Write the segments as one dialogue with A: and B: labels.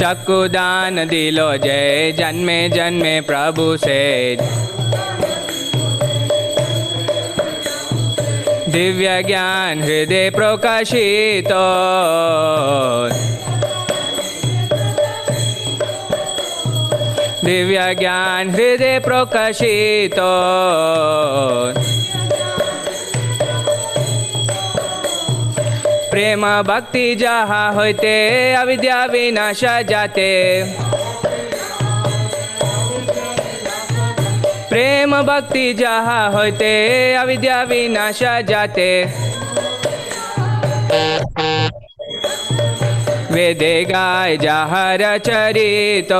A: चक्षुदान दिलो जय जन्मे जन्मे प्रभु से दिव्य ज्ञान हृदय प्रकाशित दिव्य ज्ञान हृदय प्रकाशित प्रेम भक्ति जहाँ होते अविद्या विनाश जाते प्रेम भक्ति जहाँ होते अविद्या विनाश जाते वेदे गाय जहर चरित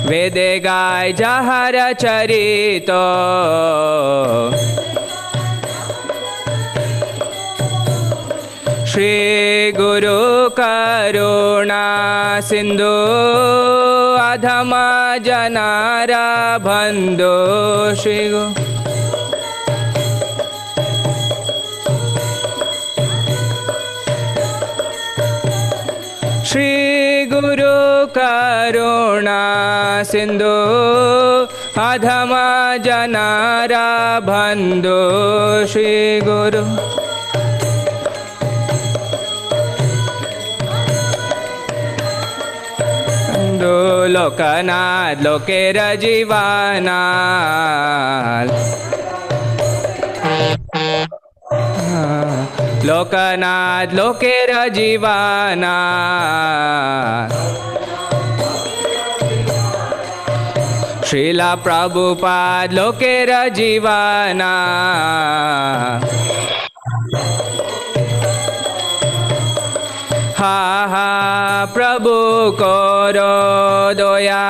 A: वेदे गाय जहर चरित श्री गुरु करुणा सिंधु अधम जनारा बंधु श्री श्री गुरु करुणा सिंधु अधम जनारा बंधु श्री गुरु लोकनाथ लोकेर जीवाना लोकनाथ लोकेर जीवाना श्रीला प्रभुपाद लोकेर जीवाना हा हा प्रभु करो दया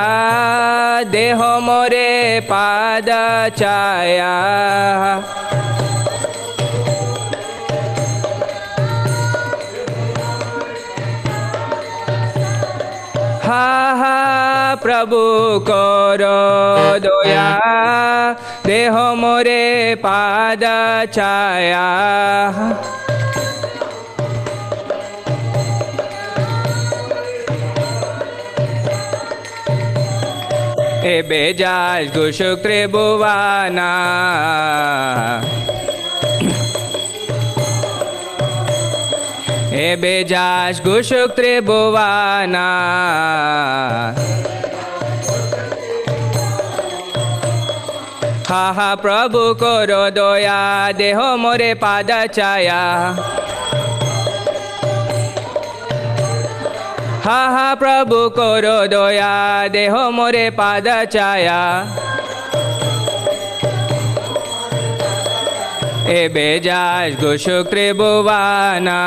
A: देह मोरे पाद छाया हा हा प्रभु करो दया देह मोरे पाद छाया ए बेजाज गुशुक त्रिभुवाना ए बेजाज गुशुक त्रिभुवाना हा हा प्रभु करो दया देह मोरे पाद छाया हा हा प्रभु करो दया देह मोरे पाद छाया ए बेजाज गुशुक त्रिभुवाना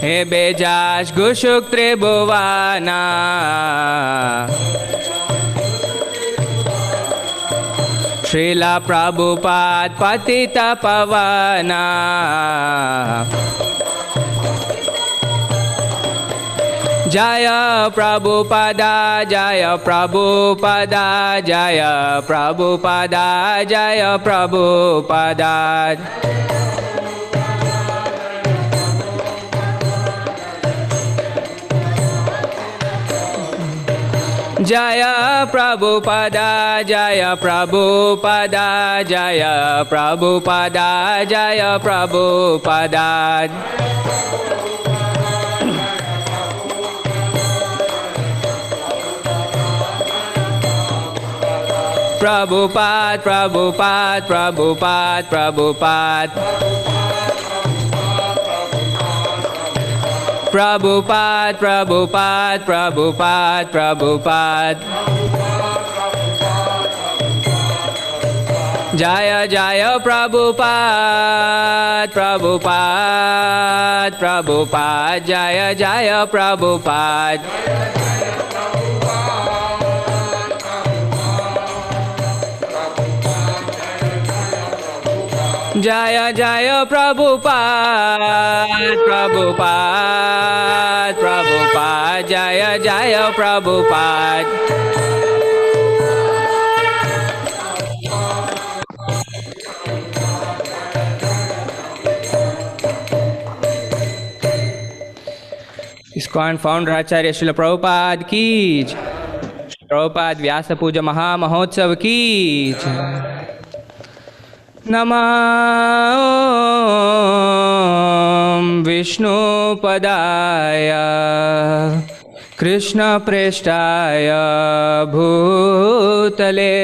A: ए बेजाज गुशुक त्रिभुवाना श्रीला प्रभुपाद पतित पावना जय प्रभुपादा जय प्रभुपादा जय प्रभुपादा जय प्रभुपादा जय प्रभुपादा जय प्रभुपादा जय प्रभुपादा जय प्रभुपादा प्रभुपाद प्रभुपाद प्रभुपाद प्रभुपाद प्रभुपाद प्रभुपाद प्रभुपाद प्रभुपाद जय जय प्रभुपाद प्रभुपाद प्रभुपाद जय जय प्रभुपाद जय जय प्रभुपाद प्रभुपाद प्रभुपाद जय जय प्रभुपाद कौन फाउंडर आचार्य श्रील प्रभुपाद की जय। प्रभुपाद व्यास पूजा महामहोत्सव की जय। नमः विष्णुपदाय कृष्णप्रेष्ठाय भूतले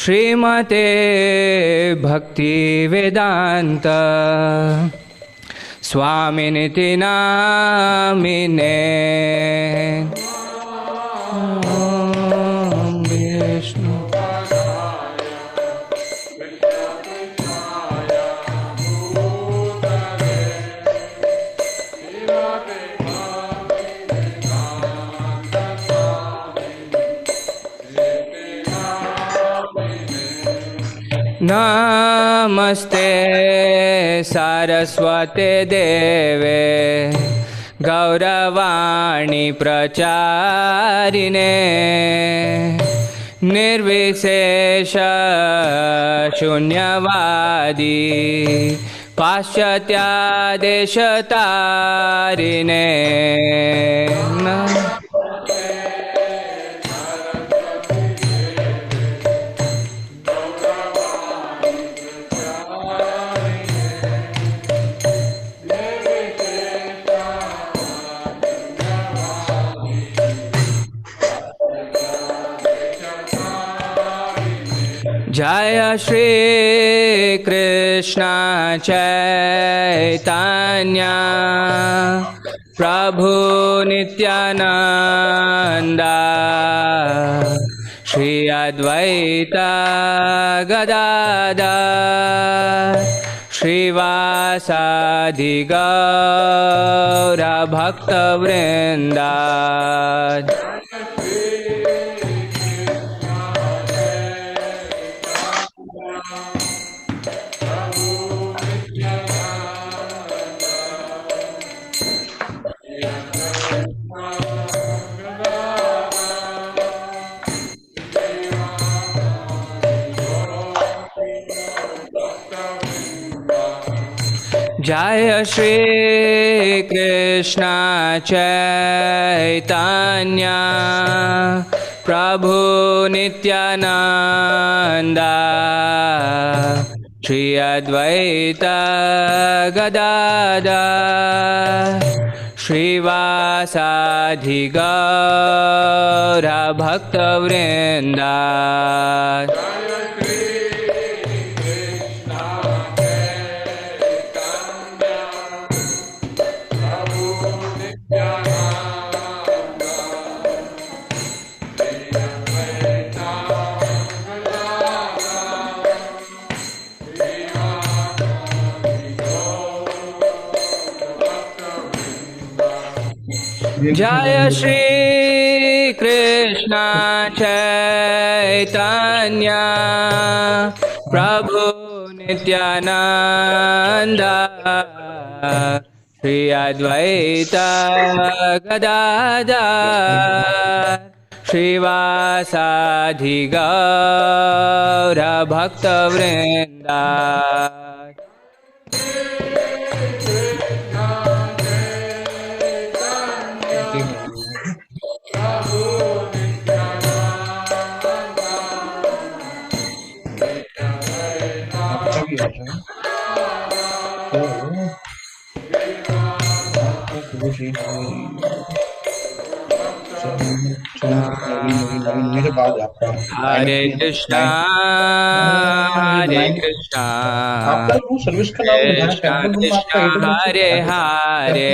A: श्रीमते भक्तिवेदान्त स्वामिनिति नामिने। विष्णु नमस्ते सारस्वते देवे गौरवाणी प्रचारिणे निर्विशेष शून्यवादी पाश्चात्यादेशतारिणे। जय श्री कृष्ण चैतन्य प्रभु नित्यानंद श्री अद्वैत गदाधर श्रीवासादि गौर भक्तवृंद। जय श्री कृष्ण चैतन्य प्रभु नित्यानंद श्री अद्वैत गदाधर श्रीवासादि गौर भक्तवृंद। जय श्री कृष्ण चैतन्य प्रभु नित्यानंद श्री अद्वैत गदाधर श्रीवासादि गौर भक्तवृंद।
B: मेरे बाद आपका
A: हरे कृष्णा
B: आपका वो सर्विस का नाम
A: कृष्णा कृष्णा हरे हरे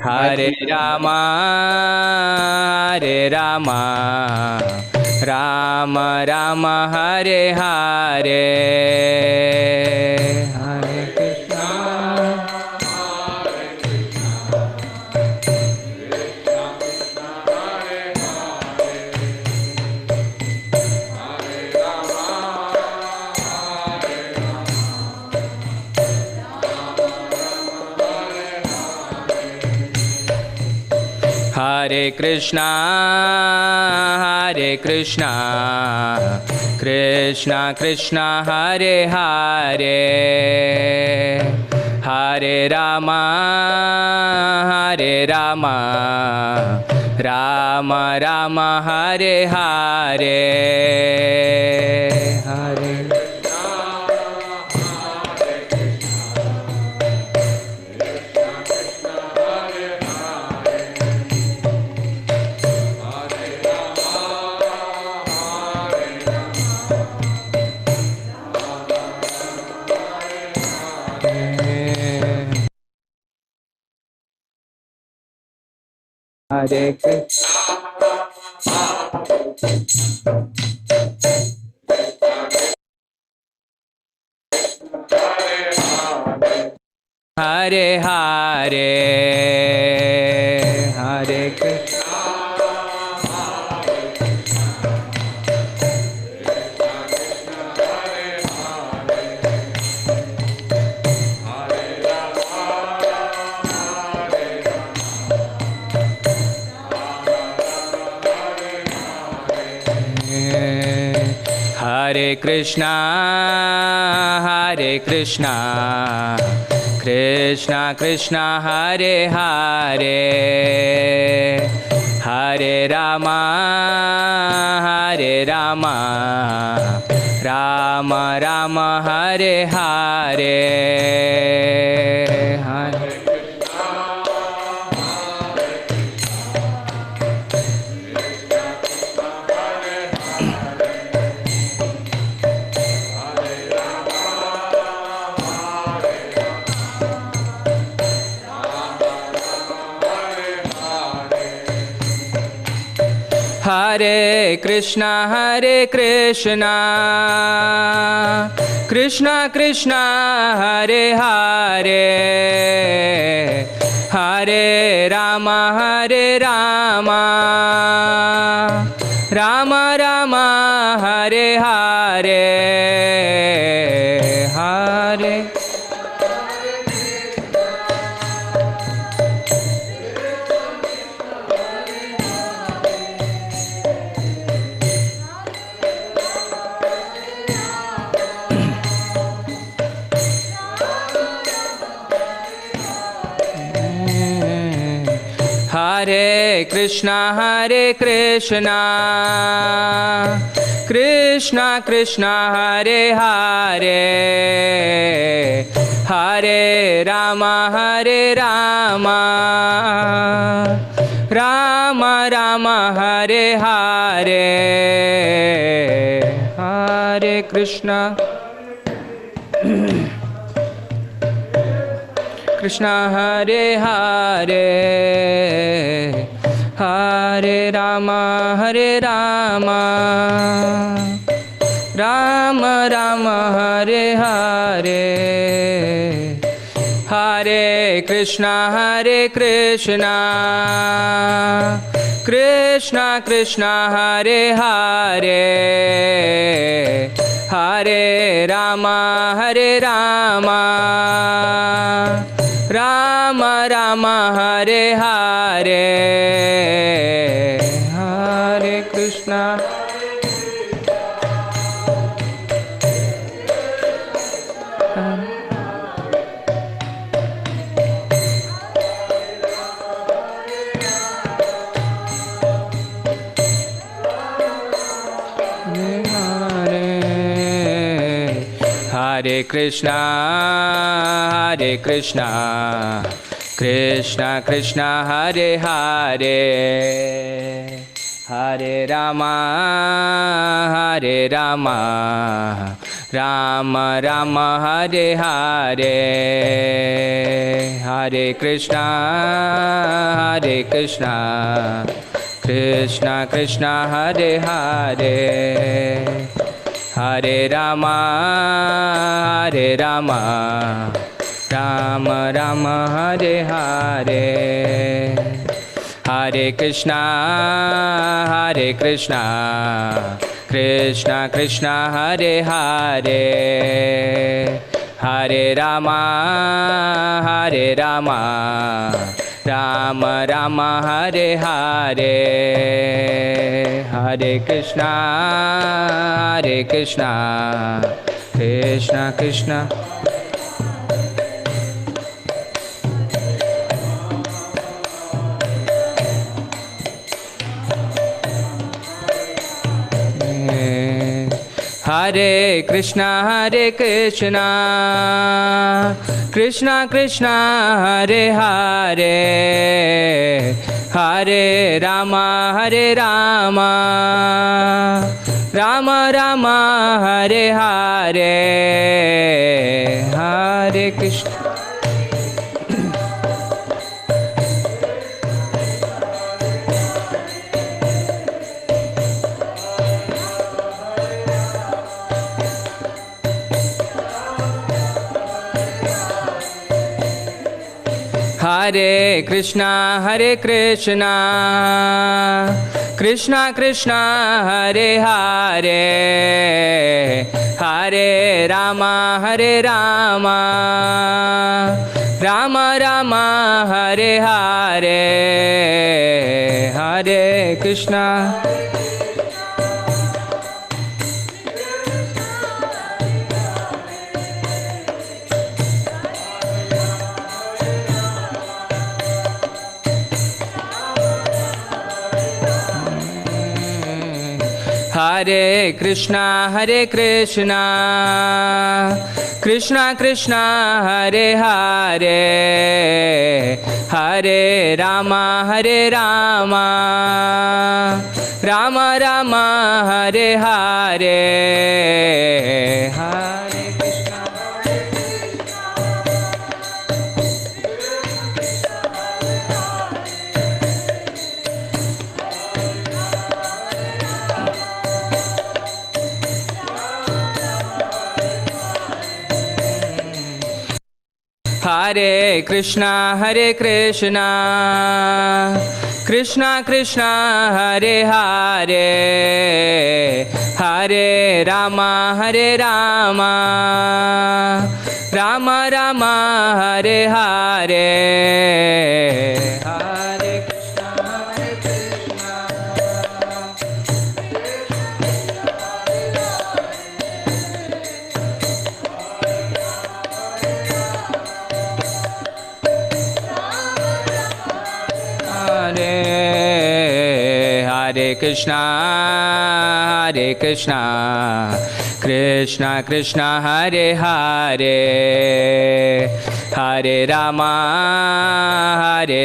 A: हरे रामा राम राम हरे हरे। हरे कृष्णा हरे Krishna Krishna Krishna Hare Hare Hare Rama, Hare Rama, Rama Rama, Hare Hare, Hare Hare Krishna, Hare Hare, Hare Krishna, Hare Krishna, Hare Krishna, Krishna Krishna, Hare Hare, Hare Rama, Hare Rama, Rama Rama, Hare Hare, Hare Hare Krishna, Hare Krishna, Krishna Krishna, Hare Hare, Hare Rama, Hare Rama, Rama Rama, Hare Hare, Hare Hare Krishna, Hare Krishna, Krishna Krishna, Hare Hare, Hare Rama, Hare Rama, Rama Rama, Hare Hare, Hare Krishna, Krishna Hare Hare, Hare Rama, Hare Rama, Rama Rama, Hare Hare, Hare Krishna, Hare Krishna, Krishna Krishna, Hare Hare, Hare Rama, Hare Rama, Rama Rama, Hare Hare, Hare Krishna, Hare Krishna, Hare Krishna, Krishna Krishna, Hare Hare, Hare Rama, Hare Rama, Rama Rama, Hare Hare, Hare Krishna, Hare Krishna, Krishna Krishna, Hare Hare, Hare Rama, Hare Rama, Rama Rama, Hare Hare, Hare Krishna, Hare Krishna, Krishna Krishna, Hare Hare, Hare Rama, Hare Rama, Rama Rama, Hare Hare, Hare Krishna, Hare Krishna, Krishna Krishna, Hare Krishna Krishna Krishna Hare Hare, Hare Rama Rama Rama Hare Hare, Hare Krishna. Hare Krishna Krishna Krishna Hare Hare, Hare Rama Rama Rama Hare Hare, Hare Krishna. Hare Krishna Krishna Krishna Hare Hare, Hare Rama Rama Rama Hare Hare, Hare Krishna. Hare Krishna Krishna Krishna Hare Hare, Hare Rama Rama Rama Hare Hare, Hare Krishna Hare Krishna Krishna Krishna Hare Hare, Hare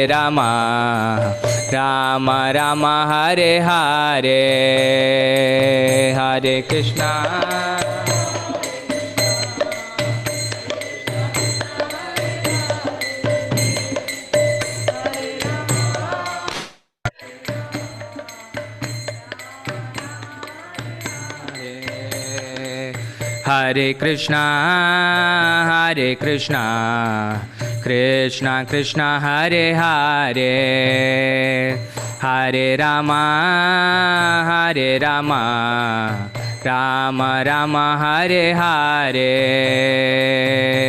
A: Rama Rama Rama Hare Hare, Hare Krishna. Hare Krishna Krishna Krishna Hare Hare, Hare Rama Rama Rama Hare Hare,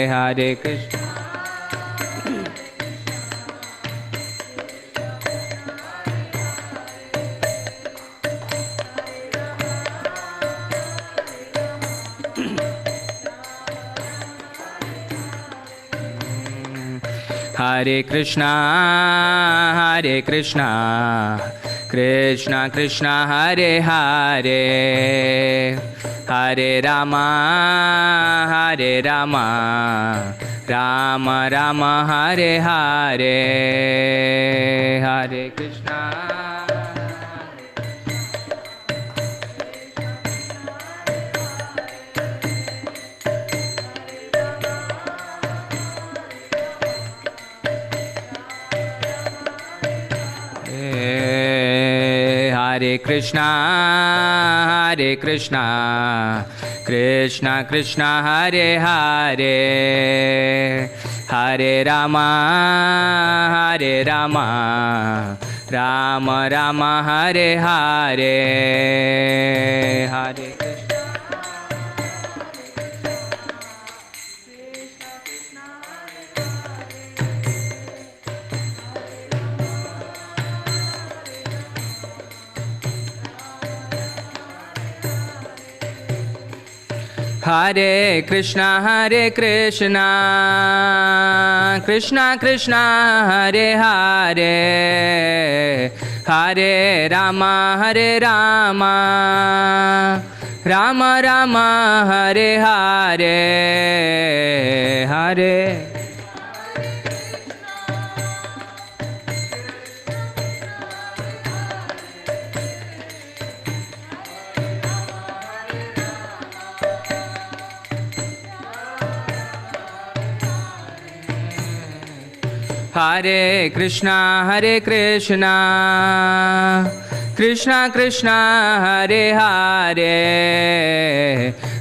A: Hare Krishna. Hare Krishna Krishna Krishna Hare Hare, Hare Rama Rama Rama Hare Hare, Hare Krishna. Hare Krishna Krishna Krishna Hare Hare, Hare Rama Rama Rama Hare Hare, Hare Krishna. Hare Krishna Krishna Krishna Hare Hare, Hare Rama Ram Ram Hare Hare Hare Hare Krishna, Hare Krishna, Krishna Krishna, Hare Hare,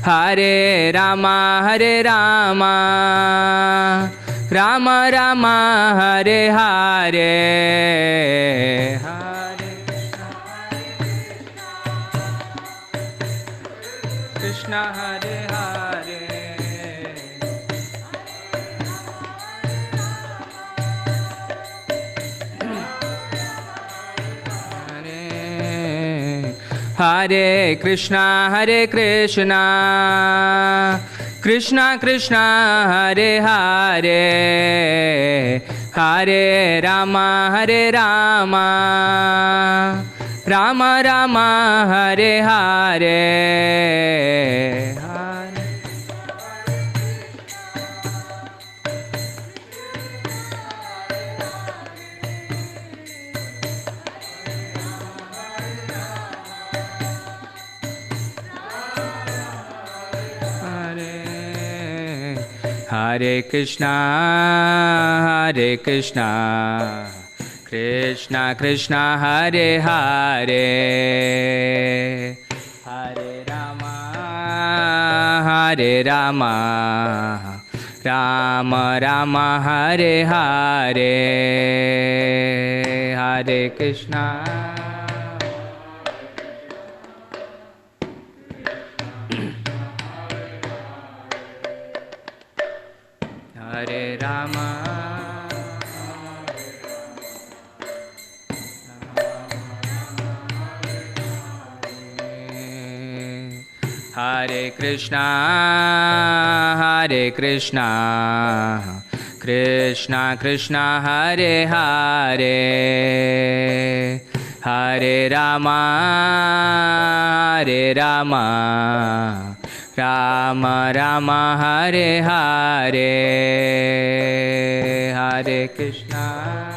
A: Hare Rama, Hare Rama, Rama Rama, Hare Hare, Hare Krishna, Hare Hare. Hare Krishna, Hare Krishna, Krishna Krishna, Hare Hare, Hare Rama, Hare Rama, Rama Rama, Hare Hare, Hare Krishna, Hare Krishna, Krishna Krishna, Hare Hare, Hare Rama, Hare Rama, Rama Rama, Hare Hare, Hare Krishna. Hare Rama, Hare Krishna, Hare Krishna, Krishna Krishna, Hare Hare, Hare Rama, Hare Rama, Rama Rama, Hare Hare, Hare Krishna.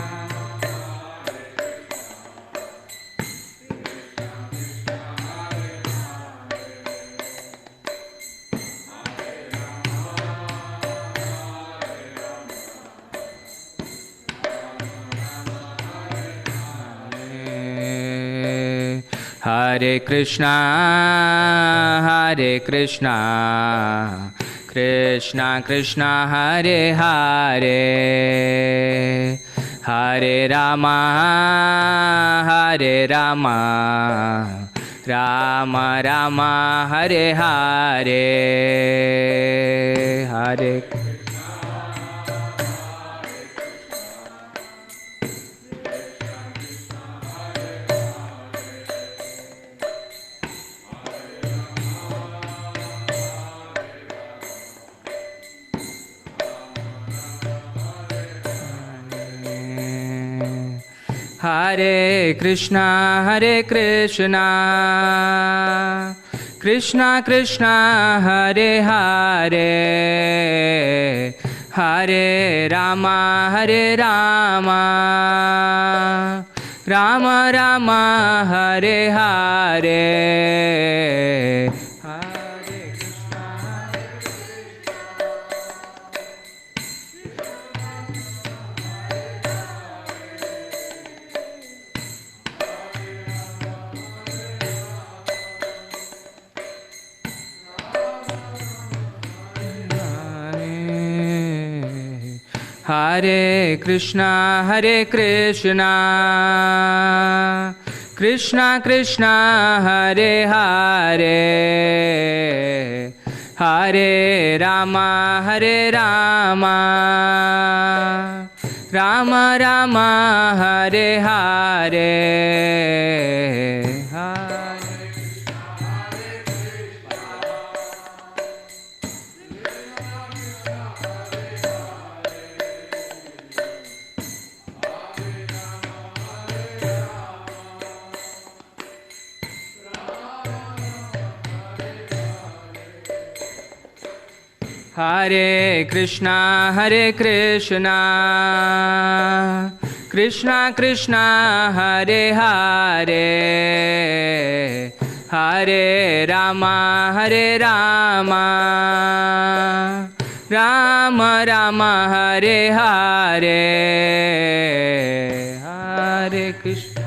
A: Hare Krishna, Hare Krishna, Krishna Krishna, Hare Hare, Hare Rama, Hare Rama, Rama Rama, Hare Hare, Hare Hare Krishna, Hare Krishna, Krishna Krishna, Hare Hare, Hare Rama, Hare Rama, Rama Rama, Hare Hare, Hare Krishna, Hare Krishna, Krishna Krishna, Hare Hare, Hare Rama, Hare Rama, Rama Rama, Hare Hare, Hare Krishna, Krishna Krishna, Hare Hare, Hare Rama, Rama Rama, Hare Hare, Hare Krishna.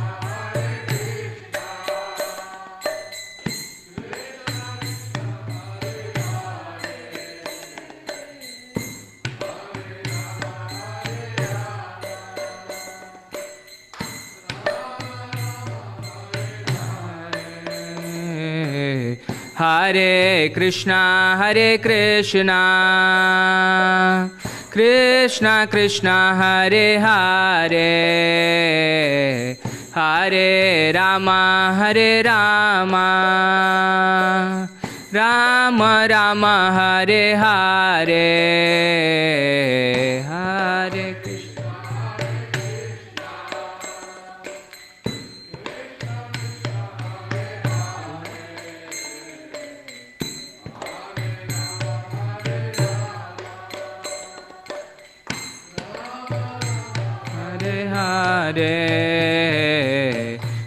A: Hare Krishna, Krishna Krishna, Hare Hare, Hare Rama, Rama Rama, Hare Hare, Hare Krishna.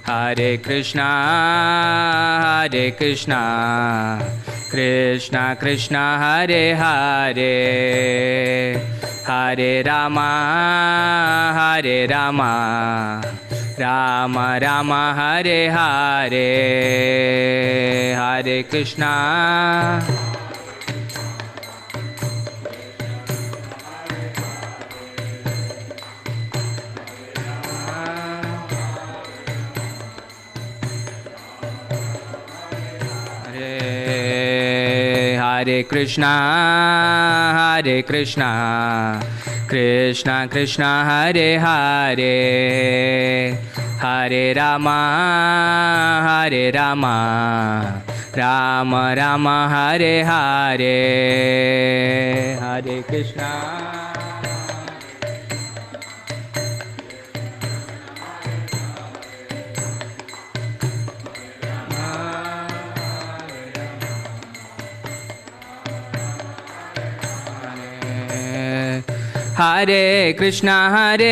A: Hare Hare Krishna, Krishna Krishna, Hare Hare, Hare Rama, Rama Rama, Hare Hare, Hare Krishna. Hare Krishna, Krishna Krishna, Hare Hare, Hare Rama, Rama Rama, Hare Hare, Hare Krishna. Hare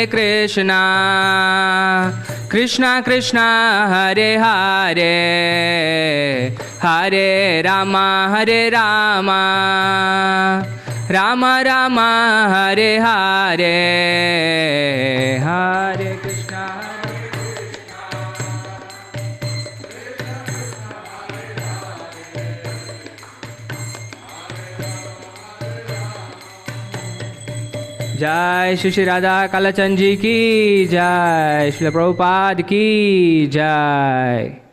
A: Krishna, Krishna Krishna, Hare Hare, Hare Rama, Rama Rama, Hare Hare, Hare Krishna. जय श्री राधा कालचंद जी की जय, श्रील प्रभुपाद की जय।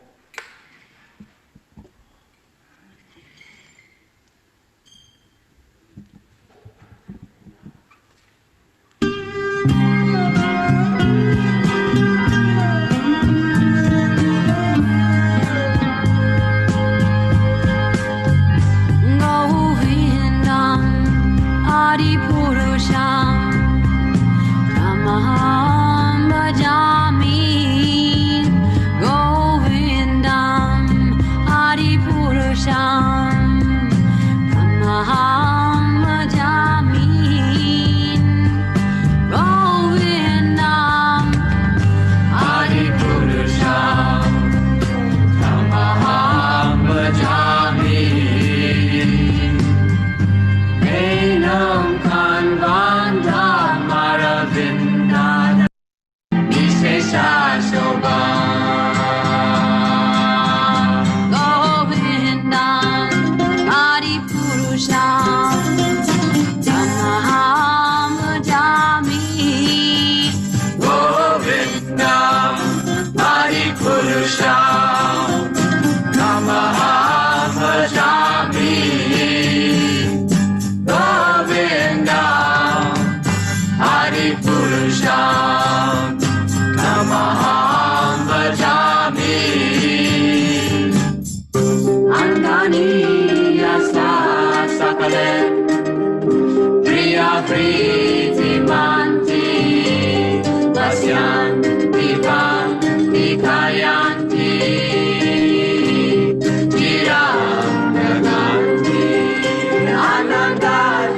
C: Ananda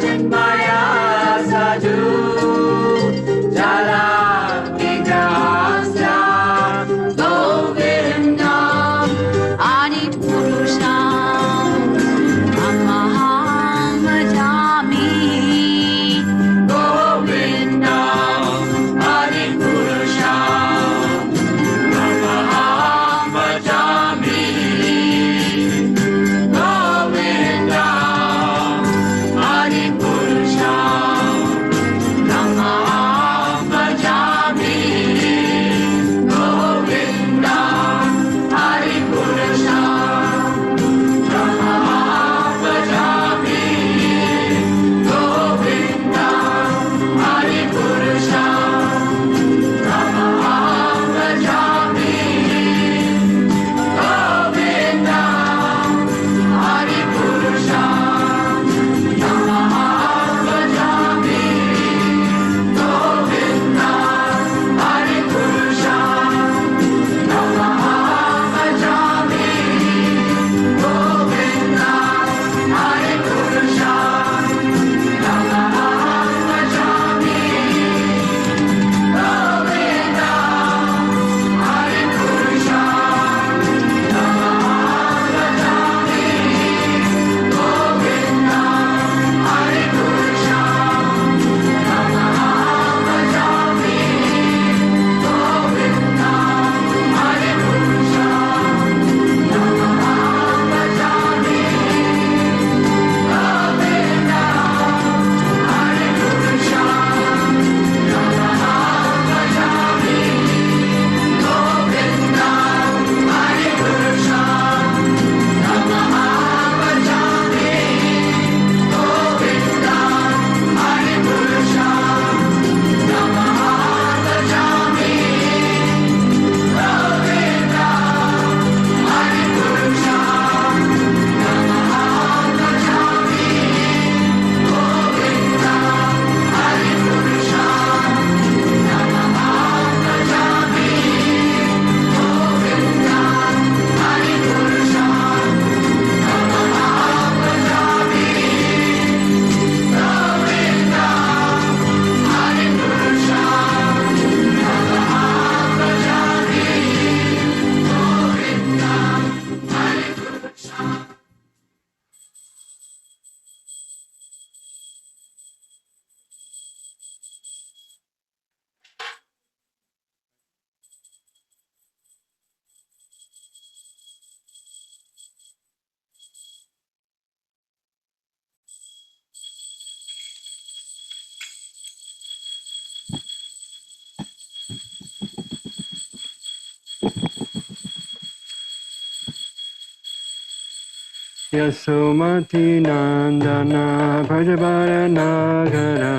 C: Yasomati Nandana Prajabara Nagara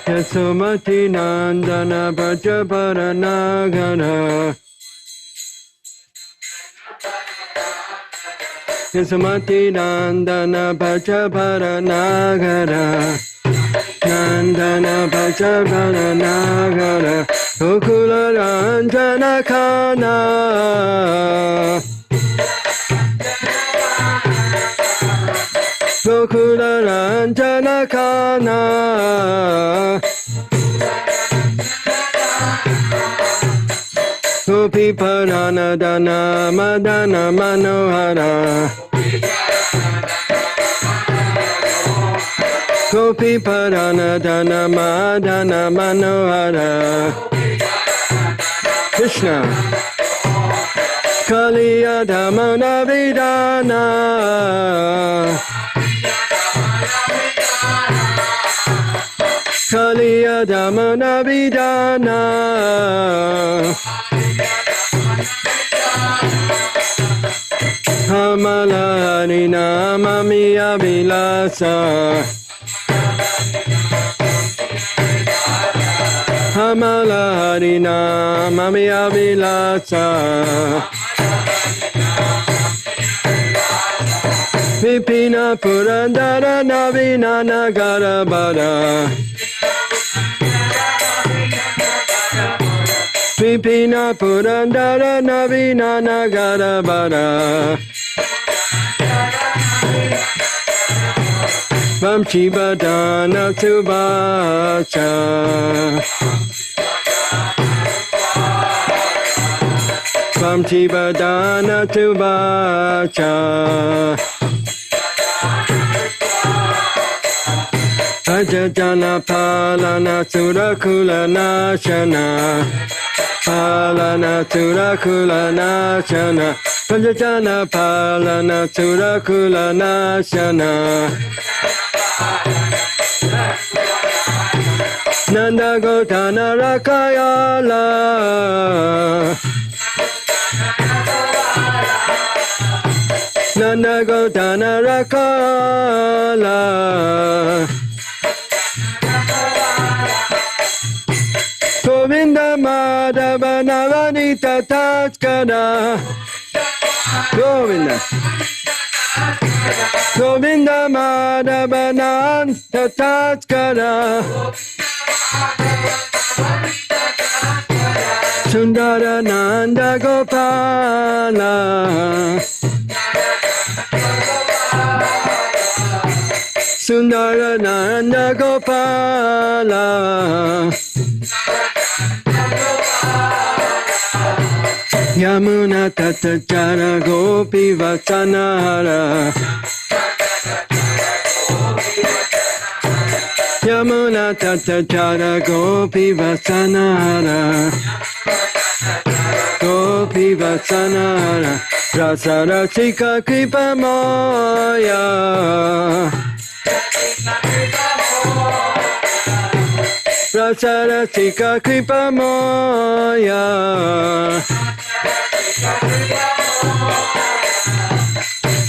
C: Yasomati Nandana Prajabara Nagara Yasomati Nandana Prajabara Nagara Nandana Prajabara Nagara Gokula Ranjana Kana Gokula Ranjana Kana Gopi Parana Dana Madana Manohara Gopi Parana Dana Madana Manohara Krishna Kaliya Dhamana Vidana Kaliya Dhamana Vidana Kamala Harina Mamiya Vyasa Kamala Harina Mamiya Vyasa Vipina Purandara Navina Nagara Bara Vipina Purandara Navina Nagara Bara Vamchivadana Subhacha Vamchivadana Subhacha Ajajana Palana Surakula Nashana Palana Surakula Nashana Ajajana Palana Surakula Nashana Nanda Gotana Rakayala Nanda Gotana Rakayala Govinda Madhava Navanita Tajkara Govinda Govinda Madhava Nanta Tajkara Sundara Nanda Gopala Sundara Nanda Gopala Yamuna Tatachara Gopi Vasanara Yamuna Tatachara Gopi Vasanara Gopi Vasanara Rasarasika Kripa Moya Rasarasika Kripa Moya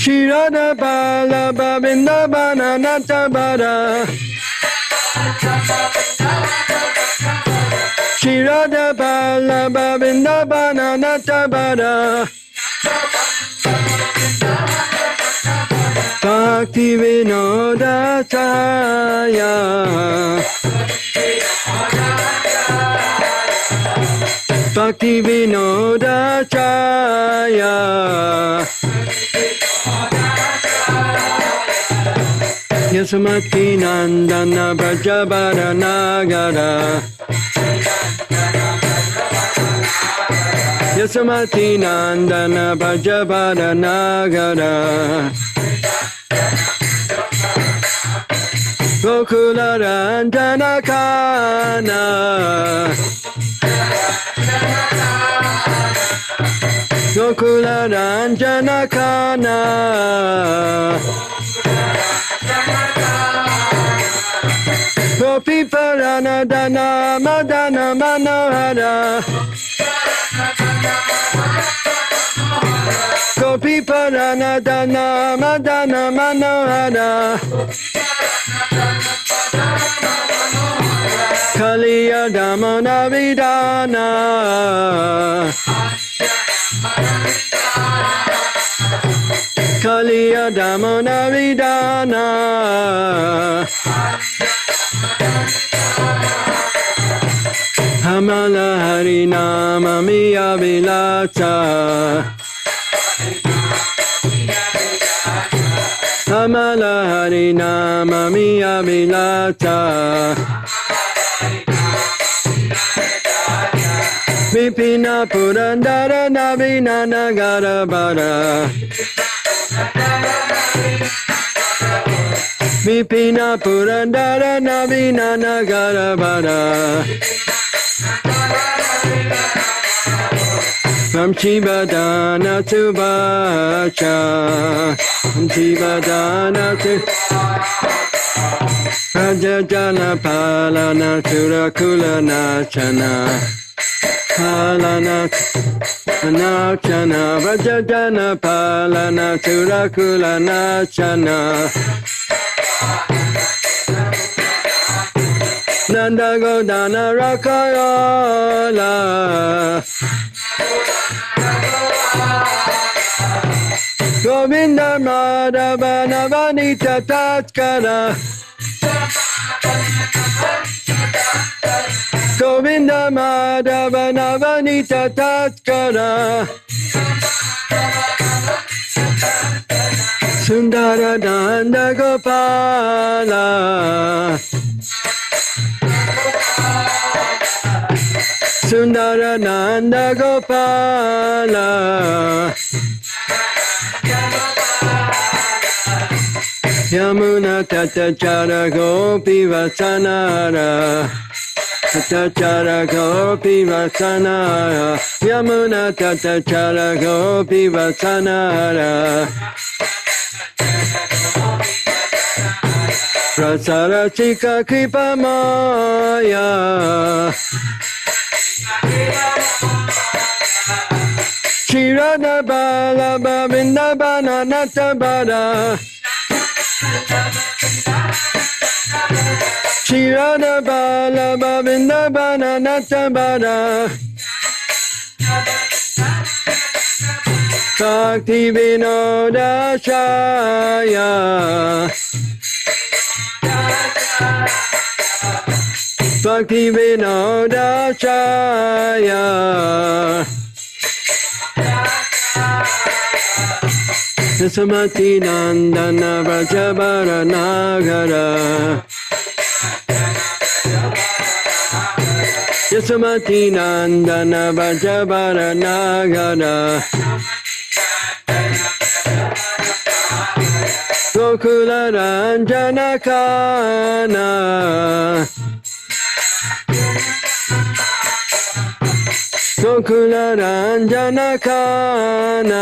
C: Shirada Bala Babinda Banana Tabara Shirada Bala Babinda Banana Tabara Bhakti Vinoda Chaya Bhakti Vinoda Chaya Yasomati Nandana Brajabara Nagara Yasomati Nandana Brajabara Nagara Gokula Ranjana Kana Gokula Ranjana Kana Gopi Parana Dana Madana Manohara Parana Dana Madana Manohara Kaliya Damana Vidana Kaliya Damana Vidana Hamala Harinama Miya Vilata Hamala Harinama Miya Vilata Vipina Purandara Navina Nagara Bara Vipina Purandara Navina Nagara Bara From Shivadana to Vacha From Shivadana to Rajajana Palana Turakula Nachana Palana Nachana Rajajana Palana Turakula Nachana Nanda Godana Rakayola Govinda Madhava Navanita Tatkara Govinda Madhava Navanita Tatkara Sundara Danda Gopala Sundara Nanda Gopala Yamuna Tatachara Gopi Vasanara Tatachara Gopi Vasanara Yamuna Tatachara Gopi Vasanara Prasarachika Kripa Maya Shirada Bala Bavinda Bana Natabara Shirada Bala Bavinda Bana Natabara Bhakti Vinoda Shaya Bhakti Vinoda Shaya Samati Nandana Vrajabara Nagara Yasamati Nandana Vrajabara Nagara Gokula Ranjana Kana Gokula Ranjana Kana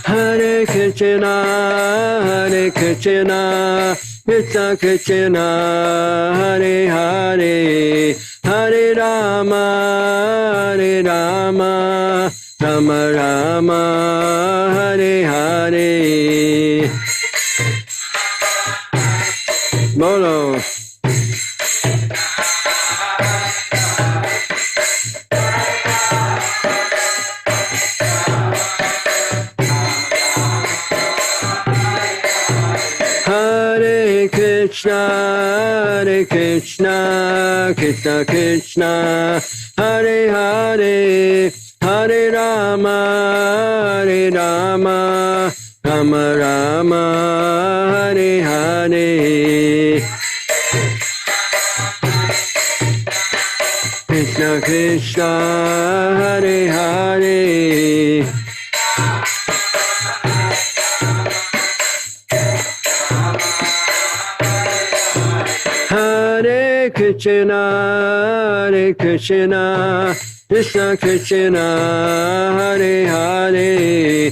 C: Hare Krishna, Hare Krishna, Krishna Krishna, Hare Hare, Hare Rama, Hare Rama, Rama Rama, Hare Hare. Bolo. Krishna, Hare Krishna, Krishna Krishna, Hare Hare, Hare Rama, Hare Rama, Rama Rama, Hare Hare. Krishna Krishna, Hare Hare. Hare Krishna, Hare Krishna, Krishna Krishna, Hare Hare,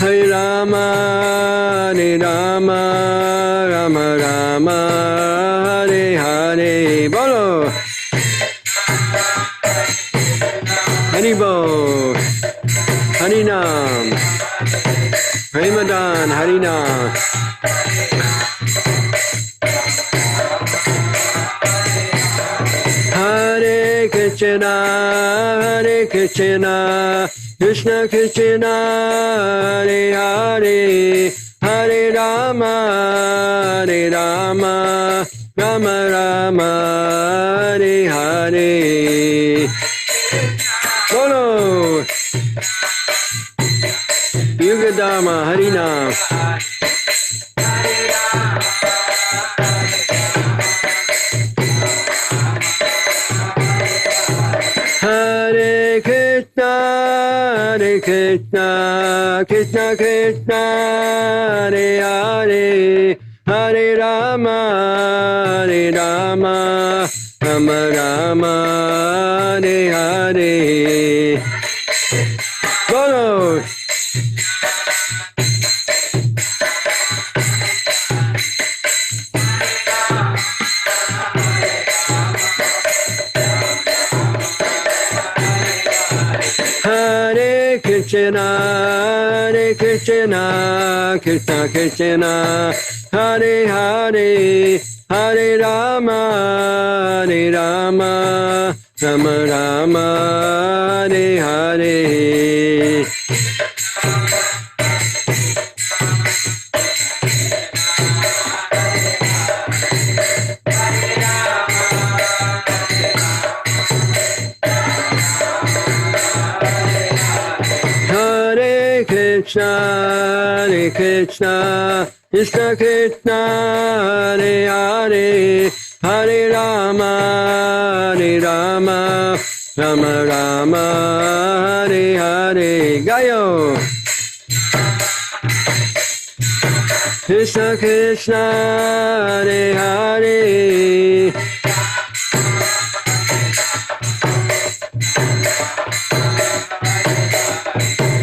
C: Hare Rama, Hare Rama, Rama Rama, Hare Hare. Bolo. Haribol, Harinam, Premadan, Harinam. Hare Krishna, Hare Krishna, Krishna Krishna, Hare Hare, Hare Rama, Hare Rama, Rama Rama, Hare Hare. Bolo, Yugadama, Harinam. Hare Krishna, Hare Krishna, Krishna Krishna, Hare Hare, Hare Rama, Hare Rama, Rama Rama, Hare Hare. Bolo. Hare Krishna, Hare Krishna, Krishna Krishna, Hare Hare, Hare Rama, Hare Rama, Rama Rama, Hare Hare. Hare Krishna, Hare Krishna, Krishna Krishna, Hare Hare, Hare Rama, Hare Rama, Rama Rama, Hare Hare. Gayo. Krishna Krishna, Hare Hare.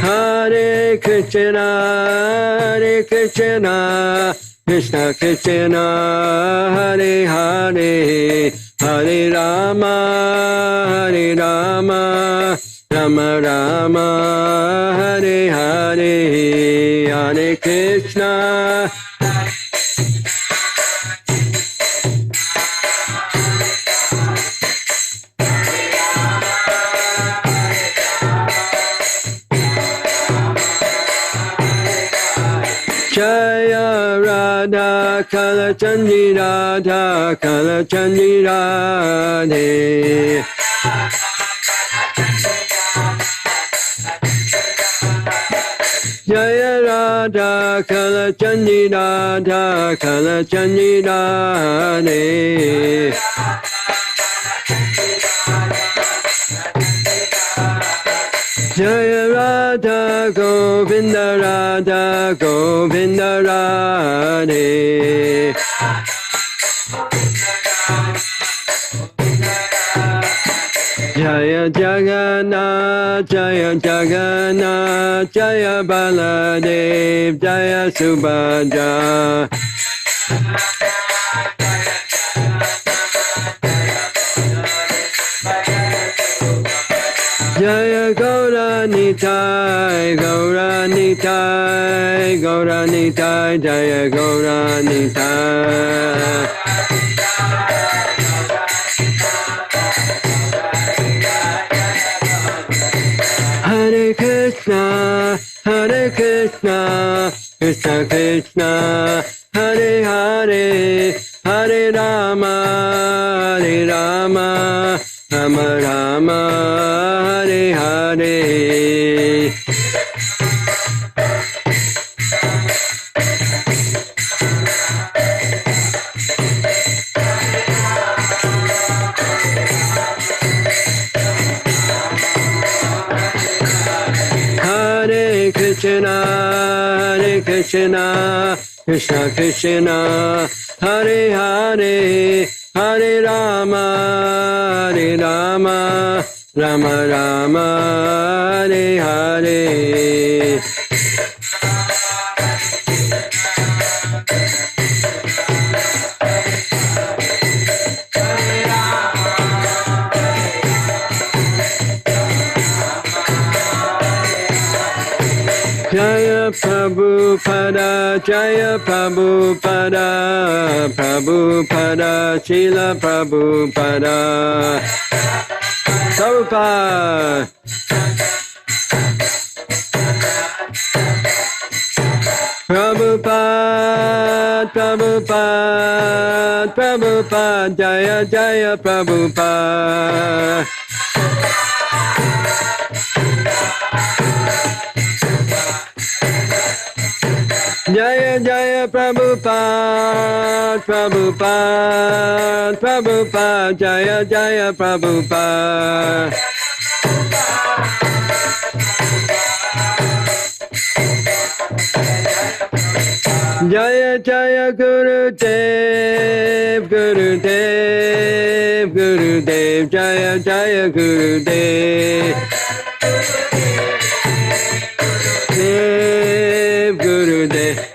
C: Hare Krishna, Hare Krishna, Krishna Krishna, Hare Hare, Hare Rama, Hare Rama, Rama Rama, Hare Hare, Hare Krishna. Jaya Radha Kala Chandri Radha Kala Chandri Radhe. Jaya Radha Kala Chandri Radha Kala Chandri Radhe. Jaya Radha Govinda Radha Govinda Radhe. Jaya Jagannath, Jaya Jagannath, Jaya Baladev, Jaya Subhadra. Jaya Gaura Nitai, Gaura Nitai, Gaura Nitai, Jaya Gaura Nitai. Hare Krishna, Hare Krishna, Krishna Krishna, Hare Hare, Hare Rama, Hare Rama, Rama Rama, Hare Hare. Hare Krishna, Hare Krishna, Krishna Krishna, Hare Hare, Hare Rama, Hare Rama, Rama Rama, Hare Hare. Jaya Prabhupada, Jaya Prabhupada, Prabhupada, Srila Prabhupada, Prabhupada, Prabhupada, Prabhupada, Prabhupada, Jaya Jaya Prabhupada. Jaya Jaya Prabhupada, Prabhupada, Prabhupada, Jaya Jaya Prabhupada. Jaya Jaya Guru Dev, Guru Dev, Guru Dev, Jaya Jaya Guru Dev. Dev, Guru Dev.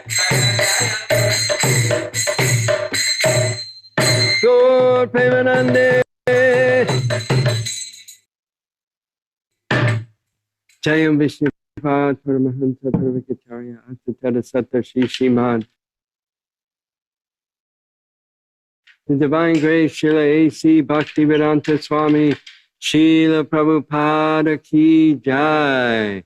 C: Gaur Premanande. Jayam Vishnupad Paramahansa Parvakacharya Asatara Satta Shri Srimad. The Divine Grace Srila A.C. Bhaktivedanta Swami Srila Prabhupada Ki Jai.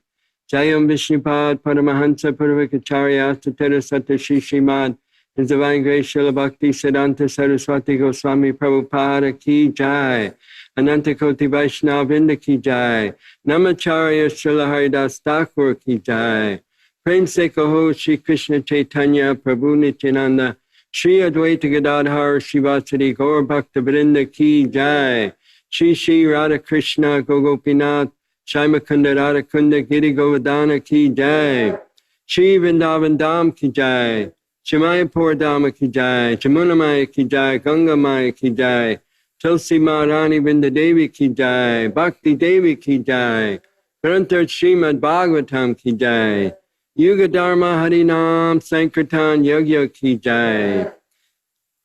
C: Jayam Vishnupad Paramahansa Parvakacharya Asatara Satta Shri Srimad. His Divine Grace Srila Bhakti Siddhanta Saraswati Goswami Prabhupada Ki Jai. Ananta Koti Vaishnavinda Ki Jai. Namacharya Srila Haridas Thakur Ki Jai. Prem Se Kaho Shri Krishna Chaitanya Prabhu Nityananda Shri Advaita Gadadhar Shivasari Gaur Bhakta Vrinda Ki Jai. Shri Shri Radha Krishna Gogopinath Shaimakunda Radha Kunda Giri Govardhana Ki Jai. Shri Vrindavan Dham Ki Jai. Shimayapur Dhama Ki Jai. Chamunamaya Ki Jai. Ganga Maya Ki Jai. Tulsi Maharani Vrinda Devi Ki Jai. Bhakti Devi Ki Jai. Grantar Srimad Bhagavatam Ki Jai. Yuga Dharma Harinam Sankirtan Yogya Ki Jai.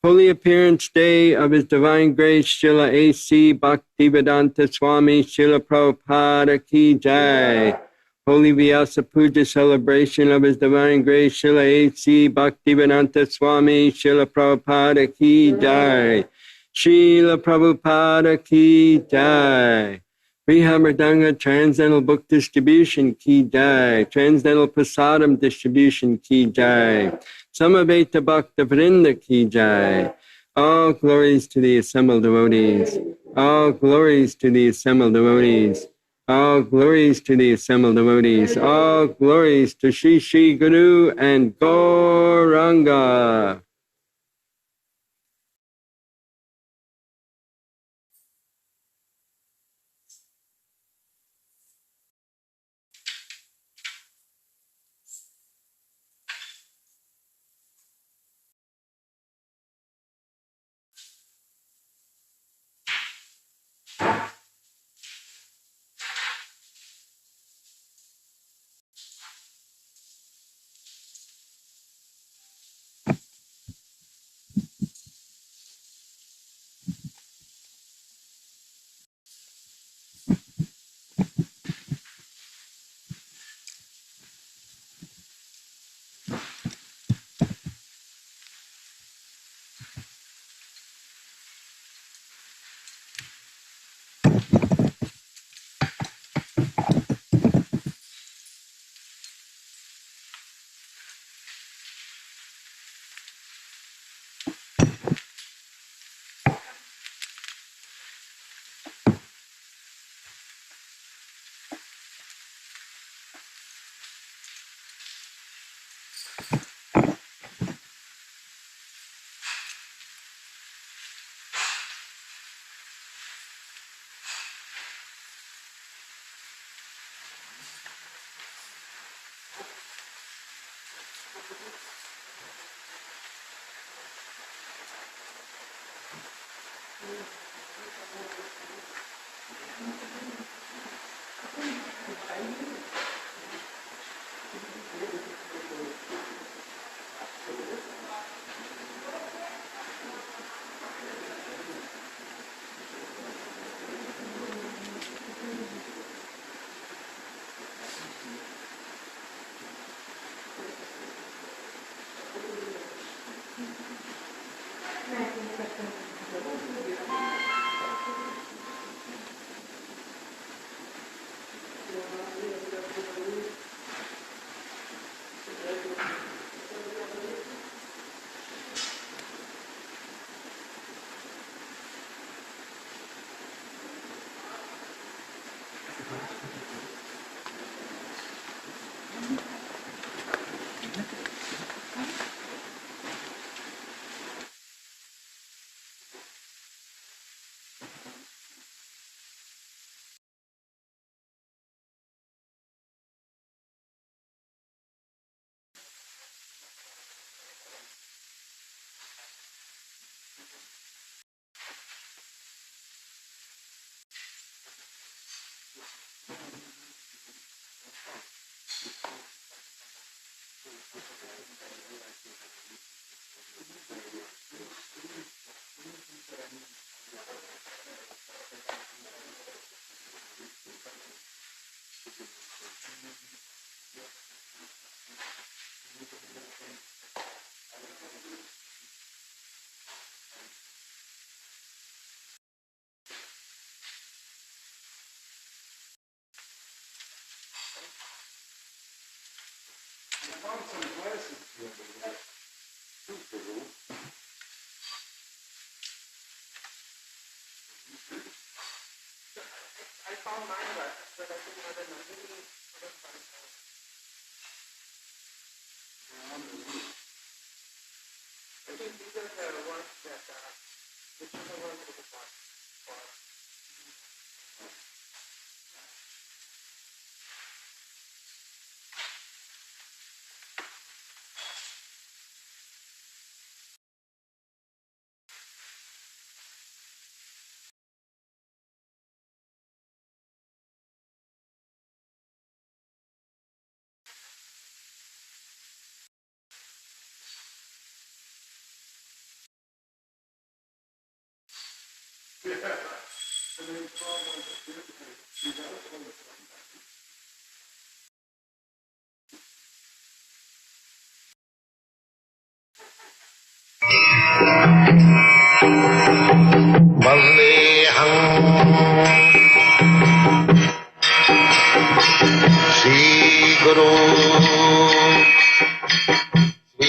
C: Holy Appearance Day of His Divine Grace Srila A.C. Bhaktivedanta Swami Srila Prabhupada Ki Jai. Holy Vyasa Puja Celebration of His Divine Grace Srila A.C. Bhaktivedanta Swami Srila Prabhupada Ki Jai. Srila Prabhupada Ki Jai. Vrihamardanga Transcendental Book Distribution Ki Jai. Transcendental Prasadam Distribution Ki Jai. Samaveta Bhakta Vrinda Ki Jai. All glories to the assembled devotees. All glories to the assembled devotees. All glories to the assembled devotees. All glories to Shri Shri Guru and Gauranga.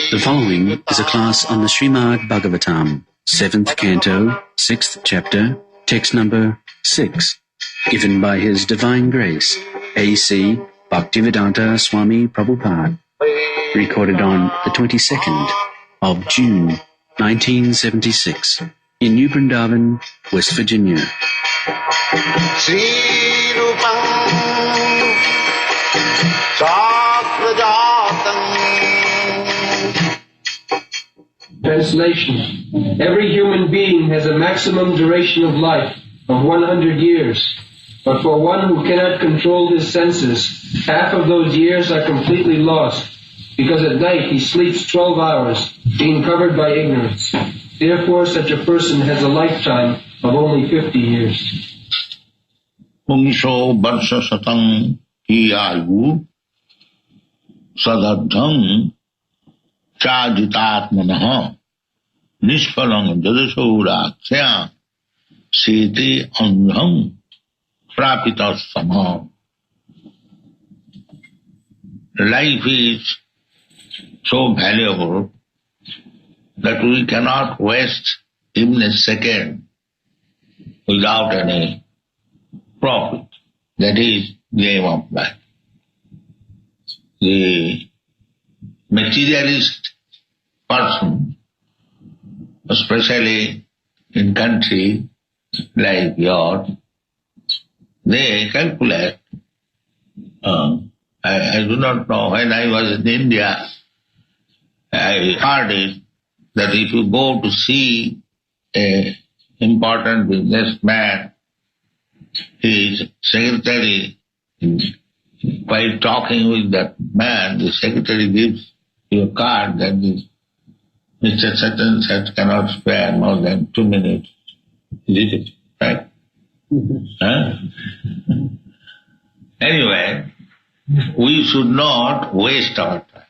D: The following is a class on the Srimad Bhagavatam, 7th Canto, 6th Chapter, text number 6, given by His Divine Grace, A.C. Bhaktivedanta Swami Prabhupada, recorded on the 22nd of June, 1976, in New Brindavan, West Virginia.
E: Translation. Every human being has a maximum duration of life of 100 years. But for one who cannot control his senses, half of those years are completely lost, because at night he sleeps 12 hours, being covered by ignorance. Therefore such a person has a lifetime of only 50 years.
F: Pungsho Varsha Satang Ki Ayu Sadadham Chajitatmanaha Nishpalang Jadasuraksya Siti Andham Prapitasama. Life is so valuable that we cannot waste even a second without any profit. That is the aim of life. The materialist person, especially in country like yours, they calculate. I do not know, when I was in India, I heard it, that if you go to see an important businessman, his secretary, by talking with that man, the secretary gives you a card that is, Mr. Such and such cannot spare more than 2 minutes. Is it right? Huh? Anyway, we should not waste our time.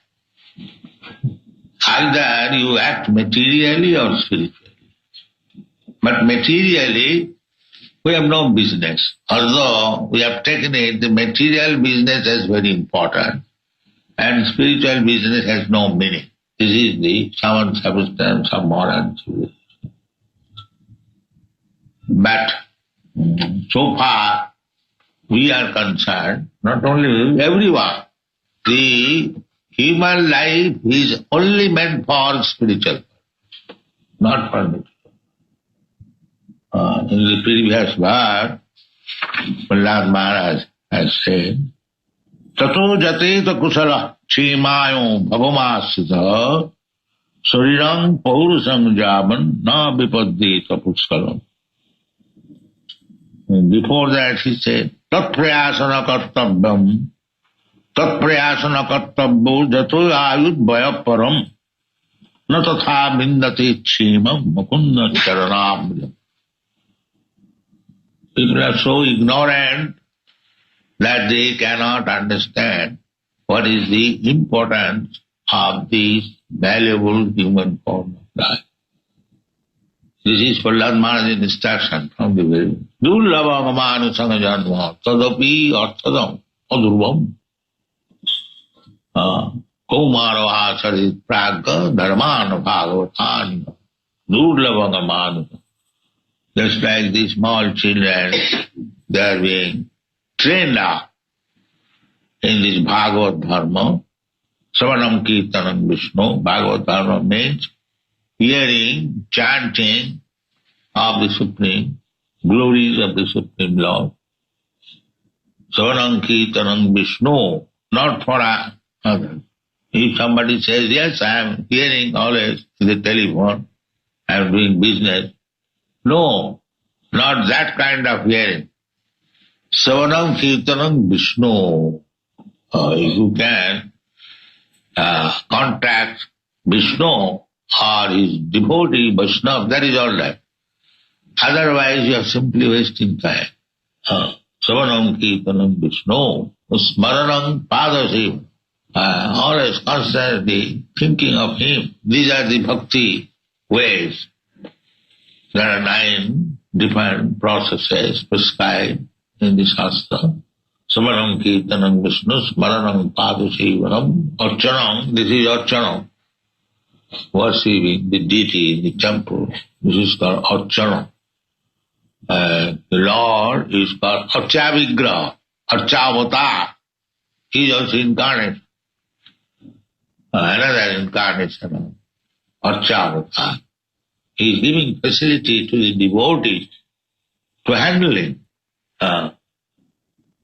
F: Either you act materially or spiritually. But materially, we have no business. Although we have taken it, the material business is very important and spiritual business has no meaning. This is the common substance of modern civilization. But so far, we are concerned, not only we, everyone, the human life is only meant for spiritual, not for material. In the previous verse, Prahlad Maharaj has said, Tato jateta kusala chimayo bhavamasita sarirang paurusam jaban na vipaddita puskalam. Before that he said, Tat prayasana kartavyam jato ayud bhaya param na tatha vindate chimam mukunda charanam. People are so ignorant that they cannot understand what is the importance of this valuable human form of life. This is Prahlad Maharaj's instruction from the very Durlabha manusanga janma tadapi arthadam adurvam kaumarava sarit pragga dharmana bhagavatani Durlabha manusanga. Just like the small children, they are being trained up in this Bhagavad Dharma. Savanam Kirtanam Vishnu. Bhagavad Dharma means hearing, chanting of the Supreme, glories of the Supreme Lord. Savanam Kirtanam Vishnu, not for others. If somebody says, yes, I am hearing always the telephone, I am doing business. No, not that kind of hearing. Savanam Kirtanam Vishnu. If you can contact Vishnu or his devotee Vaishnava, that is all right. Otherwise you are simply wasting time. Savanam Kirtanam Vishnu, Smaranam Padasiva. Always constantly thinking of him. These are the bhakti ways. There are 9 different processes prescribed in the Shastra. Smaranam Kirtanam Vishnu, Smaranam Padasivanam, Archanam, this is Archanam. Worshipping the deity in the temple. This is called Archanam. The Lord is called Archavigraha, Archavatar. He is also incarnate. Another incarnation of Archavatar. He is giving facility to the devotee to handle him.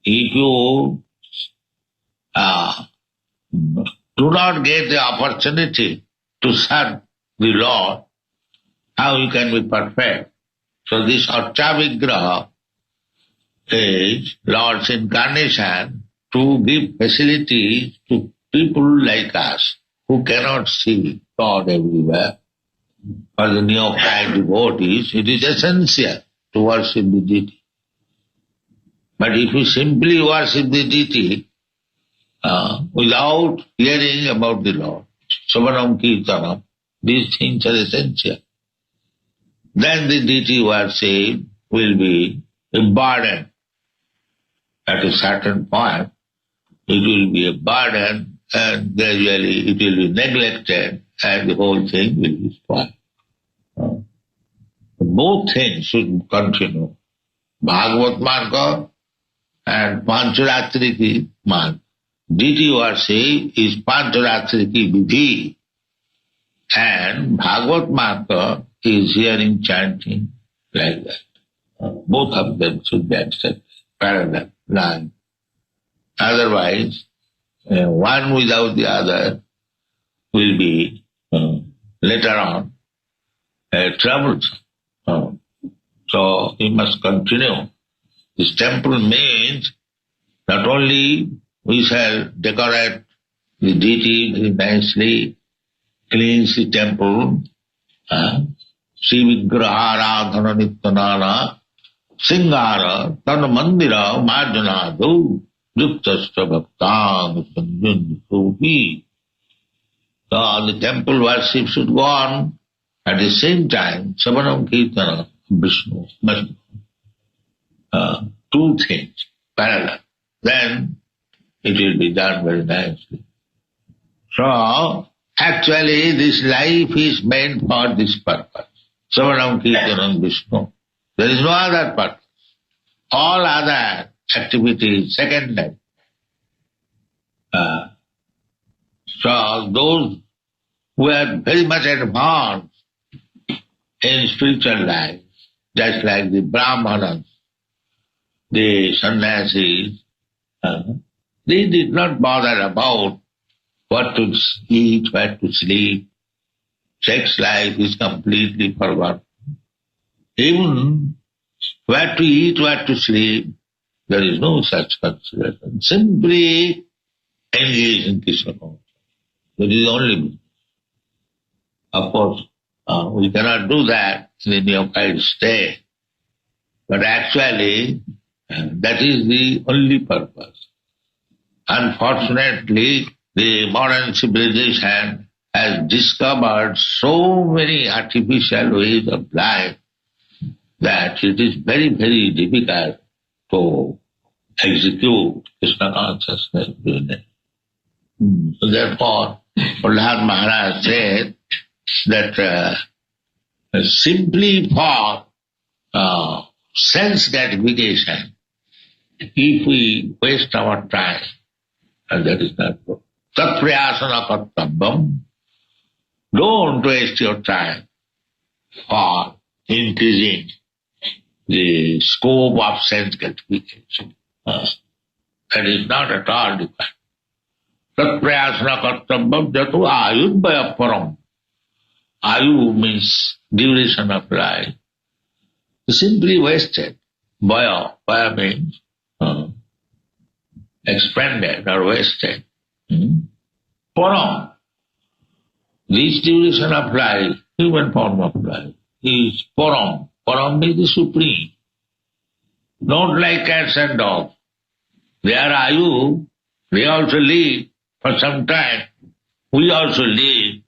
F: If you do not get the opportunity to serve the Lord, how you can be perfect? So this Archavigraha is Lord's incarnation to give facility to people like us who cannot see God everywhere. For the neophyte devotees, it is essential to worship the deity. But if you simply worship the deity without hearing about the Lord, Savanam Kirtanam, these things are essential. Then the deity worship will be a burden. At a certain point, it will be a burden and gradually it will be neglected and the whole thing will be spoiled. Both things should continue. Bhagavat Marga and Pancharatriki Marga. Deity worship is Pancharatriki Vidhi and Bhagavat Marga is hearing, chanting like that. Both of them should be accepted, parallel line. Otherwise, one without the other will be later on troublesome. So we must continue. This temple means not only we shall decorate the deity very nicely, cleanse the temple, Sri Vigraha Radhana Nityanana, Singara, Tana Mandira, Marjanadu, Yuktastra Bhaktang, Sanjunduhi. So the temple worship should go on. At the same time, Savanam Kirtana, Vishnu, must two things parallel. Then it will be done very nicely. So, actually this life is meant for this purpose. Savanam Kirtanam Vishnu. There is no other purpose. All other activities secondary. So those who are very much advanced in spiritual life, just like the Brahmanas, the sannyasis, they did not bother about what to eat, what to sleep. Sex life is completely forgotten. Even where to eat, where to sleep, there is no such consideration. Simply engage in Krishna consciousness. That is the only business. Of course, we cannot do that in the neophyte state. But actually, that is the only purpose. Unfortunately, the modern civilization has discovered so many artificial ways of life that it is very, very difficult to execute Krishna consciousness business. So therefore, Prahlad Maharaj said that simply for sense gratification, if we waste our time, and that is not good. Tat prayasana kartabam. Don't waste your time for increasing the scope of sense gratification. That is not at all different. Tat prayasana kartabam jatu ayudbaya param. Ayu means duration of life. Simply wasted. Baya means expended or wasted. Param. This duration of life, human form of life, is param. Param means the supreme. Not like cats and dogs. They are ayu, they also live for some time. We also live.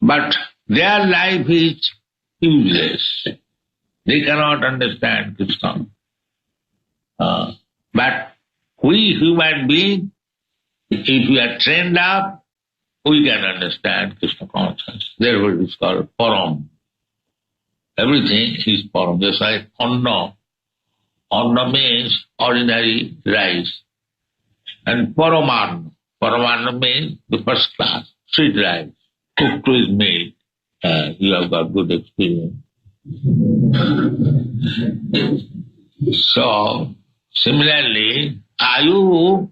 F: But their life is useless. They cannot understand Krishna. But we human beings, if we are trained up, we can understand Krishna consciousness. Therefore it is called param. Everything is param. Just like anna. Anna means ordinary rice. And paramanna. Paramanna means the first class, sweet rice, cooked with milk. You have got good experience. So, similarly, ayu,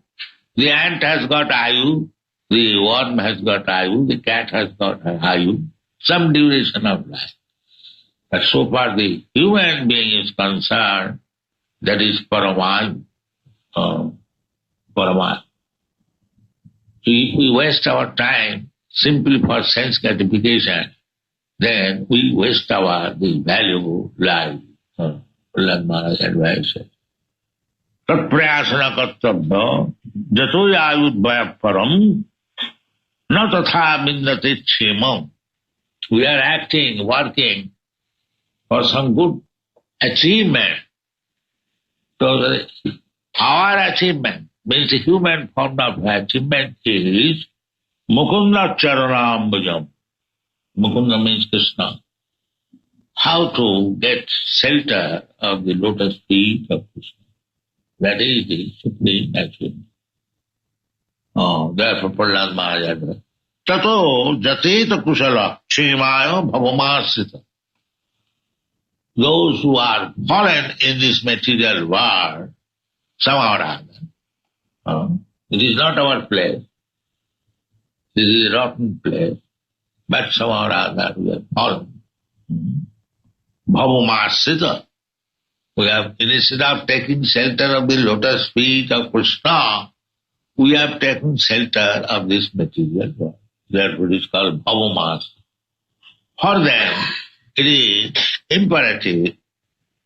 F: the ant has got ayu, the worm has got ayu, the cat has got ayu, some duration of life. But so far the human being is concerned, that is paramayu. Paramayu. If we waste our time simply for sense gratification, then we waste the valuable life. Prahlad Maharaj advises. Tat prayasana kartabya jato ayudbaya param na tatha mindate kshemam. We are acting, working for some good achievement. So our achievement means the human form of achievement is Mukunda Charanambujam. Mukunda means Krishna. How to get shelter of the lotus feet of Krishna. That is the supreme achievement. Therefore Prahlad Maharaj said, Tato jateta kusala kshemaya bhavamasita. Those who are fallen in this material world, somehow or other, it is not our place. This is a rotten place, but somehow or other we have fallen. Bhavamasita. We have, instead of taking shelter of the lotus feet of Krishna, we have taken shelter of this material world. Therefore it is called bhavamasita. For them, it is imperative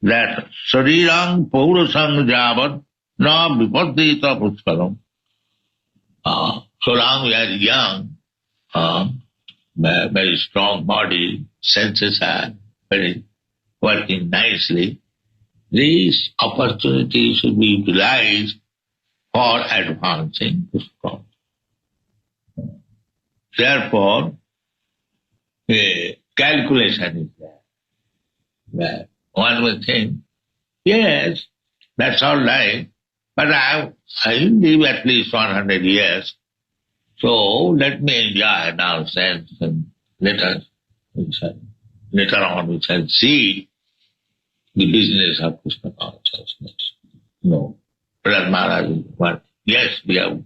F: that sarirang paurasang javat na vipaddita puskalam. So long we are young, very strong body, senses are very working nicely, these opportunities should be utilized for advancing Krishna. Therefore, a calculation is there. Where one will think, yes, that's all right, but I live at least 100 years, so let me enjoy now sense and later on we shall see the business of Krishna consciousness. No. Prahlad Maharaj is one. Yes, we have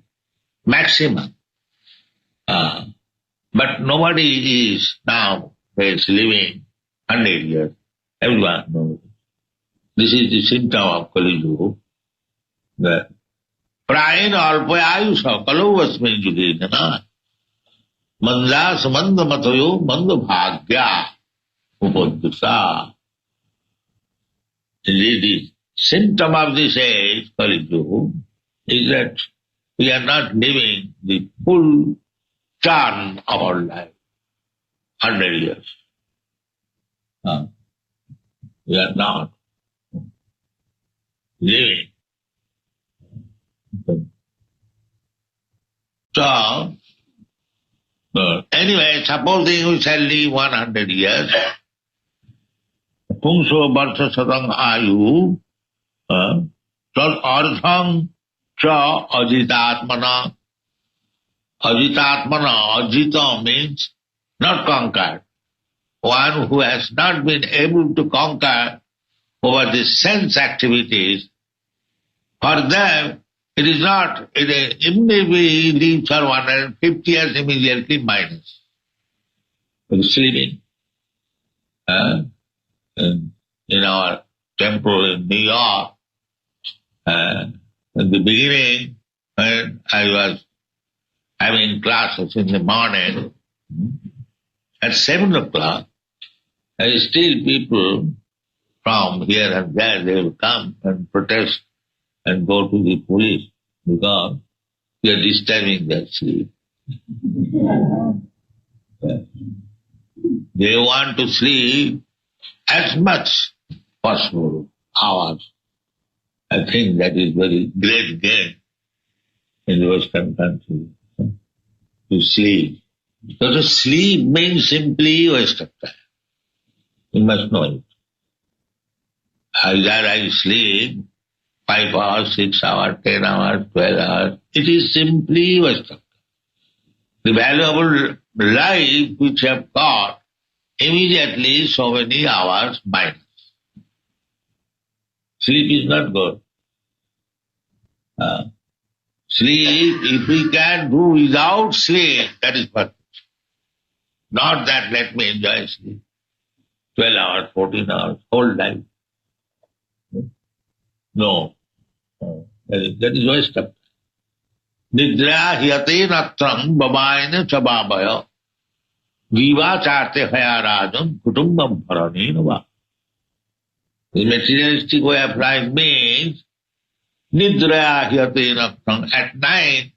F: maximum. But nobody is now living 100 years. Everyone knows. This is the symptom of Kali Yuga. That Prayena alpayayusha kalovasmin jugena mandas manda matayo manda bhagya upaddusa. The symptom of this age, Kali Yuga, is that we are not living the full term of our life, 100 years. We are not living. So, anyway, supposing we shall live 100 years, Pungso Bartha Satang Ayu, Tad artham cha ajitatmana. Ajitatmana, ajita means not conquered. One who has not been able to conquer over the sense activities, for them it is not, even if he lives for 150 years immediately minus. Sleeping. In our temple in New York, in the beginning, when I was having classes in the morning, at 7 o'clock, still people from here and there, they will come and protest and go to the police because we are disturbing their sleep. They want to sleep as much possible hours. I think that is very great gain in the Western country, to sleep. Because to sleep means simply waste of time. You must know it. Either I sleep 5 hours, 6 hours, 10 hours, 12 hours. It is simply waste of time. The valuable life which you have got, immediately so many hours minus. Sleep is not good. Sleep, if we can do without sleep, that is perfect. Not that let me enjoy sleep. 12 hours, 14 hours, whole life. No. That is waste of time. Nidra hyate natram babayana chababaya viva charte hayarajam kutumbam paraninava. The materialistic way of life means nidra hyate natram. At night,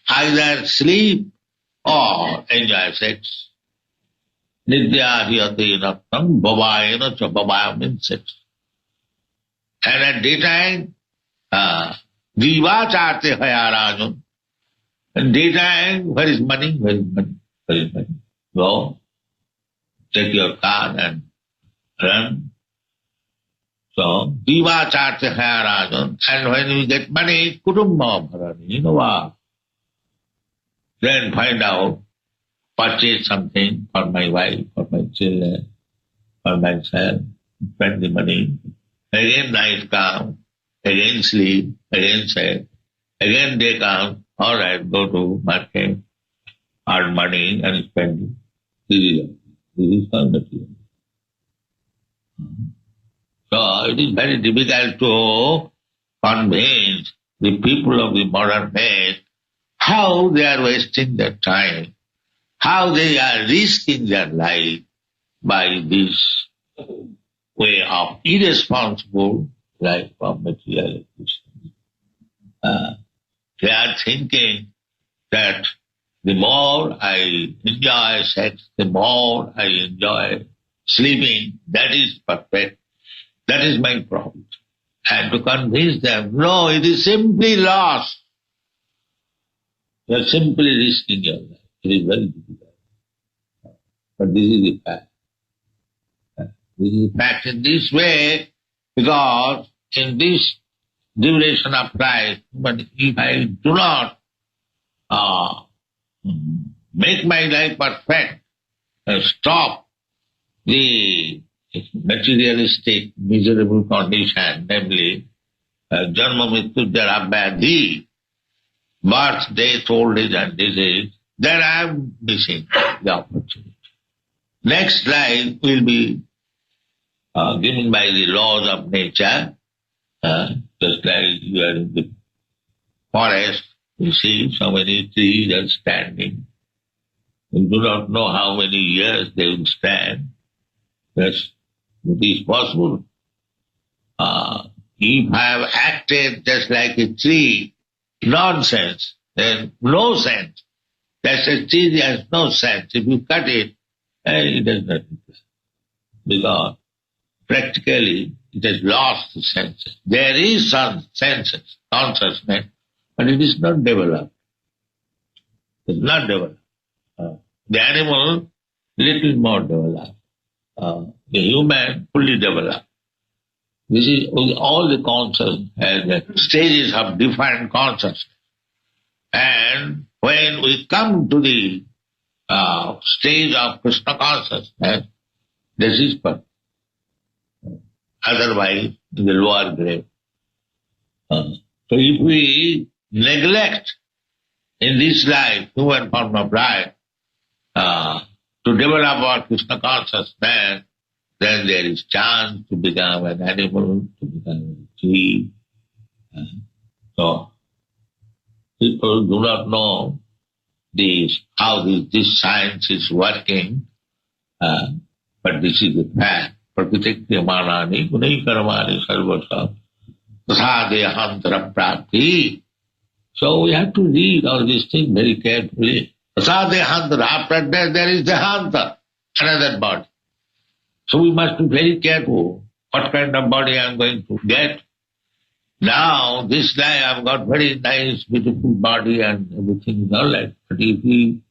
F: either sleep or enjoy sex. Nidya hyate natram babayana chababaya means sex. And at daytime, Viva charte hayarajam. And daytime, where is money? Where is money? Where is money? Go, take your car and run. So, Viva charte hayarajam. And when you get money, kutumba bharanova. Then find out, purchase something for my wife, for my children, for myself, spend the money. Again night comes, again sleep, again sex, again day comes, all right, go to market, earn money and spend it. This is all material. So it is very difficult to convince the people of the modern age how they are wasting their time, how they are risking their life by this way of irresponsible life of material existence. They are thinking that the more I enjoy sex, the more I enjoy sleeping, that is perfect. That is my profit. And to convince them, no, it is simply loss. You are simply risking your life. It is very difficult. But this is the fact. This is the fact in this way, because in this duration of life, but if I do not make my life perfect, stop the materialistic, miserable condition, namely janma mrityu jara vyadhi, birth, death, old age and disease, then I am missing the opportunity. Next life will be given by the laws of nature, just like you are in the forest, you see so many trees are standing. You do not know how many years they will stand. Yes, it is possible. If I have acted just like a tree, nonsense, then no sense. That's a tree that has no sense. If you cut it, it does not reply. Because practically it has lost the senses. There is some senses, consciousness, but it is not developed. It is not developed. The animal, little more developed. The human, fully developed. This is all the consciousness has stages of different consciousness. And when we come to the stage of Krishna consciousness, this is perfect. Otherwise, in the lower grade. So if we neglect in this life, human form of life, to develop our Krishna consciousness, then there is chance to become an animal, to become a tree. So people do not know how this science is working, but this is the fact. Prakritikriyamanani gunai karamani sarvasa prasadehantara prapti. So we have to read all these things very carefully. Prasadehantara, after death there is the hanta, another body. So we must be very careful what kind of body I am going to get. Now, this life I have got very nice, beautiful body and everything is all right. But if we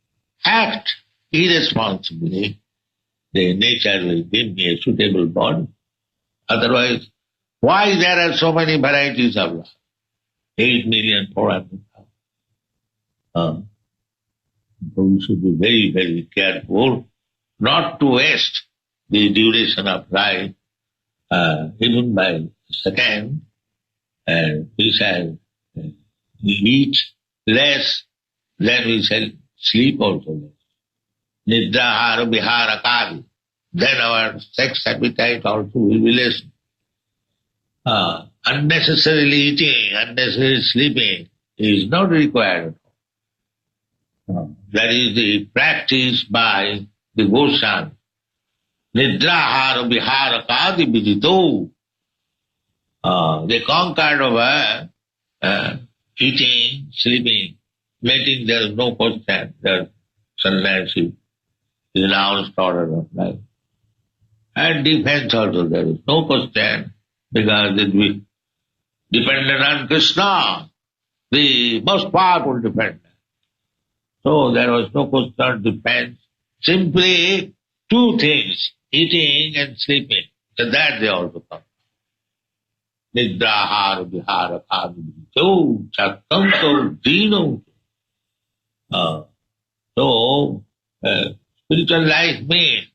F: act irresponsibly, the nature will give me a suitable body. Otherwise, why there are so many varieties of life? 8,400,000. So we should be very, very careful not to waste the duration of life, even by a second. And we shall eat less, then we shall sleep also less. Nidra, hara, vihara, kadi. Then our sex appetite also will be less. Unnecessarily eating, unnecessarily sleeping is not required. That is the practice by the Goswami. Nidra, hara, vihara, kadi vidito. They conquered over eating, sleeping, mating there is no question. The sannyasi is announced order of life. And defense also there is no question, because it will dependent on Krishna, the most powerful dependent. So there was no question defense. Simply two things, eating and sleeping. So that they also come. Nidrahara vihara kadivito chattanto dino. So spiritual life means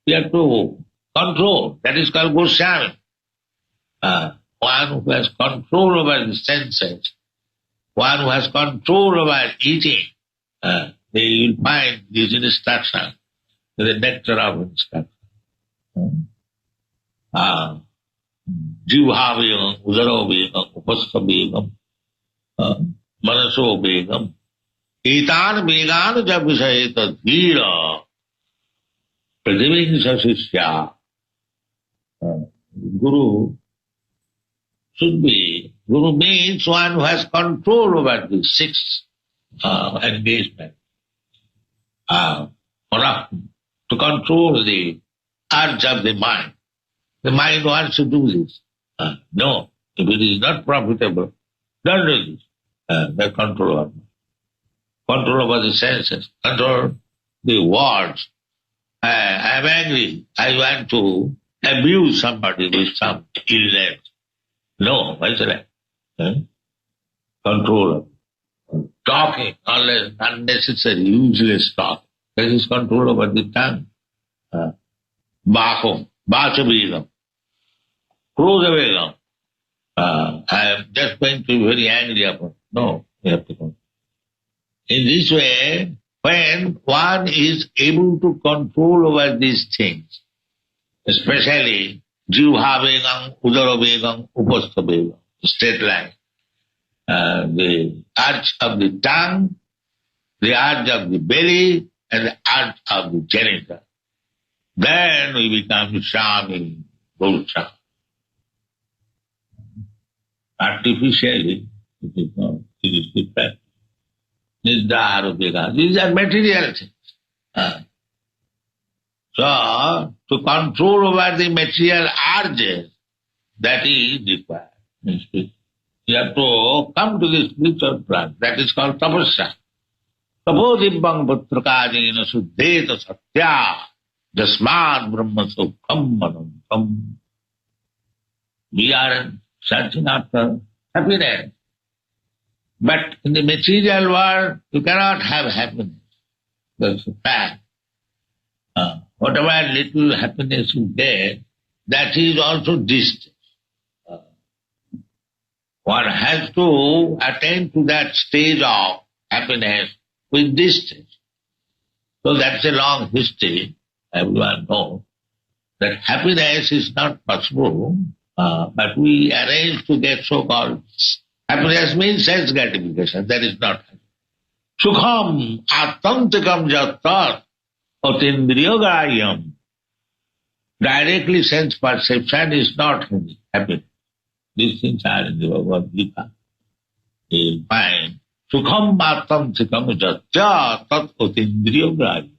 F: we have to control. That is called Goswami. One who has control over the senses, one who has control over eating, they will find this instruction, the nectar of instruction. Jivha vegam, udaro vegam, upastha vegam, manaso vegam, etan vegan jab visayeta dhira, pradiving sasishya. Guru means one who has control over the six engagement. To control the urge of the mind. The mind wants to do this. No, if it is not profitable, don't do this. The control over mind. Control over the senses, control the words. I am angry. I want to abuse somebody with some illness. No, what's that? Control of talking, unless unnecessary, useless talk. That is control over the tongue. Bacho Vegam, Krodha Vegam. I am just going to be very angry about it. No, you have to control. In this way, when one is able to control over these things, especially Jivha Vegam, Udara Vegam, Upastha Vegam, straight line, the arch of the tongue, the arch of the belly, and the arch of the genital. Then we become Swami, Goswami. Artificially, it is not. It is the practice. These are material things. So, to control over the material urges, that is required. You have to come to the spiritual plan. That is called tapasya. Tapodibbang putrukajina suddheta satya jasmad brahma sukham manantam. We are searching after happiness. But in the material world, you cannot have happiness. That's a fact. Whatever little happiness you get, that is also distant. One has to attain to that stage of happiness with distance. So that's a long history. Everyone knows that happiness is not possible, but we arrange to get so-called happiness means sense gratification. That is not happiness. Sukham atantikam jattat atindriyogayam. Directly sense perception is not happiness. These things are in the Bhagavad Gita. You find Sukham atantikam jattat atindriyogayam.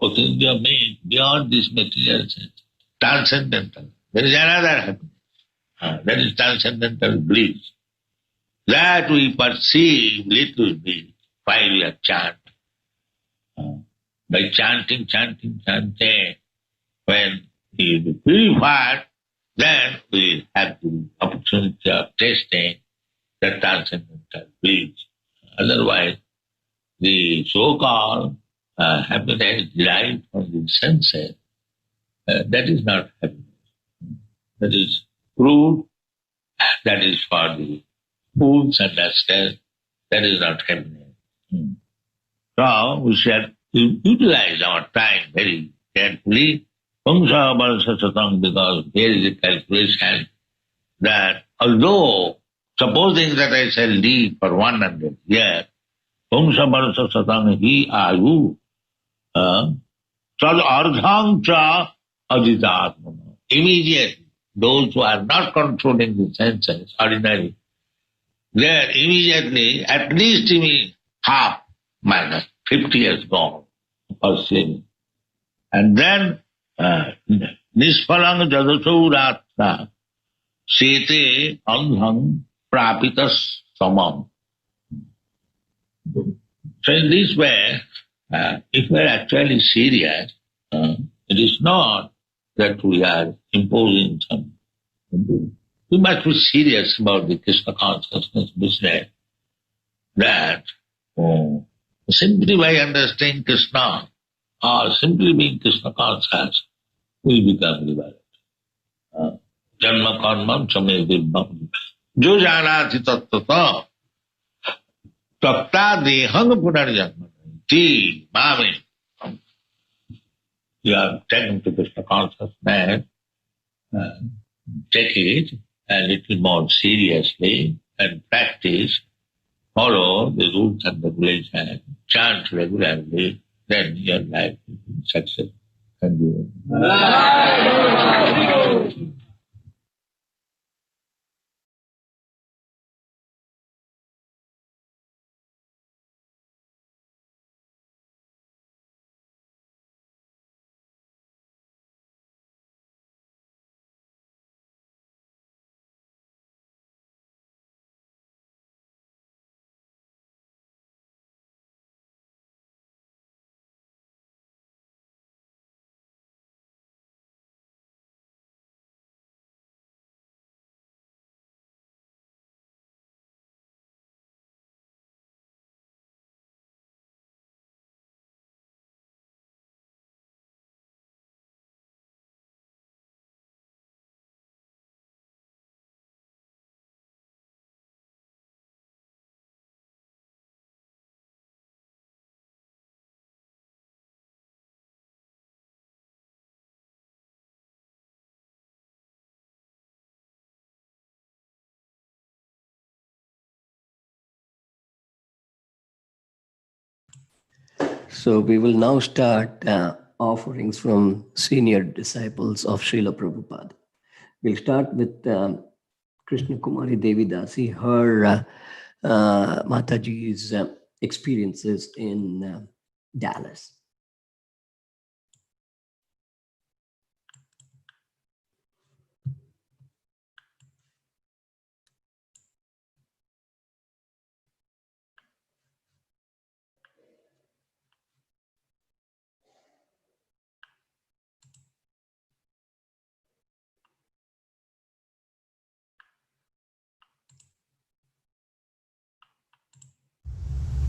F: Atindriya means beyond this material sense. Transcendental. There is another happiness. That is transcendental bliss. That we perceive little bit while we are chant. By chanting, when he will be purified, then we have the opportunity of tasting the transcendental bliss. Otherwise, the so-called happiness derived from the senses, that is not happiness. That is crude, that is for the fools understand, that is not happiness. So we should utilize our time very carefully. Pungsa Balsa Satang, because here is a calculation that although supposing that I shall live for 100 years, Pungsa Balsa Satang hi ayu Tad ardham cha aditatmana. Immediately, those who are not controlling the senses, ordinary, they are immediately, at least half minus 50 years gone for sin. And then, nisphalang jadasauratna sete andhang prapitas samam. So in this way, if we are actually serious, it is not that we are imposing some. We must be serious about the Krishna consciousness business. That simply by understanding Krishna or simply being Krishna conscious, we become liberated. Janma karmam same dibbam. Jo janati tattata tatta dehang punarjanma. Ti mame. You are taken to Krishna consciousness, take it a little more seriously and practice, follow the rules and regulations, chant regularly, then your life will be success. Thank you.
G: So we will now start offerings from senior disciples of Srila Prabhupada. We'll start with Krishna Kumari Devi Dasi, her Mataji's experiences in Dallas.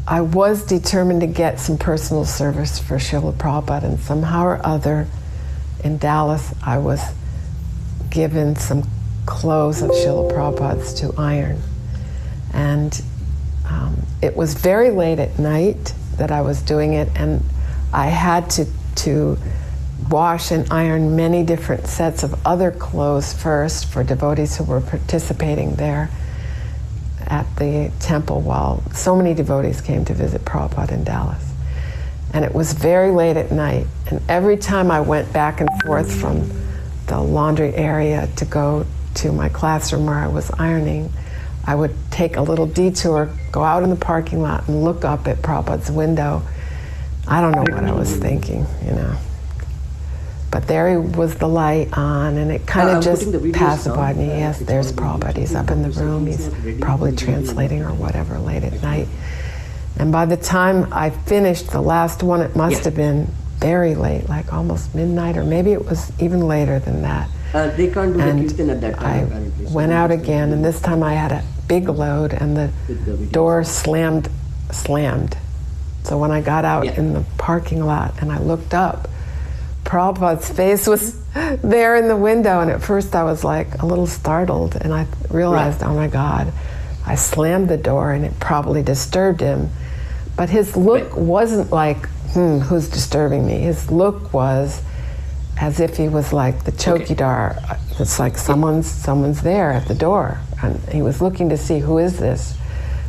H: I was determined to get some personal service for Srila Prabhupada, and somehow or other in Dallas I was given some clothes of Srila Prabhupada's to iron. And it was very late at night that I was doing it, and I had to wash and iron many different sets of other clothes first for devotees who were participating there at the temple while so many devotees came to visit Prabhupada in Dallas. And it was very late at night, and every time I went back and forth from the laundry area to go to my classroom where I was ironing, I would take a little detour, go out in the parking lot and look up at Prabhupada's window. I don't know what I was thinking, you know. But there he was, the light on, and it kind of just passed by me. Yes, there's Prabhupada. He's up in the room. He's probably translating or whatever late at night. And by the time I finished the last one, it must have been very late, like almost midnight, or maybe it was even later than that.
G: They can't do
H: And
G: the kirtan at that time,
H: I
G: apparently.
H: went out again, and this time I had a big load, and the door slammed. So when I got out in the parking lot and I looked up, Prabhupada's face was there in the window, and at first I was like a little startled, and I realized, oh my God, I slammed the door and it probably disturbed him. But his look wasn't like, who's disturbing me? His look was as if he was like the chowkidar. It's like someone's there at the door, and he was looking to see, who is this?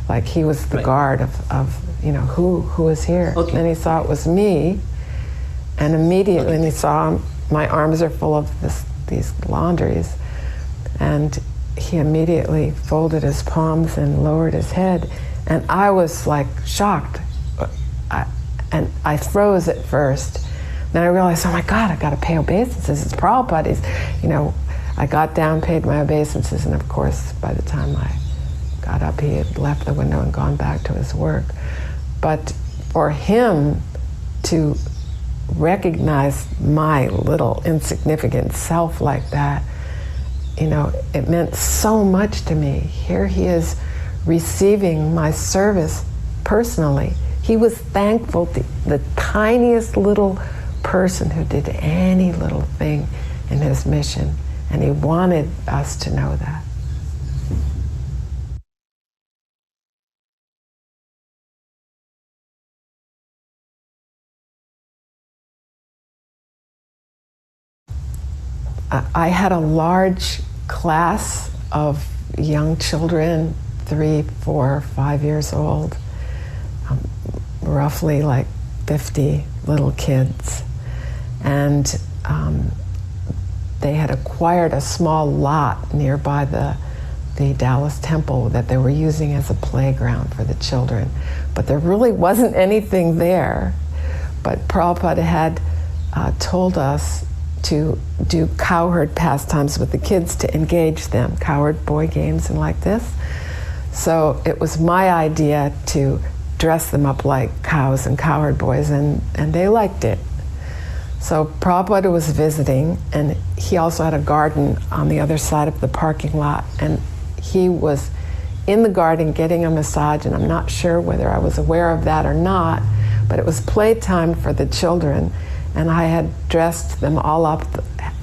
H: Like he was the guard of you know, who is here? Then he saw it was me, and immediately and he saw my arms are full of these laundries, and he immediately folded his palms and lowered his head, and I was like shocked, and I froze at first. Then I realized, oh my God, I got to pay obeisances. It's Prabhupada. You know, I got down, paid my obeisances, and of course, by the time I got up, he had left the window and gone back to his work. But for him to recognize my little insignificant self like that, you know, it meant so much to me. Here he is receiving my service personally. He was thankful to the tiniest little person who did any little thing in his mission, and he wanted us to know that. I had a large class of young children, 3, 4, 5 years old, roughly like 50 little kids. And they had acquired a small lot nearby the Dallas temple that they were using as a playground for the children. But there really wasn't anything there. But Prabhupada had told us to do cowherd pastimes with the kids to engage them, cowherd boy games and like this. So it was my idea to dress them up like cows and cowherd boys, and they liked it. So Prabhupada was visiting, and he also had a garden on the other side of the parking lot, and he was in the garden getting a massage, and I'm not sure whether I was aware of that or not, but it was playtime for the children, and I had dressed them all up.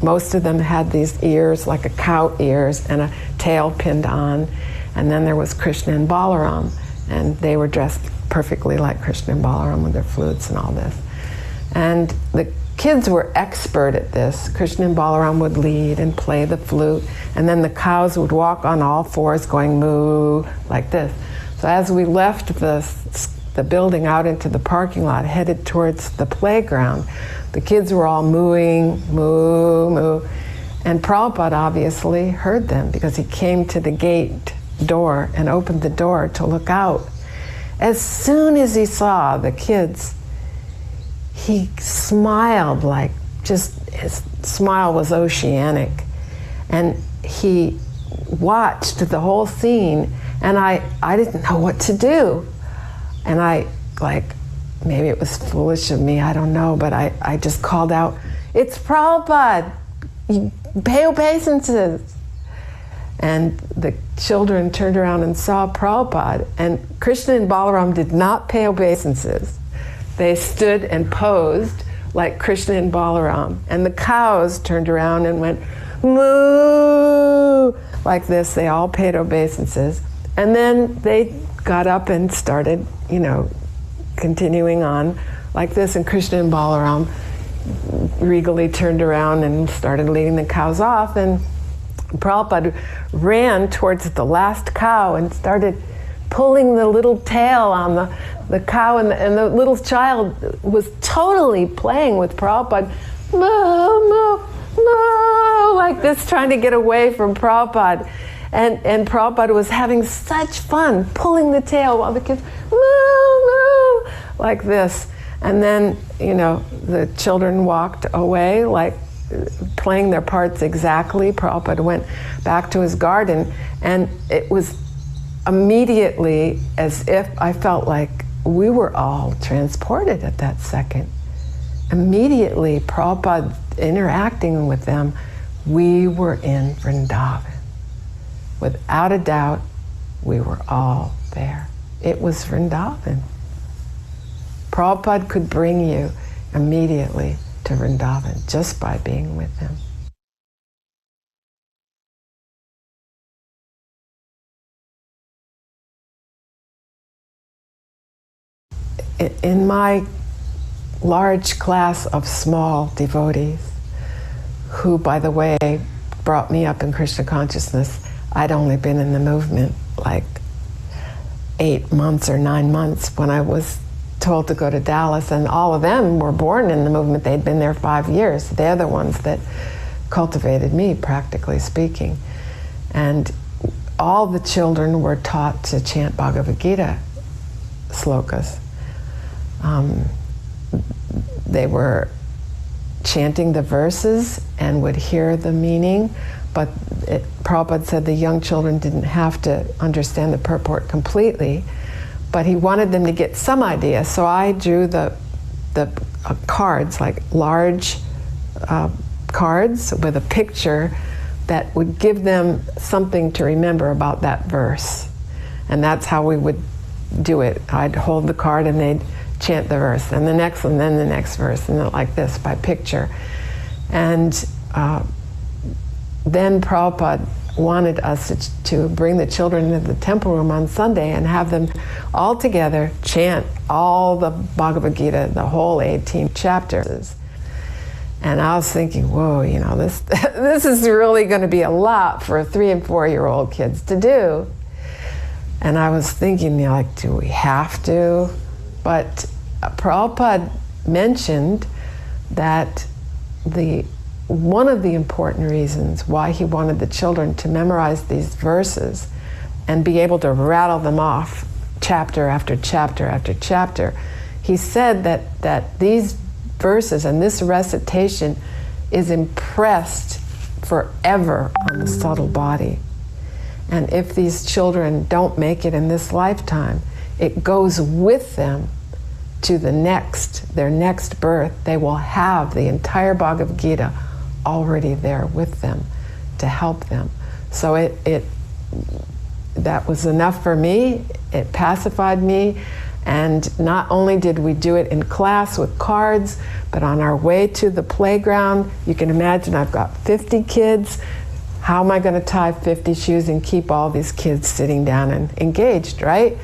H: Most of them had these ears, like a cow ears, and a tail pinned on, and then there was Krishna and Balaram, and they were dressed perfectly like Krishna and Balaram with their flutes and all this. And the kids were expert at this. Krishna and Balaram would lead and play the flute, and then the cows would walk on all fours going moo, like this. So as we left the building out into the parking lot, headed towards the playground, the kids were all mooing, moo, moo. And Prabhupada obviously heard them because he came to the gate door and opened the door to look out. As soon as he saw the kids, he smiled, like just, his smile was oceanic. And he watched the whole scene, and I didn't know what to do. And I, like, maybe it was foolish of me, I don't know, but I just called out, "It's Prabhupada, you pay obeisances." And the children turned around and saw Prabhupada, and Krishna and Balaram did not pay obeisances. They stood and posed like Krishna and Balaram. And the cows turned around and went, moo, like this. They all paid obeisances. And then they got up and started, continuing on like this. And Krishna and Balaram regally turned around and started leading the cows off. And Prabhupada ran towards the last cow and started pulling the little tail on the cow, and the little child was totally playing with Prabhupada, moo, moo, moo, like this, trying to get away from Prabhupada. And Prabhupada was having such fun pulling the tail while the kids, moo, moo, like this. And then, the children walked away, like playing their parts exactly. Prabhupada went back to his garden, and it was immediately as if I felt like we were all transported at that second. Immediately, Prabhupada interacting with them, we were in Vrindavan. Without a doubt, we were all there. It was Vrindavan. Prabhupada could bring you immediately to Vrindavan just by being with him. In my large class of small devotees, who, by the way, brought me up in Krishna consciousness, I'd only been in the movement like 8 months or 9 months when I was told to go to Dallas, and all of them were born in the movement. They'd been there 5 years. They're the ones that cultivated me, practically speaking. And all the children were taught to chant Bhagavad Gita slokas. They were chanting the verses and would hear the meaning, but Prabhupada said the young children didn't have to understand the purport completely, but he wanted them to get some idea. So I drew the cards, like large cards with a picture that would give them something to remember about that verse. And that's how we would do it. I'd hold the card and they'd chant the verse, and the next one, then the next verse, and like this by picture. And then Prabhupada wanted us to bring the children into the temple room on Sunday and have them all together chant all the Bhagavad Gita, the whole 18 chapters. And I was thinking, whoa, this is really going to be a lot for 3 and 4-year-old kids to do. And I was thinking, do we have to? But Prabhupada mentioned that one of the important reasons why he wanted the children to memorize these verses and be able to rattle them off chapter after chapter after chapter, he said that these verses and this recitation is impressed forever on the subtle body. And if these children don't make it in this lifetime, it goes with them to their next birth. They will have the entire Bhagavad Gita already there with them to help them. So that was enough for me. It pacified me. And not only did we do it in class with cards, but on our way to the playground, you can imagine I've got 50 kids. How am I going to tie 50 shoes and keep all these kids sitting down and engaged, right?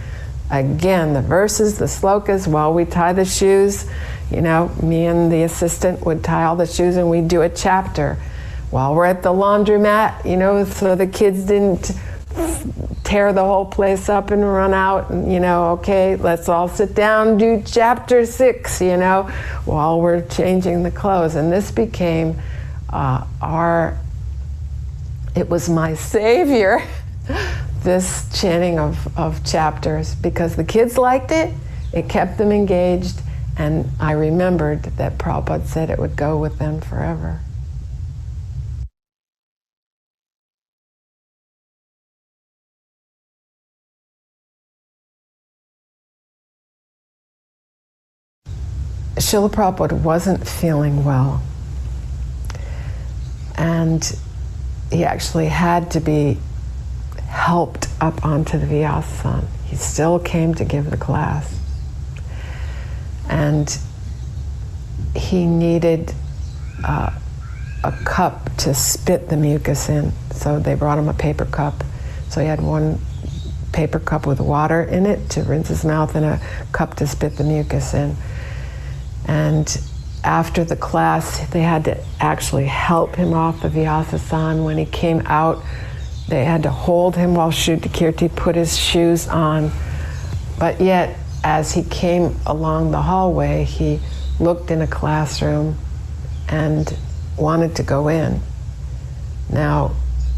H: Again, the verses, the slokas, while we tie the shoes, me and the assistant would tie all the shoes and we'd do a chapter. While we're at the laundromat, so the kids didn't tear the whole place up and run out, and okay, let's all sit down, do chapter 6, while we're changing the clothes. And this became it was my savior, this chanting of chapters, because the kids liked it, it kept them engaged, and I remembered that Prabhupada said it would go with them forever. Srila Prabhupada wasn't feeling well, and he actually had to be helped up onto the Vyasa. He still came to give the class. And he needed a cup to spit the mucus in. So they brought him a paper cup. So he had one paper cup with water in it to rinse his mouth and a cup to spit the mucus in. And after the class, they had to actually help him off the Vyasa-san. When he came out, they had to hold him while Shuddhakirti put his shoes on. But yet, as he came along the hallway, he looked in a classroom and wanted to go in. Now,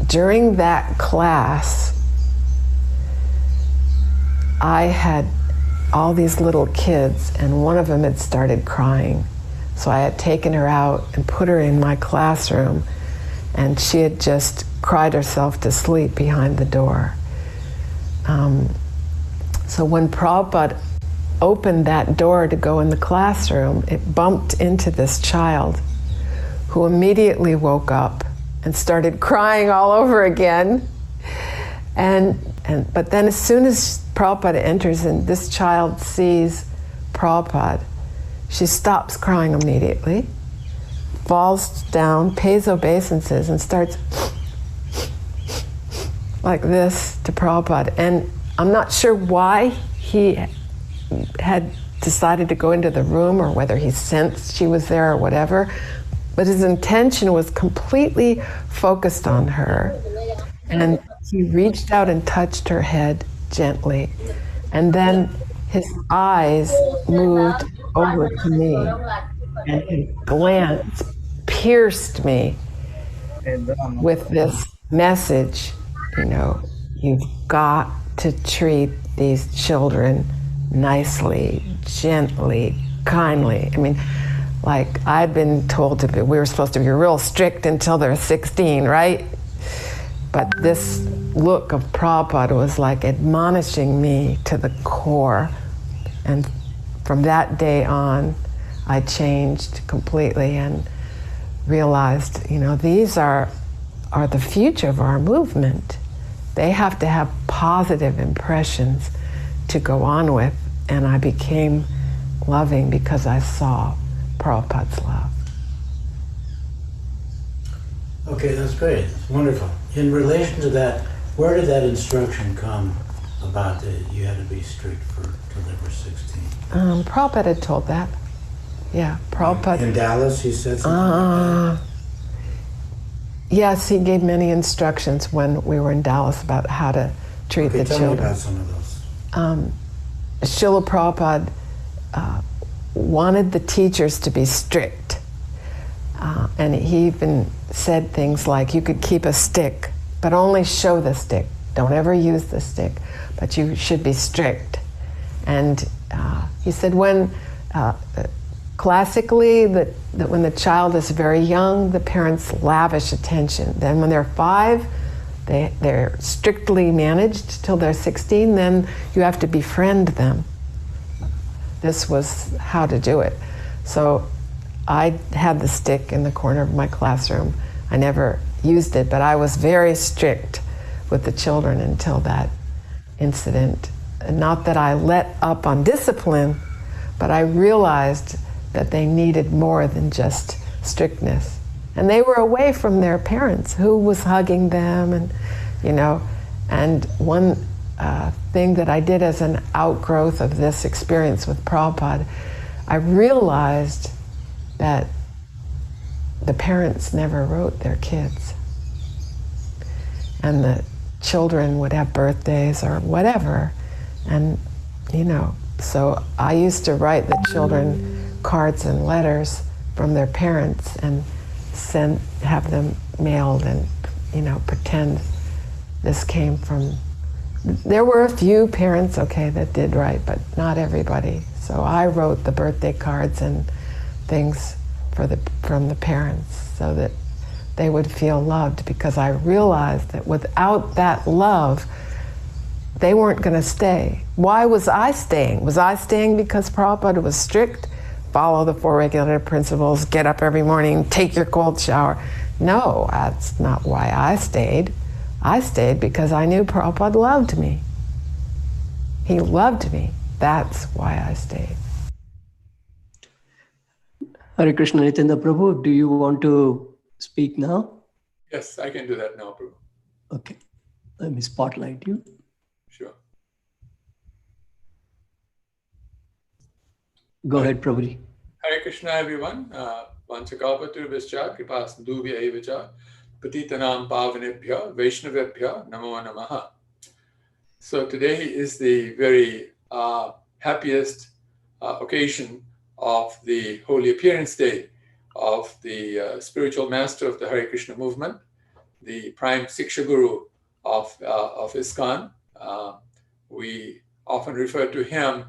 H: during that class, I had all these little kids, and one of them had started crying. So I had taken her out and put her in my classroom, and she had just cried herself to sleep behind the door. So when Prabhupada opened that door to go in the classroom, it bumped into this child who immediately woke up and started crying all over again. But then as soon as Prabhupada enters and this child sees Prabhupada, she stops crying immediately, falls down, pays obeisances, and starts like this to Prabhupada. And I'm not sure why he had decided to go into the room or whether he sensed she was there or whatever, but his intention was completely focused on her. And he reached out and touched her head gently. And then his eyes moved over to me, and his glance pierced me with this message, you've got to treat these children nicely, gently, kindly. I mean, like I'd been told we were supposed to be real strict until they're 16, right? But this look of Prabhupada was like admonishing me to the core. And from that day on, I changed completely and realized, these are the future of our movement. They have to have positive impressions to go on with. And I became loving because I saw Prabhupada's love.
I: Okay, that's great. That's wonderful. In relation to that, where did that instruction come about that you had to be strict till they were 16?
H: Prabhupada had told that. Yeah, Prabhupada.
I: In Dallas, he said something like that?
H: Yes, he gave many instructions when we were in Dallas about how to treat the
I: tell
H: children.
I: Me about some of those.
H: Srila Prabhupada wanted the teachers to be strict. And he even said things like, you could keep a stick, but only show the stick. Don't ever use the stick, but you should be strict. And he said classically, that when the child is very young, the parents lavish attention. Then when they're 5, they're strictly managed till they're 16, then you have to befriend them. This was how to do it. So I had the stick in the corner of my classroom. I never used it, but I was very strict with the children until that incident. Not that I let up on discipline, but I realized that they needed more than just strictness. And they were away from their parents, who was hugging them, and one thing that I did as an outgrowth of this experience with Prabhupada, I realized that the parents never wrote their kids. And the children would have birthdays or whatever. And, so I used to write the children cards and letters from their parents and have them mailed and, pretend this came from. There were a few parents, that did write, but not everybody. So I wrote the birthday cards and things from the parents so that they would feel loved, because I realized that without that love, they weren't going to stay. Why was I staying? Was I staying because Prabhupada was strict? Follow the 4 regulative principles, get up every morning, take your cold shower. No, that's not why I stayed. I stayed because I knew Prabhupada loved me. He loved me. That's why I stayed.
G: Hare Krishna Nityananda Prabhu, do you want to speak now?
J: Yes, I can do that now, Prabhu.
G: Okay. Let me spotlight you.
J: Sure.
G: Go ahead, Prabhuji.
J: Hare Krishna, everyone. Vanchakalpatarubhascha kripasindhubhya evacha patitanam pavanebhya vaishnavebhya namo namaha. So today is the very happiest occasion of the Holy Appearance Day of the spiritual master of the Hare Krishna movement, the prime Siksha Guru of ISKCON. We often refer to him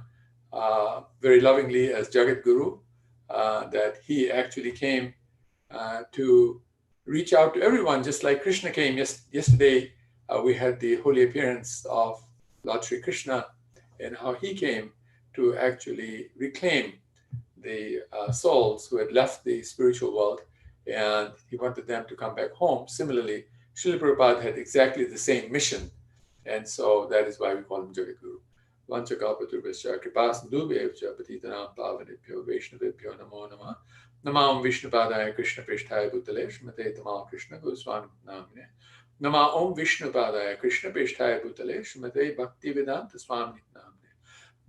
J: very lovingly as Jagat Guru, that he actually came to reach out to everyone, just like Krishna came. Yesterday, we had the holy appearance of Lord Sri Krishna and how he came to actually reclaim the souls who had left the spiritual world, and he wanted them to come back home. Similarly, Srila Prabhupada had exactly the same mission, and so that is why we call him Jagat Guru. Vanchakalpatarubhascha kripasindhubhya patitanam pavanebhyo vaishnavebhyo namo namaha. Namam Vishnupadaya Krishna Prishtaya Bhutale Shrimate Tamal Krishna Goswami Namine. Nama Om Vishnupadaya Krishna Prishtaya Bhutale Shrimate Bhaktivedanta Swami Namine.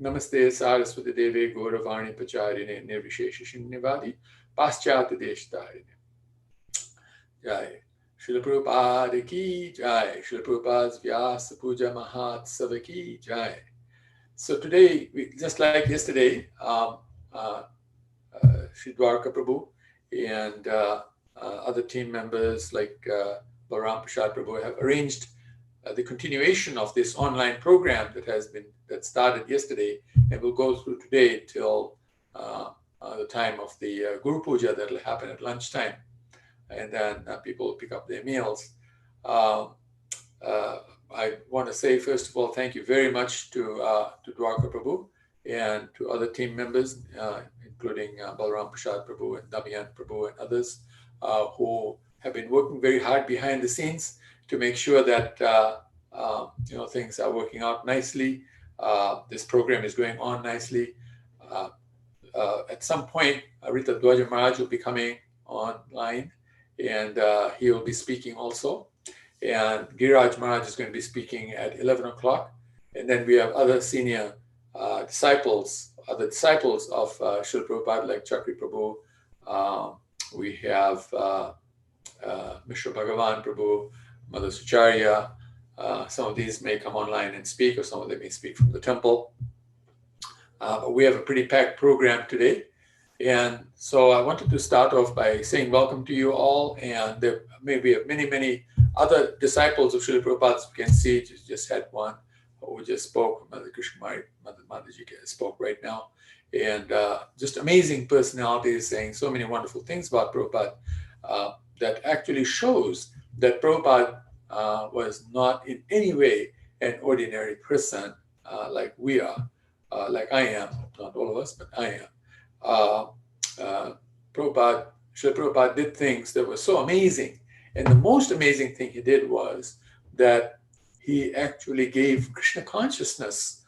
J: Namaste Saraswati Deve Gauravani Pacharine Nirvishesha Shunyavadi Paschata Deshtarine. Jai Srila Prabhupada Ki Jai. Srila Prabhupada's Vyasa Puja Mahatsava Ki Jai. So today, just like yesterday, Sri Dwarka Prabhu and other team members like Balram Prasad Prabhu have arranged the continuation of this online program that started yesterday and will go through today till the time of the Guru Puja that will happen at lunchtime, and then people will pick up their meals. I want to say, first of all, thank you very much to Dwarka Prabhu and to other team members, including Balram Prasad Prabhu and Damayan Prabhu and others who have been working very hard behind the scenes to make sure that things are working out nicely. This program is going on nicely. At some point, Rita Dwaja Maharaj will be coming online, and he will be speaking also. And Giriraj Maharaj is going to be speaking at 11 o'clock. And then we have other senior disciples of Srila Prabhupada, like Chakri Prabhu. We have Mishra Bhagavan Prabhu, Mother Sucharya. Some of these may come online and speak, or some of them may speak from the temple. But we have a pretty packed program today. And so I wanted to start off by saying welcome to you all. And there may be many, many other disciples of Srila Prabhupada. As you can see, just had one who just spoke. Mother Krishnamari, Mother Mataji spoke right now. And just amazing personalities saying so many wonderful things about Prabhupada that actually shows that Prabhupada was not in any way an ordinary person like we are, like I am. Not all of us, but I am. Srila Prabhupada did things that were so amazing. And the most amazing thing he did was that he actually gave Krishna consciousness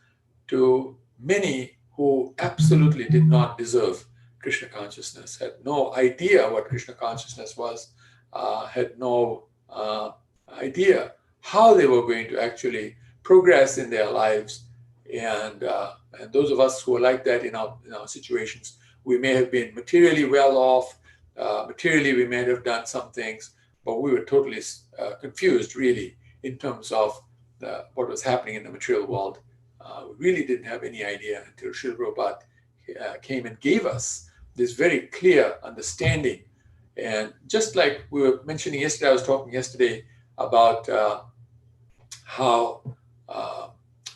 J: to many who absolutely did not deserve Krishna consciousness, had no idea what Krishna consciousness was, had no idea how they were going to actually progress in their lives. And those of us who are like that in our situations, we may have been materially well off, materially we may have done some things, but we were totally confused, really, in terms of what was happening in the material world. We really didn't have any idea until Srila Prabhupada came and gave us this very clear understanding. And just like we were mentioning yesterday, I was talking yesterday about how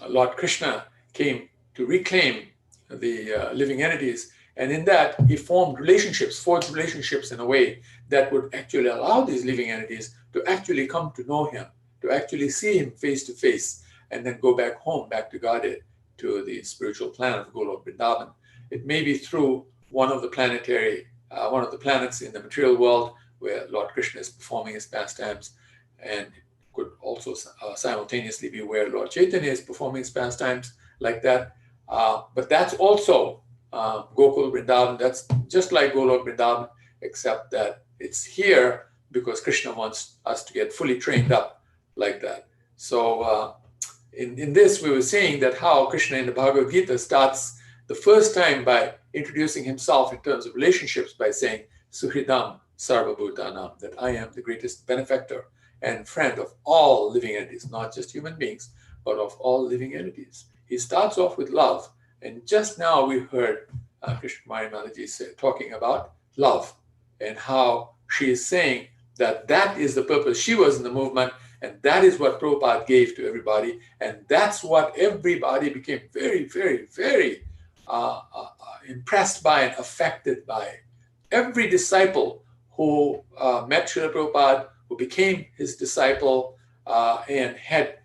J: Lord Krishna came to reclaim the living entities. And in that, he forged relationships in a way that would actually allow these living entities to actually come to know him, to actually see him face to face, and then go back home, back to Godhead, to the spiritual planet of Golok Vrindavan. It may be through one of the planets in the material world where Lord Krishna is performing his pastimes, and could also simultaneously be where Lord Chaitanya is performing his pastimes like that. But that's also Gokul Vrindavan. That's just like Golok Vrindavan, except that it's here because Krishna wants us to get fully trained up like that. So in this, we were saying that how Krishna in the Bhagavad Gita starts the first time by introducing himself in terms of relationships by saying, Suhridam Sarvabhutanam, that I am the greatest benefactor and friend of all living entities, not just human beings, but of all living entities. He starts off with love. And just now we heard Krishna Kumari Mataji talking about love and how she is saying that that is the purpose. She was in the movement, and that is what Prabhupada gave to everybody. And that's what everybody became very, very, very impressed by and affected by. Every disciple who met Srila Prabhupada, who became his disciple and had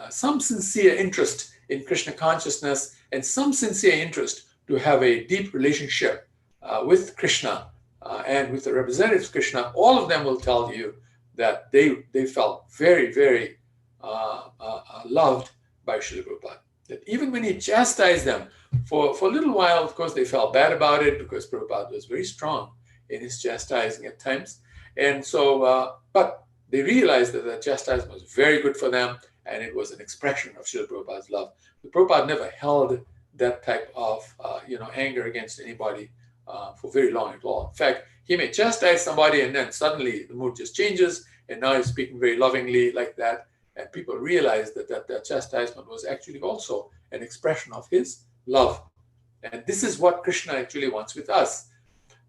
J: some sincere interest in Krishna consciousness and some sincere interest to have a deep relationship with Krishna and with the representatives of Krishna, all of them will tell you that they felt very, very loved by Srila Prabhupada. That even when he chastised them for a little while, of course, they felt bad about it because Prabhupada was very strong in his chastising at times. And so, but they realized that the chastisement was very good for them, and it was an expression of Srila Prabhupada's love. The Prabhupada never held that type of anger against anybody for very long at all. In fact, he may chastise somebody and then suddenly the mood just changes, and now he's speaking very lovingly like that. And people realize that chastisement was actually also an expression of his love. And this is what Krishna actually wants with us.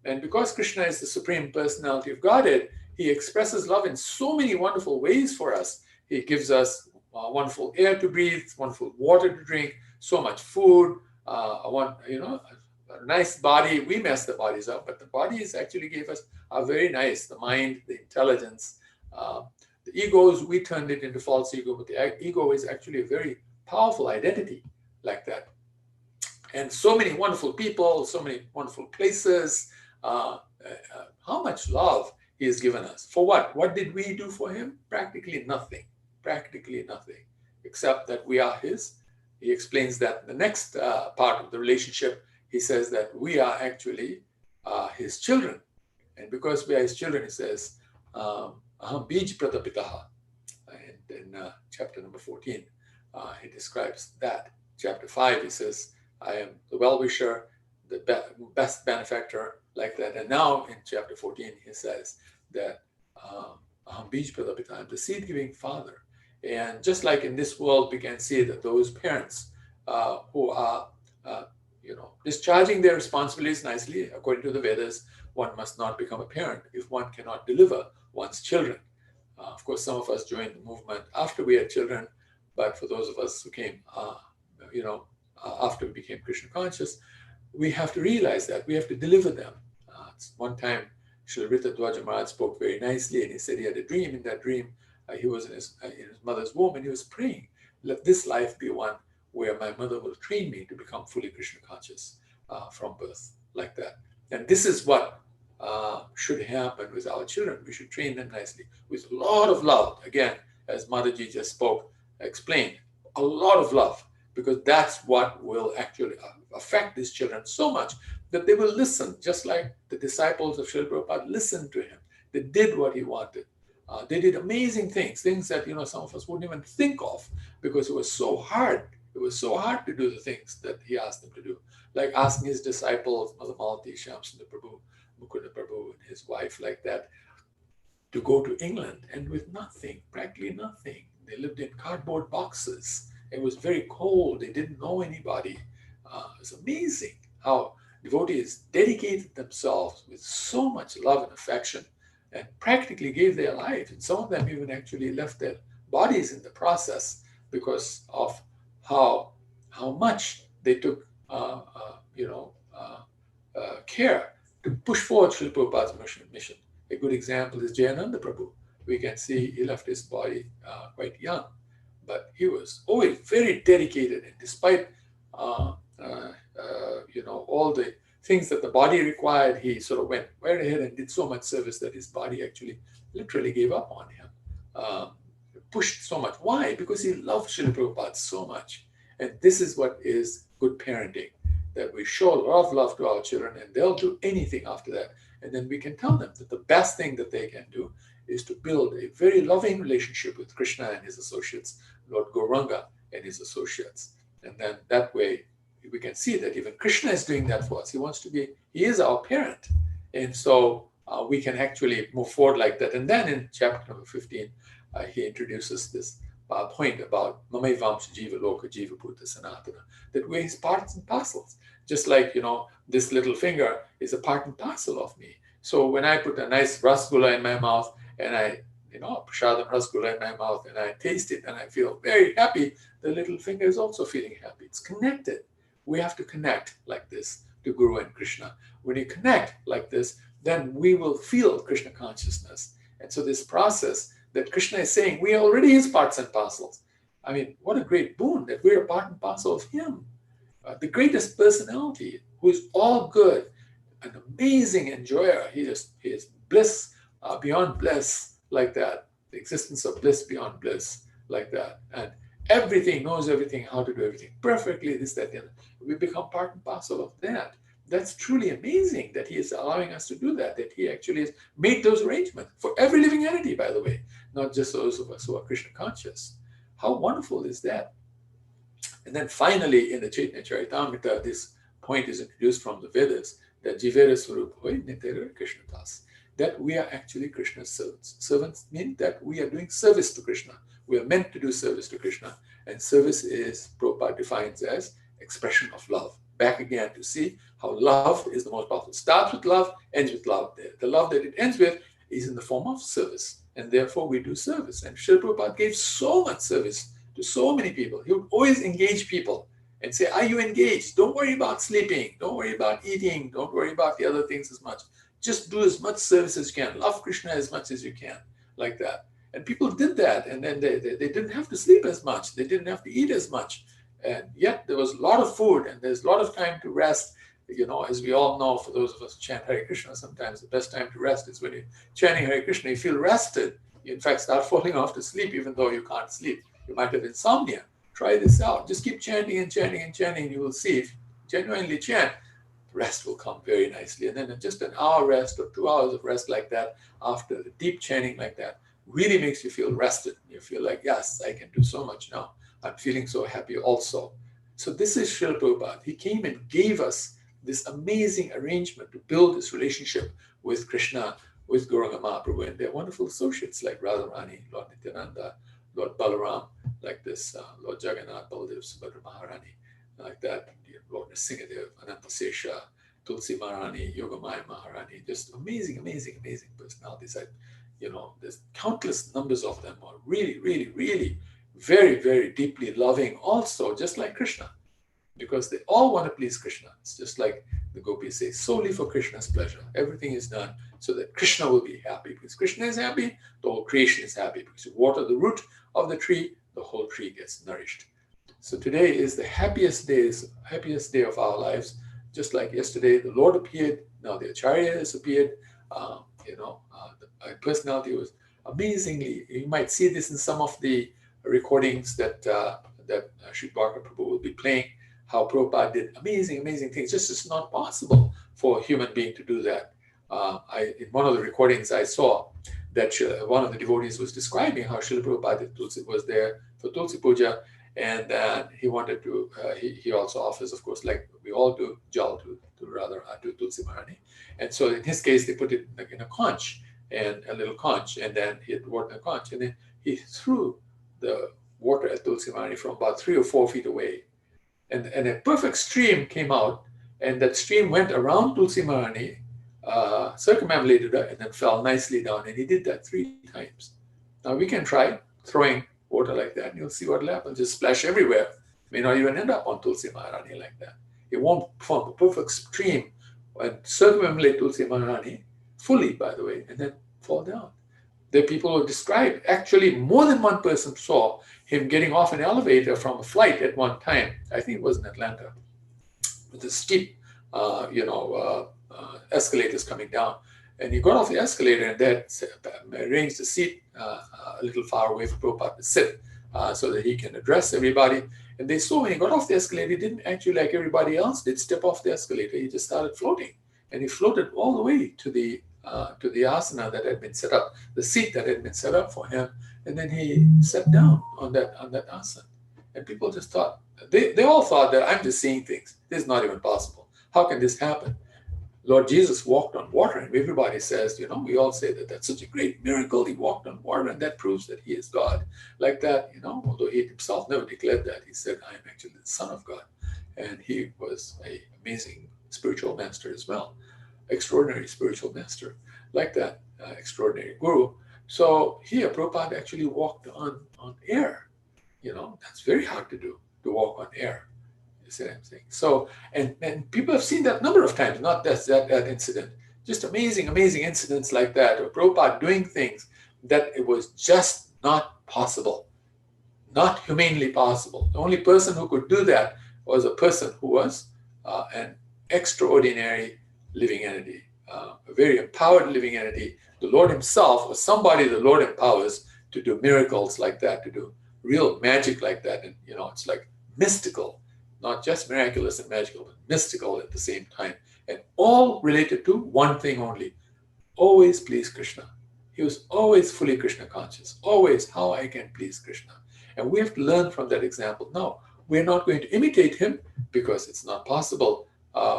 J: And because Krishna is the Supreme Personality of Godhead, he expresses love in so many wonderful ways for us. He gives us wonderful air to breathe, wonderful water to drink, so much food, a nice body. We mess the bodies up, but the bodies actually gave us are very nice. The mind, the intelligence, the egos, we turned it into false ego, but the ego is actually a very powerful identity like that. And so many wonderful people, so many wonderful places. How much love he has given us. For what? What did we do for him? Practically nothing. Practically nothing, except that we are his. He explains that in the next part of the relationship, he says that we are actually his children. And because we are his children, he says, Aham bij pratapitaha. And in chapter number 14, he describes that. Chapter 5, he says, I am the well-wisher, the best benefactor, like that. And now in chapter 14, he says that Aham bij pratapitaha, I'm the seed-giving father. And just like in this world, we can see that those parents who are, discharging their responsibilities nicely, according to the Vedas, one must not become a parent if one cannot deliver one's children. Of course, some of us joined the movement after we had children, but for those of us who came, after we became Krishna conscious, we have to realize that we have to deliver them. One time, Srila Rita Dwaja Maharaj spoke very nicely, and he said he had a dream. In that dream, he was in his mother's womb, and he was praying, let this life be one where my mother will train me to become fully Krishna conscious from birth, like that. And this is what should happen with our children. We should train them nicely with a lot of love. Again, as Mataji just explained, a lot of love, because that's what will actually affect these children so much that they will listen, just like the disciples of Srila Prabhupada listened to him. They did what he wanted. They did amazing things that some of us wouldn't even think of, because it was so hard. It was so hard to do the things that he asked them to do, like asking his disciples, Mother Malati, Shyamsundar Prabhu, Mukunda Prabhu, and his wife, like that, to go to England, and with nothing, practically nothing. They lived in cardboard boxes. It was very cold. They didn't know anybody. It's amazing how devotees dedicated themselves with so much love and affection and practically gave their life. And some of them even actually left their bodies in the process because of how much they took care to push forward Srila Prabhupada's mission. A good example is Jayananda Prabhu. We can see he left his body quite young, but he was always very dedicated, and despite all the things that the body required, he sort of went right ahead and did so much service that his body actually literally gave up on him. pushed so much. Why? Because he loved Srila Prabhupada so much. And this is what is good parenting, that we show a lot of love to our children and they'll do anything after that. And then we can tell them that the best thing that they can do is to build a very loving relationship with Krishna and his associates, Lord Gauranga and his associates. And then that way we can see that even Krishna is doing that for us. He is our parent. And so we can actually move forward like that. And then in chapter number 15, he introduces this point about Mamai Vamsa Jiva Loka Jiva Bhuta Sanatana, that we're his parts and parcels. Just like, this little finger is a part and parcel of me. So when I put a nice rasgulla in my mouth and I, prasadam rasgulla in my mouth and I taste it and I feel very happy, the little finger is also feeling happy. It's connected. We have to connect like this to Guru and Krishna. When you connect like this, then we will feel Krishna consciousness. And so this process that Krishna is saying, we are already his parts and parcels. I mean, what a great boon that we're a part and parcel of him. The greatest personality, who is all good, an amazing enjoyer. He is bliss beyond bliss, like that. The existence of bliss beyond bliss, like that. And everything, knows everything, how to do everything perfectly, this, that, the other. We become part and parcel of that. That's truly amazing that he is allowing us to do that he actually has made those arrangements for every living entity, by the way, not just those of us who are Krishna conscious. How wonderful is that? And then finally, in the Chaitanya Charitamrita, this point is introduced from the Vedas, that Jivera Swarupoi Nitera Krishnatas, that we are actually Krishna's servants. Servants mean that we are doing service to Krishna. We are meant to do service to Krishna. And service is, Prabhupada defines as expression of love. Back again to see how love is the most powerful. Starts with love, ends with love. The love that it ends with is in the form of service. And therefore we do service. And Srila Prabhupada gave so much service to so many people. He would always engage people and say, are you engaged? Don't worry about sleeping. Don't worry about eating. Don't worry about the other things as much. Just do as much service as you can. Love Krishna as much as you can, like that. And people did that. And then they didn't have to sleep as much. They didn't have to eat as much. And yet there was a lot of food and there's a lot of time to rest. As we all know, for those of us who chant Hare Krishna, sometimes the best time to rest is when you're chanting Hare Krishna, you feel rested. You in fact start falling off to sleep even though you can't sleep. You might have insomnia. Try this out. Just keep chanting and chanting and chanting. You will see if you genuinely chant, rest will come very nicely. And then just an hour rest or 2 hours of rest like that, after the deep chanting like that, really makes you feel rested. You feel like, yes, I can do so much now. I'm feeling so happy also. So this is Srila Prabhupada. He came and gave us this amazing arrangement to build this relationship with Krishna, with Gauranga Mahaprabhu and their wonderful associates like Radharani, Lord Nityananda, Lord Balaram, like this, Lord Jagannath, Baladev, Subhadra Maharani, like that, Lord Nrsingadev, Anantasesha, Tulsi Maharani, Yogamaya Maharani, just amazing, amazing, amazing personalities. There's countless numbers of them are really, really, really very, very deeply loving also, just like Krishna, because they all want to please Krishna. It's just like the gopis say, solely for Krishna's pleasure. Everything is done so that Krishna will be happy. Because Krishna is happy, the whole creation is happy. Because you water the root of the tree, the whole tree gets nourished. So today is the happiest day of our lives. Just like yesterday, the Lord appeared. Now the Acharya has appeared. The personality was amazingly. You might see this in some of the recordings that Sri Bhakti Prabhu will be playing. How Prabhupada did amazing, amazing things. Just it's not possible for a human being to do that. In one of the recordings I saw that one of the devotees was describing how Srila Prabhupada was there for Tulsi Puja, and he wanted to. He also offers, of course, like we all do, jal to Tulsi Maharani, and so in his case they put it like in a conch and a little conch, and then he had water in a conch, and then he threw the water at Tulsi Maharani from about 3 or 4 feet away. And a perfect stream came out, and that stream went around Tulsi Maharani, circumambulated her, and then fell nicely down. And he did that 3 times. Now we can try throwing water like that, and you'll see what will happen. Just splash everywhere. May not even end up on Tulsi Maharani like that. It won't form a perfect stream and circumambulate Tulsi Maharani fully, by the way, and then fall down. The people who described, actually more than one person saw him getting off an elevator from a flight at one time. I think it was in Atlanta, with the steep, escalators coming down. And he got off the escalator, and they had arranged a seat a little far away for Prabhupada to sit so that he can address everybody. And they saw when he got off the escalator, he didn't actually, like everybody else did, step off the escalator. He just started floating. And he floated all the way to the asana that had been set up, the seat that had been set up for him. And then he sat down on that asana. And people just thought, they all thought that I'm just seeing things. This is not even possible. How can this happen? Lord Jesus walked on water, and everybody says, we all say that that's such a great miracle. He walked on water, and that proves that he is God. Like that, although he himself never declared that, he said, I am actually the Son of God. And he was an amazing spiritual master as well, extraordinary spiritual master, like that, extraordinary guru. So here, Prabhupada actually walked on air. That's very hard to do, to walk on air. You see what I'm saying? So, and people have seen that a number of times, not that incident, just amazing incidents like that, or Prabhupada doing things that it was just not possible, not humanly possible. The only person who could do that was a person who was an extraordinary living entity, a very empowered living entity. The Lord himself was somebody the Lord empowers to do miracles like that, to do real magic like that. And, it's like mystical. Not just miraculous and magical, but mystical at the same time. And all related to one thing only. Always please Krishna. He was always fully Krishna conscious. Always how I can please Krishna. And we have to learn from that example. No, we're not going to imitate him because it's not possible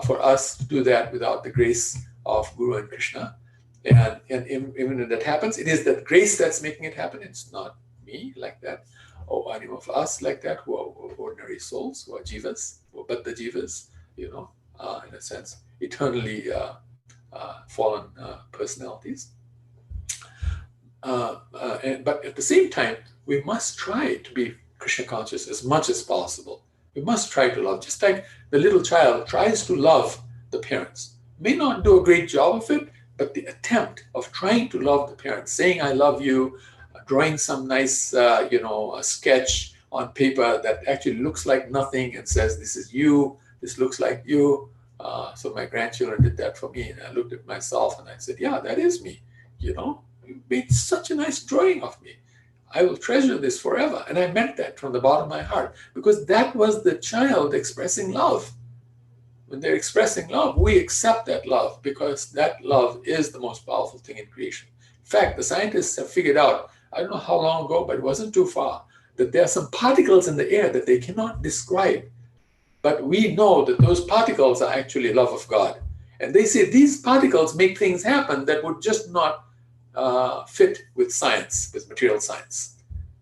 J: for us to do that without the grace of Guru and Krishna. And even when that happens, it is that grace that's making it happen. It's not me like that. Or any of us like that who are ordinary souls, who are jivas, but the jivas, in a sense, eternally fallen personalities. But at the same time, we must try to be Krishna conscious as much as possible. We must try to love, just like the little child tries to love the parents. May not do a great job of it, but the attempt of trying to love the parents, saying I love you, drawing some nice, a sketch on paper that actually looks like nothing and says, this is you, this looks like you. So my grandchildren did that for me. And I looked at myself and I said, yeah, that is me. You made such a nice drawing of me. I will treasure this forever. And I meant that from the bottom of my heart, because that was the child expressing love. When they're expressing love, we accept that love because that love is the most powerful thing in creation. In fact, the scientists have figured out, I don't know how long ago, but it wasn't too far, that there are some particles in the air that they cannot describe. But we know that those particles are actually love of God. And they say these particles make things happen that would just not fit with science, with material science.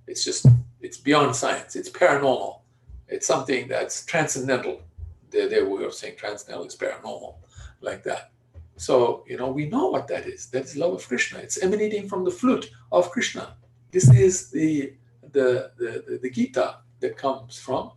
J: It's beyond science. It's paranormal. It's something that's transcendental. Their way of saying transcendental is paranormal, like that. So, we know what that is. That is love of Krishna. It's emanating from the flute of Krishna. This is the Gita that comes from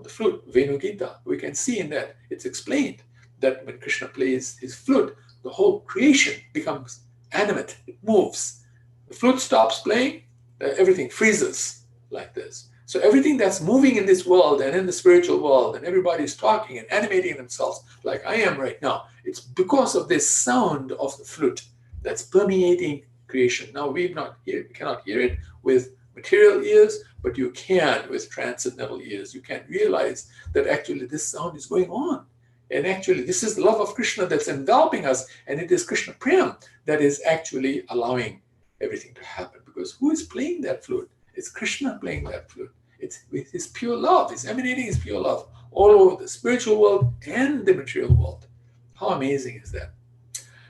J: the flute, Venu Gita. We can see in that it's explained that when Krishna plays his flute, the whole creation becomes animate. It moves. The flute stops playing, everything freezes like this. So everything that's moving in this world and in the spiritual world, and everybody's talking and animating themselves like I am right now, it's because of this sound of the flute that's permeating creation. Now we cannot hear it with material ears, but you can with transcendental ears. You can realize that actually this sound is going on. And actually this is the love of Krishna that's enveloping us, and it is Krishna Prem that is actually allowing everything to happen. Because who is playing that flute? It's Krishna playing that flute. It's with his pure love. It's emanating his pure love all over the spiritual world and the material world. How amazing is that?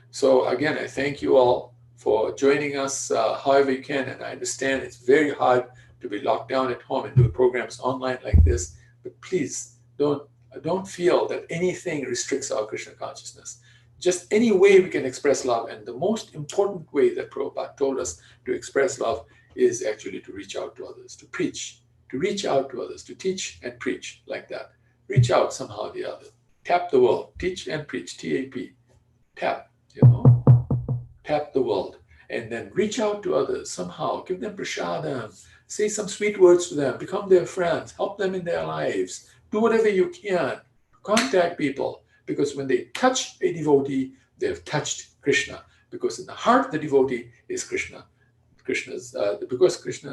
J: So again, I thank you all for joining us however you can. And I understand it's very hard to be locked down at home and do programs online like this. But please don't feel that anything restricts our Krishna consciousness. Just any way we can express love. And the most important way that Prabhupada told us to express love is actually to reach out to others, to preach, to reach out to others, to teach and preach like that. Reach out somehow or the other. Tap the world. Teach and preach. T-A-P. Tap, tap the world. And then reach out to others somehow. Give them prasadam. Say some sweet words to them. Become their friends. Help them in their lives. Do whatever you can. Contact people. Because when they touch a devotee, they've touched Krishna. because in the heart of the devotee is Krishna. Because Krishna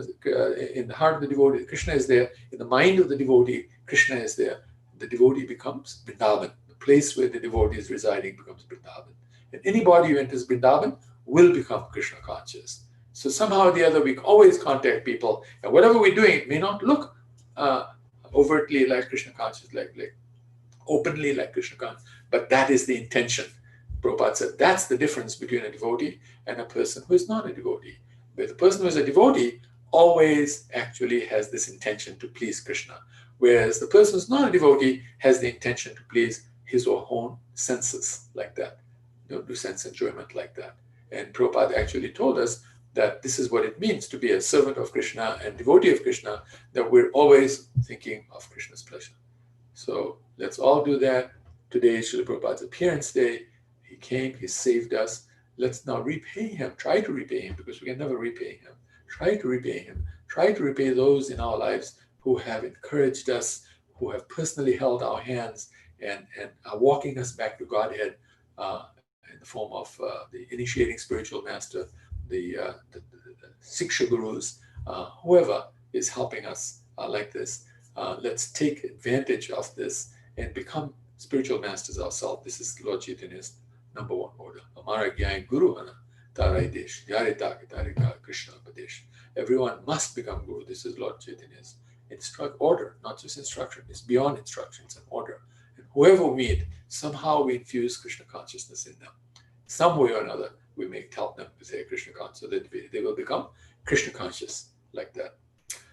J: in the heart of the devotee, Krishna is there. In the mind of the devotee, Krishna is there. The devotee becomes Vrindavan. The place where the devotee is residing becomes Vrindavan. And anybody who enters Vrindavan will become Krishna conscious. So somehow or the other, we always contact people, and whatever we're doing, it may not look overtly like Krishna conscious, like openly like Krishna conscious, but that is the intention. Prabhupada said that's the difference between a devotee and a person who is not a devotee. But the person who is a devotee always actually has this intention to please Krishna, whereas the person who's not a devotee has the intention to please his or her own senses, like that, do sense enjoyment like that. And Prabhupada actually told us that this is what it means to be a servant of Krishna and devotee of Krishna, that we're always thinking of Krishna's pleasure. So let's all do that. Today is Srila Prabhupada's appearance day. He came, he saved us. Let's now repay him, try to repay him, because we can never repay him. Try to repay him. Try to repay those in our lives who have encouraged us, who have personally held our hands and are walking us back to Godhead in the form of the initiating spiritual master, the Siksha Gurus, whoever is helping us like this. Let's take advantage of this and become spiritual masters ourselves. This is Lord Chaitanya's number one order. Amara Gyai Guru Ana Tarai Desh Yarita Tarika Krishna Padesh. Everyone must become Guru. This is Lord Chaitanya's order, not just instruction. It's beyond instruction, it's an order. And whoever we meet, somehow we infuse Krishna consciousness in them. Some way or another, we may help them with their Krishna consciousness, so that they will become Krishna conscious like that.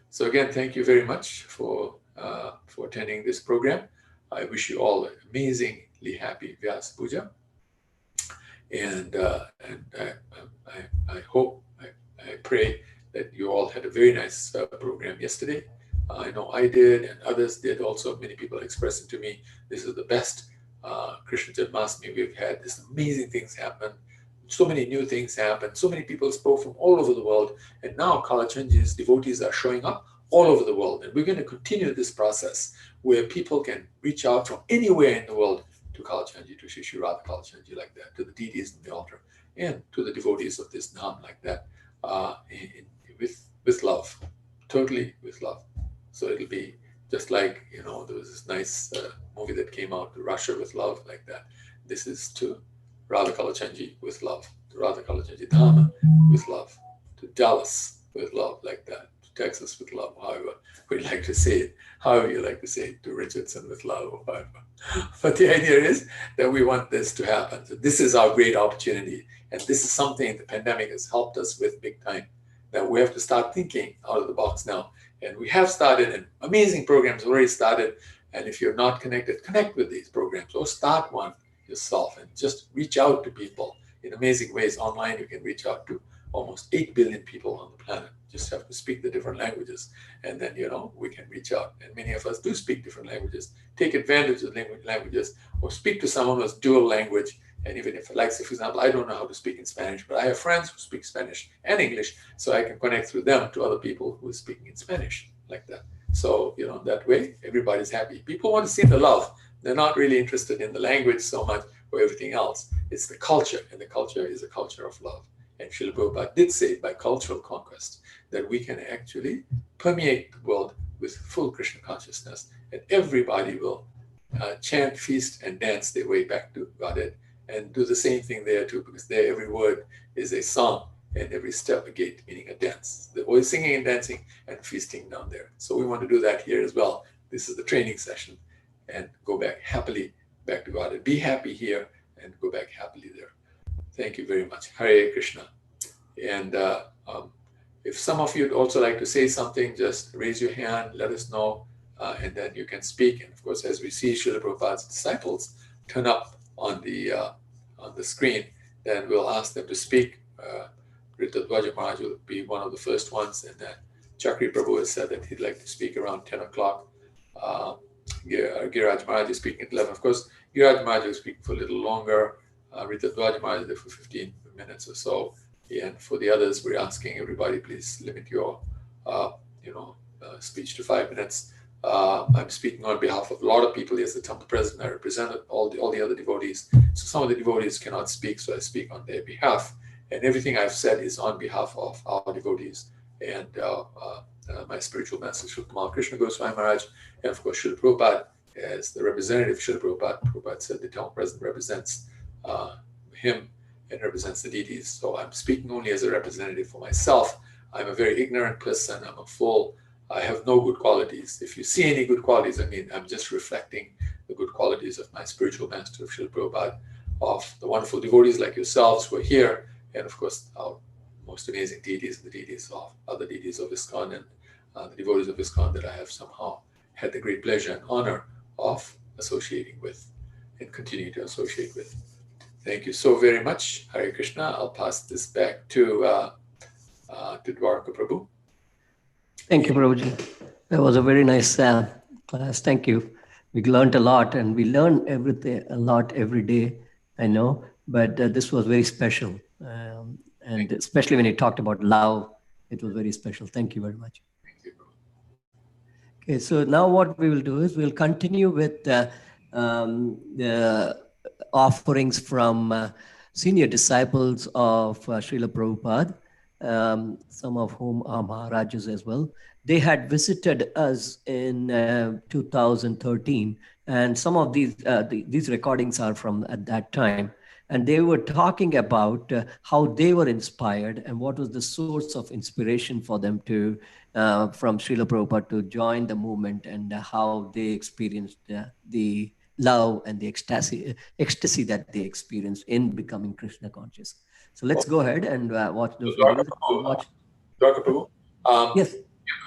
J: So again, thank you very much for attending this program. I wish you all an amazingly happy Vyasa Puja. And I hope, I pray that you all had a very nice program yesterday. I know I did, and others did also. Many people expressing to me, this is the best Krishna Janmashtami we've had. This amazing things happen. So many new things happen. So many people spoke from all over the world. And now Kalachandji's devotees are showing up all over the world. And we're going to continue this process where people can reach out from anywhere in the world to Kalachandji, to Shri Radha Kalachandji like that, to the deities in the altar, and to the devotees of this Dham like that, with love, totally with love. So it'll be just like, there was this nice movie that came out, Russia with Love, like that. This is to Radha Kalachandji with love, to Radha Kalachandji Dhama with love, to Dallas with love, like that, to Texas with love, however we'd like to say it, however you like to say it, to Richardson with love, or whatever. But the idea is that we want this to happen. So this is our great opportunity. And this is something the pandemic has helped us with big time, that we have to start thinking out of the box now. And we have started, and amazing programs already started. And if you're not connected, connect with these programs or start one yourself and just reach out to people in amazing ways. Online, you can reach out to almost 8 billion people on the planet. Just have to speak the different languages. And then, we can reach out. And many of us do speak different languages. Take advantage of languages, or speak to someone who has dual language. And even if, like, say, for example, I don't know how to speak in Spanish, but I have friends who speak Spanish and English, so I can connect through them to other people who are speaking in Spanish, like that. So, that way, everybody's happy. People want to see the love. They're not really interested in the language so much or everything else. It's the culture, and the culture is a culture of love. And Srila Prabhupada did say by cultural conquest that we can actually permeate the world with full Krishna consciousness, and everybody will chant, feast, and dance their way back to Godhead. And do the same thing there too, because there every word is a song and every step a gate, meaning a dance. They're always singing and dancing and feasting down there. So we want to do that here as well. This is the training session, and go back happily back to God. And be happy here and go back happily there. Thank you very much. Hare Krishna. And if some of you would also like to say something, just raise your hand, let us know, and then you can speak. And of course, as we see Srila Prabhupada's disciples turn up on the screen, then we'll ask them to speak. Ritadwaja Maharaj will be one of the first ones, and then Chakri Prabhu has said that he'd like to speak around 10 o'clock. Giraj Maharaj is speaking at 11. Of course, Giraj Maharaj is speaking for a little longer. Ritadwaja Maharaj is there for 15 minutes or so. And for the others, we're asking everybody, please limit your speech to 5 minutes. I'm speaking on behalf of a lot of people. As the temple president, I represent all the other devotees. So some of the devotees cannot speak, so I speak on their behalf. And everything I've said is on behalf of our devotees and my spiritual master, Srila Krishna Goswami Maharaj, and of course, Srila Prabhupada as the representative of Srila Prabhupada. Prabhupada said the eternal present represents him and represents the deities. So I'm speaking only as a representative for myself. I'm a very ignorant person. I'm a fool. I have no good qualities. If you see any good qualities, I mean, I'm just reflecting the good qualities of my spiritual master, of Srila Prabhupada, of the wonderful devotees like yourselves who are here, and of course, our most amazing deities, the deities of other deities of ISKCON, and the devotees of ISKCON that I have somehow had the great pleasure and honor of associating with and continue to associate with. Thank you so very much. Hare Krishna. I'll pass this back to Dwarka Prabhu.
G: Thank you, Prabhuji. That was a very nice class. Thank you. We learned a lot, and we learn everything a lot every day, I know, but this was very special. And especially when you talked about love, it was very special. Thank you very much.
J: Thank you, Prabhu.
G: Okay, so now what we will do is we'll continue with the offerings from senior disciples of Srila Prabhupada, some of whom are Maharajas as well. They had visited us in 2013, and some of these recordings are from at that time. And they were talking about how they were inspired and what was the source of inspiration for them to, from Srila Prabhupada, to join the movement, and how they experienced the love and the ecstasy that they experienced in becoming Krishna conscious. So let's go ahead and watch those videos.
J: Dwarka Prabhu.
G: Yes.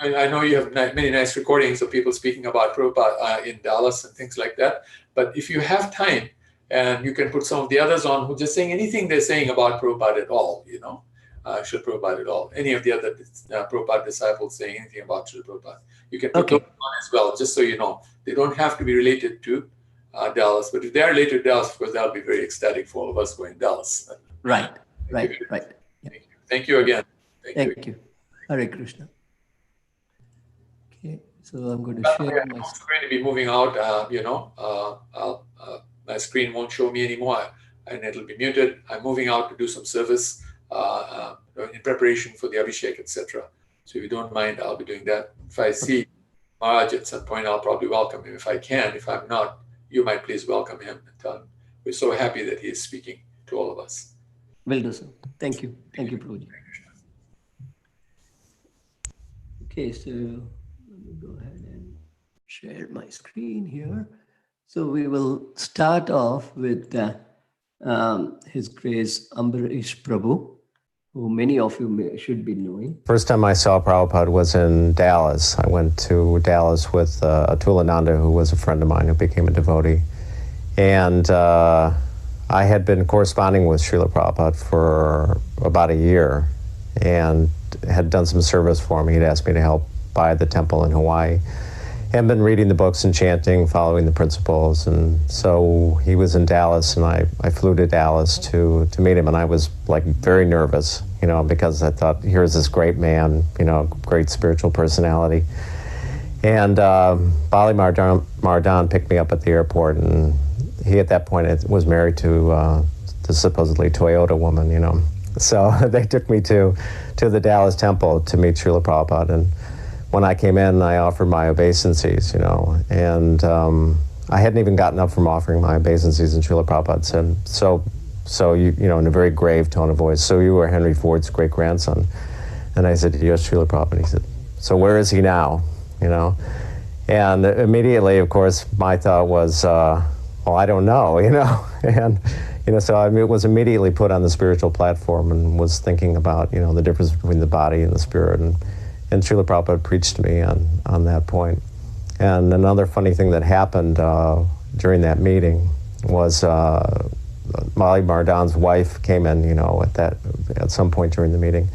J: I know you have many nice recordings of people speaking about Prabhupada in Dallas and things like that. But if you have time, and you can put some of the others on who just saying anything they're saying about Prabhupada at all, Srila Prabhupada at all. Any of the other Prabhupada disciples saying anything about Srila Prabhupada. You can put those on as well, just so you know. They don't have to be related to Dallas, but if they are related to Dallas, of course, that'll be very ecstatic for all of us going to Dallas.
G: Right.
J: Yeah. Thank you again.
G: Thank you. Hare Krishna. Okay, so I'm going to share my
J: screen. I'm going to be moving out, my screen won't show me anymore, and it'll be muted. I'm moving out to do some service in preparation for the Abhishek, etc. So if you don't mind, I'll be doing that. If I see Maharaj at some point, I'll probably welcome him if I can. If I'm not, you might please welcome him and tell him we're so happy that he is speaking to all of us.
G: Will do so. Thank you. Thank you, Prabhuji. Okay, so let me go ahead and share my screen here. So we will start off with His Grace Ambarish Prabhu, who many of you should be knowing.
K: First time I saw Prabhupada was in Dallas. I went to Dallas with Atulananda, who was a friend of mine who became a devotee. And I had been corresponding with Srila Prabhupada for about a year and had done some service for him. He'd asked me to help buy the temple in Hawaii. I've been reading the books and chanting, following the principles, and so he was in Dallas, and I flew to Dallas to meet him, and I was like very nervous, because I thought, here's this great man, great spiritual personality. And Bali Mardan picked me up at the airport, and he at that point was married to supposedly Toyota woman, So they took me to the Dallas temple to meet Srila Prabhupada, and when I came in, I offered my obeisances, and I hadn't even gotten up from offering my obeisances, and Srila Prabhupada said, so you, in a very grave tone of voice, so you were Henry Ford's great-grandson. And I said, yes, Srila Prabhupada. He said, so where is he now, And immediately, of course, my thought was, well, I don't know, and, so I was immediately put on the spiritual platform and was thinking about, the difference between the body and the spirit, and Srila Prabhupada preached to me on that point. And another funny thing that happened during that meeting was Bali Mardan's wife came in, at some point during the meeting,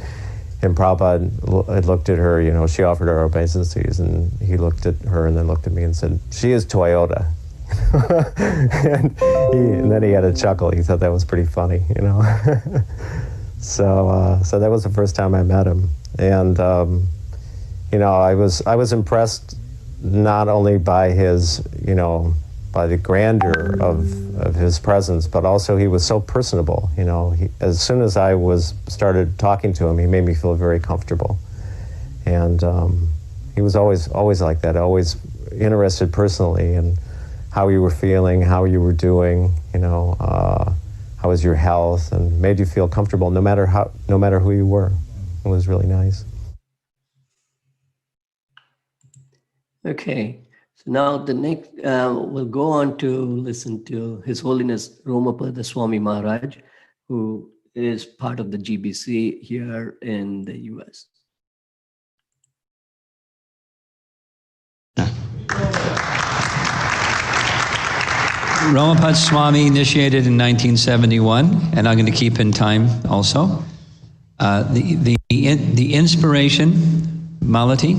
K: and Prabhupada had looked at her, she offered her obeisances, and he looked at her and then looked at me and said, she is Toyota. and then he had a chuckle. He thought that was pretty funny, So that was the first time I met him. And I was impressed not only by his, by the grandeur of his presence, but also he was so personable. You know, as soon as I started talking to him, he made me feel very comfortable. And he was always like that, always interested personally in how you were feeling, how you were doing, you know, how was your health, and made you feel comfortable no matter who you were. It was really nice.
G: Okay, so now the next, we'll go on to listen to His Holiness Romapada Swami Maharaj, who is part of the GBC here in the US.
L: Romapada Swami initiated in 1971, and I'm going to keep in time also. The inspiration, Malati,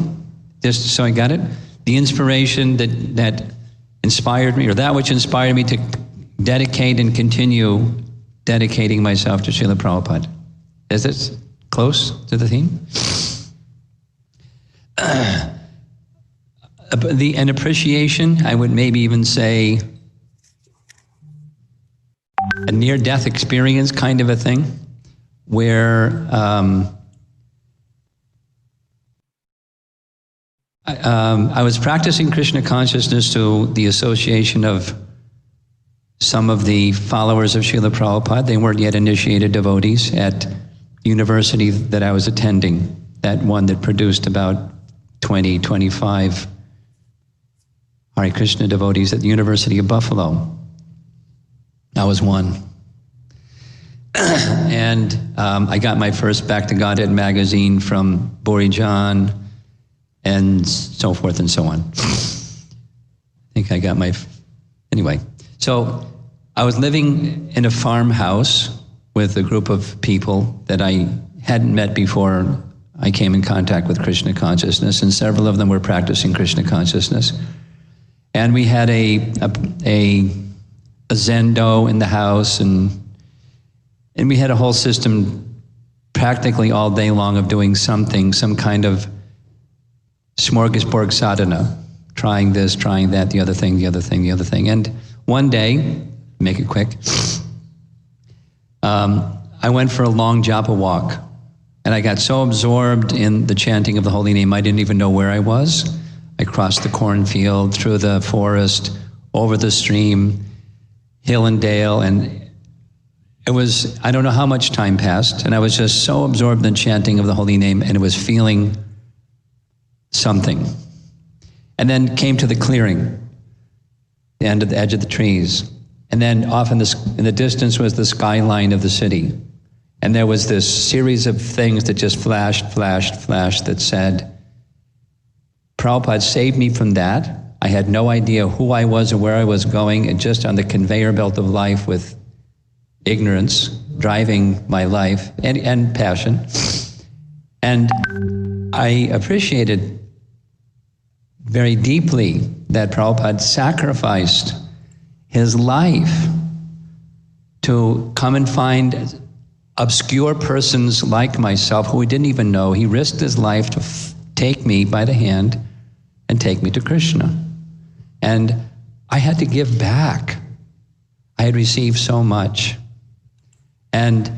L: just so I got it, the inspiration that inspired me, or that which inspired me to dedicate and continue dedicating myself to Srila Prabhupada. Is this close to the theme? An appreciation, I would maybe even say a near-death experience kind of a thing, where I was practicing Krishna consciousness to the association of some of the followers of Srila Prabhupada. They weren't yet initiated devotees at the university that I was attending, that one that produced about 20, 25 Hare Krishna devotees at the University of Buffalo. I was one. And I got my first Back to Godhead magazine from Bori John, and so forth and so on. I think I got anyway. So I was living in a farmhouse with a group of people that I hadn't met before I came in contact with Krishna consciousness, and several of them were practicing Krishna consciousness. And we had a zendo in the house, and we had a whole system practically all day long of doing something, some kind of smorgasbord sadhana, trying this, trying that, the other thing, the other thing, the other thing. And one day, make it quick, I went for a long japa walk, and I got so absorbed in the chanting of the holy name, I didn't even know where I was. I crossed the cornfield, through the forest, over the stream, hill and dale, and it was, I don't know how much time passed, and I was just so absorbed in the chanting of the holy name, and it was feeling something. And then came to the clearing, the edge of the trees. And then off in the distance was the skyline of the city. And there was this series of things that just flashed that said, Prabhupada saved me from that. I had no idea who I was or where I was going, and just on the conveyor belt of life with ignorance driving my life and passion. And I appreciated very deeply that Prabhupada sacrificed his life to come and find obscure persons like myself who he didn't even know. He risked his life to take me by the hand and take me to Krishna. And I had to give back. I had received so much. And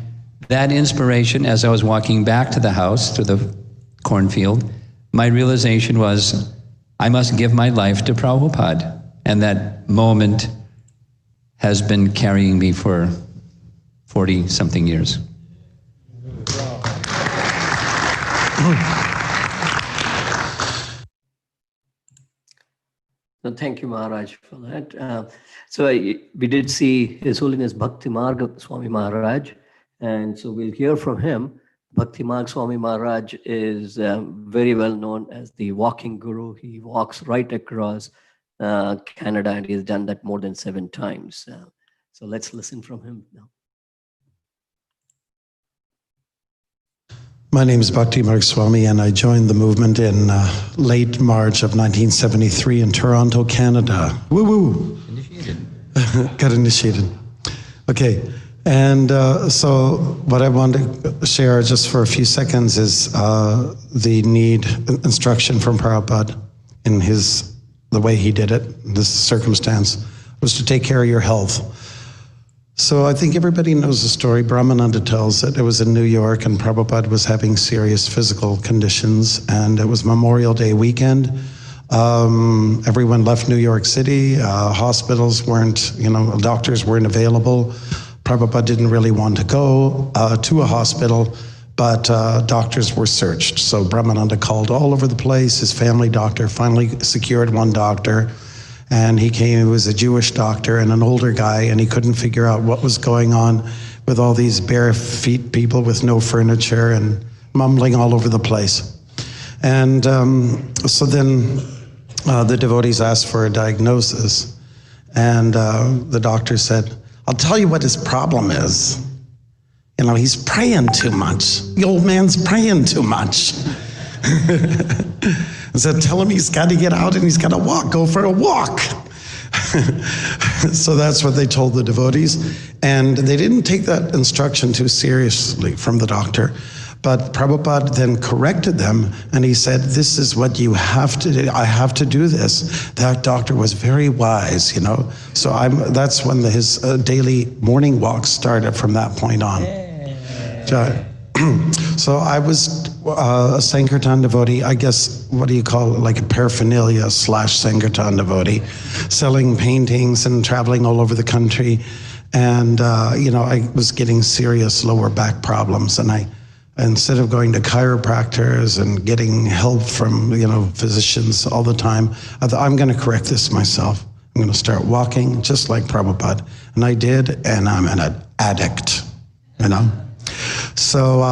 L: that inspiration, as I was walking back to the house through the cornfield, my realization was, I must give my life to Prabhupada. And that moment has been carrying me for 40-something years.
G: So thank you, Maharaj, for that. We did see His Holiness Bhakti Marg Swami Maharaj, and so we'll hear from him. Bhakti Marg Swami Maharaj is very well known as the walking guru. He walks right across Canada, and he has done that more than 7 times. So let's listen from him now.
M: My name is Bhakti Marg Swami, and I joined the movement in late March of 1973 in Toronto, Canada. Woo woo! Initiated. Got initiated. Okay, and so what I want to share just for a few seconds is the instruction from Prabhupada in the way he did it, this circumstance. was to take care of your health. So I think everybody knows the story. Brahmananda tells it. It was in New York, and Prabhupada was having serious physical conditions, and it was Memorial Day weekend. Everyone left New York City. Hospitals weren't, doctors weren't available. Prabhupada didn't really want to go to a hospital, but doctors were searched. So Brahmananda called all over the place. His family doctor finally secured one doctor. And he came, he was a Jewish doctor and an older guy, and he couldn't figure out what was going on with all these bare feet people with no furniture and mumbling all over the place. And so then the devotees asked for a diagnosis, and the doctor said, I'll tell you what his problem is. He's praying too much. The old man's praying too much. I said, tell him he's got to get out and he's got to walk, go for a walk. So that's what they told the devotees. And they didn't take that instruction too seriously from the doctor. But Prabhupada then corrected them, and he said, this is what you have to do. I have to do this. That doctor was very wise, So that's when his daily morning walks started from that point on. So I was a Sankirtan devotee, I guess, what do you call it, like a paraphernalia / Sankirtan devotee, selling paintings and traveling all over the country. And, I was getting serious lower back problems. And instead of going to chiropractors and getting help from, physicians all the time, I thought, I'm going to correct this myself. I'm going to start walking just like Prabhupada. And I did, and I'm an addict, So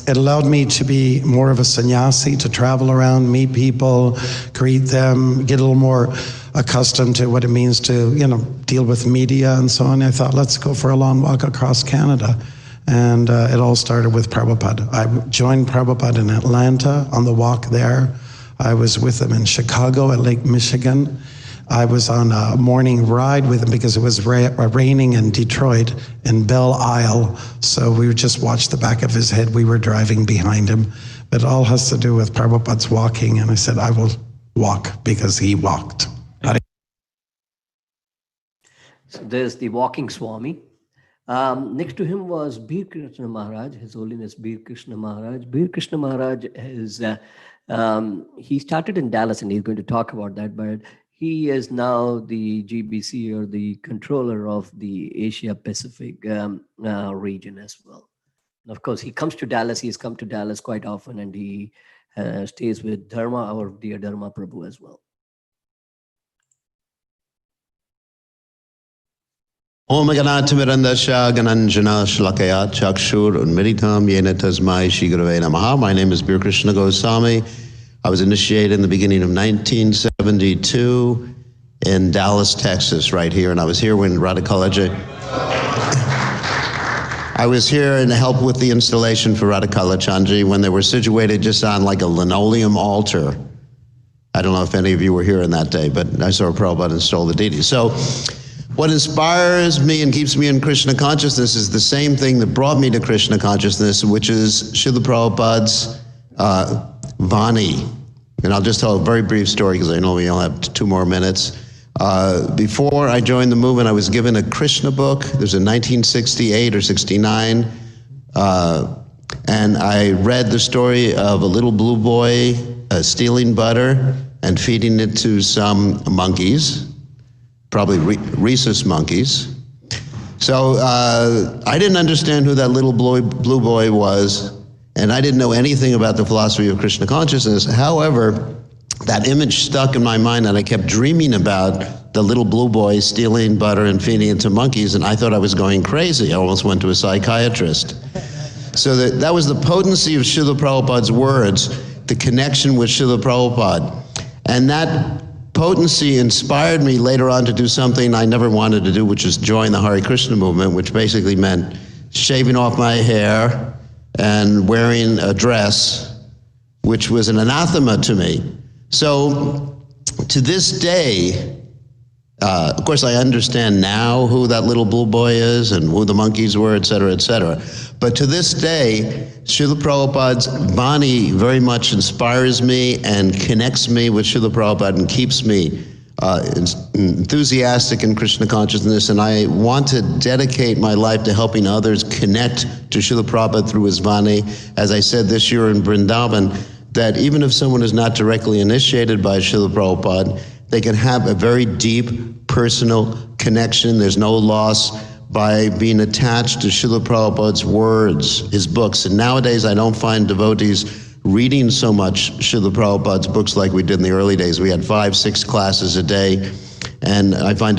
M: it allowed me to be more of a sannyasi, to travel around, meet people, greet them, get a little more accustomed to what it means to, deal with media and so on. I thought, let's go for a long walk across Canada. And it all started with Prabhupada. I joined Prabhupada in Atlanta on the walk there. I was with him in Chicago at Lake Michigan. I was on a morning ride with him because it was raining in Detroit in Belle Isle. So we would just watch the back of his head. We were driving behind him. But it all has to do with Prabhupada's walking. And I said, I will walk because he walked.
G: So there's the walking Swami. Next to him was Bir Krishna Maharaj, His Holiness Bir Krishna Maharaj. Bir Krishna Maharaj is, he started in Dallas, and he's going to talk about that, but he is now the GBC, or the controller of the Asia Pacific region as well. And of course, he comes to Dallas. He's come to Dallas quite often, and he stays with Dharma, our dear Dharma Prabhu as well.
N: Om Ganatimirandasya Gananjana Shlakaya Chakshur Unmiritam Yena Tasmai Shigurave Namaha. My name is Bir Krishna Goswami. I was initiated in the beginning of 1972 in Dallas, Texas, right here. And I was here when Radhakalaji. I was here and helped with the installation for Radhakalachandji when they were situated just on like a linoleum altar. I don't know if any of you were here on that day, but I saw Prabhupada install the deity. So what inspires me and keeps me in Krishna consciousness is the same thing that brought me to Krishna consciousness, which is Srila Prabhupada's Vani. And I'll just tell a very brief story because I know we only have 2 more minutes. Before I joined the movement, I was given a Krishna book. There's in 1968 or 69. And I read the story of a little blue boy stealing butter and feeding it to some monkeys, probably rhesus monkeys. So I didn't understand who that little blue boy was, and I didn't know anything about the philosophy of Krishna consciousness. However, that image stuck in my mind, and I kept dreaming about the little blue boy stealing butter and feeding it to monkeys, and I thought I was going crazy. I almost went to a psychiatrist. So that was the potency of Srila Prabhupada's words, the connection with Srila Prabhupada. And that potency inspired me later on to do something I never wanted to do, which is join the Hare Krishna movement, which basically meant shaving off my hair and wearing a dress, which was an anathema to me. So to this day, of course, I understand now who that little blue boy is and who the monkeys were, et cetera, et cetera. But to this day, Srila Prabhupada's Vani very much inspires me and connects me with Srila Prabhupada and keeps me enthusiastic in Krishna consciousness, and I want to dedicate my life to helping others connect to Srila Prabhupada through his Vani. As I said this year in Vrindavan, that even if someone is not directly initiated by Srila Prabhupada, they can have a very deep personal connection. There's no loss by being attached to Srila Prabhupada's words, his books. And nowadays I don't find devotees reading so much Srila Prabhupada's books like we did in the early days. We had 5-6 classes a day, and I find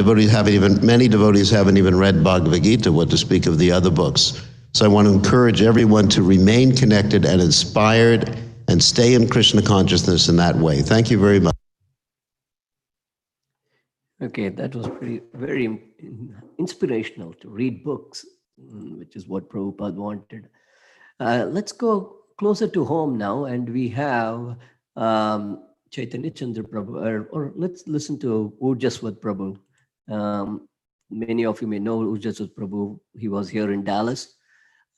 N: many devotees haven't even read Bhagavad Gita, what to speak of the other books. So I want to encourage everyone to remain connected and inspired and stay in Krishna consciousness in that way. Thank you very much.
G: Okay, that was very inspirational to read books, which is what Prabhupada wanted. Let's go closer to home now, and we have Chaitanya Chandra Prabhu, or let's listen to Urjaswat Prabhu. Many of you may know Urjaswat Prabhu. He was here in Dallas.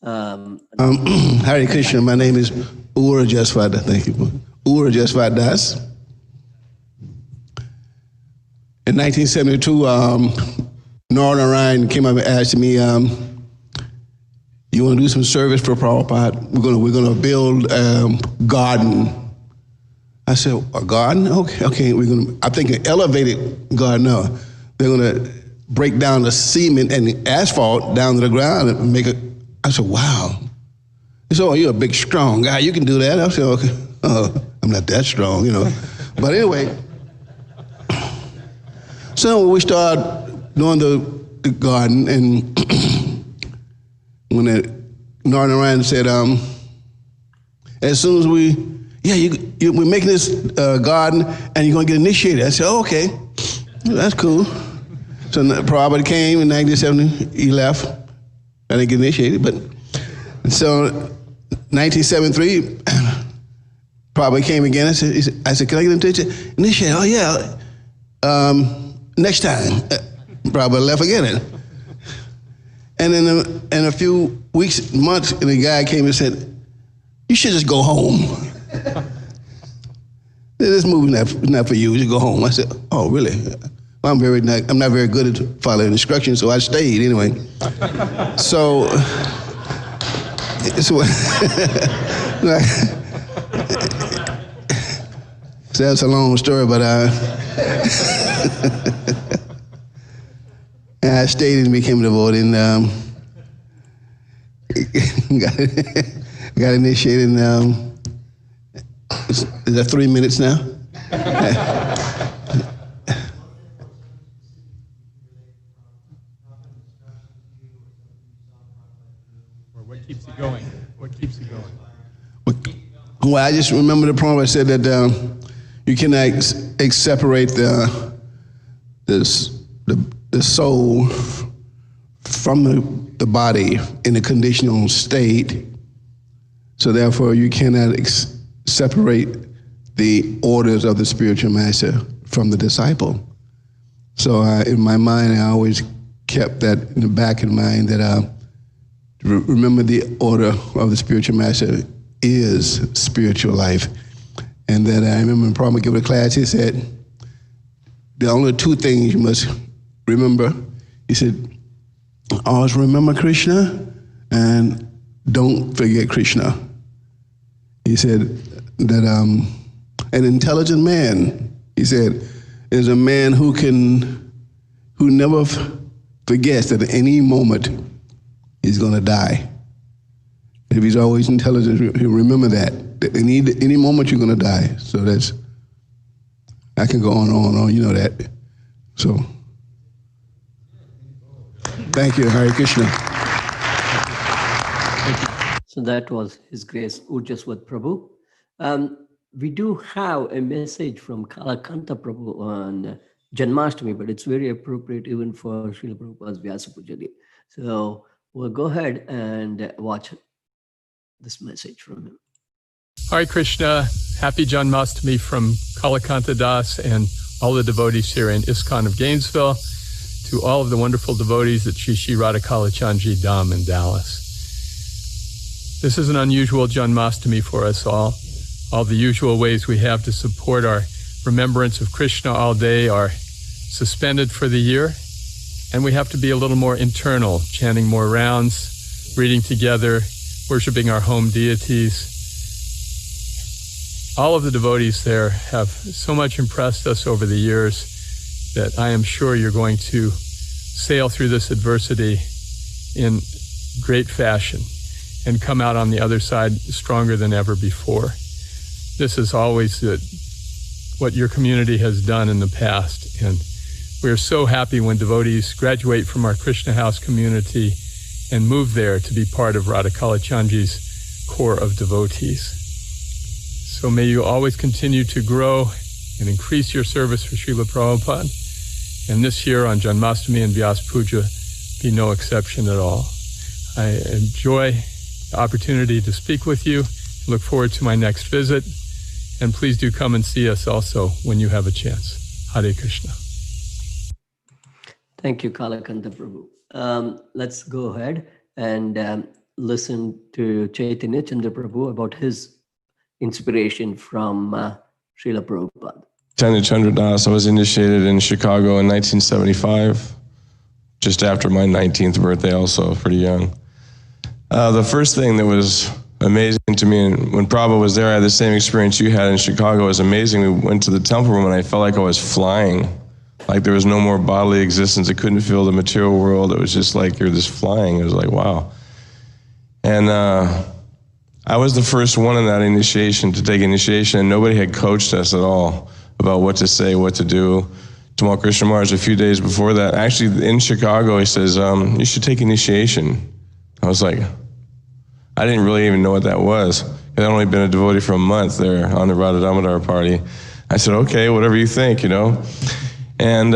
O: Hare Krishna, my name is Urjaswat, thank you. Urjaswat Das. In 1972, Northern Ryan came up and asked me, you want to do some service for Prabhupada? We're gonna build a garden. I said, a garden? Okay. I'm thinking elevated garden. No, they're gonna break down the cement and the asphalt down to the ground and make it. I said, wow. He said, oh, you're a big, strong guy. You can do that. I said, okay. I'm not that strong, But anyway, so we started doing the garden, and when Northern Ryan said, as soon as we're making this garden and you're gonna get initiated. I said, oh, okay, that's cool. So Prabhupada came in 1970, he left. I didn't get initiated, but so 1973, Prabhupada came again. I said, can I get initiated? Oh yeah, next time. Prabhupada left again. And in a few weeks, months, and the guy came and said, you should just go home. This movie is not for you, you should go home. I said, oh, really? Well, I'm not very good at following instructions, so I stayed anyway. So that's a long story, but I stayed and became a devotee, and got initiated. Is that 3 minutes now?
P: What keeps you going? What keeps you going?
O: Well, I just remember the Prabhupada said that you cannot separate the soul from the body in a conditional state. So therefore, you cannot separate the orders of the spiritual master from the disciple. So in my mind, I always kept that in the back of mind, that remember the order of the spiritual master is spiritual life. And that I remember when Prabhupada gave a class, he said, the only two things you must remember, he said, always remember Krishna and don't forget Krishna. He said that an intelligent man, he said, is a man who never forgets that at any moment he's going to die. If he's always intelligent, he'll remember that any moment you're going to die. So I can go on and on, you know that. So, thank you, Hare Krishna.
G: So that was His Grace Urjaswat Prabhu. We do have a message from Kalakanta Prabhu on Janmashtami, but it's very appropriate even for Srila Prabhupada's Vyasa Puja Day. So we'll go ahead and watch this message from him.
P: Hare Krishna, happy Janmashtami from Kalakanta Das and all the devotees here in ISKCON of Gainesville, to all of the wonderful devotees at Shri Radha Kalachandji Dham in Dallas. This is an unusual Janmashtami for us all the usual ways we have to support our remembrance of Krishna all day are suspended for the year, and we have to be a little more internal, chanting more rounds, reading together, worshiping our home deities. All of the devotees there have so much impressed us over the years that I am sure you're going to sail through this adversity in great fashion and come out on the other side stronger than ever before. This is always what your community has done in the past, and we are so happy when devotees graduate from our Krishna House community and move there to be part of Radha Kalachandji's core of devotees. So may you always continue to grow and increase your service for Srila Prabhupada, and this year on Janmashtami and Vyasa Puja be no exception at all. I enjoy the opportunity to speak with you. Look forward to my next visit, and please do come and see us also when you have a chance. Hare Krishna.
G: Thank you, Kalakanta Prabhu. Let's go ahead and listen to Chaitanya Chandra Prabhu about his inspiration from Srila Prabhupada.
Q: Chaitanya Chandra Das, I was initiated in Chicago in 1975, just after my 19th birthday, also pretty young. The first thing that was amazing to me, and when Prabhupada was there, I had the same experience you had in Chicago. It was amazing. We went to the temple room and I felt like I was flying. Like there was no more bodily existence. I couldn't feel the material world. It was just like you're just flying. It was like, wow. And I was the first one in that initiation to take initiation, and nobody had coached us at all about what to say, what to do. Tamal Krishna Maharaj, a few days before that, actually in Chicago, he says, you should take initiation. I was like, I didn't really even know what that was. I'd only been a devotee for a month there on the Radha Damodar party. I said, okay, whatever you think, you know. And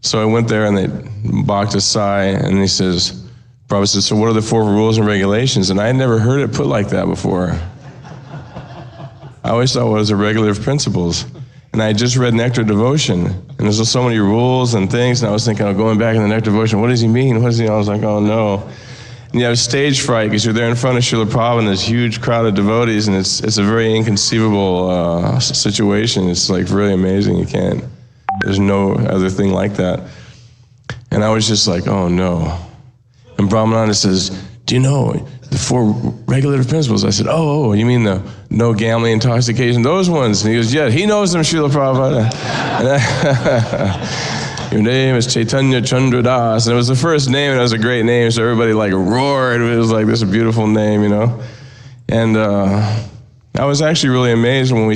Q: so I went there and they baked a sai, and he says, Prabhupada says, so what are the 4 rules and regulations? And I had never heard it put like that before. I always thought it was a regulative principles. And I just read Nectar Devotion, and there's just so many rules and things, and I was thinking, going back in the Nectar Devotion, what does he mean? What does he? I was like, oh no. And you have stage fright because you're there in front of Srila Prabhupada and this huge crowd of devotees, and it's a very inconceivable situation. It's like really amazing. There's no other thing like that. And I was just like, oh no. And Brahmananda says, do you know the 4 regulative principles? I said, oh, you mean the no gambling, intoxication, those ones? And he goes, yeah, he knows them, Srila Prabhupada. Your name is Chaitanya Chandra Das. And it was the first name, and it was a great name, so everybody like roared. It was like this beautiful name, you know. And I was actually really amazed when we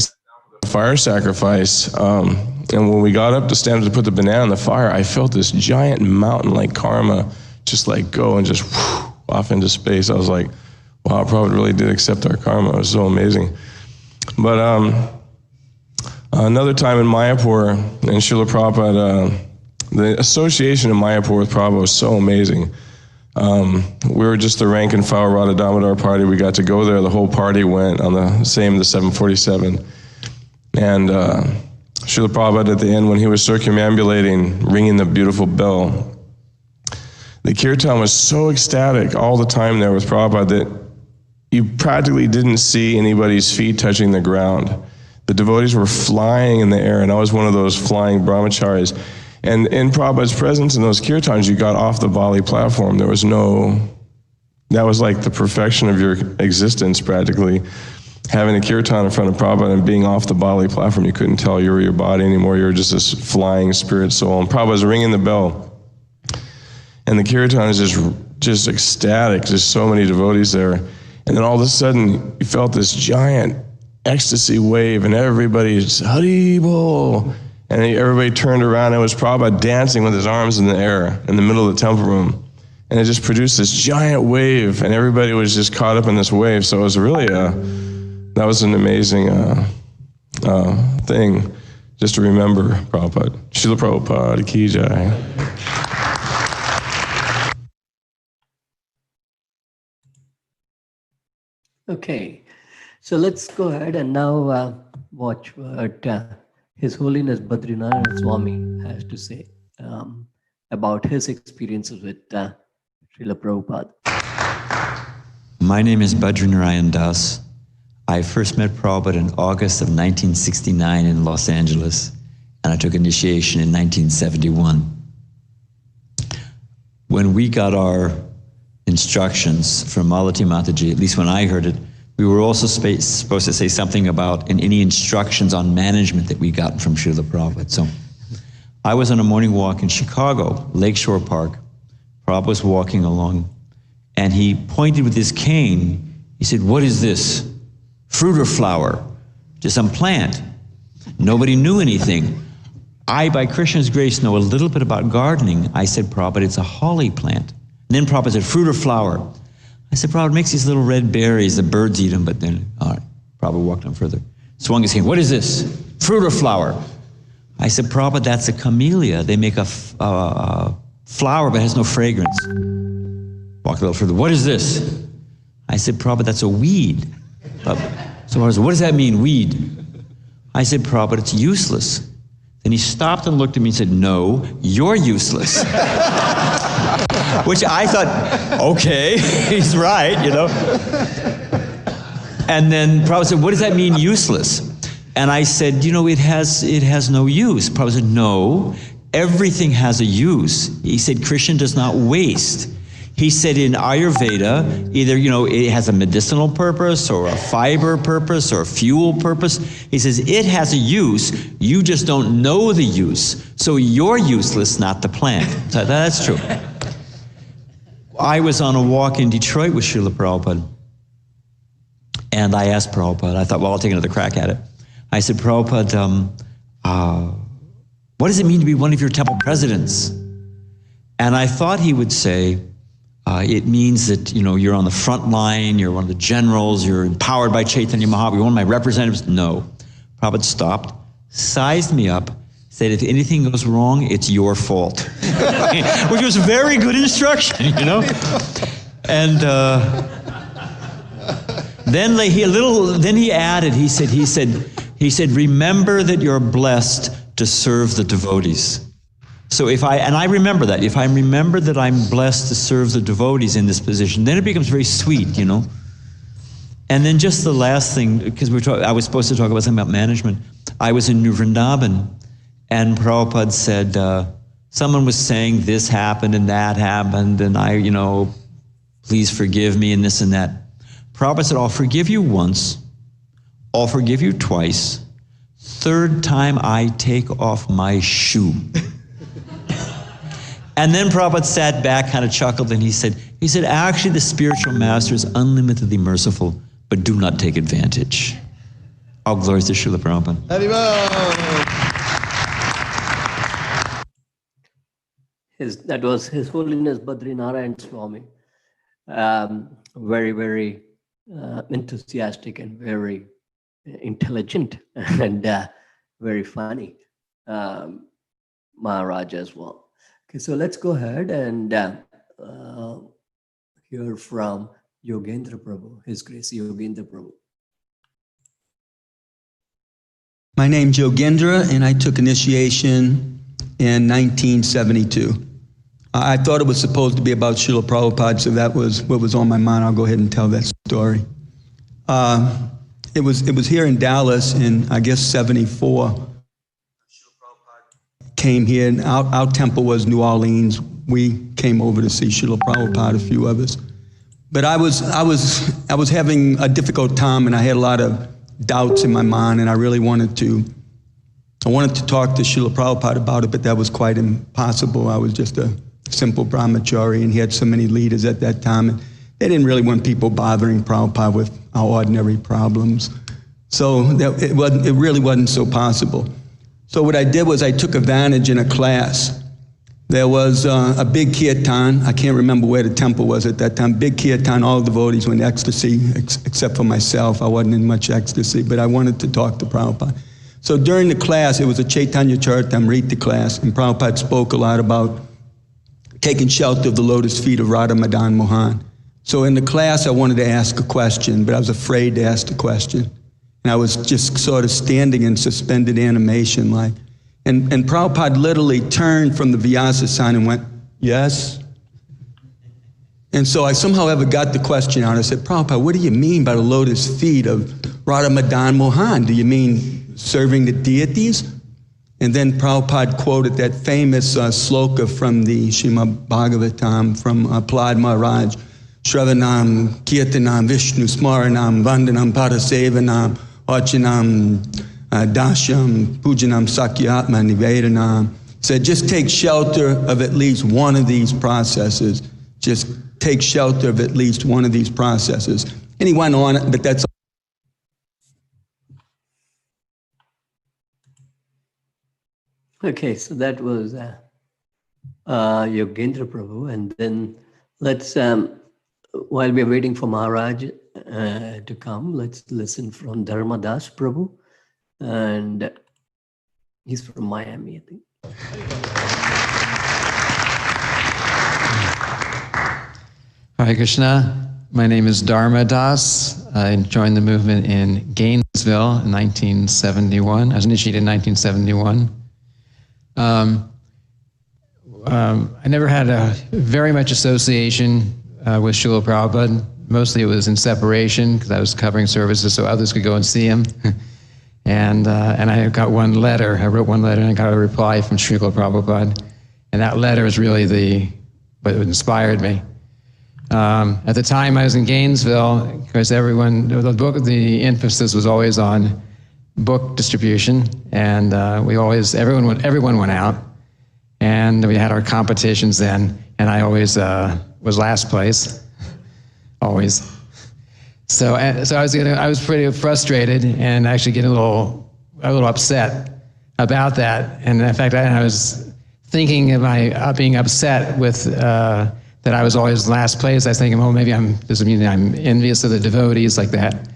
Q: the fire sacrifice. And when we got up to stand to put the banana in the fire, I felt this giant mountain like karma just like go and just whoosh, off into space. I was like, wow, Prabhupada really did accept our karma. It was so amazing. But another time in Mayapur, in Srila Prabhupada, the association of Mayapur with Prabhupada was so amazing. We were just the rank and file Radha Damodar party. We got to go there. The whole party went on the 747. And Srila Prabhupada at the end, when he was circumambulating, ringing the beautiful bell, the kirtan was so ecstatic all the time there with Prabhupada that you practically didn't see anybody's feet touching the ground. The devotees were flying in the air, and I was one of those flying brahmacharis. And in Prabhupada's presence in those kirtans, you got off the Bali platform. There was that was like the perfection of your existence practically. Having a kirtan in front of Prabhupada and being off the Bali platform, you couldn't tell you were your body anymore. You were just this flying spirit soul. And Prabhupada's ringing the bell. And the kirtan is just ecstatic. There's so many devotees there. And then all of a sudden, you felt this giant ecstasy wave, and everybody's Hari Bol. And everybody turned around, and it was Prabhupada dancing with his arms in the air in the middle of the temple room. And it just produced this giant wave, and everybody was just caught up in this wave. So it was really that was an amazing thing just to remember Prabhupada. Srila Prabhupada ki jai.
G: Okay, so let's go ahead and now watch what His Holiness Badrinath Swami has to say about his experiences with Srila Prabhupada.
R: My name is Badrinarayan Das. I first met Prabhupada in August of 1969 in Los Angeles, and I took initiation in 1971. When we got our instructions from Malati Mataji, at least when I heard it, we were also supposed to say something about any instructions on management that we got from Srila Prabhupada. So I was on a morning walk in Chicago, Lakeshore Park. Prabhupada was walking along, and he pointed with his cane. He said, "What is this? Fruit or flower?" To some plant. Nobody knew anything. I, by Krishna's grace, know a little bit about gardening. I said, "Prabhupada, it's a holly plant." And then Prabhupada said, "Fruit or flower?" I said, "Prabhupada, it makes these little red berries. The birds eat them," but then, all right. Prabhupada walked on further. Swung his hand, "What is this? Fruit or flower?" I said, "Prabhupada, that's a camellia. They make a flower but has no fragrance." Walked a little further. "What is this?" I said, "Prabhupada, that's a weed." So I said, "What does that mean, weed?" I said, "Prabhupada, it's useless." Then he stopped and looked at me and said, "No, you're useless." Which I thought, okay, he's right, you know. And then Prabhupada said, "What does that mean, useless?" And I said, "It has no use." Prabhupada said, "No, everything has a use." He said, "Krishna does not waste." He said in Ayurveda, either, it has a medicinal purpose or a fiber purpose or a fuel purpose. He says, it has a use, you just don't know the use. So you're useless, not the plant. So that's true. I was on a walk in Detroit with Srila Prabhupada. And I asked Prabhupada, I thought, well, I'll take another crack at it. I said, "Prabhupada, what does it mean to be one of your temple presidents?" And I thought he would say, it means that, you're on the front line, you're one of the generals, you're empowered by Chaitanya Mahaprabhu, you're one of my representatives. No. Prabhupada stopped, sized me up, said, "If anything goes wrong, it's your fault." Which was very good instruction, And then he added, he said, "Remember that you're blessed to serve the devotees." So I remember that, if I remember that I'm blessed to serve the devotees in this position, then it becomes very sweet, And then just the last thing, because I was supposed to talk about something about management. I was in New Vrindavan, and Prabhupada said, someone was saying this happened and that happened, and please forgive me and this and that. Prabhupada said, "I'll forgive you once, I'll forgive you twice, third time I take off my shoe." And then Prabhupada sat back, kind of chuckled, and he said, "Actually, the spiritual master is unlimitedly merciful, but do not take advantage." All glories to Srila Prabhupada.
G: That was His Holiness Badrinarayan Swami. Very, very enthusiastic and very intelligent and very funny Maharaj as well. Okay, so let's go ahead and hear from Yogendra Prabhu, His Grace Yogendra Prabhu.
S: My name's Yogendra, and I took initiation in 1972. I thought it was supposed to be about Srila Prabhupada, so that was what was on my mind. I'll go ahead and tell that story. It was here in Dallas in, I guess, 74. Came here, and our temple was New Orleans. We came over to see Srila Prabhupada, a few of us. But I was having a difficult time, and I had a lot of doubts in my mind, and I really wanted to talk to Srila Prabhupada about it, but that was quite impossible. I was just a simple brahmachari, and he had so many leaders at that time, and they didn't really want people bothering Prabhupada with our ordinary problems. So it really wasn't so possible. So what I did was I took advantage in a class. There was a big kirtan. I can't remember where the temple was at that time. Big kirtan, all devotees were in ecstasy, except for myself. I wasn't in much ecstasy, but I wanted to talk to Prabhupada. So during the class, it was a Chaitanya Charitamrita class, and Prabhupada spoke a lot about taking shelter of the lotus feet of Radha Madan Mohan. So in the class, I wanted to ask a question, but I was afraid to ask the question. And I was just sort of standing in suspended animation, like, and Prabhupada literally turned from the Vyasa sign and went, "Yes." And so I somehow ever got the question out. I said, "Prabhupada, what do you mean by the lotus feet of Radha Madan Mohan? Do you mean serving the deities?" And then Prabhupada quoted that famous sloka from the Srimad Bhagavatam from Prahlad Maharaj, Shravanam, Kirtanam, Vishnu Smaranam, Vandanam, Parasevanam, Archanam, Dasham, Pujanam, Sakyatma, Nivedanam. Said just take shelter of at least one of these processes. Just take shelter of at least one of these processes. And he went on, but that's
G: Okay, so that was Yogendra Prabhu. And then let's, while we're waiting for Maharaj to come, let's listen from Dharmadas Prabhu. And he's from Miami, I think.
T: Hare Krishna. My name is Dharma Das. I joined the movement in Gainesville in 1971. I was initiated in 1971. I never had very much association with Srila Prabhupada. Mostly it was in separation because I was covering services so others could go and see him. And I got one letter. I wrote one letter and I got a reply from Srila Prabhupada. And that letter is really what inspired me. At the time I was in Gainesville, because the emphasis was always on book distribution, and everyone went out, and we had our competitions then, and I always was last place, always. So I was pretty frustrated and actually getting a little upset about that. And in fact, I was thinking of being upset with that I was always last place. I was thinking, well, maybe does it mean I'm envious of the devotees like that?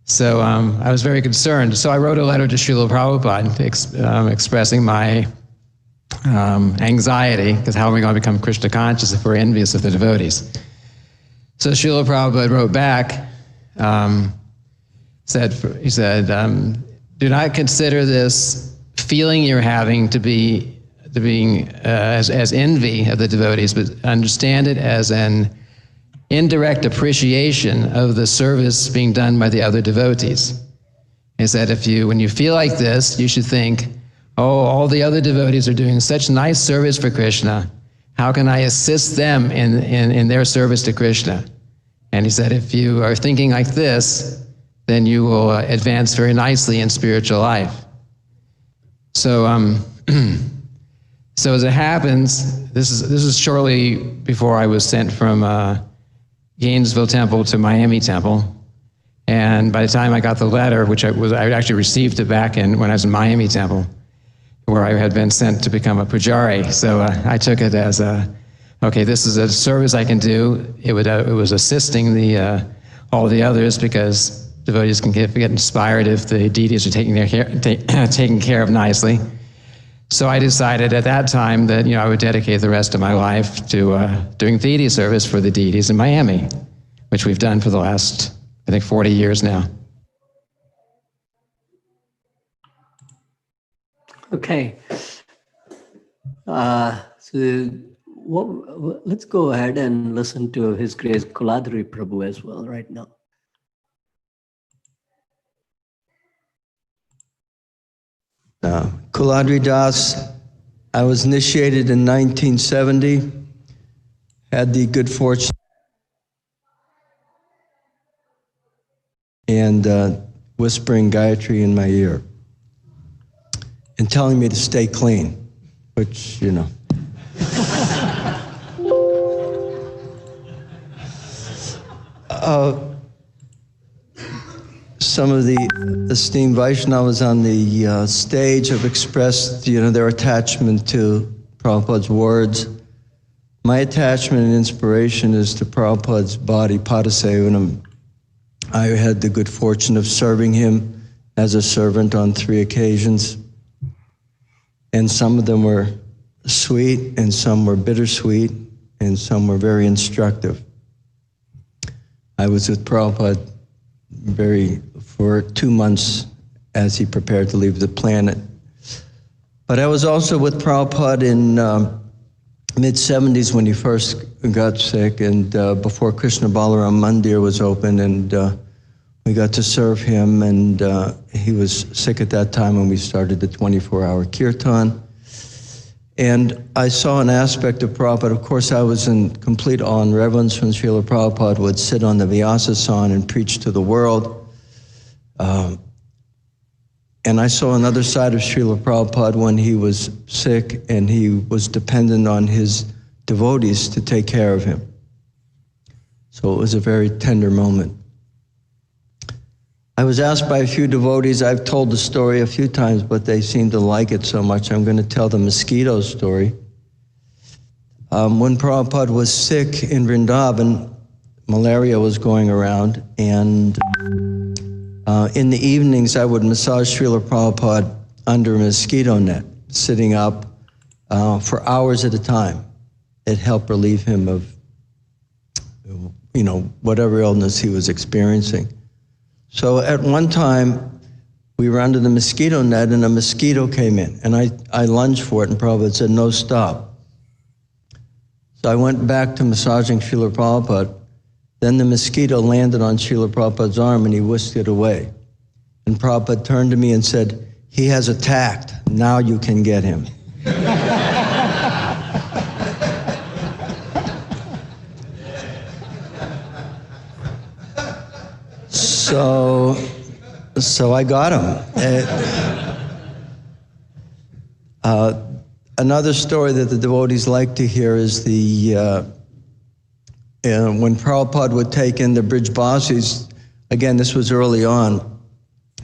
T: So I was very concerned. So I wrote a letter to Srila Prabhupada expressing my anxiety, because how are we going to become Krishna conscious if we're envious of the devotees? So Srila Prabhupada wrote back, he said, do not consider this feeling you're having to be as envy of the devotees, but understand it as an indirect appreciation of the service being done by the other devotees. He said, when you feel like this, you should think, oh, all the other devotees are doing such nice service for Krishna. How can I assist them in their service to Krishna? And he said, if you are thinking like this, then you will advance very nicely in spiritual life. So, so as it happens, this is shortly before I was sent from Gainesville Temple to Miami Temple. And by the time I got the letter, which I actually received it back when I was in Miami Temple, where I had been sent to become a pujari. So I took it as okay, this is a service I can do. It was assisting all the others, because devotees can get inspired if the deities are taken care of nicely. So I decided at that time that I would dedicate the rest of my life to doing deity service for the deities in Miami, which we've done for the last, I think, 40 years now.
G: Okay. Let's go ahead and listen to His Grace Kuladri Prabhu as well right now.
U: Kuladri Das, I was initiated in 1970, had the good fortune and whispering Gayatri in my ear and telling me to stay clean, which, some of the esteemed Vaishnavas on the stage have expressed, their attachment to Prabhupada's words. My attachment and inspiration is to Prabhupada's body, Padasevanam. I had the good fortune of serving him as a servant on 3 occasions. And some of them were sweet, and some were bittersweet, and some were very instructive. I was with Prabhupada for 2 months as he prepared to leave the planet. But I was also with Prabhupada in mid-70s when he first got sick, and before Krishna Balaram Mandir was open, and We got to serve him, and he was sick at that time when we started the 24-hour kirtan. And I saw an aspect of Prabhupada. Of course, I was in complete awe and reverence when Srila Prabhupada would sit on the Vyasa and preach to the world. And I saw another side of Srila Prabhupada when he was sick and he was dependent on his devotees to take care of him. So it was a very tender moment. I was asked by a few devotees, I've told the story a few times, but they seem to like it so much, I'm going to tell the mosquito story. When Prabhupada was sick in Vrindavan, malaria was going around, and in the evenings I would massage Srila Prabhupada under a mosquito net, sitting up for hours at a time. It helped relieve him of, whatever illness he was experiencing. So at one time, we were under the mosquito net and a mosquito came in, and I lunged for it, and Prabhupada said, no, stop. So I went back to massaging Srila Prabhupada. Then the mosquito landed on Srila Prabhupada's arm and he whisked it away. And Prabhupada turned to me and said, he has attacked, now you can get him. So I got him. Another story that the devotees like to hear is when Prabhupada would take in the Brijbasis, again, this was early on,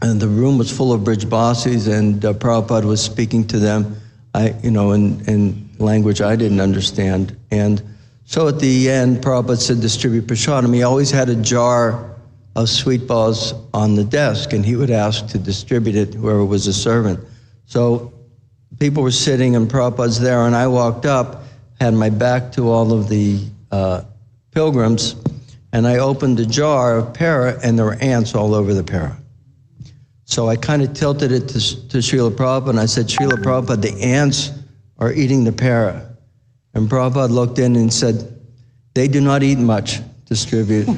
U: and the room was full of Brijbasis, and Prabhupada was speaking to them, in language I didn't understand. And so at the end, Prabhupada said, distribute prasadam. He always had a jar of sweet balls on the desk, and he would ask to distribute it, whoever was a servant. So people were sitting, and Prabhupada's there, and I walked up, had my back to all of the pilgrims, and I opened the jar of para, and there were ants all over the para. So I kind of tilted it to Srila Prabhupada, and I said, Srila Prabhupada, the ants are eating the para. And Prabhupada looked in and said, they do not eat much, distribute.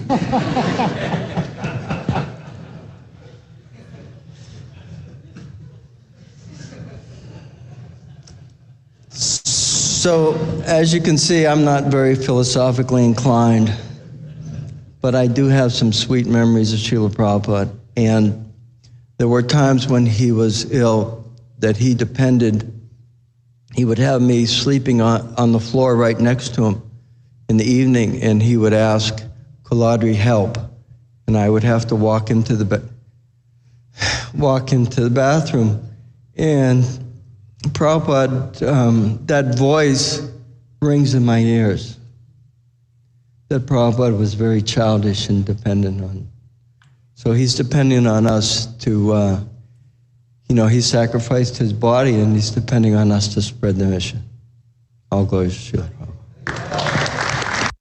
U: So, as you can see, I'm not very philosophically inclined, but I do have some sweet memories of Srila Prabhupada. And there were times when he was ill that he would have me sleeping on the floor right next to him in the evening, and he would ask, Kuladri, help. And I would have to walk into the bathroom. And Prabhupada, that voice rings in my ears. That Prabhupada was very childish and dependent on. So he's depending on us to, he sacrificed his body and he's depending on us to spread the mission. All glory to Srila Prabhupada.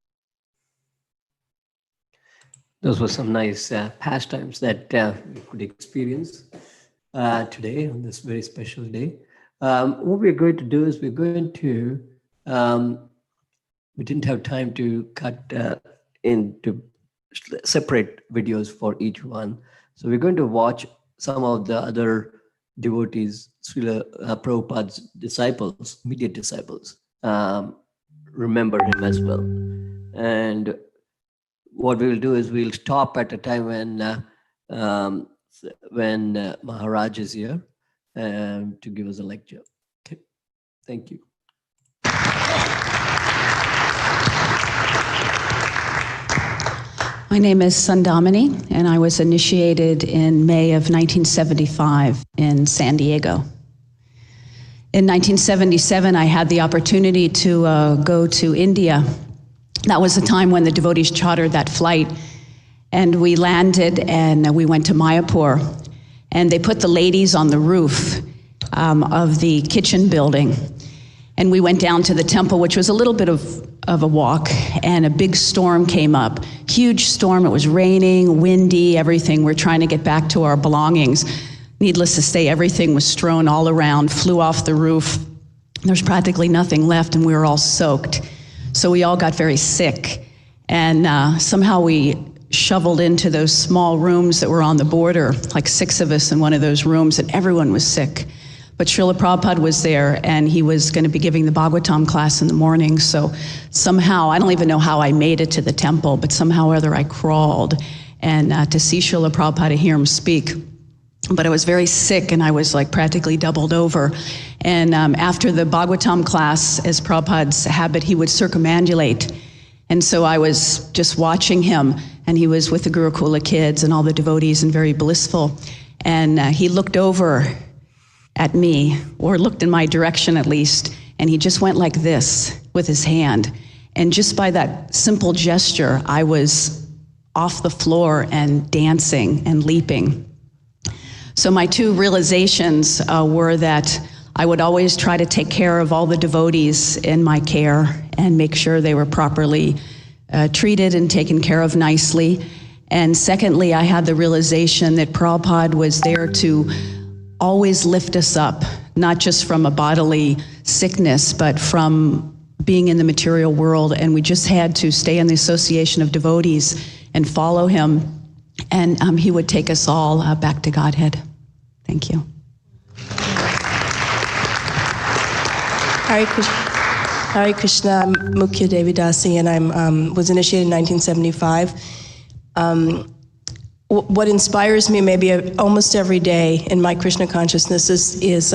G: Those were some nice pastimes that we could experience today on this very special day. What we're going to do is we're going to, we didn't have time to cut into separate videos for each one. So we're going to watch some of the other devotees, Srila Prabhupada's disciples, immediate disciples, remember him as well. And what we will do is we'll stop at a time when Maharaj is here to give us a lecture. Okay, thank you.
B: My name is Sundamini, and I was initiated in May of 1975 in San Diego. In 1977, I had the opportunity to go to India. That was the time when the devotees chartered that flight, and we landed and we went to Mayapur, and they put the ladies on the roof of the kitchen building, and we went down to the temple, which was a little bit of a walk, and a big storm came up. Huge storm. It was raining, windy, everything. We're trying to get back to our belongings. Needless to say, everything was strewn all around, flew off the roof. There's practically nothing left, and we were all soaked. So we all got very sick. And somehow we shoveled into those small rooms that were on the border, like 6 of us in one of those rooms, and everyone was sick. But Srila Prabhupada was there, and he was going to be giving the Bhagavatam class in the morning, so somehow, I don't even know how I made it to the temple, but somehow or other I crawled, and to see Srila Prabhupada, to hear him speak. But I was very sick, and I was like practically doubled over. And after the Bhagavatam class, as Prabhupada's habit, he would circumambulate. And so I was just watching him, and he was with the Gurukula kids and all the devotees and very blissful. And he looked over at me, or looked in my direction at least, and he just went like this with his hand. And just by that simple gesture, I was off the floor and dancing and leaping. So my 2 realizations were that I would always try to take care of all the devotees in my care and make sure they were properly treated and taken care of nicely. And secondly, I had the realization that Prabhupada was there to always lift us up, not just from a bodily sickness, but from being in the material world. And we just had to stay in the association of devotees and follow him. And he would take us all back to Godhead. Thank you.
A: Hare Krishna, I'm Mukhya Devidasi, and I was initiated in 1975. What inspires me maybe almost every day in my Krishna consciousness is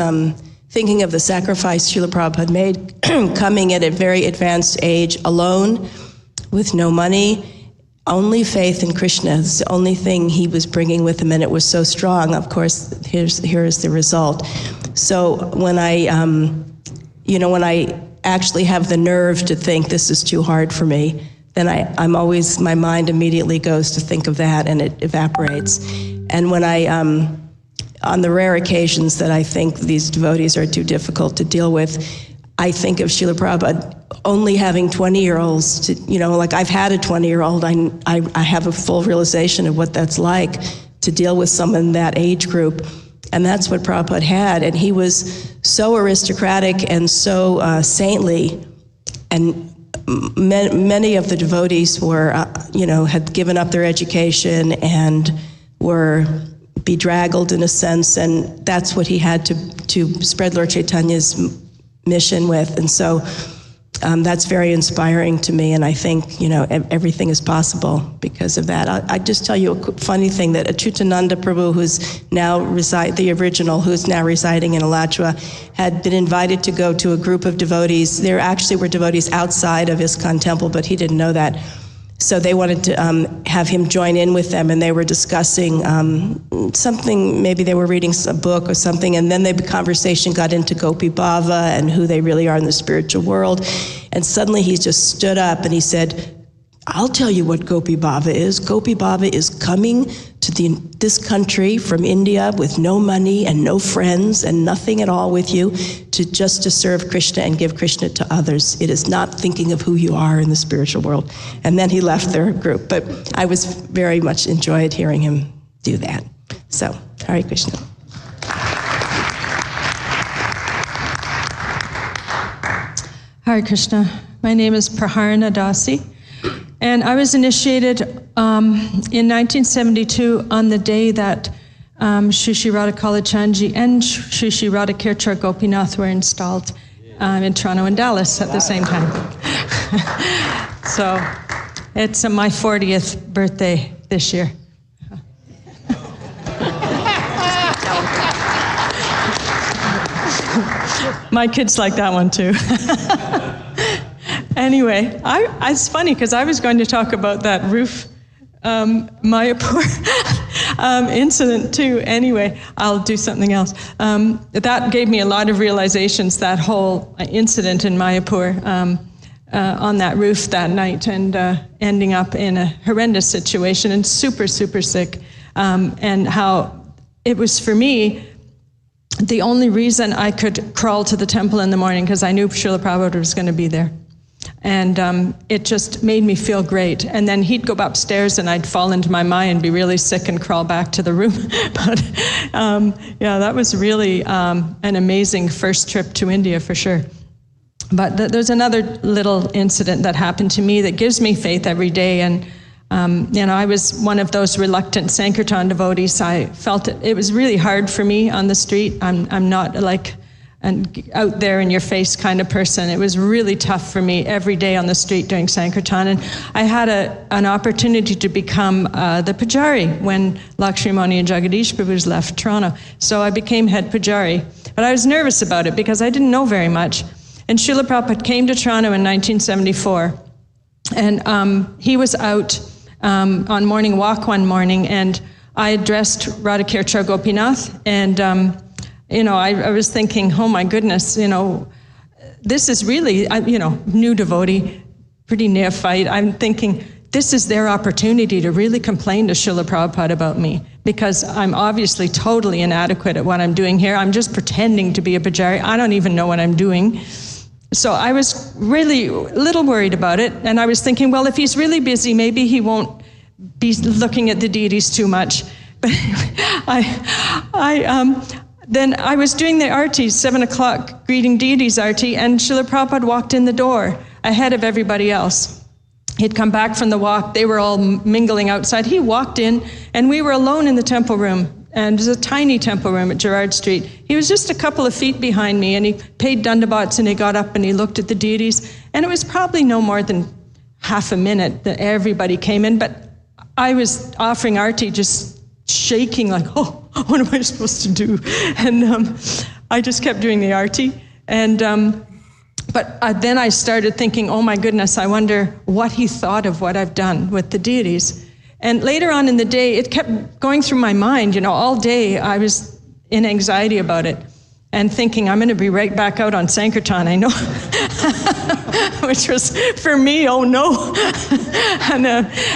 A: thinking of the sacrifice Srila Prabhupada made, coming at a very advanced age, alone, with no money, only faith in Krishna. It's the only thing he was bringing with him, and it was so strong. Of course, here is the result. So when I actually have the nerve to think this is too hard for me, then my mind immediately goes to think of that, and it evaporates. And when on the rare occasions that I think these devotees are too difficult to deal with, I think of Srila Prabhupada only having 20-year-olds like I've had a 20-year-old, I have a full realization of what that's like to deal with someone in that age group. And that's what Prabhupada had. And he was so aristocratic and so saintly, and many of the devotees were, had given up their education and were bedraggled in a sense, and that's what he had to spread Lord Chaitanya's mission with. And so that's very inspiring to me, and I think, everything is possible because of that. I just tell you a funny thing, that Achyutananda Prabhu, who's now the original, who's now residing in Alachua, had been invited to go to a group of devotees. There actually were devotees outside of ISKCON temple, but he didn't know that. So they wanted to have him join in with them, and they were discussing something, maybe they were reading a book or something, and then the conversation got into Gopi Bhava and who they really are in the spiritual world. And suddenly he just stood up and he said, I'll tell you what Gopi Bhava is. Gopi Bhava is coming to this country from India with no money and no friends and nothing at all with you, just to serve Krishna and give Krishna to others. It is not thinking of who you are in the spiritual world. And then he left their group. But I was very much enjoyed hearing him do that. So, Hare Krishna.
V: Hare Krishna. My name is Praharna Dasi. And I was initiated in 1972 on the day that Shri Radha Kalachandji and Shri Radha Kirchar Gopinath were installed in Toronto and Dallas at the same time. So it's my 40th birthday this year. My kids like that one too. Anyway, it's funny because I was going to talk about that roof Mayapur incident too. Anyway, I'll do something else. That gave me a lot of realizations, that whole incident in Mayapur on that roof that night, and ending up in a horrendous situation and super, super sick. And how it was, for me, the only reason I could crawl to the temple in the morning, because I knew Srila Prabhupada was going to be there. And it just made me feel great. And then he'd go upstairs and I'd fall into my mind and be really sick and crawl back to the room. But yeah, that was really an amazing first trip to India for sure. But there's another little incident that happened to me that gives me faith every day. And I was one of those reluctant Sankirtan devotees. I felt it was really hard for me on the street. I'm not like an out there in your face kind of person. It was really tough for me every day on the street doing Sankirtan. And I had an opportunity to become the Pujari when Lakshmimani and Jagadish Prabhu's left Toronto. So I became head Pujari. But I was nervous about it because I didn't know very much. And Srila Prabhupada came to Toronto in 1974. And he was out on morning walk one morning, and I addressed Radhakirti Gopinath, and I was thinking, oh my goodness, this is really, new devotee, pretty neophyte. I'm thinking, this is their opportunity to really complain to Srila Prabhupada about me, because I'm obviously totally inadequate at what I'm doing here. I'm just pretending to be a Pujari. I don't even know what I'm doing. So I was really a little worried about it, and I was thinking, well, if he's really busy, maybe he won't be looking at the deities too much. But then I was doing the arti, 7 o'clock, greeting deities arti, and Srila Prabhupada walked in the door ahead of everybody else. He'd come back from the walk. They were all mingling outside. He walked in, and we were alone in the temple room. And there's a tiny temple room at Gerrard Street. He was just a couple of feet behind me, and he paid dandavats, and he got up and he looked at the deities. And it was probably no more than half a minute that everybody came in, but I was offering arti just shaking like, oh, what am I supposed to do? And I just kept doing the arti. And but then I started thinking, oh my goodness, I wonder what he thought of what I've done with the deities. And later on in the day, it kept going through my mind, all day I was in anxiety about it and thinking, I'm going to be right back out on Sankirtan, I know. Which was, for me, oh no. And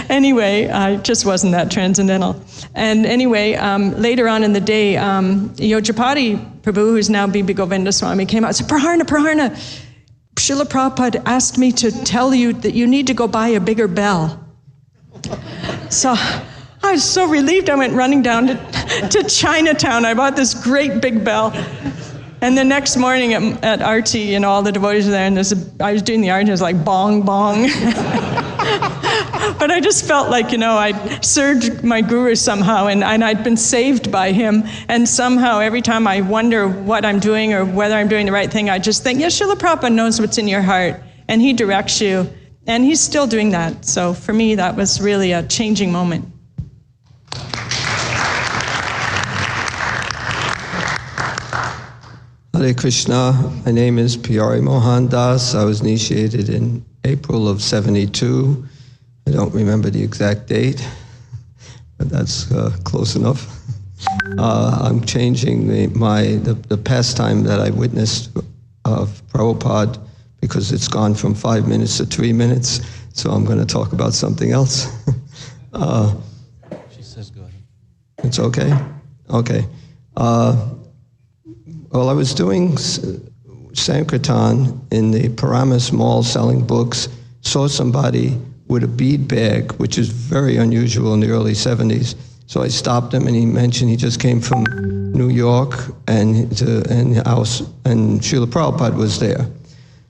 V: anyway, I just wasn't that transcendental. And anyway, later on in the day, Yojapati Prabhu, who's now Bibi Govinda Swami, came out and said, Praharna, Srila Prabhupada asked me to tell you that you need to go buy a bigger bell. So I was so relieved. I went running down to Chinatown. I bought this great big bell. And the next morning at Arti, all the devotees were there, and I was doing the Arti, and it was like bong, bong. But I just felt like, I'd served my guru somehow, and I'd been saved by him. And somehow, every time I wonder what I'm doing or whether I'm doing the right thing, I just think, Srila Prabhupada knows what's in your heart, and he directs you. And he's still doing that. So for me, that was really a changing moment.
U: Hare Krishna. My name is Piyari Mohan Das. I was initiated in April of '72. I don't remember the exact date, but that's close enough. I'm changing the pastime that I witnessed of Prabhupada, because it's gone from 5 minutes to 3 minutes, so I'm going to talk about something else.
C: She says go ahead.
U: It's okay? Okay. Well, I was doing Sankirtan in the Paramas Mall selling books, saw somebody with a bead bag, which is very unusual in the early 70s. So I stopped him, and he mentioned he just came from New York, and Srila Prabhupada was there.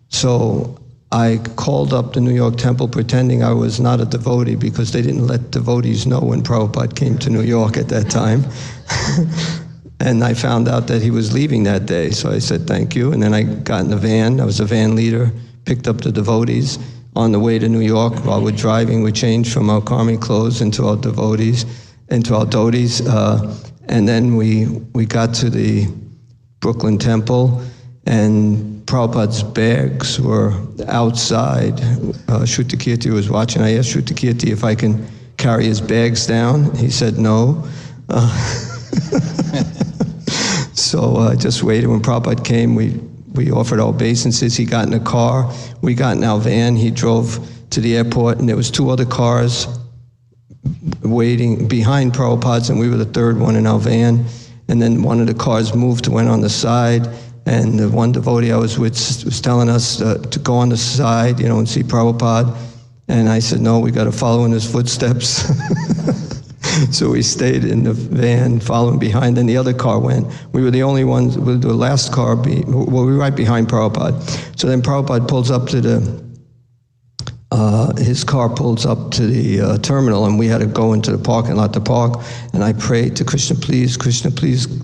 U: So I called up the New York Temple pretending I was not a devotee, because they didn't let devotees know when Prabhupada came to New York at that time. And I found out that he was leaving that day. So I said, thank you. And then I got in the van. I was a van leader, picked up the devotees. On the way to New York, while we're driving, we changed from our karmi clothes into our dhotis. And then we got to the Brooklyn Temple, and Prabhupada's bags were outside. Shrutakirti was watching. I asked Shrutakirti if I can carry his bags down. He said no. So I just waited. When Prabhupada came, we offered our obeisances. He got in a car. We got in our van. He drove to the airport, and there was 2 other cars waiting behind Prabhupada's, and we were the 3rd one in our van. And then one of the cars went on the side, and the one devotee I was with was telling us to go on the side, and see Prabhupada. And I said, no, we got to follow in his footsteps. So we stayed in the van, following behind, and the other car went. We were the only ones, the last car, we were right behind Prabhupada. So then Prabhupada pulls up to his car pulls up to the terminal, and we had to go into the parking lot to park. And I prayed to Krishna, please,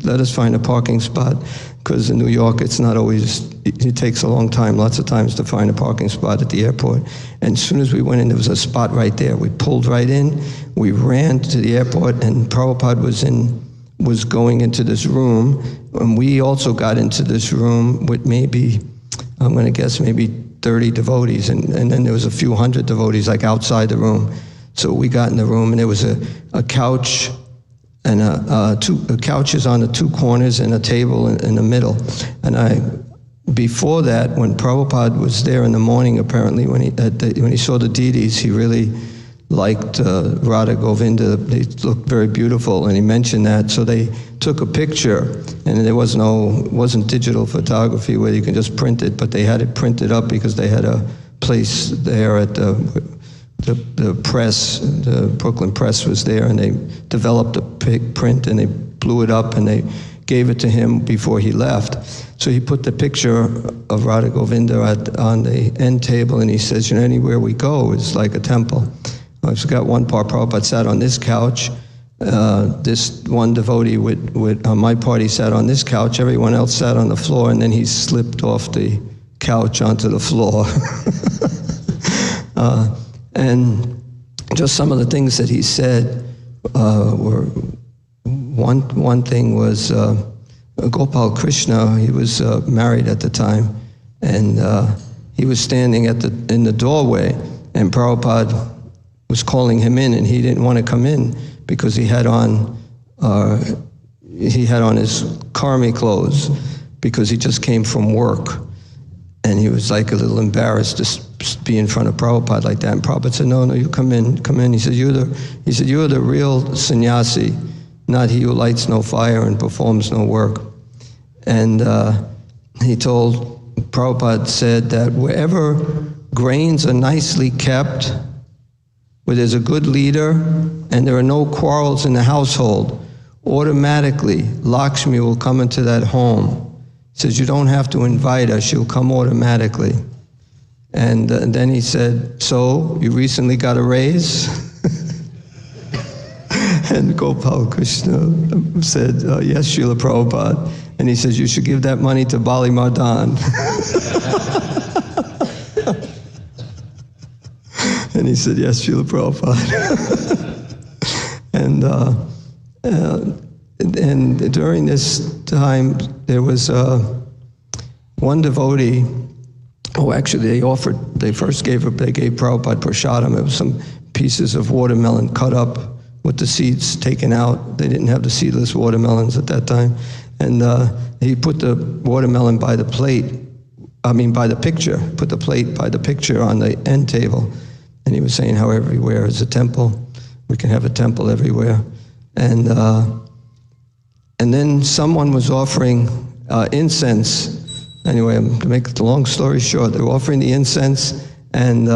U: let us find a parking spot, because in New York, it's not always, it takes a long time, lots of times, to find a parking spot at the airport. And as soon as we went in, there was a spot right there. We pulled right in, we ran to the airport, and Prabhupada was going into this room, and we also got into this room with maybe, I'm going to guess, maybe 30 devotees, and then there was a few hundred devotees like outside the room. So we got in the room, and there was a couch, and two couches on the two corners, and a table in the middle. And before that, when Prabhupada was there in the morning, apparently when he saw the deities, he really liked Radha Govinda. They looked very beautiful, and he mentioned that. So they took a picture, and there wasn't digital photography where you can just print it, but they had it printed up because they had a place there at the press, the Brooklyn Press was there, and they developed a print, and they blew it up, and they gave it to him before he left. So he put the picture of Radha Govinda on the end table, and he says, anywhere we go is like a temple. I forgot one part. Prabhupada sat on this couch. This one devotee with my party sat on this couch. Everyone else sat on the floor, and then he slipped off the couch onto the floor. And just some of the things that he said were, one thing was Gopal Krishna. He was married at the time, and he was standing in the doorway, and Prabhupada was calling him in, and he didn't want to come in because he had on his karmi clothes because he just came from work, and he was like a little embarrassed to be in front of Prabhupada like that. And Prabhupada said, "No, you come in, come in." He said, "You are the real sannyasi, not he who lights no fire and performs no work." And he told, Prabhupada said that wherever grains are nicely kept, where there's a good leader and there are no quarrels in the household, automatically Lakshmi will come into that home. He says, you don't have to invite her, she'll come automatically. And then he said, so you recently got a raise? And Gopal Krishna said, yes, Srila Prabhupada. And he says, you should give that money to Bali Mardan. And he said, yes, Srila Prabhupada. And during this time, there was one devotee who actually they first gave Prabhupada prasadam. It was some pieces of watermelon cut up with the seeds taken out. They didn't have the seedless watermelons at that time. And he put the watermelon by the picture, put the plate by the picture on the end table. And he was saying how everywhere is a temple. We can have a temple everywhere. And then someone was offering incense. Anyway, to make the long story short, they were offering the incense, and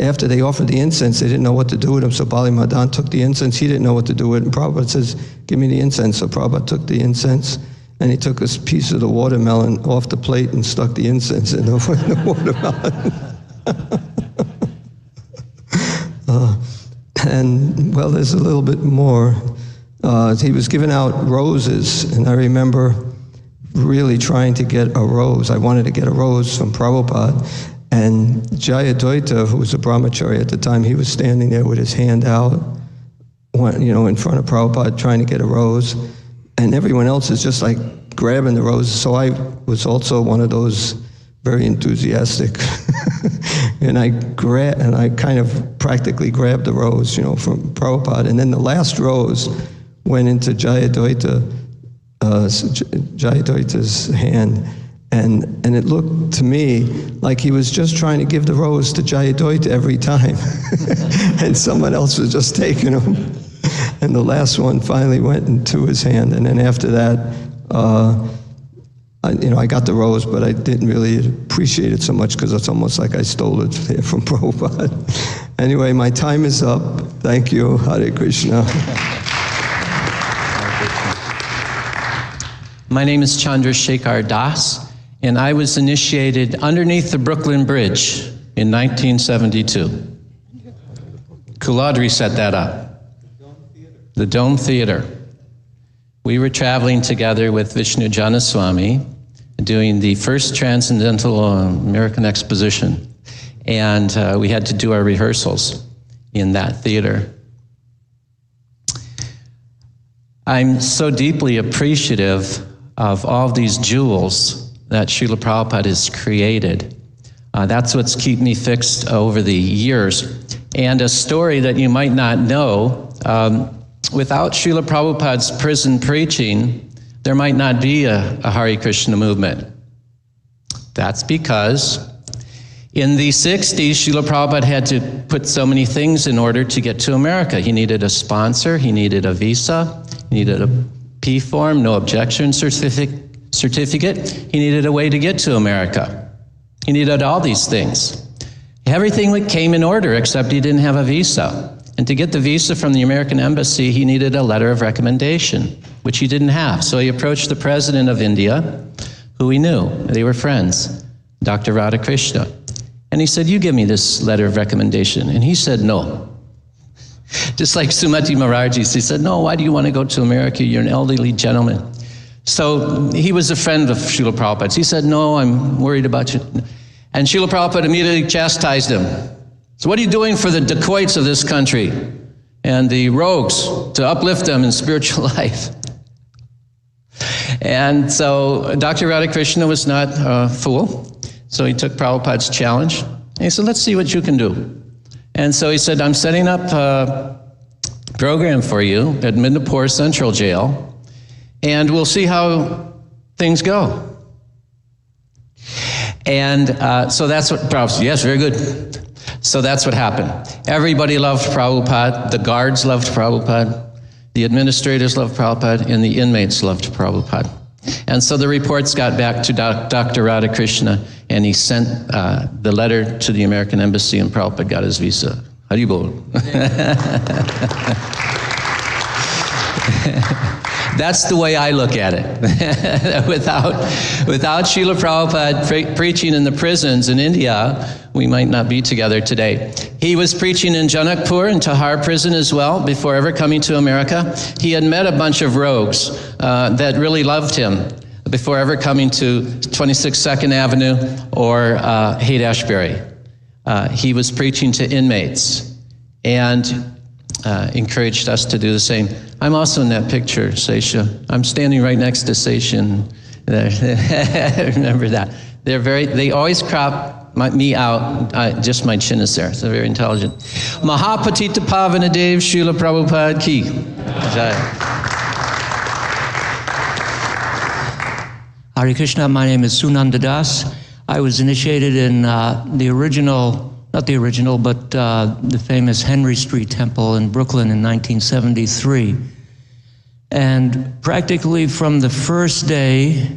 U: after they offered the incense, they didn't know what to do with them, so Bali Madan took the incense. He didn't know what to do with it, and Prabhupada says, give me the incense. So Prabhupada took the incense, and he took a piece of the watermelon off the plate and stuck the incense in the watermelon. And, well, there's a little bit more. He was giving out roses, and I remember really trying to get a rose. I wanted to get a rose from Prabhupada. And Jayadvaita, who was a brahmachari at the time, he was standing there with his hand out, in front of Prabhupada trying to get a rose. And everyone else is just like grabbing the roses. So I was also one of those very enthusiastic. And I kind of practically grabbed the rose, from Prabhupada. And then the last rose went into Jayadvaita's hand. And it looked to me like he was just trying to give the rose to Jayadvaita every time. And someone else was just taking them. And the last one finally went into his hand. And then after that, I got the rose, but I didn't really appreciate it so much because it's almost like I stole it from Prabhupada. Anyway, my time is up. Thank you. Hare Krishna.
C: My name is Chandrasekhar Das, and I was initiated underneath the Brooklyn Bridge in 1972. Kuladri set that up. The Dome Theater. We were traveling together with Vishnu Janaswamy, doing the first Transcendental American Exposition. And we had to do our rehearsals in that theater. I'm so deeply appreciative of all these jewels that Srila Prabhupada has created. That's what's kept me fixed over the years. And a story that you might not know, without Srila Prabhupada's prison preaching, there might not be a Hare Krishna movement. That's because in the 60s, Srila Prabhupada had to put so many things in order to get to America. He needed a sponsor, he needed a visa, he needed a P form, no objection certificate. He needed a way to get to America. He needed all these things. Everything came in order except he didn't have a visa. And to get the visa from the American embassy, he needed a letter of recommendation, which he didn't have. So he approached the president of India, who he knew. They were friends, Dr. Radhakrishna. And he said, you give me this letter of recommendation. And he said, no. Just like Sumati Maharaj, he said, no, why do you want to go to America? You're an elderly gentleman. So he was a friend of Srila Prabhupada's. He said, no, I'm worried about you. And Srila Prabhupada immediately chastised him. So what are you doing for the dacoits of this country and the rogues to uplift them in spiritual life? And so Dr. Radhakrishna was not a fool. So he took Prabhupada's challenge. And he said, let's see what you can do. And so he said, I'm setting up a program for you at Midnapore Central Jail, and we'll see how things go. And so that's what Prabhupada said. Yes, very good. So that's what happened. Everybody loved Prabhupada. The guards loved Prabhupada. The administrators loved Prabhupada. And the inmates loved Prabhupada. And so the reports got back to Dr. Radhakrishna, and he sent the letter to the American embassy, and Prabhupada got his visa. Haribol. That's the way I look at it. without Srila Prabhupada preaching in the prisons in India, we might not be together today. He was preaching in Janakpur and Tahar prison as well before ever coming to America. He had met a bunch of rogues that really loved him before ever coming to 26 2nd Avenue or Haight-Ashbury. He was preaching to inmates and encouraged us to do the same. I'm also in that picture, Sesha. I'm standing right next to Sesha. Remember that. They always crop me out, just my chin is there, so very intelligent. Mahapatita Pavana Dev Srila Prabhupada Ki.
D: Hare Krishna, my name is Sunanda Das. I was initiated in the famous Henry Street Temple in Brooklyn in 1973. And practically from the first day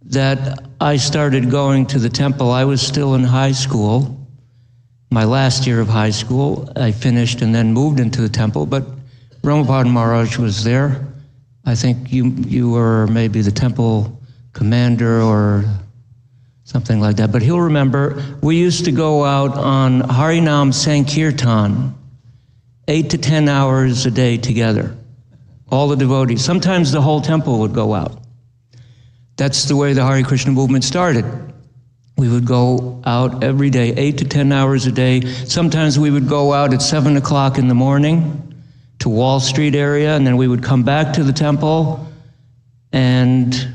D: that I started going to the temple, I was still in high school, my last year of high school. I finished and then moved into the temple, but Prabhupada Maharaj was there. I think you were maybe the temple commander or something like that, but he'll remember. We used to go out on Harinam Sankirtan, 8 to 10 hours a day together, all the devotees. Sometimes the whole temple would go out. That's the way the Hare Krishna movement started. We would go out every day, 8 to 10 hours a day. Sometimes we would go out at 7 o'clock in the morning to Wall Street area, and then we would come back to the temple and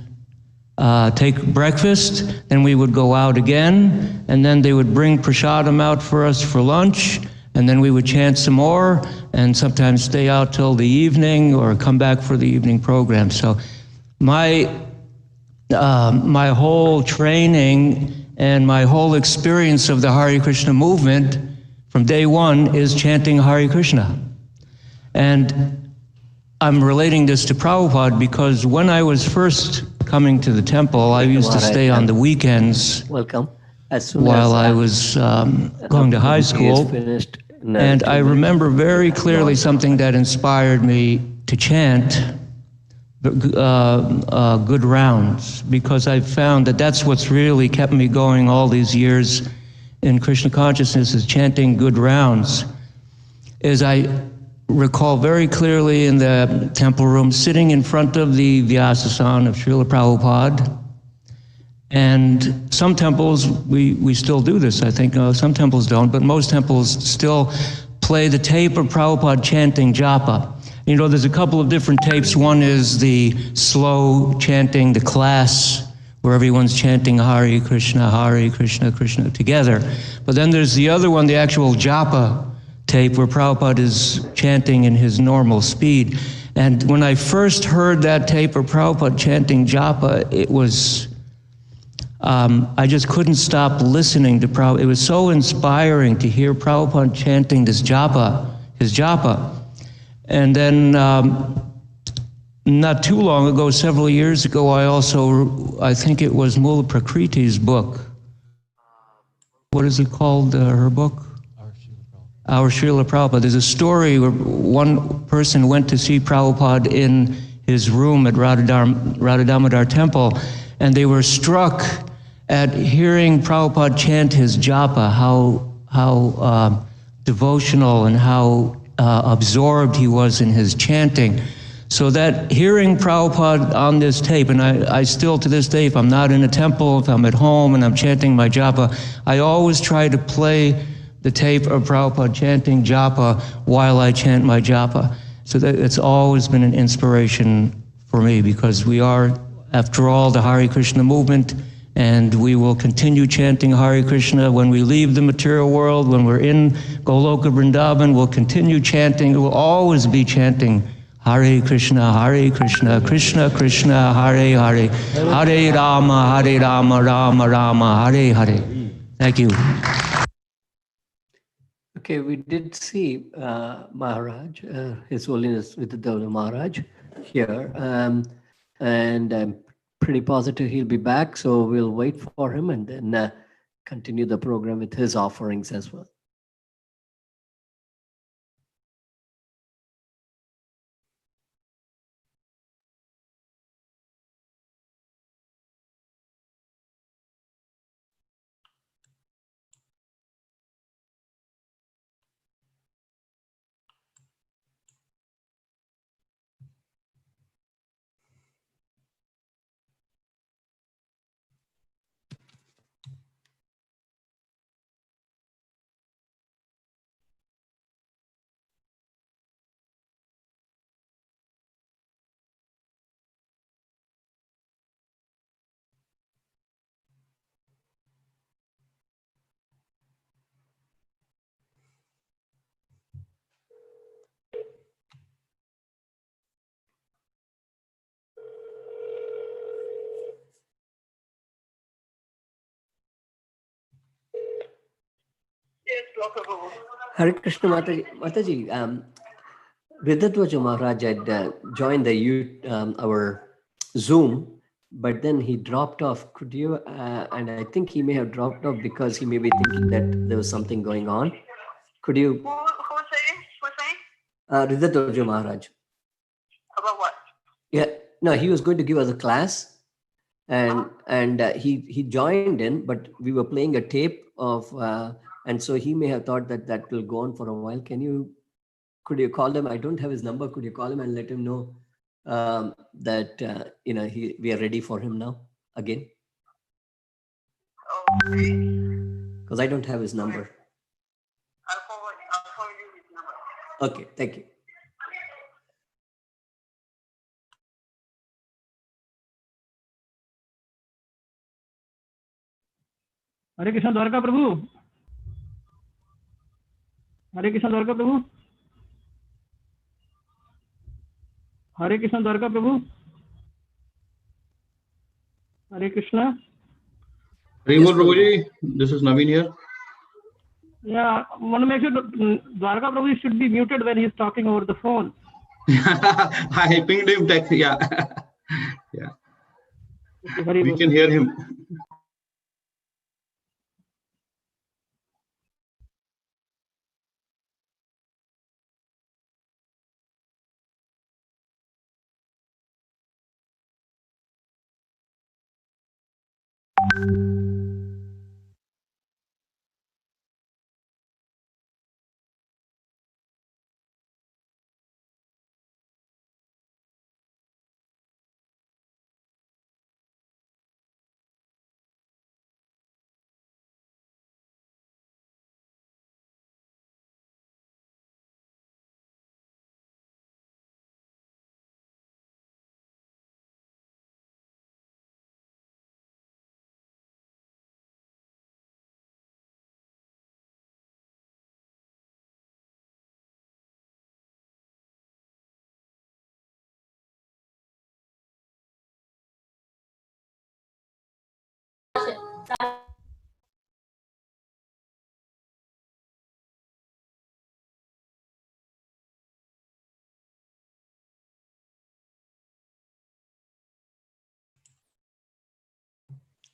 D: take breakfast. Then we would go out again, and then they would bring prasadam out for us for lunch, and then we would chant some more, and sometimes stay out till the evening or come back for the evening program. So my whole training and my whole experience of the Hare Krishna movement from day one is chanting Hare Krishna. And I'm relating this to Prabhupada because when I was first coming to the temple, I used to stay on the weekends.
G: Welcome.
D: While I was going to high school. And I remember very clearly something that inspired me to chant good rounds, because I found that that's what's really kept me going all these years in Krishna consciousness is chanting good rounds, is I recall very clearly in the temple room sitting in front of the Vyasa of Srila Prabhupada. And some temples, we still do this, I think. Some temples don't, but most temples still play the tape of Prabhupada chanting japa. You know, there's a couple of different tapes. One is the slow chanting, the class, where everyone's chanting Hare Krishna, Krishna together. But then there's the other one, the actual japa tape, where Prabhupada is chanting in his normal speed. And when I first heard that tape of Prabhupada chanting japa, it was, I just couldn't stop listening to Prabhupada. It was so inspiring to hear Prabhupada chanting this japa, his japa. And then not too long ago, several years ago, I think it was Mula Prakriti's book. What is it called, her book? Our Srila Prabhupada. There's a story where one person went to see Prabhupada in his room at Radha Temple, and they were struck at hearing Prabhupada chant his japa, how devotional and how absorbed he was in his chanting. So that hearing Prabhupada on this tape, and I still to this day, if I'm not in a temple, if I'm at home and I'm chanting my japa, I always try to play the tape of Prabhupada chanting japa while I chant my japa. So that it's always been an inspiration for me, because we are, after all, the Hare Krishna movement, and we will continue chanting Hare Krishna when we leave the material world. When we're in Goloka Vrindavan, we'll continue chanting. We'll always be chanting Hare Krishna, Krishna Krishna, Hare Hare, Hare Rama, Rama Rama, Hare Hare. Thank you.
G: Okay, we did see Maharaj, His Holiness Vidyadev Maharaj here, and I'm pretty positive he'll be back, so we'll wait for him and then continue the program with his offerings as well. Hare Krishna Mataji, Vidadwaja Maharaj had joined our Zoom, but then he dropped off. Could you, and I think he may have dropped off because he may be thinking that there was something going on. Could you? Who's saying? Vidadwaja Maharaj. About what? Yeah, no, he was going to give us a class, and he joined in, but we were playing a tape of, and so he may have thought that will go on for a while. Could you call him? I don't have his number. Could you call him and let him know that we are ready for him now again? Okay. Because I don't have his number. I'll forward you his number. Okay, thank you.
E: Hare Krishna Dwarka Prabhu, Hare Krishna Dwarka Prabhu, Hare Krishna Dwarka Prabhu, Hare Krishna.
F: Hare Bol Prabhuji, this is Naveen here.
E: Yeah, I want to make sure Dwarka Prabhu should be muted when he's talking over the phone.
F: I pinged him text, yeah. Yeah. Okay, we can hear him.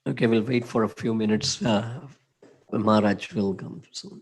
G: Okay, we'll wait for a few minutes. Maharaj will come soon.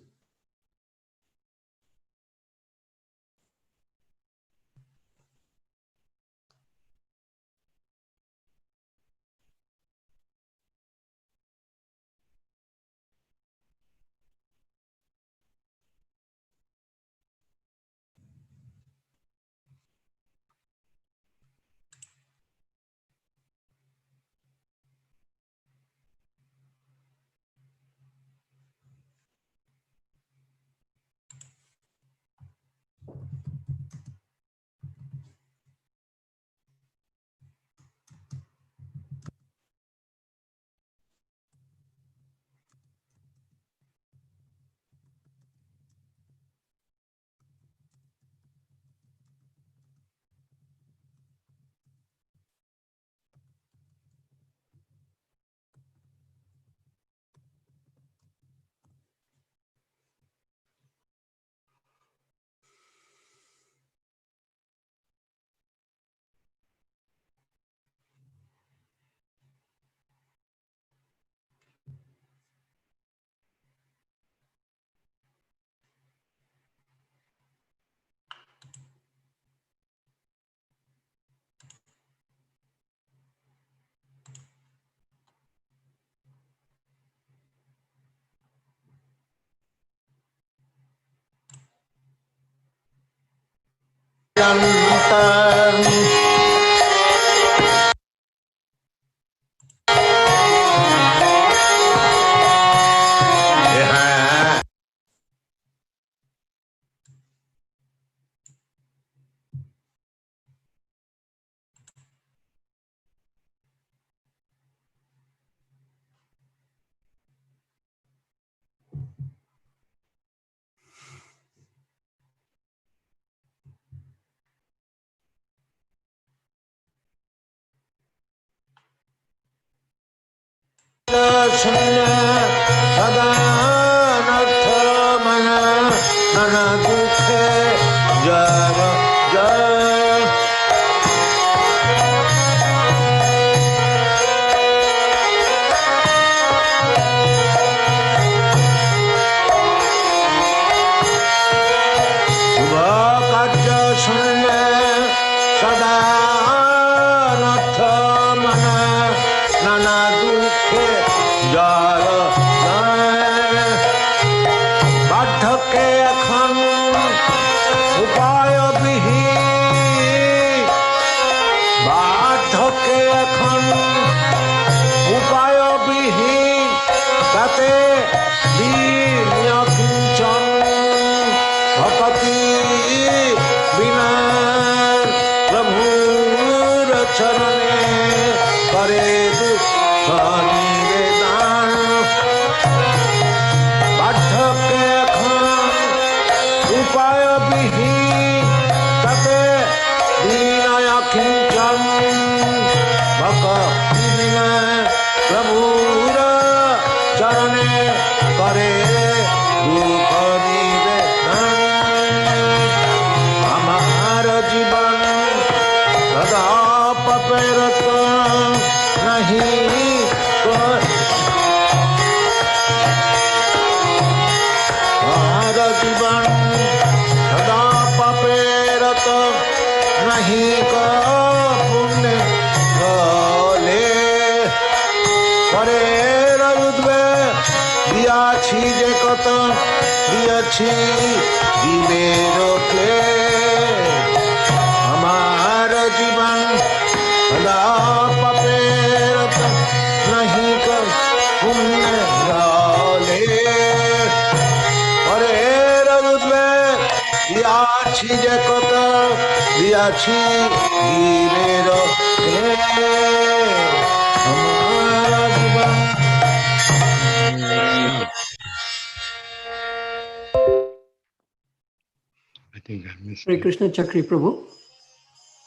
G: Hare Krishna Chakri Prabhu.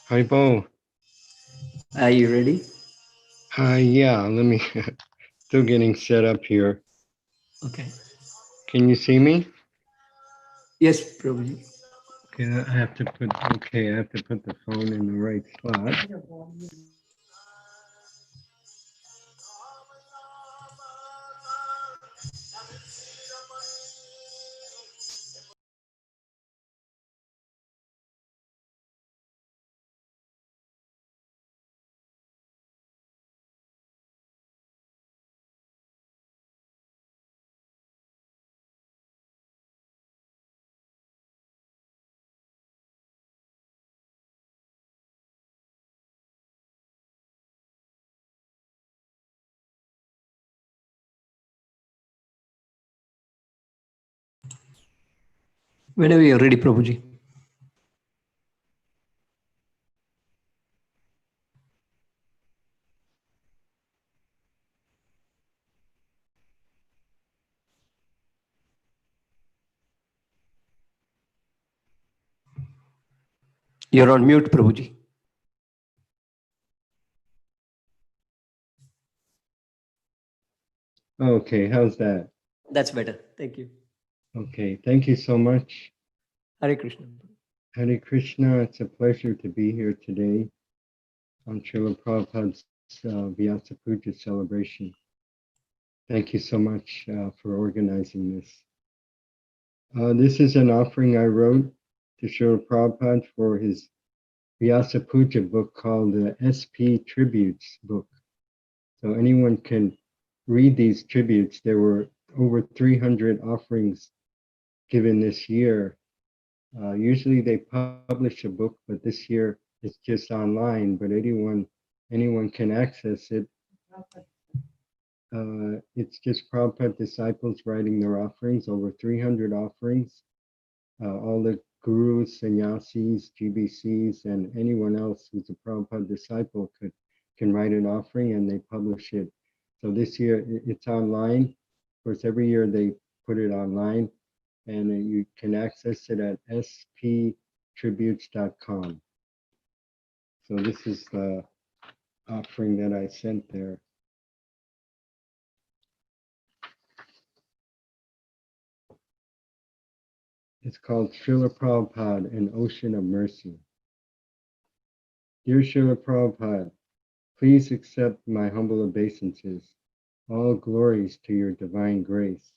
H: Haribo.
G: Are you ready?
H: Yeah, let me Still getting set up here.
G: Okay.
H: Can you see me?
G: Yes, Prabhuji.
H: Okay, I have to put the phone in the right spot.
G: Whenever you're ready, Prabhuji. You're on mute, Prabhuji.
H: Okay, how's that?
G: That's better. Thank you.
H: Okay, thank you so much.
G: Hare Krishna.
H: Hare Krishna, it's a pleasure to be here today on Srila Prabhupada's Vyasa Puja celebration. Thank you so much for organizing this. This is an offering I wrote to Srila Prabhupada for his Vyasa Puja book called the SP Tributes book. So anyone can read these tributes. There were over 300 offerings given this year. Usually they publish a book, but this year it's just online, but anyone can access it. It's just Prabhupada disciples writing their offerings, over 300 offerings. All the gurus, sannyasis, GBCs, and anyone else who's a Prabhupada disciple can write an offering and they publish it. So this year it's online. Of course, every year they put it online and you can access it at sptributes.com. So this is the offering that I sent there. It's called Srila Prabhupada, An Ocean of Mercy. Dear Srila Prabhupada, please accept my humble obeisances. All glories to your divine grace.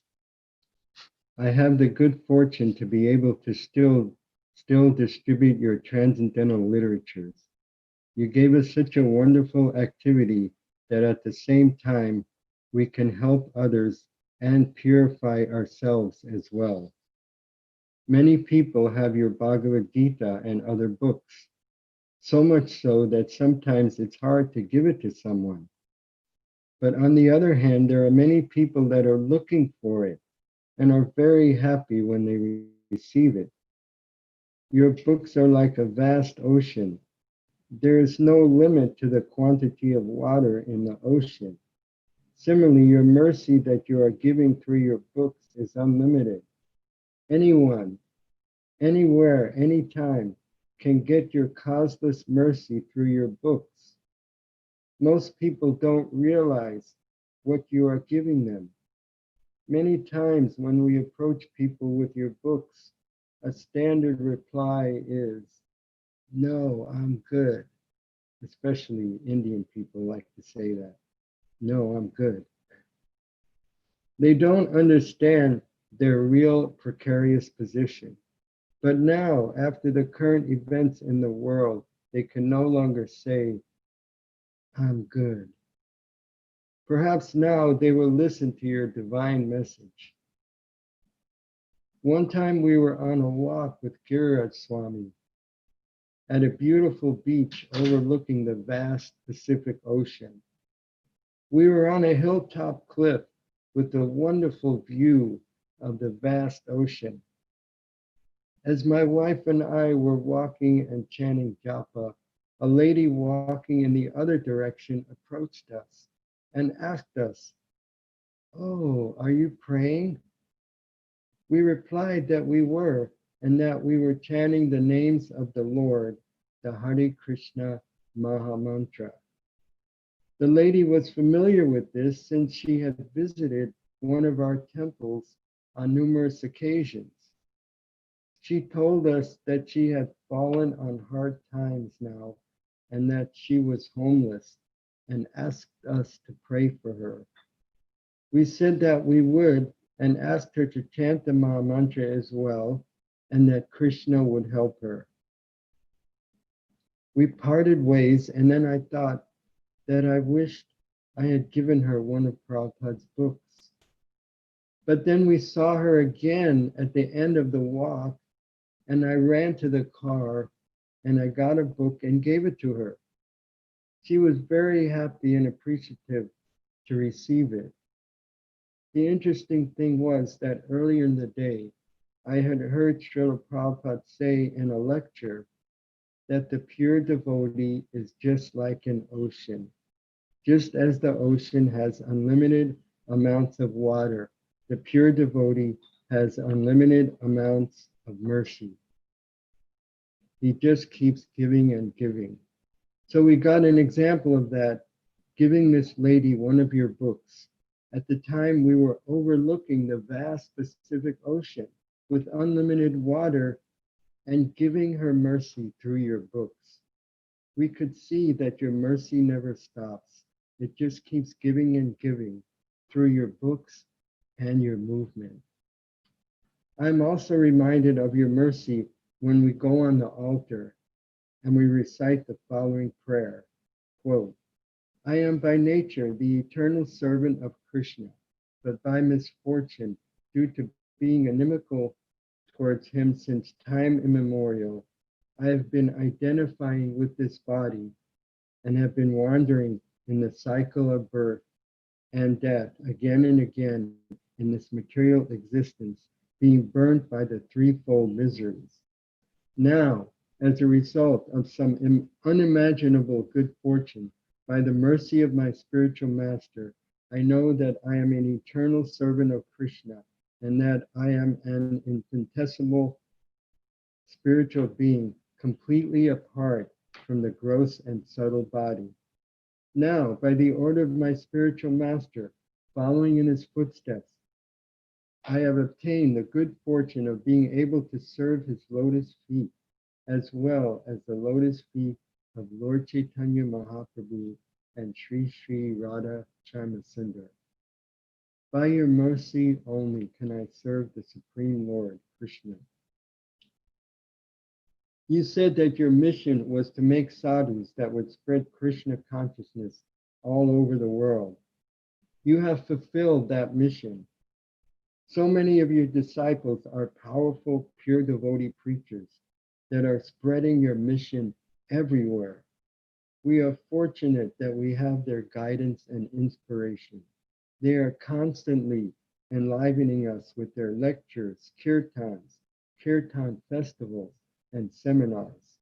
H: I have the good fortune to be able to still distribute your transcendental literatures. You gave us such a wonderful activity that at the same time we can help others and purify ourselves as well. Many people have your Bhagavad Gita and other books, so much so that sometimes it's hard to give it to someone. But on the other hand, there are many people that are looking for it and are very happy when they receive it. Your books are like a vast ocean. There is no limit to the quantity of water in the ocean. Similarly, your mercy that you are giving through your books is unlimited. Anyone, anywhere, anytime can get your causeless mercy through your books. Most people don't realize what you are giving them. Many times when we approach people with your books, a standard reply is, no, I'm good. Especially Indian people like to say that. No, I'm good. They don't understand their real precarious position. But now, after the current events in the world, they can no longer say, I'm good. Perhaps now they will listen to your divine message. One time we were on a walk with Giriraj Swami at a beautiful beach overlooking the vast Pacific Ocean. We were on a hilltop cliff with a wonderful view of the vast ocean. As my wife and I were walking and chanting japa, a lady walking in the other direction approached us and asked us, "Oh, are you praying?" We replied that we were, and that we were chanting the names of the Lord, the Hare Krishna Maha Mantra. The lady was familiar with this since she had visited one of our temples on numerous occasions. She told us that she had fallen on hard times now and that she was homeless and asked us to pray for her. We said that we would and asked her to chant the Maha Mantra as well and that Krishna would help her. We parted ways, and then I thought that I wished I had given her one of Prabhupada's books. But then we saw her again at the end of the walk, and I ran to the car and I got a book and gave it to her. She was very happy and appreciative to receive it. The interesting thing was that earlier in the day, I had heard Srila Prabhupada say in a lecture that the pure devotee is just like an ocean. Just as the ocean has unlimited amounts of water, the pure devotee has unlimited amounts of mercy. He just keeps giving and giving. So we got an example of that, giving this lady one of your books. At the time, we were overlooking the vast Pacific Ocean with unlimited water and giving her mercy through your books. We could see that your mercy never stops. It just keeps giving and giving through your books and your movement. I'm also reminded of your mercy when we go on the altar and we recite the following prayer, quote, I am by nature the eternal servant of Krishna, but by misfortune, due to being inimical towards him since time immemorial, I have been identifying with this body and have been wandering in the cycle of birth and death again and again in this material existence, being burnt by the threefold miseries. Now, as a result of some unimaginable good fortune, by the mercy of my spiritual master, I know that I am an eternal servant of Krishna and that I am an infinitesimal spiritual being completely apart from the gross and subtle body. Now, by the order of my spiritual master, following in his footsteps, I have obtained the good fortune of being able to serve his lotus feet, as well as the lotus feet of Lord Chaitanya Mahaprabhu and Sri Sri Radha Chamasundar. By your mercy only can I serve the Supreme Lord, Krishna. You said that your mission was to make sadhus that would spread Krishna consciousness all over the world. You have fulfilled that mission. So many of your disciples are powerful, pure devotee preachers that are spreading your mission everywhere. We are fortunate that we have their guidance and inspiration. They are constantly enlivening us with their lectures, kirtans, kirtan festivals, and seminars.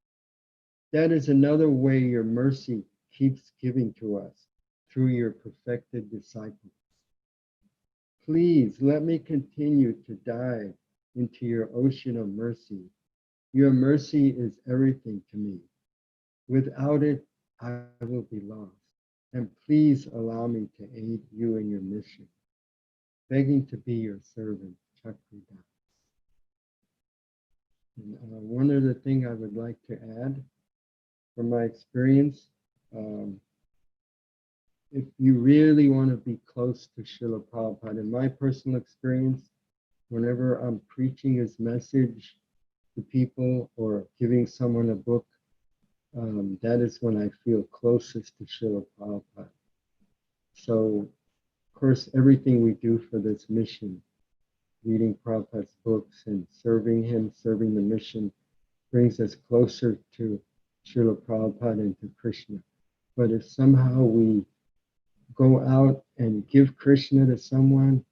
H: That is another way your mercy keeps giving to us through your perfected disciples. Please let me continue to dive into your ocean of mercy. Your mercy is everything to me. Without it, I will be lost. And please allow me to aid you in your mission. Begging to be your servant, Chakradas. And one other thing I would like to add from my experience, if you really want to be close to Srila Prabhupada, in my personal experience, whenever I'm preaching his message to people or giving someone a book, that is when I feel closest to Srila Prabhupada. So, of course, everything we do for this mission, reading Prabhupada's books and serving him, serving the mission, brings us closer to Srila Prabhupada and to Krishna. But if somehow we go out and give Krishna to someone,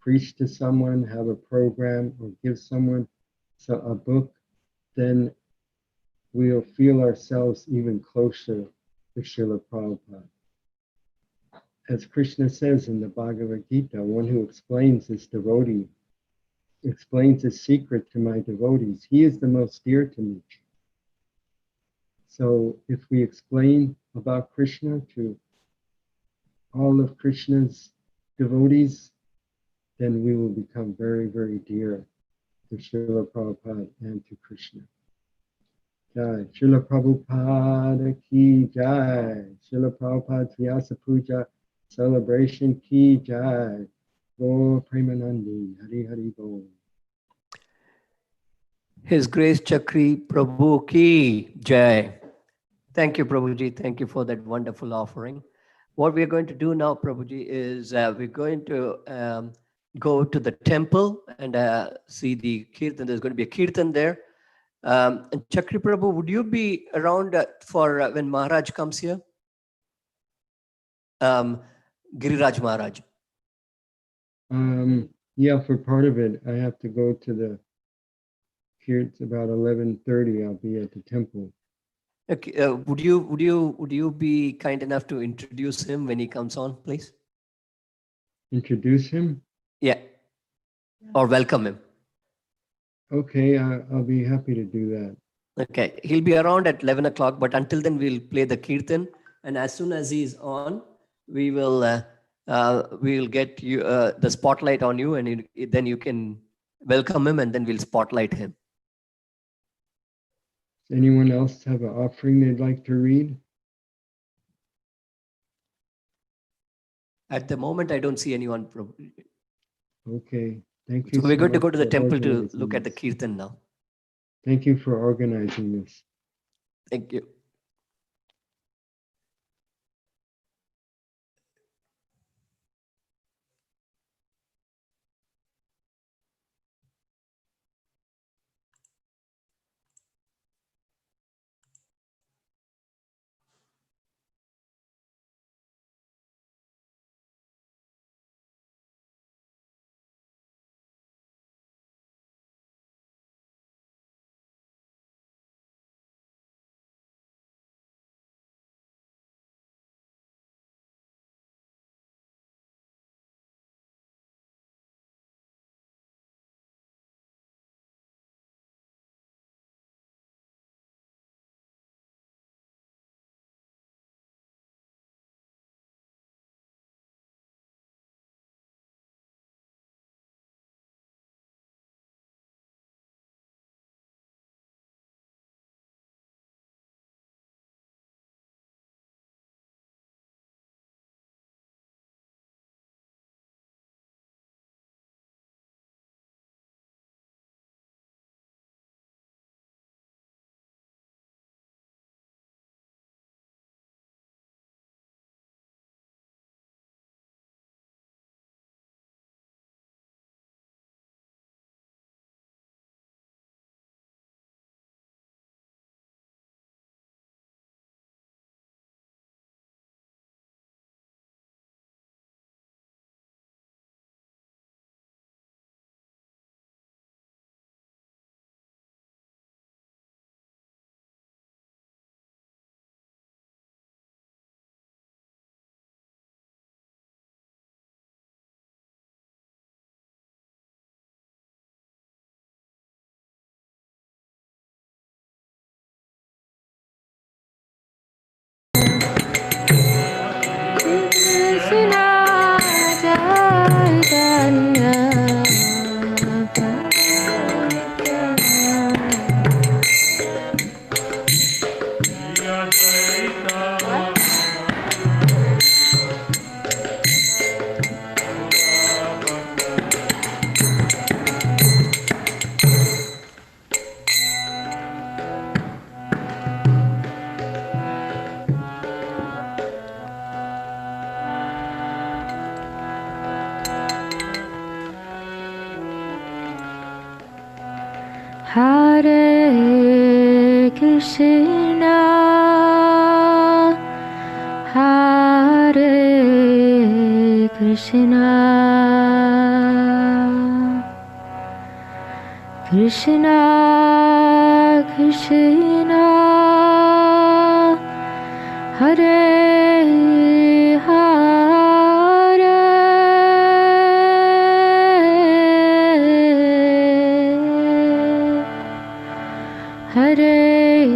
H: preach to someone, have a program, or give someone a book, then we'll feel ourselves even closer to Srila Prabhupada. As Krishna says in the Bhagavad Gita, one who explains his devotee, explains his secret to my devotees, he is the most dear to me. So if we explain about Krishna to all of Krishna's devotees, then we will become very, very dear to Srila Prabhupada and to Krishna. Jai. Srila Prabhupada ki jai. Srila Prabhupada's Vyasa Puja celebration ki jai. Go Premanandi. Hari Hari Bo.
G: His Grace Chakri Prabhu ki jai. Thank you, Prabhuji. Thank you for that wonderful offering. What we're going to do now, Prabhuji, is we're going to go to the temple and see the kirtan. There's going to be a kirtan there. And Chakri Prabhu, would you be around for when Maharaj comes here? Giriraj Maharaj.
H: Yeah, for part of it, I have to go to the here. It's about 11:30. I'll be at the temple.
G: Okay, would you be kind enough to introduce him when he comes on, please?
H: Introduce him?
G: Yeah, or welcome him.
H: Okay, I'll be happy to do that.
G: Okay, he'll be around at 11 o'clock, but until then we'll play the kirtan, and as soon as he's on, we'll get you the spotlight on you, and then you can welcome him, and then we'll spotlight him.
H: Does anyone else have an offering they'd like to read?
G: At the moment, I don't see anyone.
H: Okay, thank
G: So
H: you.
G: we're going to
H: much
G: go to the
H: for
G: temple to
H: organizing
G: look at the
H: this.
G: kirtan now.
H: Thank you for organizing this.
G: Thank you.
I: Hare Krishna, Hare Krishna, Krishna Krishna, Hare Hare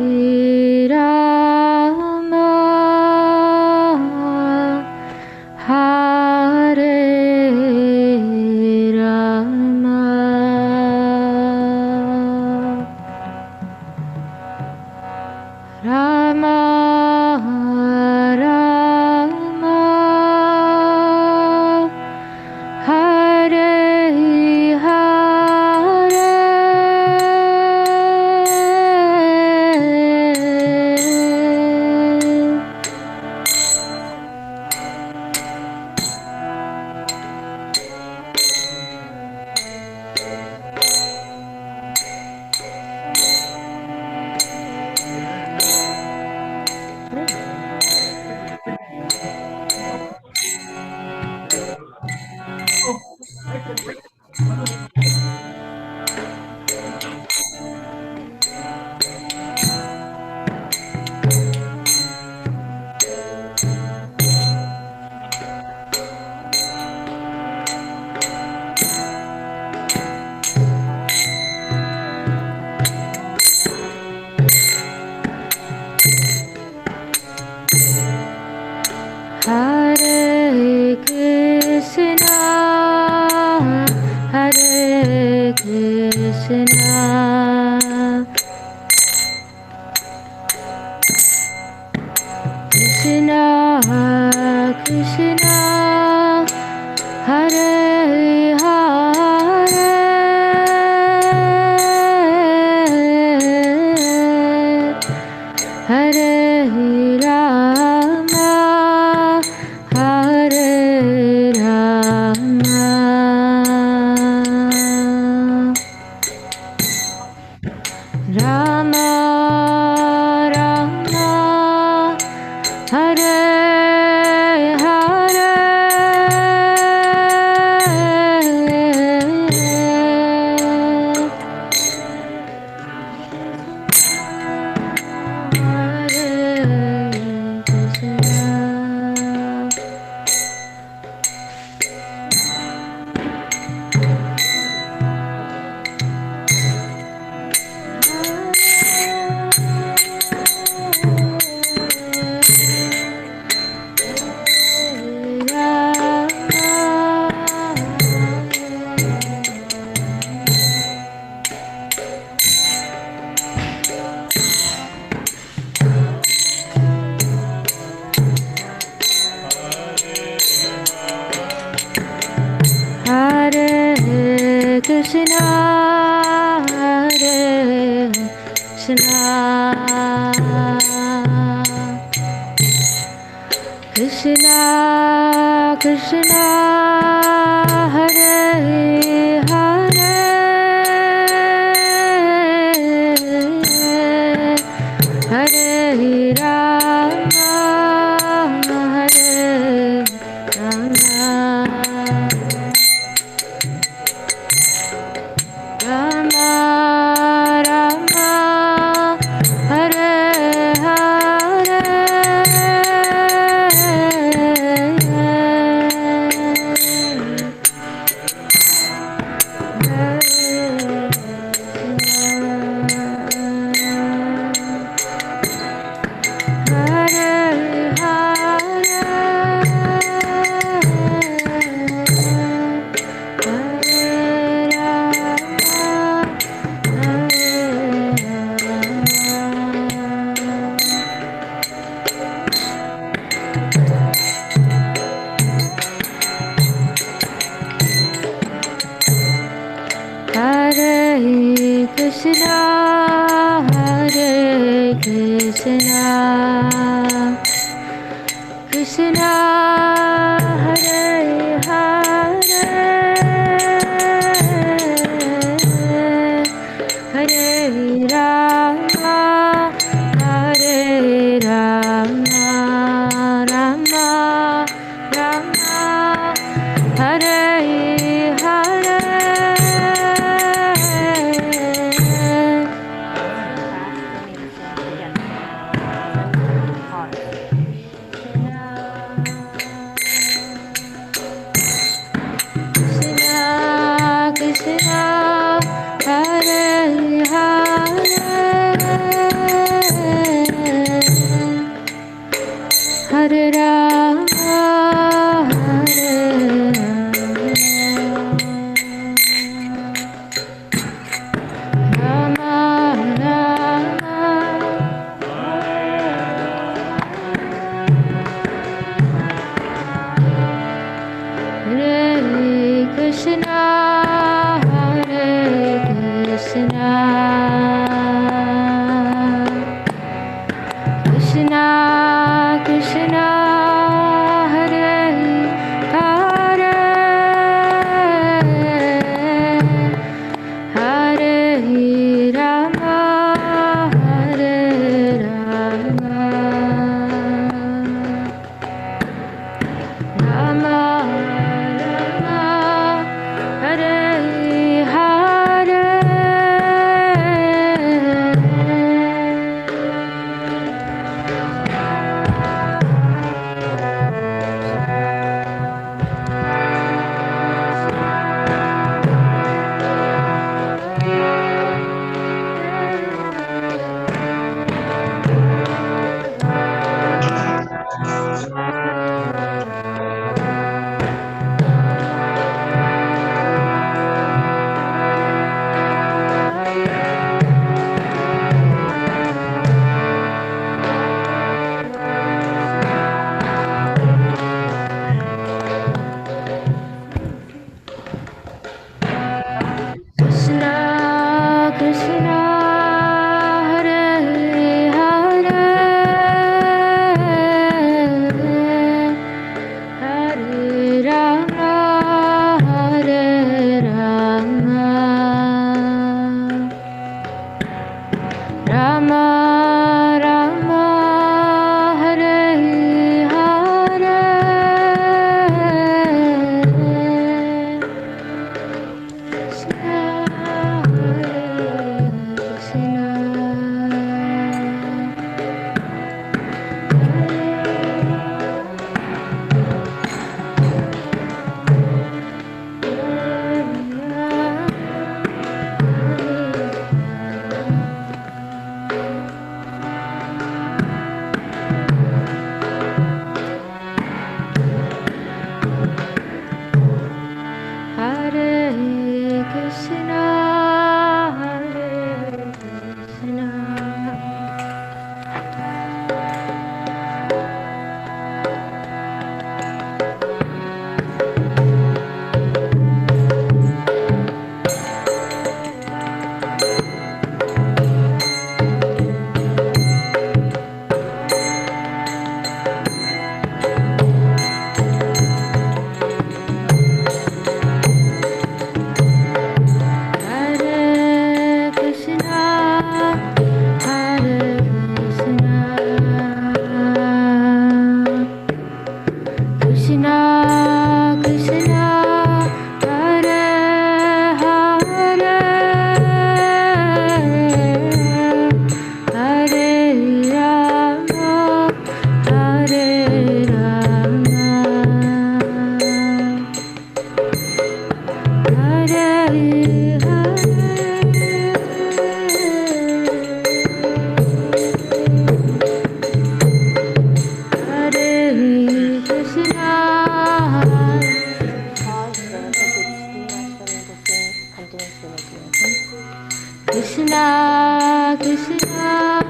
I: Krishna Krishna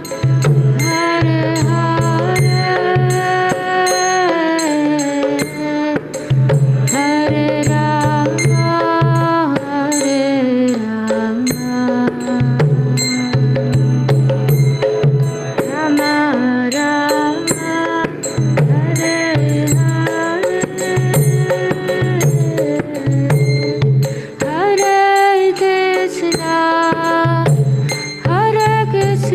I: Hare Hare Hare Rama Rama Rama Hare Hare Hare Krishna Hare Krishna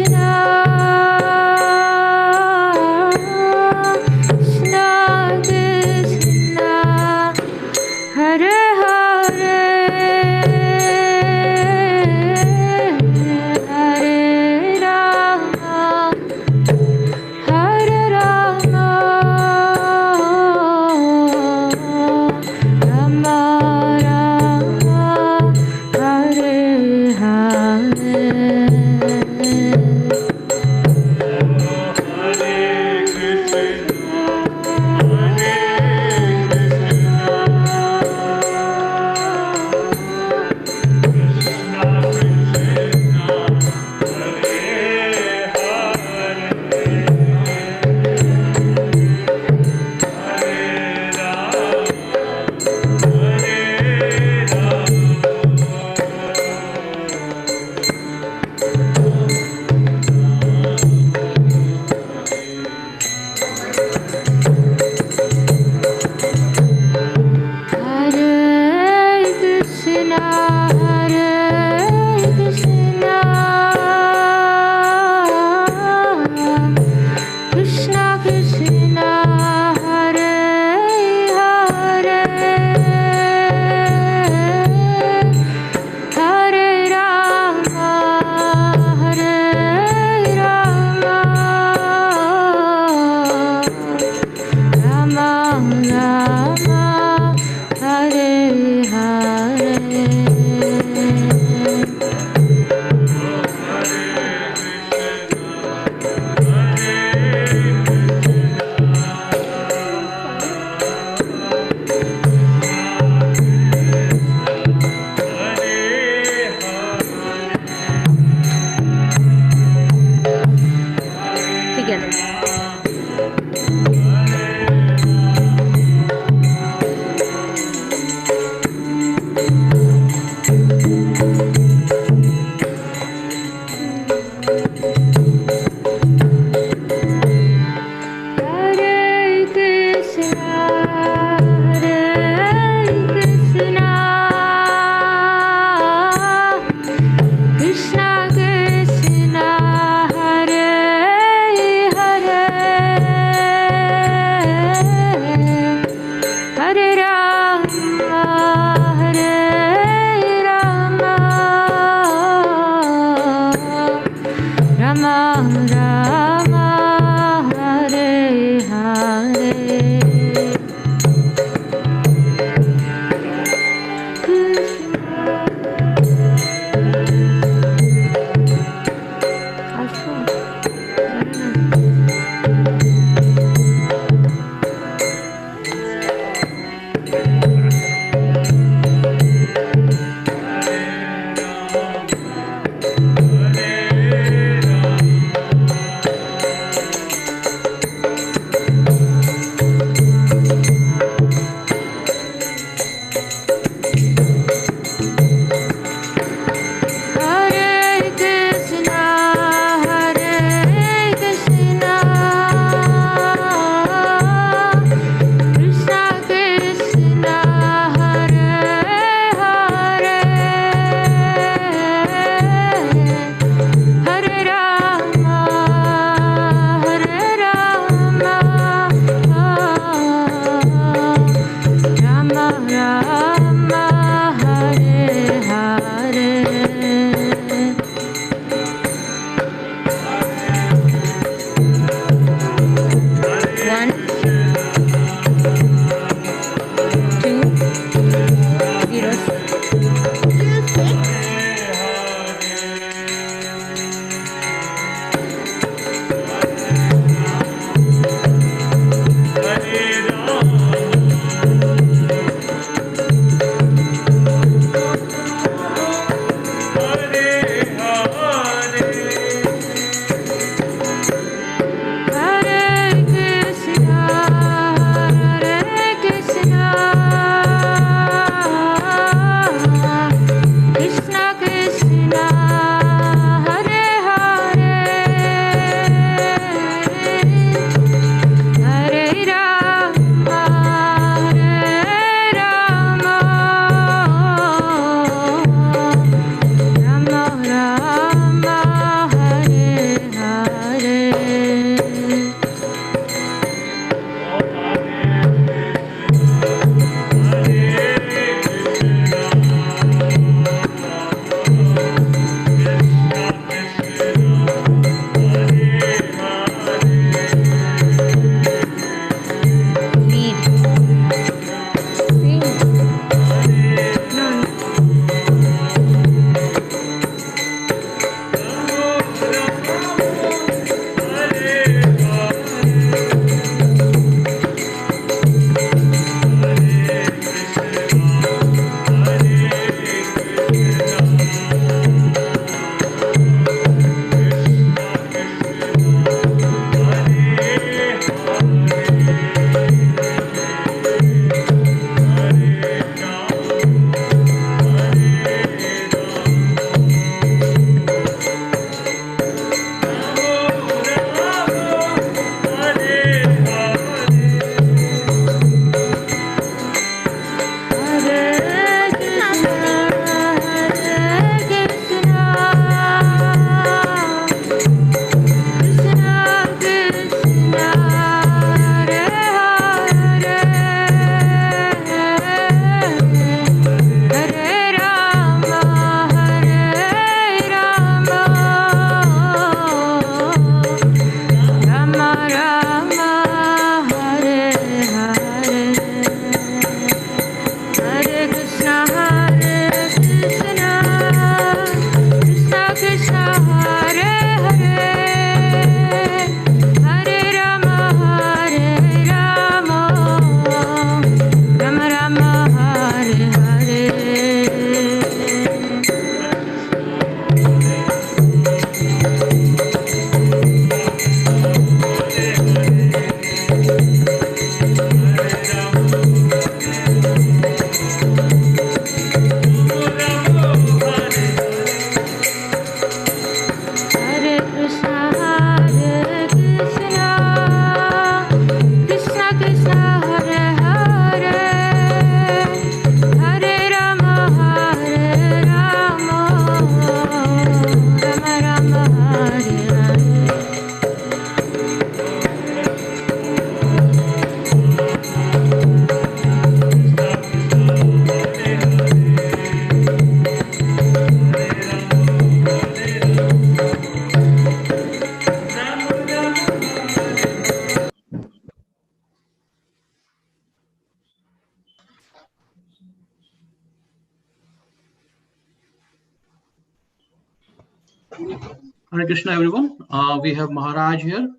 F: Hare Krishna, everyone. We have Maharaj here.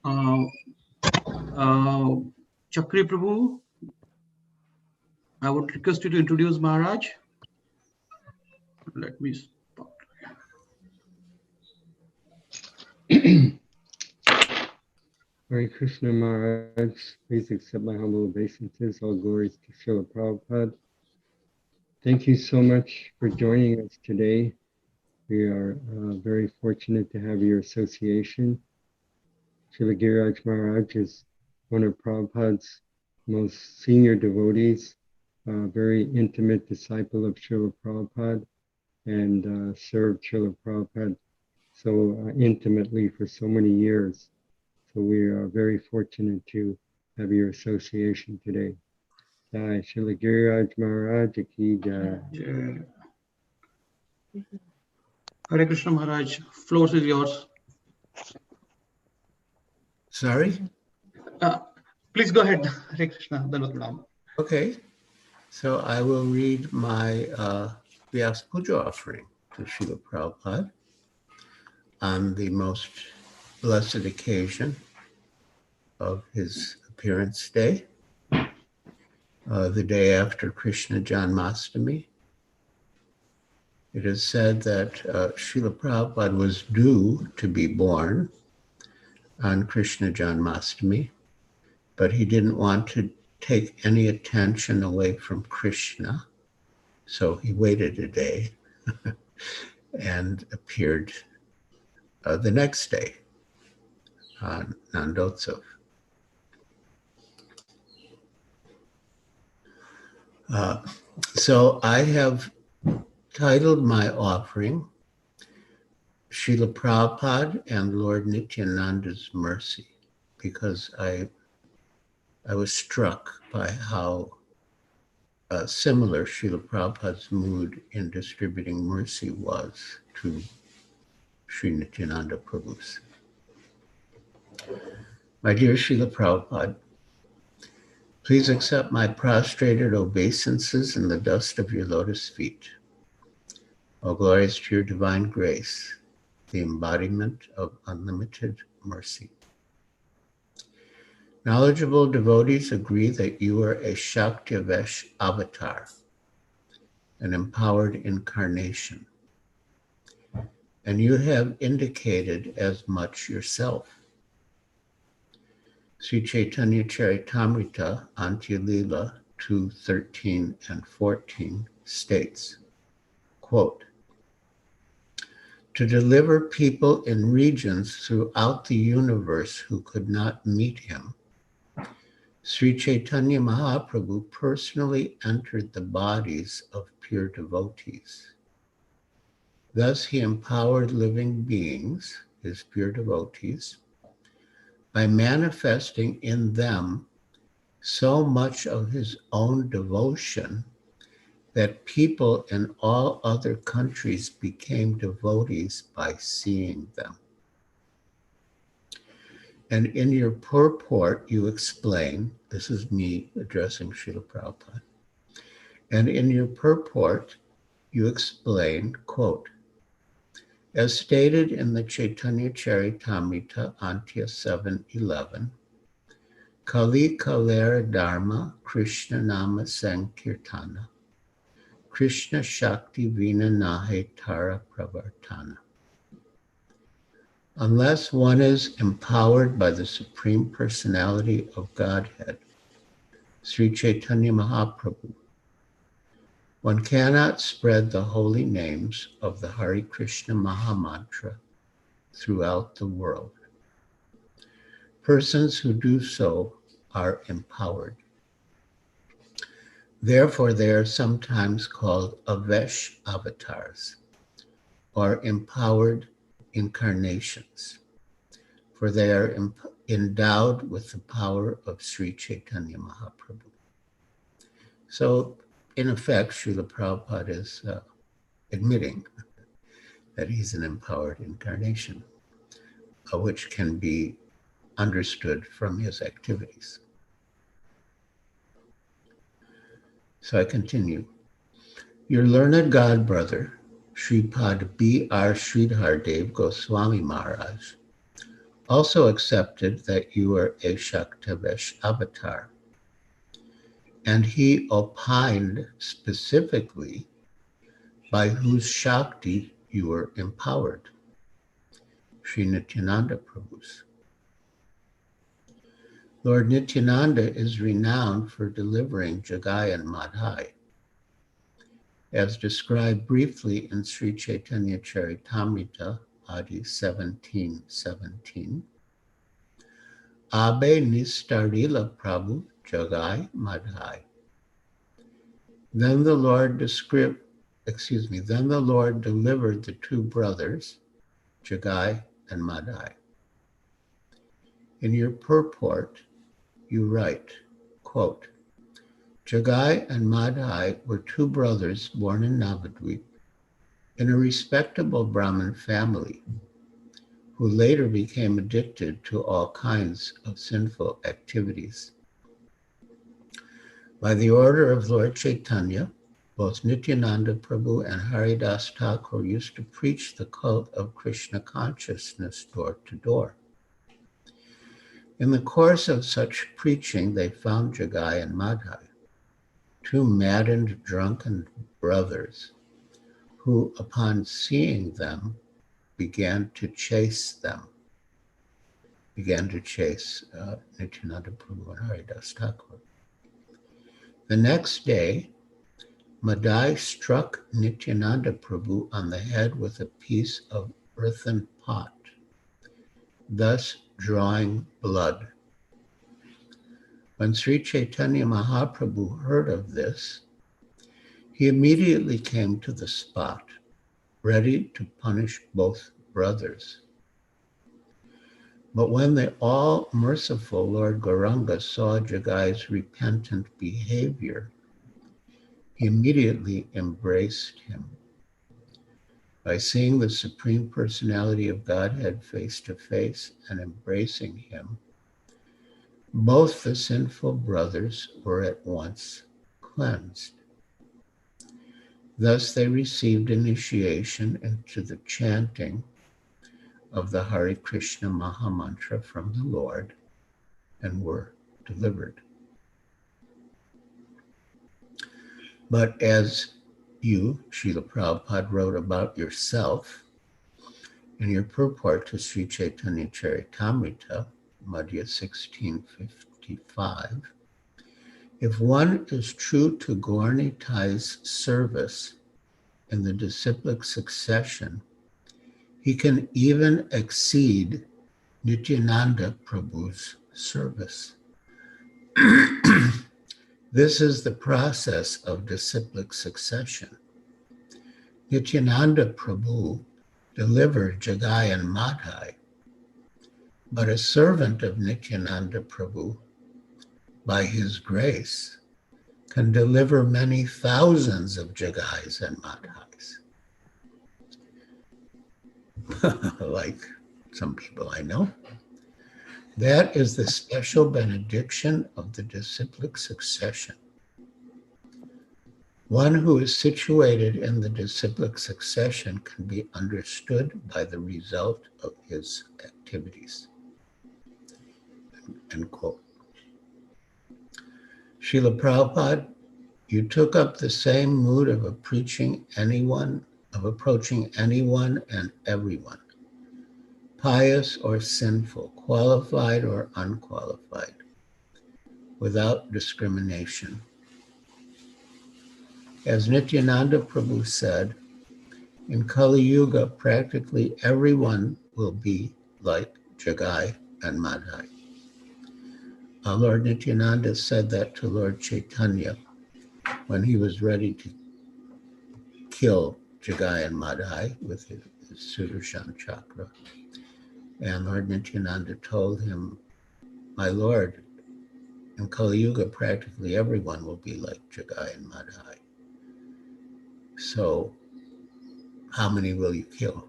F: Chakri Prabhu, I would request you to introduce Maharaj. Let me stop.
H: Hare Krishna Maharaj, please accept my humble obeisances. All glories to Srila Prabhupada. Thank you so much for joining us today. We are very fortunate to have your association. Srila Giriraj Maharaj is one of Prabhupada's most senior devotees, a very intimate disciple of Srila Prabhupada, and served Srila Prabhupada so intimately for so many years. So we are very fortunate to have your association today. Jai Srila Giriraj Maharaj ki jai.
F: Hare Krishna Maharaj, floor is yours.
J: Sorry?
F: Please go ahead. Hare Krishna.
J: Okay. So I will read my Vyasa Puja offering to Srila Prabhupada on the most blessed occasion of his appearance day, the day after Krishna Janmashtami. It is said that Srila Prabhupada was due to be born on Krishna Janmashtami, but he didn't want to take any attention away from Krishna, so he waited a day and appeared the next day on Nandotsav. So I have titled my offering Srila Prabhupada and Lord Nityananda's Mercy, because I was struck by how similar Srila Prabhupada's mood in distributing mercy was to Sri Nityananda Prabhu's. My dear Srila Prabhupada, please accept my prostrated obeisances in the dust of your lotus feet. All glories to your divine grace, the embodiment of unlimited mercy. Knowledgeable devotees agree that you are a Shaktivesh avatar, an empowered incarnation, and you have indicated as much yourself. Sri Chaitanya Charitamrita, Antya Lila 2:13 and 14 states, quote, to deliver people in regions throughout the universe who could not meet him, Sri Chaitanya Mahaprabhu personally entered the bodies of pure devotees. Thus he empowered living beings, his pure devotees, by manifesting in them so much of his own devotion that people in all other countries became devotees by seeing them. And in your purport, you explain, this is me addressing Srila Prabhupada, and in your purport, you explain, quote, as stated in the Chaitanya Charitamrita, Antya 7:11, Kali Kalera Dharma Krishna Nama Sankirtana, Krishna Shakti Vina Nahe Tara Pravartana. Unless one is empowered by the Supreme Personality of Godhead, Sri Chaitanya Mahaprabhu, one cannot spread the holy names of the Hare Krishna Mahamantra throughout the world. Persons who do so are empowered. Therefore, they are sometimes called Avesh avatars, or empowered incarnations, for they are endowed with the power of Sri Chaitanya Mahaprabhu. So, in effect, Srila Prabhupada is admitting that he's an empowered incarnation, which can be understood from his activities. So I continue. Your learned god brother, Sripad B.R. Sridhardev Goswami Maharaj also accepted that you were a Shaktavesh avatar, and he opined specifically by whose Shakti you were empowered, Sri Nityananda Prabhu's. Lord Nityananda is renowned for delivering Jagai and Madhai, as described briefly in Sri Chaitanya Charitamrita, Adi 17:17. Abe Nistarila Prabhu Jagai Madhai. Then the Lord delivered the two brothers, Jagai and Madhai. In your purport, you write, quote, Jagai and Madhai were two brothers born in Navadvip in a respectable Brahmin family who later became addicted to all kinds of sinful activities. By the order of Lord Chaitanya, both Nityananda Prabhu and Haridas Thakur used to preach the cult of Krishna consciousness door to door. In the course of such preaching, they found Jagai and Madhai, two maddened, drunken brothers who, upon seeing them, began to chase Nityananda Prabhu and Haridas Thakur. The next day, Madhai struck Nityananda Prabhu on the head with a piece of earthen pot, thus drawing blood. When Sri Chaitanya Mahaprabhu heard of this, he immediately came to the spot, ready to punish both brothers. But when the all-merciful Lord Gauranga saw Jagai's repentant behavior, he immediately embraced him. By seeing the Supreme Personality of Godhead face to face and embracing him, both the sinful brothers were at once cleansed. Thus they received initiation into the chanting of the Hare Krishna Mahamantra from the Lord and were delivered. But as you, Srila Prabhupada, wrote about yourself in your purport to Sri Chaitanya Charitamrita, Madhya 1655, if one is true to Gaur Nitai's service in the disciplic succession, he can even exceed Nityananda Prabhu's service. This is the process of disciplic succession. Nityananda Prabhu delivered Jagai and Madhai, but a servant of Nityananda Prabhu, by his grace, can deliver many thousands of Jagais and Madhais. Like some people I know. That is the special benediction of the disciplic succession. One who is situated in the disciplic succession can be understood by the result of his activities. End quote. Srila Prabhupada, you took up the same mood of approaching anyone and everyone, pious or sinful, qualified or unqualified, without discrimination. As Nityananda Prabhu said, in Kali Yuga, practically everyone will be like Jagai and Madhai. Lord Nityananda said that to Lord Chaitanya when he was ready to kill Jagai and Madhai with his Sudarshan chakra. And Lord Nityananda told him, my Lord, in Kali Yuga, practically everyone will be like Jagai and Madhai. So how many will you kill?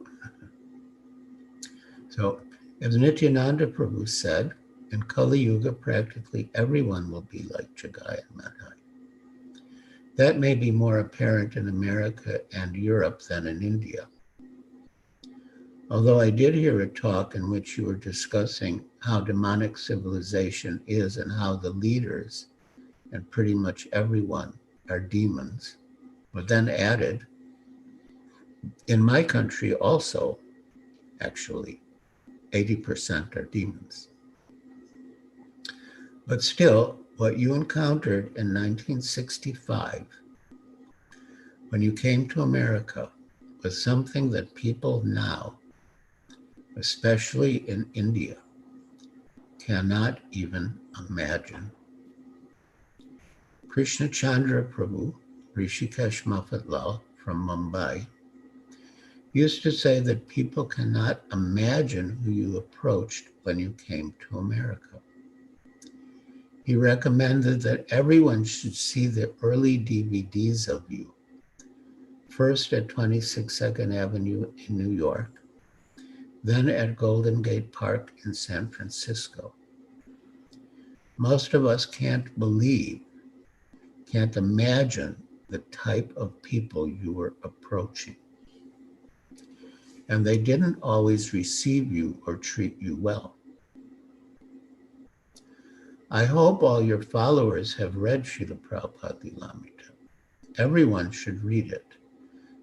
J: So as Nityananda Prabhu said, in Kali Yuga, practically everyone will be like Jagai and Madhai. That may be more apparent in America and Europe than in India. Although I did hear a talk in which you were discussing how demonic civilization is and how the leaders and pretty much everyone are demons, but then added, in my country also, actually, 80% are demons. But still, what you encountered in 1965, when you came to America, was something that people now, especially in India, cannot even imagine. Krishna Chandra Prabhu, Rishikesh Mafatlal from Mumbai, used to say that people cannot imagine who you approached when you came to America. He recommended that everyone should see the early DVDs of you, first at 26 2nd Avenue in New York, then at Golden Gate Park in San Francisco. Most of us can't believe, can't imagine the type of people you were approaching. And they didn't always receive you or treat you well. I hope all your followers have read Srila Prabhupada Lilamrita. Everyone should read it,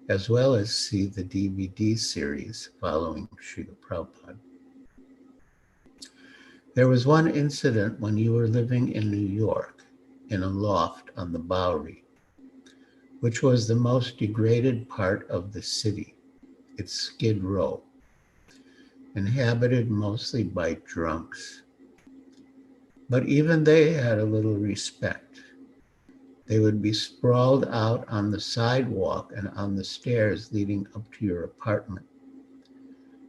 J: as well as see the DVD series following Srila Prabhupada. There was one incident when you were living in New York, in a loft on the Bowery, which was the most degraded part of the city. It's Skid Row, inhabited mostly by drunks. But even they had a little respect. They would be sprawled out on the sidewalk and on the stairs leading up to your apartment.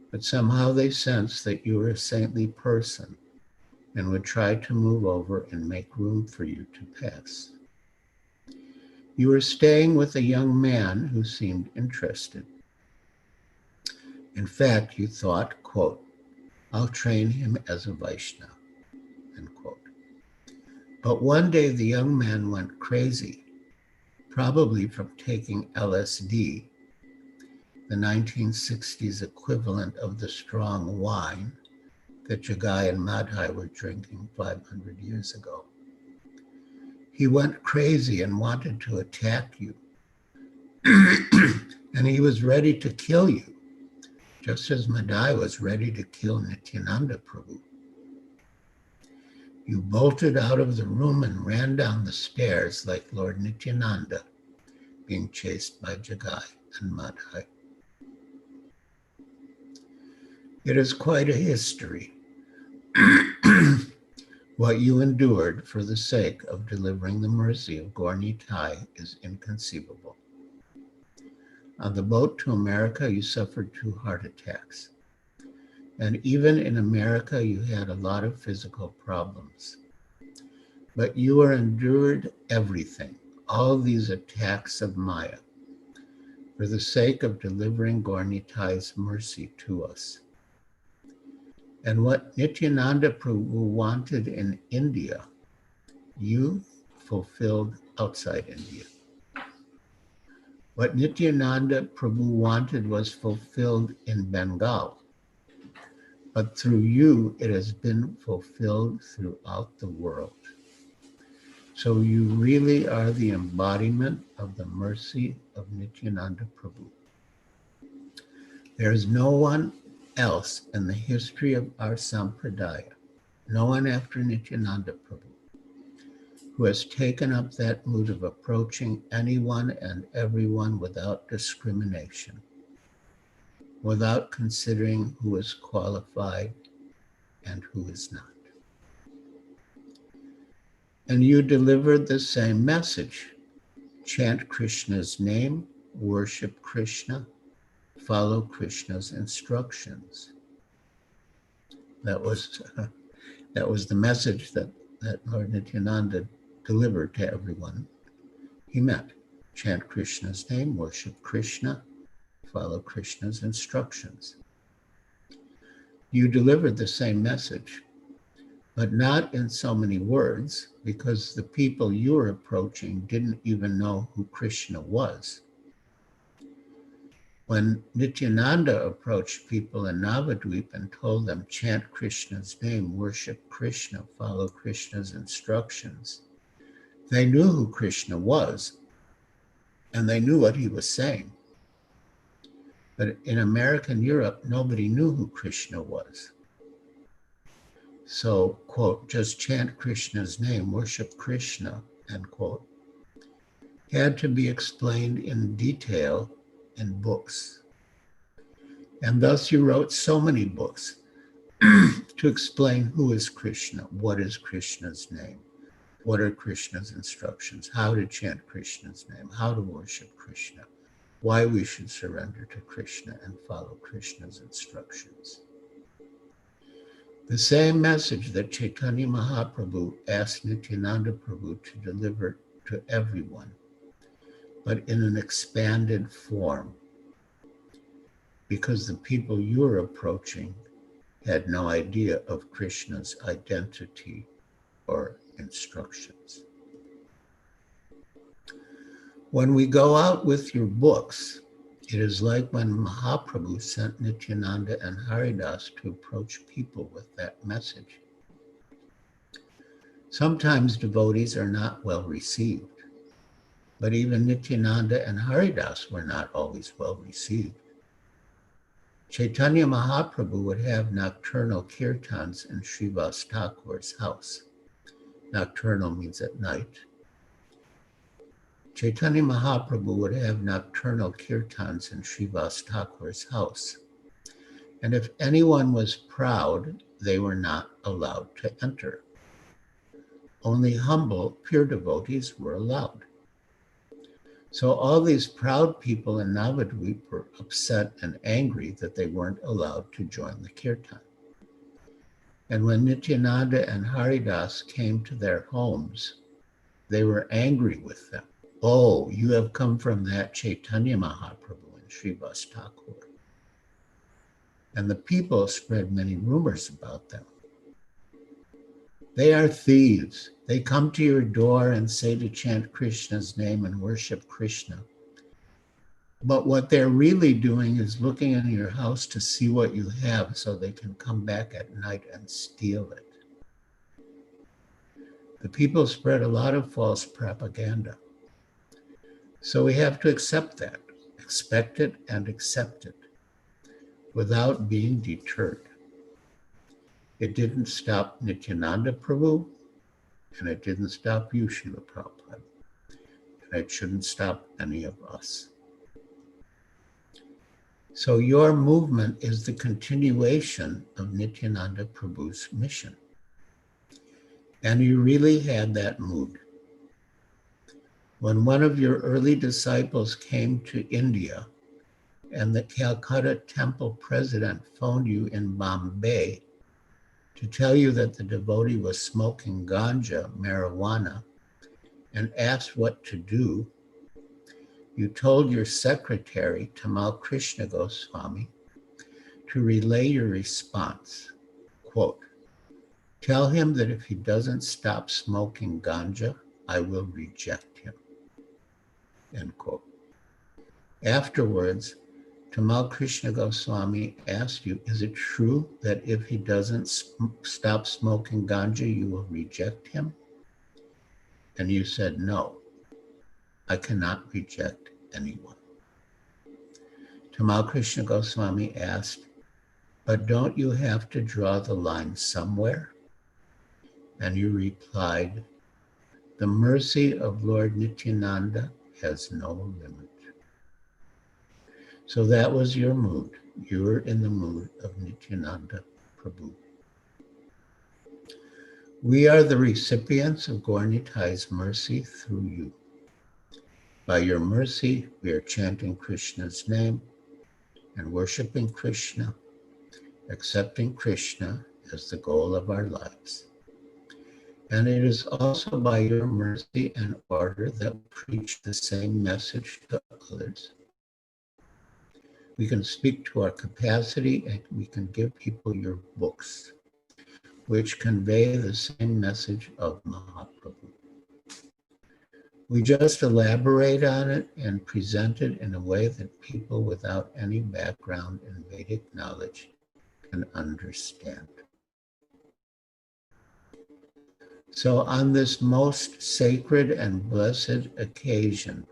J: But somehow they sensed that you were a saintly person and would try to move over and make room for you to pass. You were staying with a young man who seemed interested. In fact, you thought, quote, I'll train him as a Vaishnava, end quote. But one day the young man went crazy, probably from taking LSD, the 1960s equivalent of the strong wine that Jagai and Madhai were drinking 500 years ago. He went crazy and wanted to attack you. And he was ready to kill you, just as Madhai was ready to kill Nityananda Prabhu. You bolted out of the room and ran down the stairs like Lord Nityananda, being chased by Jagai and Madhai. It is quite a history. What you endured for the sake of delivering the mercy of Gaur Nitai is inconceivable. On the boat to America, you suffered 2 heart attacks. And even in America, you had a lot of physical problems. But you endured everything, all these attacks of Maya, for the sake of delivering Gaur Nitai's mercy to us. And what Nityananda Prabhu wanted in India, you fulfilled outside India. What Nityananda Prabhu wanted was fulfilled in Bengal. But through you, it has been fulfilled throughout the world. So you really are the embodiment of the mercy of Nityananda Prabhu. There is no one else in the history of our Sampradaya, no one after Nityananda Prabhu, who has taken up that mood of approaching anyone and everyone without discrimination, without considering who is qualified and who is not. And you delivered the same message. Chant Krishna's name, worship Krishna, follow Krishna's instructions. That was the message that Lord Nityananda delivered to everyone he met. Chant Krishna's name, worship Krishna, follow Krishna's instructions. You delivered the same message, but not in so many words, because the people you were approaching didn't even know who Krishna was. When Nityananda approached people in Navadvip and told them, chant Krishna's name, worship Krishna, follow Krishna's instructions, they knew who Krishna was, and they knew what he was saying. But in American Europe, nobody knew who Krishna was. So, quote, just chant Krishna's name, worship Krishna, end quote, had to be explained in detail in books. And thus you wrote so many books to explain who is Krishna, what is Krishna's name, what are Krishna's instructions, how to chant Krishna's name, how to worship Krishna, why we should surrender to Krishna and follow Krishna's instructions. The same message that Chaitanya Mahaprabhu asked Nityananda Prabhu to deliver to everyone, but in an expanded form, because the people you were approaching had no idea of Krishna's identity or instructions. When we go out with your books, it is like when Mahaprabhu sent Nityananda and Haridas to approach people with that message. Sometimes devotees are not well received, but even Nityananda and Haridas were not always well received. Chaitanya Mahaprabhu would have nocturnal kirtans in Srivas Thakur's house. Nocturnal means at night. Chaitanya Mahaprabhu would have nocturnal kirtans in Srivas Thakur's house. And if anyone was proud, they were not allowed to enter. Only humble, pure devotees were allowed. So all these proud people in Navadvip were upset and angry that they weren't allowed to join the kirtan. And when Nityananda and Haridas came to their homes, they were angry with them. Oh, you have come from that Chaitanya Mahaprabhu in Srivas Thakur. And the people spread many rumors about them. They are thieves. They come to your door and say to chant Krishna's name and worship Krishna. But what they're really doing is looking in your house to see what you have so they can come back at night and steal it. The people spread a lot of false propaganda. So we have to accept that, expect it and accept it without being deterred. It didn't stop Nityananda Prabhu, and it didn't stop you, Srila Prabhupada. And it shouldn't stop any of us. So your movement is the continuation of Nityananda Prabhu's mission. And you really had that mood. When one of your early disciples came to India and the Calcutta temple president phoned you in Bombay to tell you that the devotee was smoking ganja, marijuana, and asked what to do, you told your secretary, Tamal Krishna Goswami, to relay your response. Quote, tell him that if he doesn't stop smoking ganja, I will reject him. End quote. Afterwards, Tamal Krishna Goswami asked you, is it true that if he doesn't stop smoking ganja, you will reject him? And you said, no, I cannot reject anyone. Tamal Krishna Goswami asked, but don't you have to draw the line somewhere? And you replied, the mercy of Lord Nityananda has no limit. So that was your mood. You were in the mood of Nityananda Prabhu. We are the recipients of Gaur Nitai's mercy through you. By your mercy, we are chanting Krishna's name and worshiping Krishna, accepting Krishna as the goal of our lives. And it is also by your mercy and order that we preach the same message to others. We can speak to our capacity and we can give people your books. which convey the same message of Mahaprabhu. We just elaborate on it and present it in a way that people without any background in Vedic knowledge can understand. So on this most sacred and blessed occasion,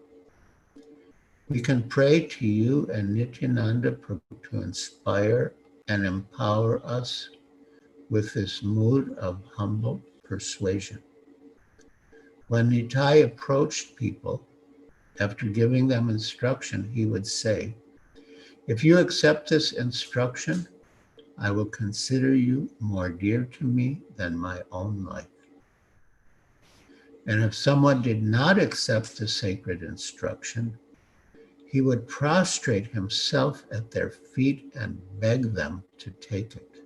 J: we can pray to you and Nityananda Prabhu to inspire and empower us with this mood of humble persuasion. When Nitai approached people, after giving them instruction, he would say, "If you accept this instruction, I will consider you more dear to me than my own life. And if someone did not accept the sacred instruction, he would prostrate himself at their feet and beg them to take it."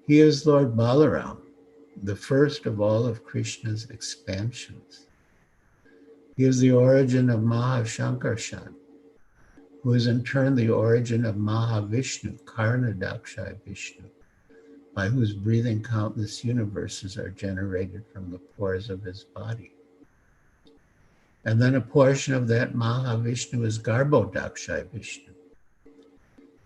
J: He is Lord Balaram, the first of all of Krishna's expansions. He is the origin of Mahashankarshan, who is in turn the origin of Mahavishnu, Karnadakshay Vishnu, by whose breathing countless universes are generated from the pores of his body. And then a portion of that Mahavishnu is Garbhodakshay Vishnu.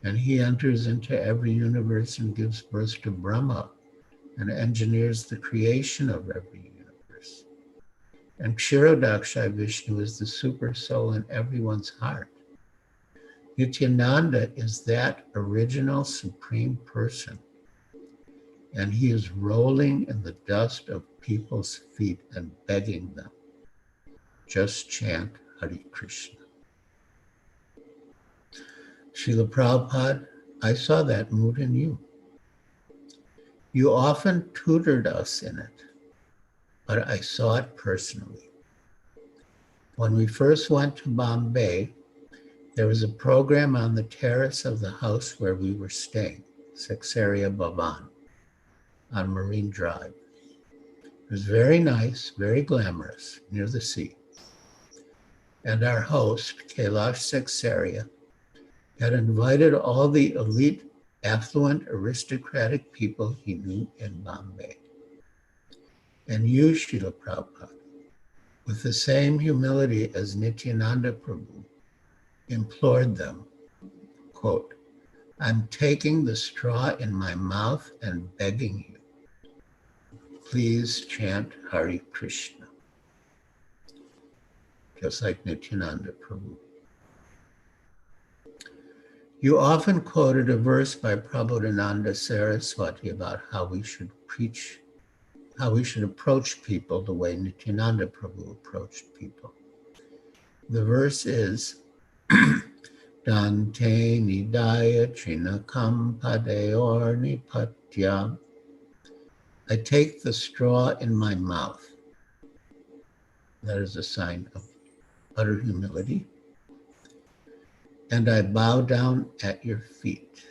J: And he enters into every universe and gives birth to Brahma and engineers the creation of every universe. And Kshirodakshay Vishnu is the super soul in everyone's heart. Nityananda is that original supreme person. And he is rolling in the dust of people's feet and begging them, just chant Hare Krishna. Srila Prabhupada, I saw that mood in you. You often tutored us in it, but I saw it personally. When we first went to Bombay, there was a program on the terrace of the house where we were staying, Sexaria Bhavan, on Marine Drive. It was very nice, very glamorous, near the sea. And our host, Kailash Sexaria, had invited all the elite, affluent, aristocratic people he knew in Bombay. And you, Srila Prabhupada, with the same humility as Nityananda Prabhu, implored them, quote, "I'm taking the straw in my mouth and begging you, please chant Hare Krishna," just like Nityananda Prabhu. You often quoted a verse by Prabodhananda Saraswati about how we should preach, how we should approach people the way Nityananda Prabhu approached people. The verse is, Dante nidaya trinakam padeor nipatya. I take the straw in my mouth. That is a sign of utter humility. And I bow down at your feet.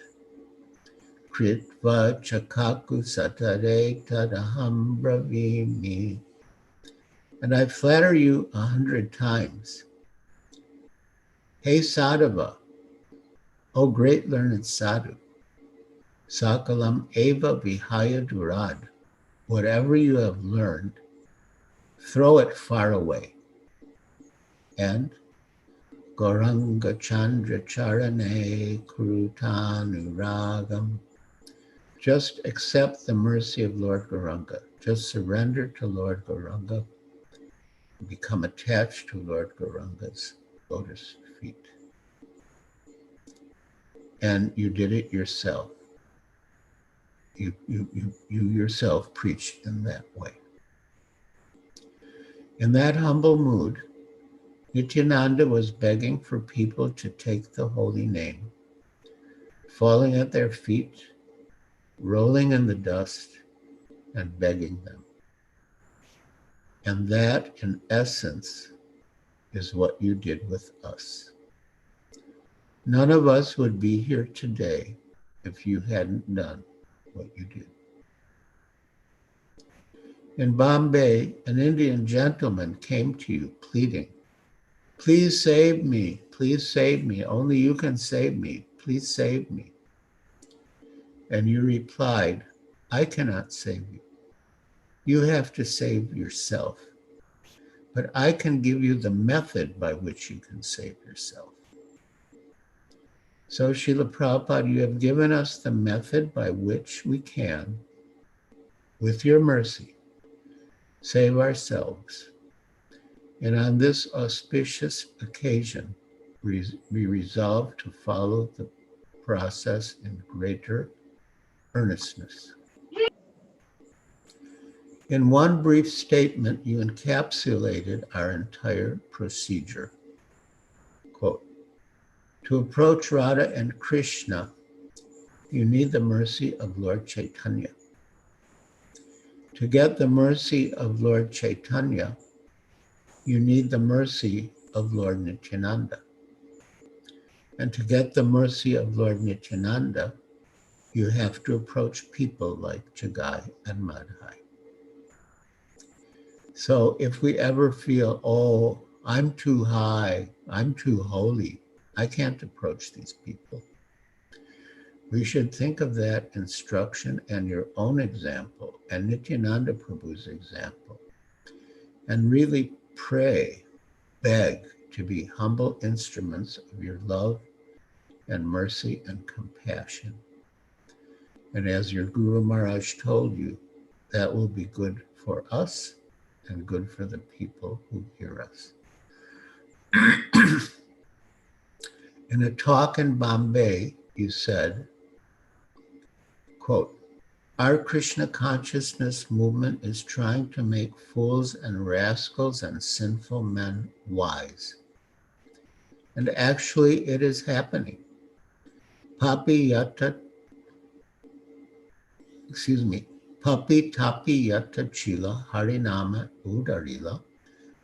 J: Kritva chakaku satare tadaham bravimi. And I flatter you 100 times. Hey Sadhava, O great learned sadhu, sakalam eva vihaya durad, whatever you have learned, throw it far away. And Gauranga Chandra Charane Krutanuragam. Just accept the mercy of Lord Gauranga. Just surrender to Lord Gauranga. Become attached to Lord Gauranga's lotus feet. And you did it yourself. You yourself preached in that way. In that humble mood, Nityananda was begging for people to take the holy name, falling at their feet, rolling in the dust, and begging them. And that, in essence, is what you did with us. None of us would be here today if you hadn't done what you did. In Bombay, an Indian gentleman came to you pleading, "Please save me, only you can save me, please save me." And you replied, I cannot save you. You have to save yourself. But I can give you the method by which you can save yourself. So, Srila Prabhupada, you have given us the method by which we can, with your mercy, save ourselves. And on this auspicious occasion, we resolve to follow the process in greater earnestness. In one brief statement, you encapsulated our entire procedure. Quote, to approach Radha and Krishna, you need the mercy of Lord Chaitanya. To get the mercy of Lord Chaitanya, you need the mercy of Lord Nityananda. And to get the mercy of Lord Nityananda, you have to approach people like Jagai and Madhai. So if we ever feel, oh, I'm too high, I'm too holy, I can't approach these people, we should think of that instruction and your own example and Nityananda Prabhu's example and really pray, beg to be humble instruments of your love and mercy and compassion. And as your Guru Maharaj told you, that will be good for us and good for the people who hear us. In a talk in Bombay, you said, quote, our Krishna consciousness movement is trying to make fools and rascals and sinful men wise. And actually it is happening. Papi tapi yata chila harinama udarila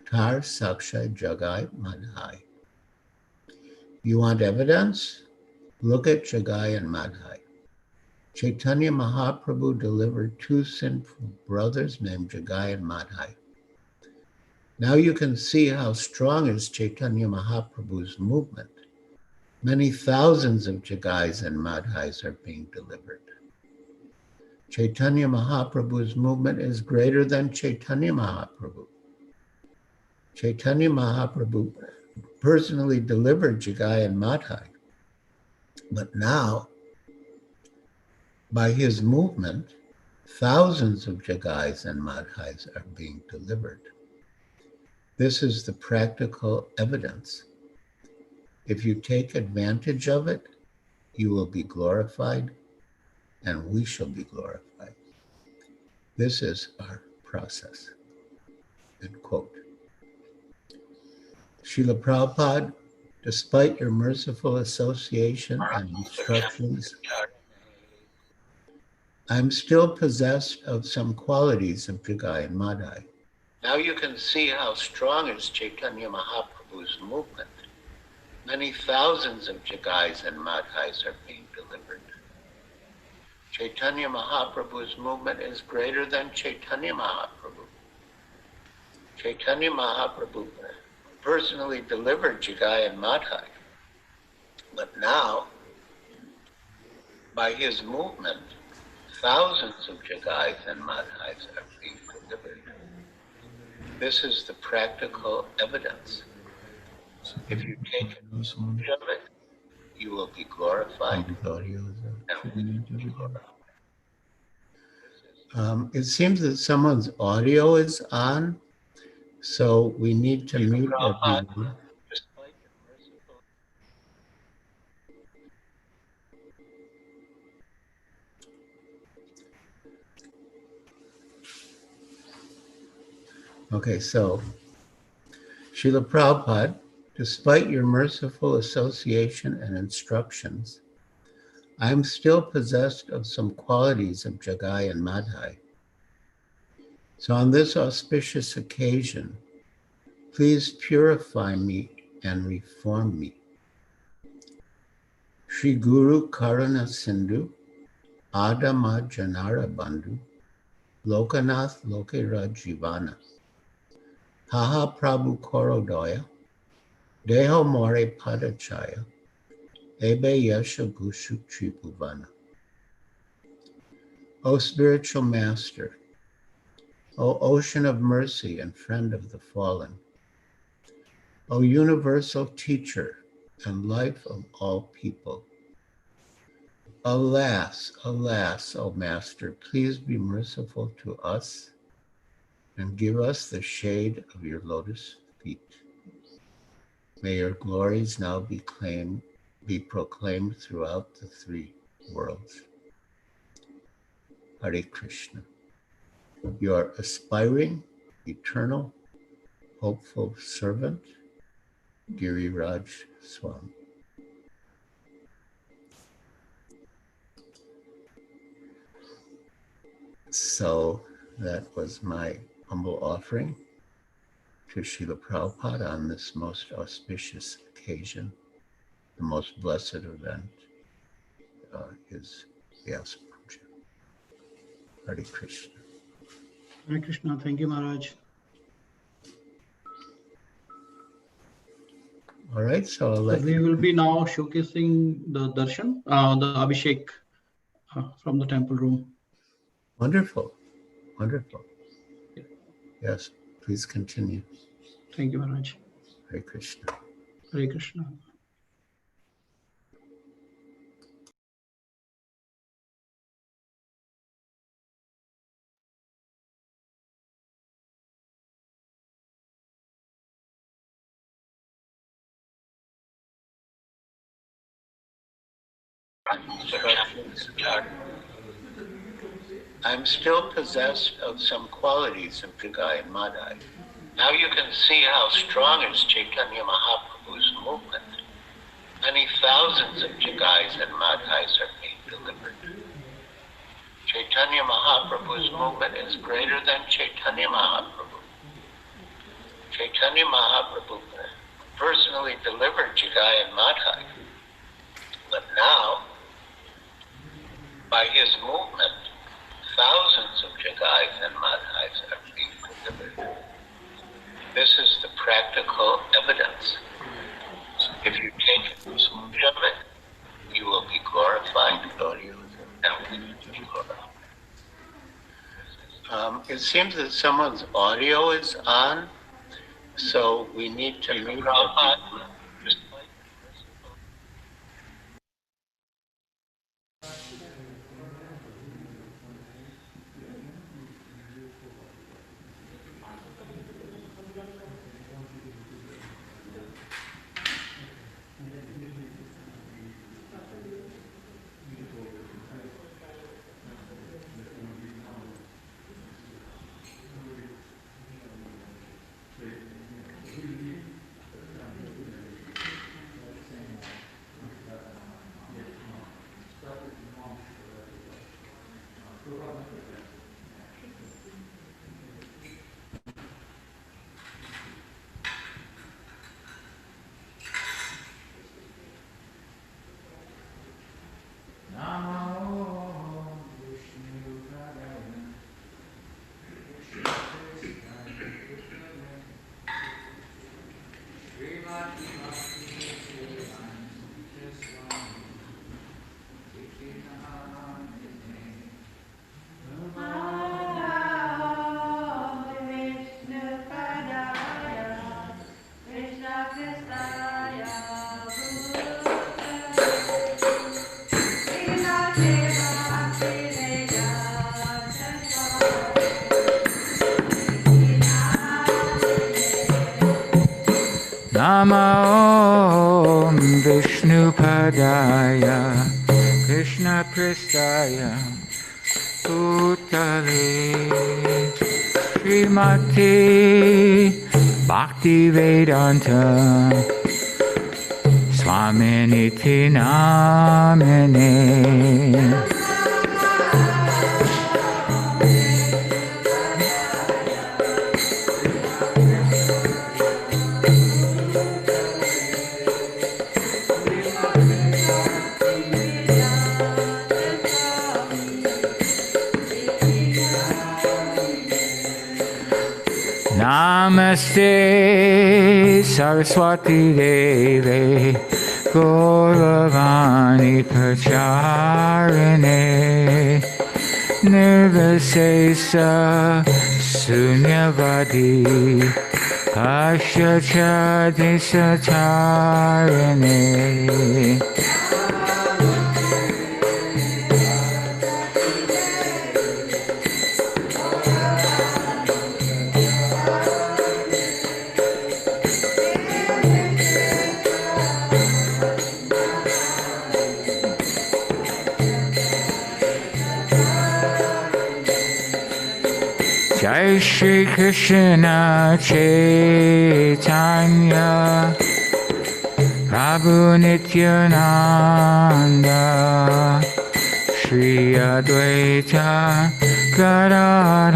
J: tar saksha jagai madhai. You want evidence? Look at Jagai and Madhai. Chaitanya Mahaprabhu delivered two sinful brothers named Jagai and Madhai. Now you can see how strong is Chaitanya Mahaprabhu's movement. Many thousands of Jagais and Madhais are being delivered. Chaitanya Mahaprabhu's movement is greater than Chaitanya Mahaprabhu. Chaitanya Mahaprabhu personally delivered Jagai and Madhai. But now, by his movement, thousands of Jagais and Madhais are being delivered. This is the practical evidence. If you take advantage of it, you will be glorified, and we shall be glorified. This is our process. End quote. Srila Prabhupada, despite your merciful association and instructions, I'm still possessed of some qualities of Jagai and Madhai. Now you can see how strong is Chaitanya Mahaprabhu's movement. Many thousands of Jagais and Madhais are being delivered. Chaitanya Mahaprabhu's movement is greater than Chaitanya Mahaprabhu. Chaitanya Mahaprabhu personally delivered Jagai and Madhai. But now, by his movement, thousands of Jagais and Madhais are being delivered. This is the practical evidence. If you take advantage of it, you will be glorified. It seems that someone's audio is on, so we need to mute everyone. Okay, so Srila Prabhupada, despite your merciful association and instructions, I am still possessed of some qualities of Jagai and Madhai. So on this auspicious occasion, please purify me and reform me. Shri Guru Karuna Sindhu, Adama Janara Bandhu, Lokanath Lokera Jivana. Haha Prabhu Korodoya, Deho More Padachaya, Ebe Yasha Gushu Tribhuvana. O spiritual master, O ocean of mercy and friend of the fallen, O universal teacher and life of all people. Alas, alas, O Master, please be merciful to us and give us the shade of your lotus feet. May your glories now be proclaimed throughout the three worlds. Hare Krishna. Your aspiring, eternal, hopeful servant, Giriraj Swami. So that was my humble offering to Srila Prabhupada on this most auspicious occasion. The most blessed event is Vyasa Puja. Hare Krishna.
F: Hare Krishna. Thank you, Maharaj.
J: All right, so
F: we will be now showcasing the darshan, the Abhishek from the temple room.
J: Wonderful, wonderful. Yes, please continue.
F: Thank you, Maharaj.
J: Hare Krishna.
F: Hare Krishna.
J: I'm still possessed of some qualities of Jagai and Madhai. Now you can see how strong is Chaitanya Mahaprabhu's movement. Many thousands of Jagais and Madhais are being delivered. Chaitanya Mahaprabhu's movement is greater than Chaitanya Mahaprabhu. Chaitanya Mahaprabhu personally delivered Jagai and Madhai. But now, by his movement, thousands of Jagais and Madhais are being delivered. This is the practical evidence. If you take advantage of it, you will be glorified, and we will be glorified. It seems that someone's audio is on, so we need to mute it.
K: Namo Om Vishnupadaya Krishna Prestaya Bhutale Srimati Bhaktivedanta Swaminiti Namine Namaste Saraswati Devi Gauravani Pracharine Nirvasesa Sunyavadi Ashachadi Satarane Jai Shri Krishna Chaitanya Prabhu Nityananda Shri Advaita Gadadhar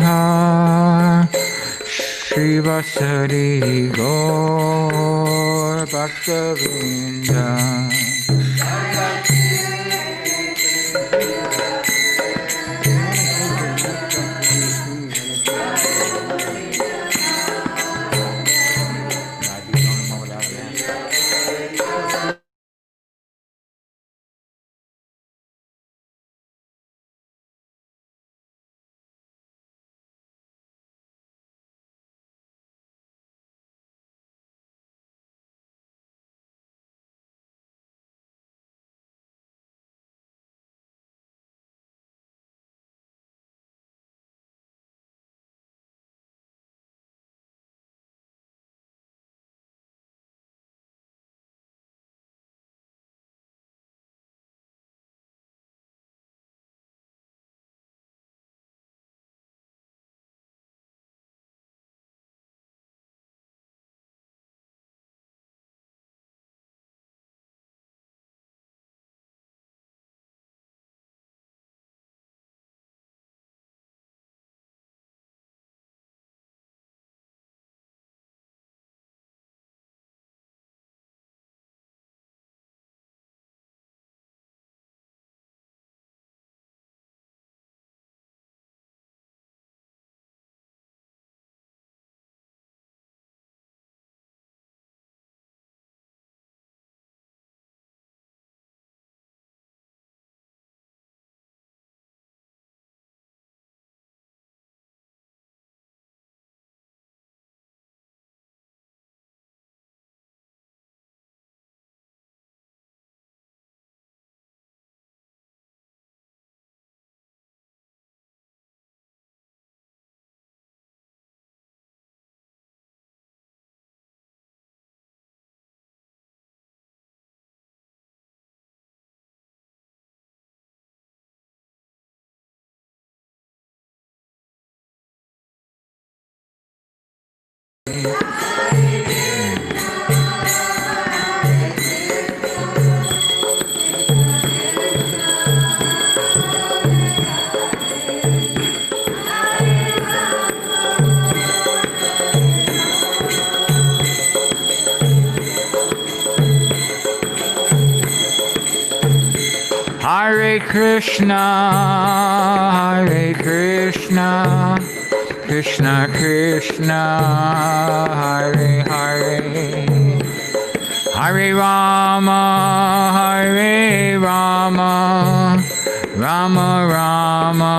K: Shri Vasari Gaur Bhaktavinda Hare Krishna, Krishna Krishna, Hare Hare, Hare Rama, Rama Rama,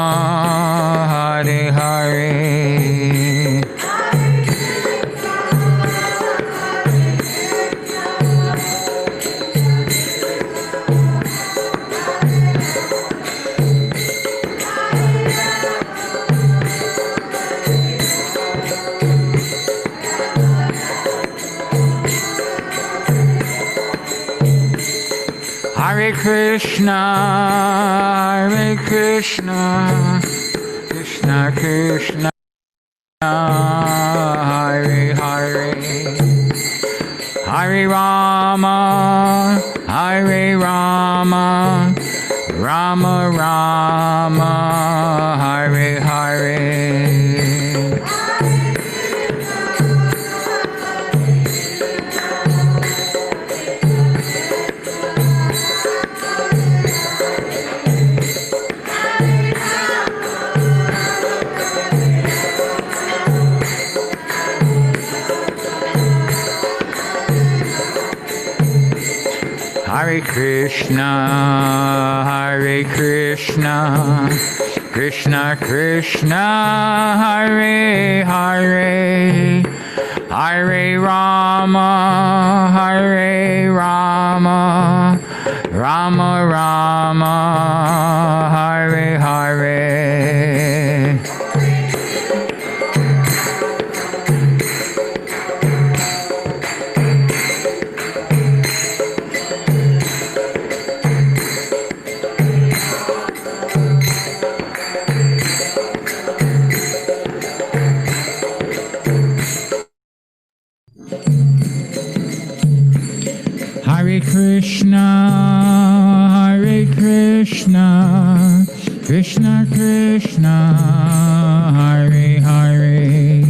K: Hare Hare. Hare Krishna, Krishna Krishna, Hare Hare, Hare Rama, Rama Rama, Hare Hare. Hare Krishna, Krishna, Krishna Krishna, Hare Hare, Hare Rama, Hare Rama, Rama Rama, Hare Hare. Hare Krishna, Hare Krishna, Krishna Krishna, Hare Hare,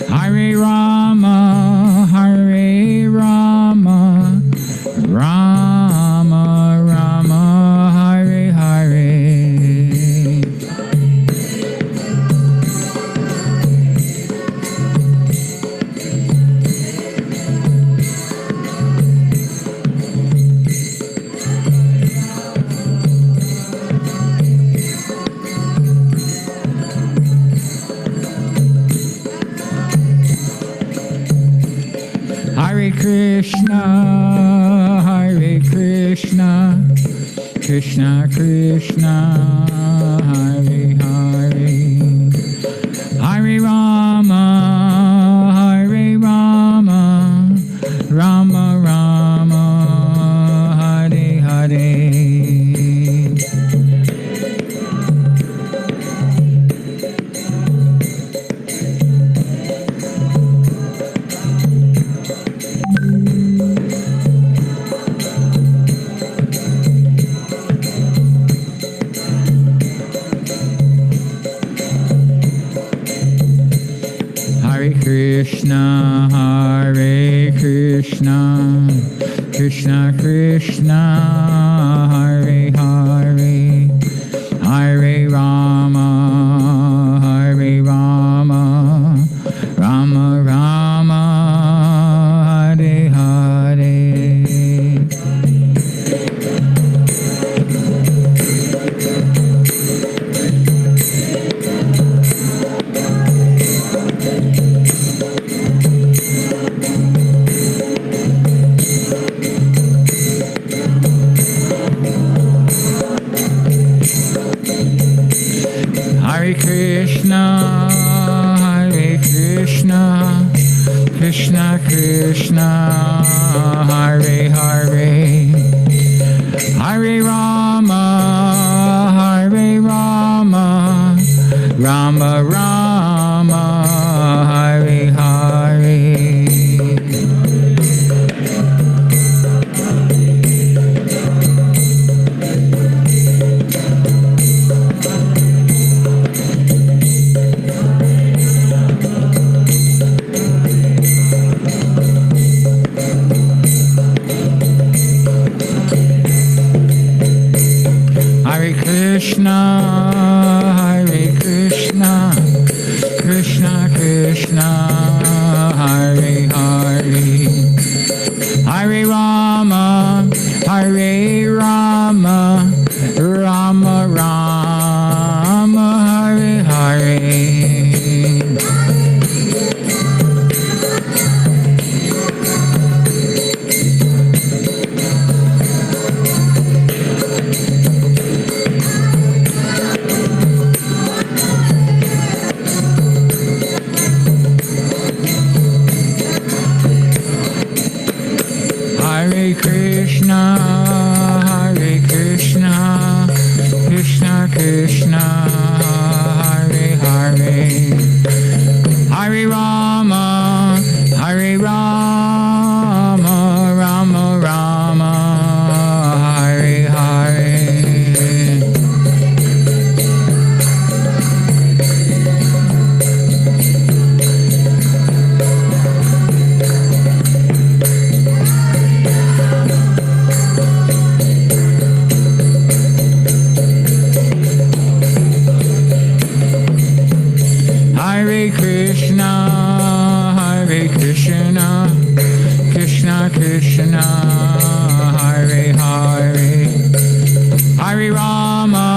K: Hare Rama, Hare Rama, Rama Rama, Hare Hare. Hare Krishna, Hare Krishna, Krishna Krishna, Hare Hare, Hare Rama, Hare Rama, Rama Rama, Hare Hare. Hare Krishna, Hare Krishna, Krishna Krishna, Hare Hare, Hare Rama, Hare Rama, Rama Rama, Hare Hare. Hare Krishna, Hare Krishna, Krishna Krishna, Hare Hare, Hare Rama, Hare Rama, Rama Rama, Hare Hare. Hare Krishna, Hare Krishna, Krishna Krishna, Hare Hare, Hare Rama, Hare Rama, Rama Rama, Hare Hare. Hare Krishna, Hare Krishna, Krishna Krishna, Hare Hare, Hare Rama, Hare Rama, Rama Rama, Hare Hare. Hare Krishna, Hare Krishna, Krishna Krishna, Hare Hare, Hare Rama,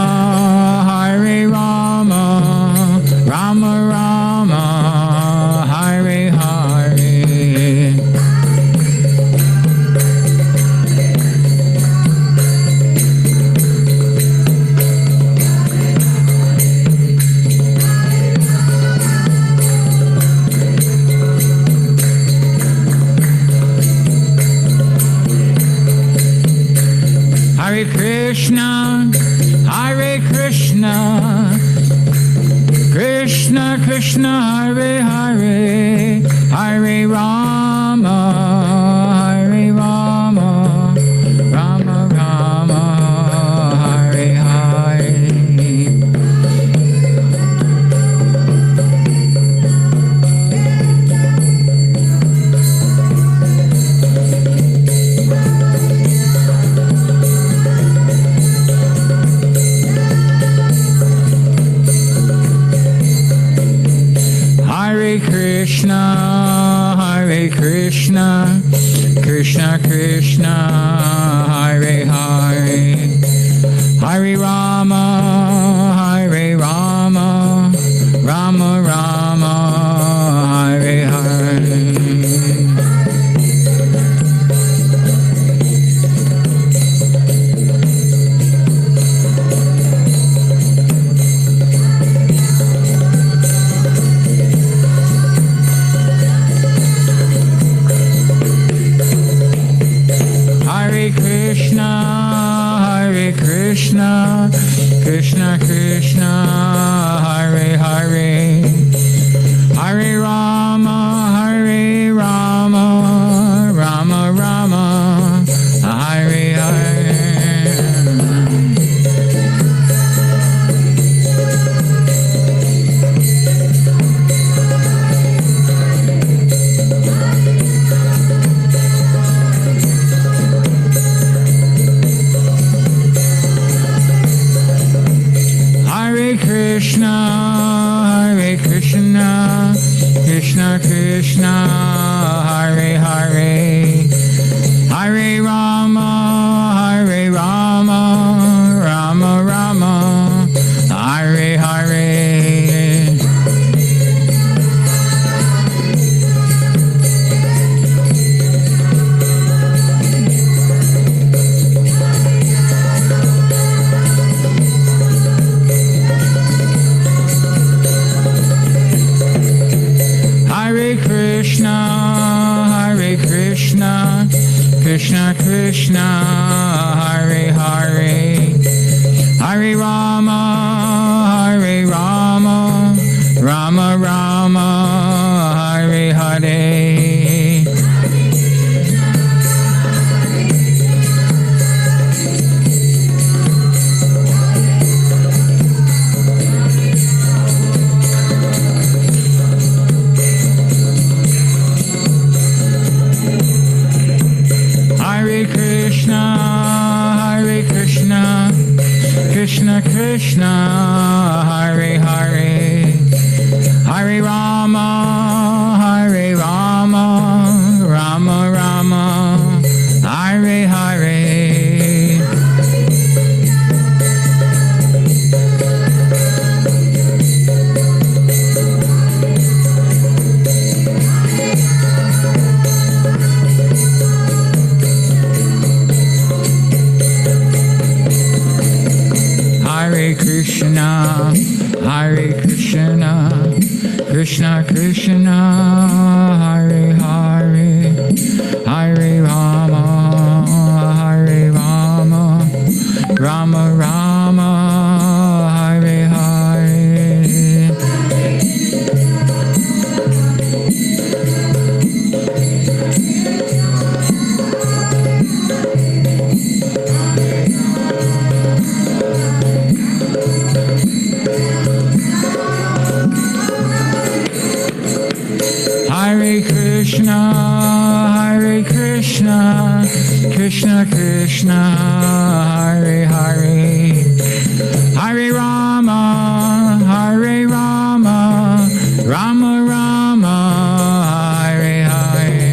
K: Krishna, Hare Krishna, Krishna Krishna, Hare Hare, Hare Rama, Hare Rama, Rama Rama, Hare Hare. Hare Krishna, Hare Krishna, Krishna Krishna, Hare Hare, Hare Rama, Hare Rama, Rama Rama, Hare Hare. Hare Krishna, Hare Krishna, Krishna Krishna, Hare Hare, Hare Rama, Hare Rama, Rama Rama, Hare Hare. Hare Krishna, Hare Krishna, Krishna Krishna, Hare Hare, Hare Rama, Hare Rama, Rama Rama, Hare Hare. Hare Krishna, Hare Krishna, Krishna Krishna, Hare Hare, Hare Rama, Hare Rama, Rama Rama, Hare Hare. Hare Krishna, Hare Krishna, Krishna Krishna, Hare Hare, Hare Rama, Hare Rama, Rama Rama, Hare Hare. Hare Krishna, Hare Krishna, Krishna Krishna, Hare Hare, Hare Rama, Hare Rama, Rama Rama, Hare Hare. Hare Krishna, Hare Krishna, Krishna Krishna, Hare Hare, Hare Rama, Hare Rama, Rama Rama, Hare Hare.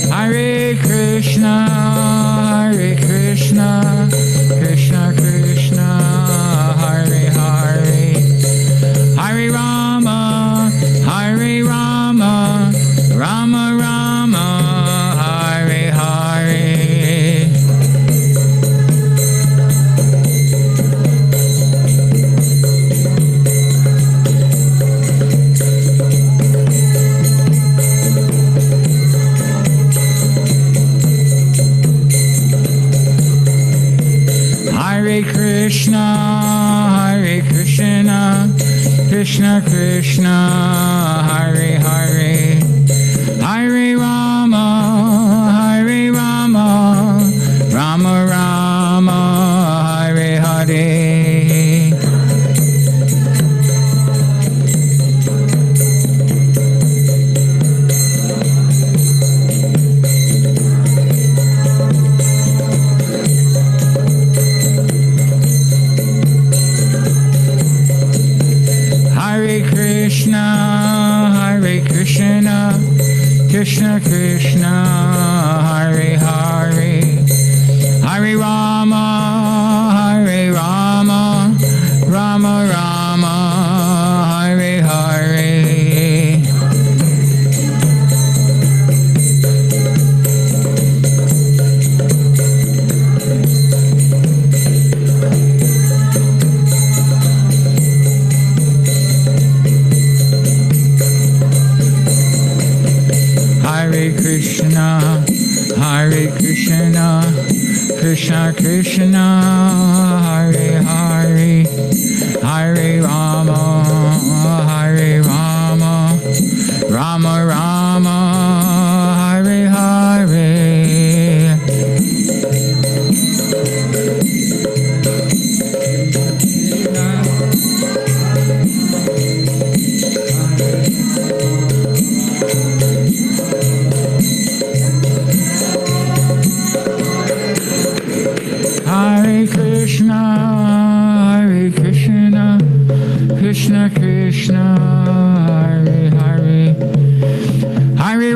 K: Hare Krishna, Hare Krishna, Krishna Krishna, Hare Hare, Hare Rama, Hare Rama, Rama Rama, Hare Hare. Hare Krishna, Krishna Krishna, Hare Hare, Hare Rama, Rama Rama, Hare Hare. Hare Krishna, Krishna Krishna, Hare Hare, Hare Rama, Rama Rama, Hare Hare. Hare Krishna, Krishna Krishna, Hare Hare, Hare Rama, Rama Rama, Hare Hare. Hare Krishna, Krishna Krishna, Hare Hare, Hare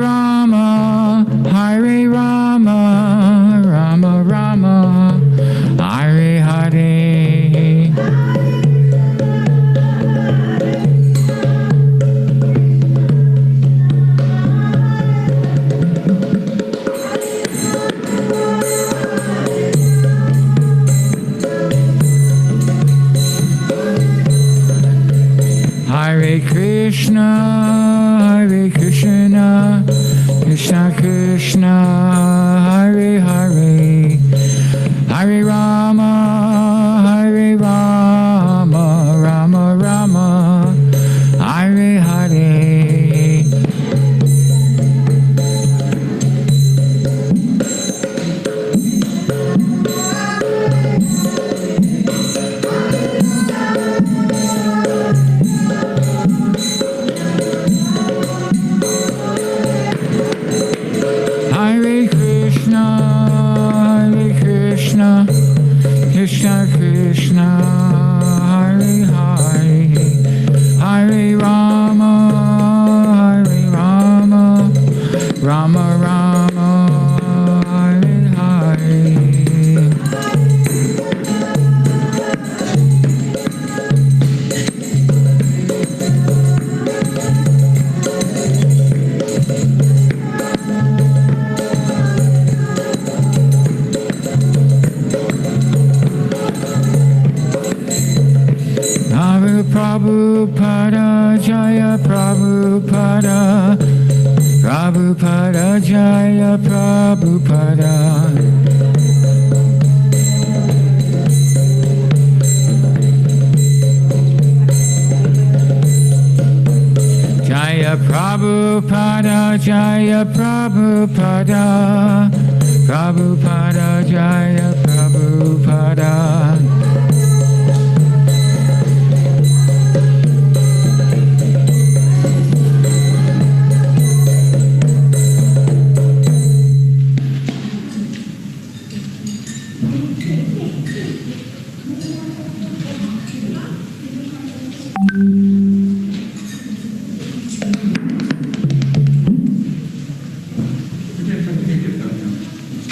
K: Rama, Rama Rama, Hare Hare. Hare Krishna, Krishna Krishna, Hare Hare, Hare Rama, Rama Rama, Hare Hare. Hare Krishna, Krishna Krishna, Hare Hare, Hare Rama, Rama Rama, Hare Hare. Prabhupada, Jaya Prabhupada, Prabhupada, Jaya Prabhupada. Jaya Prabhupada, Jaya Prabhupada, Prabhupada, Jaya Prabhupada.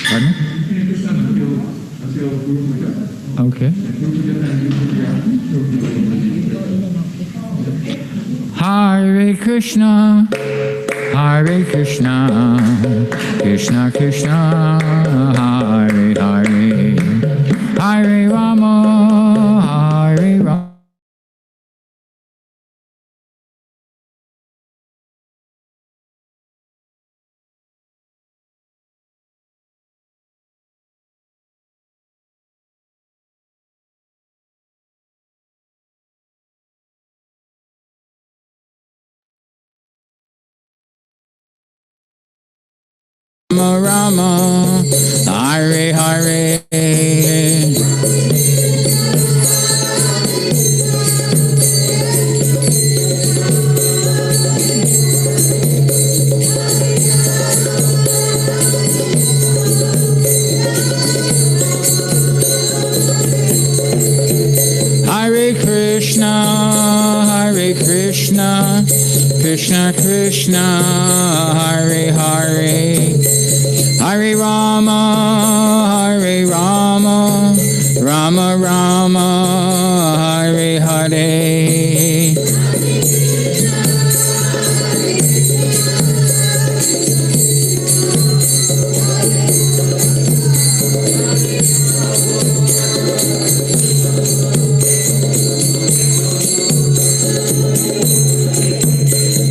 K: Pardon? Okay. Hare Krishna, Krishna Krishna, Hare Hare, Hare Rama, Hare Rama. Rama Rama, Hare Hare. Hare Krishna, Krishna Krishna, Hare Hare, Hare Rama, Rama Rama, Hare Hare.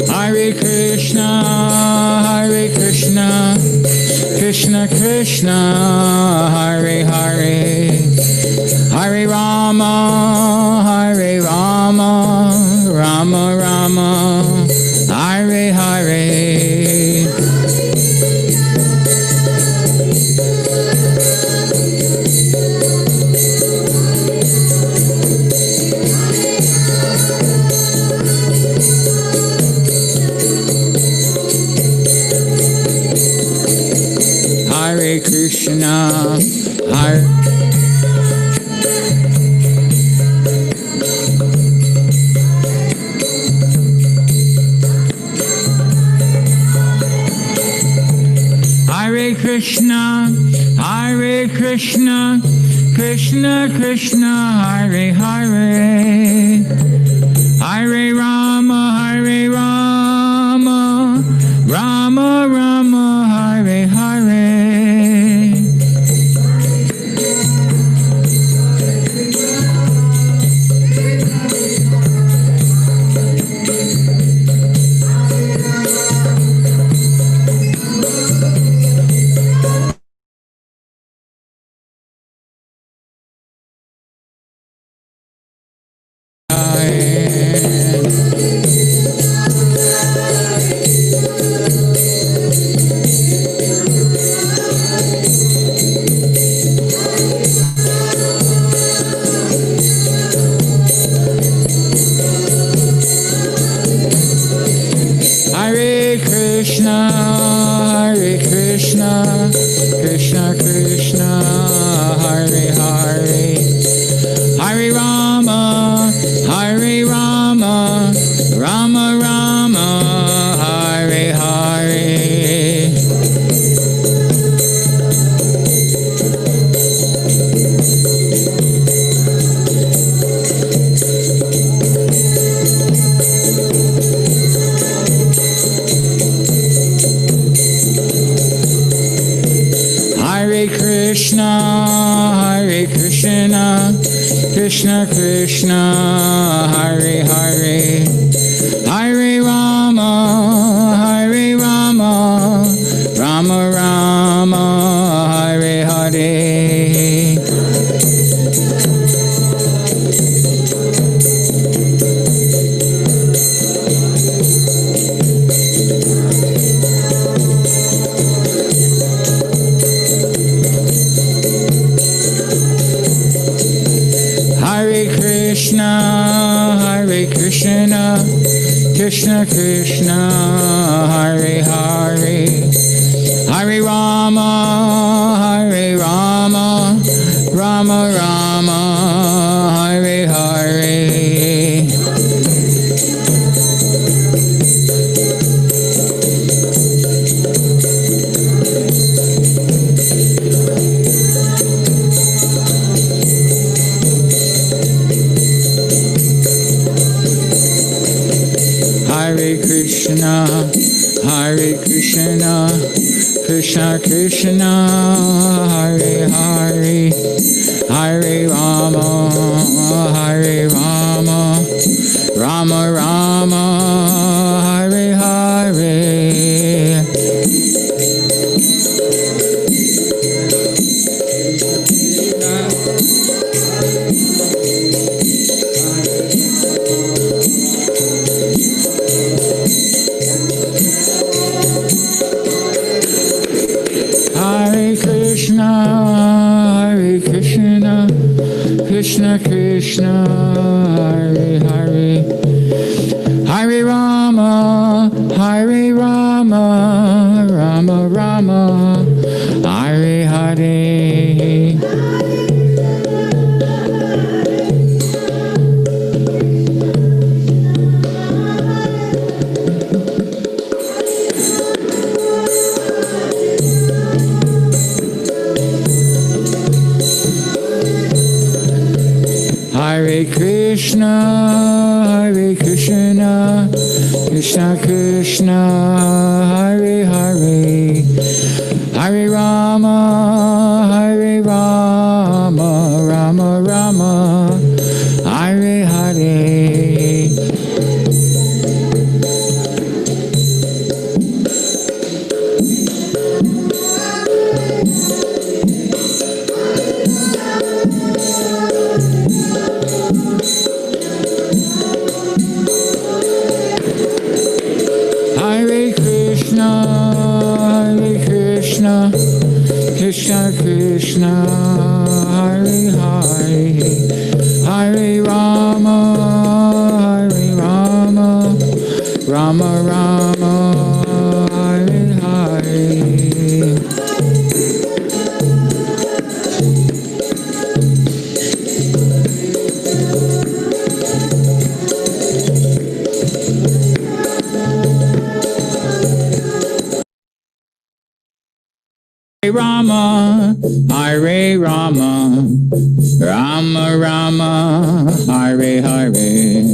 K: Hare Krishna, Krishna Krishna, Hare Hare, Hare Rama, Rama Rama, Hare Hare. Hare Krishna, Hare Krishna, Krishna Krishna, Hare Hare, Hare Rama, Rama Rama, Hare Hare. Hare Krishna, Krishna Krishna, Hare Hare, Hare Rama, Rama Rama, Hare Hare. Hare Krishna, Krishna Krishna, Hare Hare, Hare Rama, Rama Rama, Hare Hare. Hare Krishna, Krishna Krishna, Hare Hare, Hare Rama, Rama Rama, Hare Hare. Hare Krishna, Krishna Krishna, Hare Hare, Hare Rama, Rama Rama, Hare Hare. Krishna, Krishna Krishna, Hare Hare, Hare Rama, Hare Rama, Rama Rama, Hare Hare. Hare Krishna, Hare Krishna, Krishna Krishna, Hare Hare, Hare Rama, Hare Rama, Rama Rama, Hare Hare. Hare Krishna, Hare Krishna, Krishna Krishna, Hare Hare, Hare Rama, Hare Rama, Rama Rama, Hare Hare. Hare Rama, Hare Rama, Rama Rama, Hare Hare.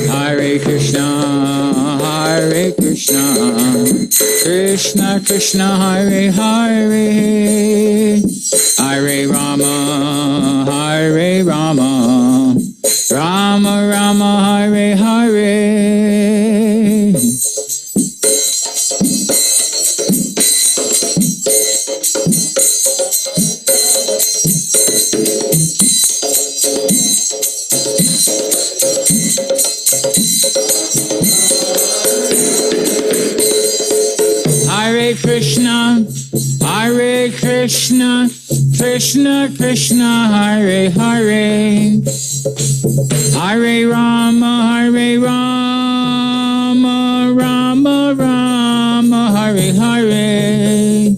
K: Hare Krishna, Hare Krishna, Krishna Krishna, Hare Hare, Hare Rama, Hare Rama, Rama Rama, Hare Hare. Hare Krishna, Hare Krishna, Krishna Krishna, Hare Hare, Hare Rama, Hare Rama, Rama Rama, Hare Hare.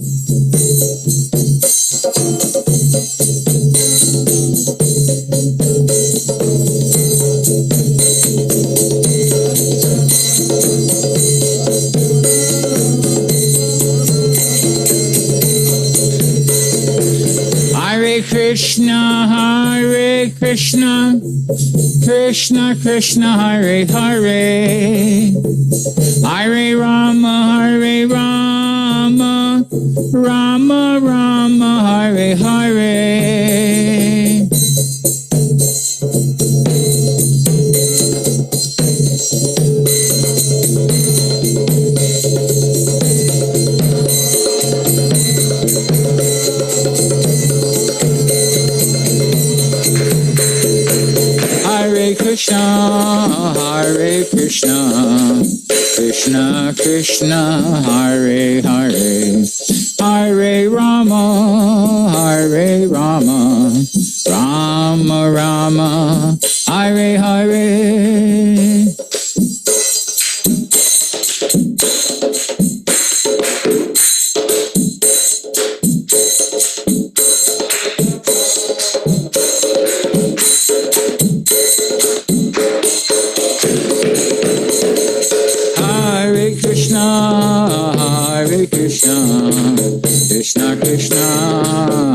K: Hare Krishna, Hare Krishna, Krishna Krishna, Hare Hare, Hare Rama, Hare Rama, Rama Rama, Hare Hare. Hare Krishna, Hare Krishna, Krishna Krishna, Hare Hare, Hare Rama, Hare Rama, Rama Rama, Hare Hare. Hare Krishna, Hare Krishna, Krishna Krishna,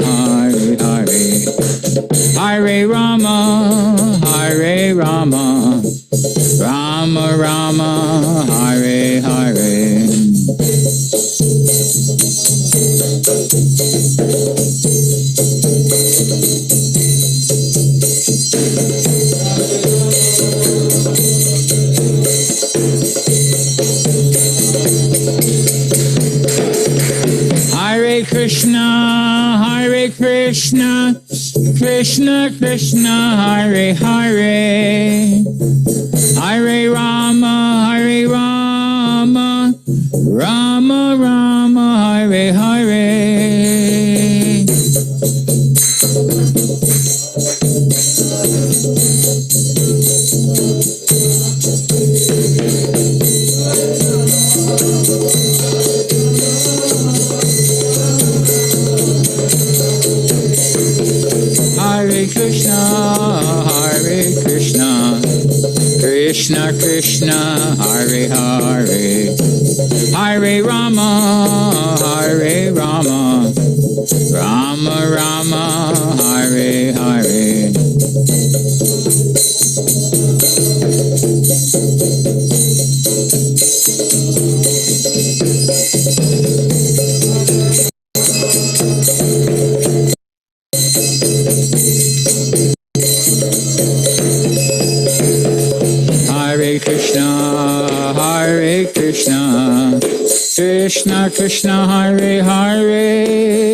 K: Hare Hare, Hare Rama, Hare Rama, Rama Rama, Hare Hare. Hare Krishna, Hare Krishna, Krishna Krishna, Hare Hare, Hare Rama, Hare Rama, Rama Rama, Hare Hare. Hare Krishna, Hare Krishna, Krishna Krishna, Hare Hare, Hare Rama, Hare Rama, Rama Rama, Hare Hare. Hare Krishna, Hare Krishna, Krishna Krishna, Hare Hare,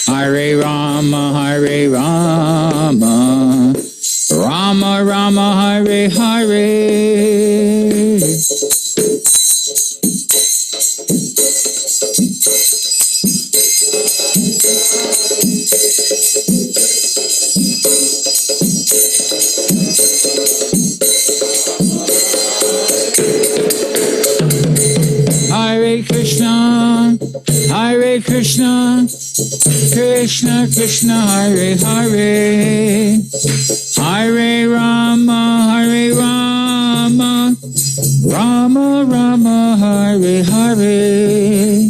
K: Hare Rama, Hare Rama, Rama Rama, Hare Hare. Hare Krishna, Hare Krishna, Krishna Krishna, Hare Hare, Hare Rama, Hare Rama, Rama Rama, Hare Hare.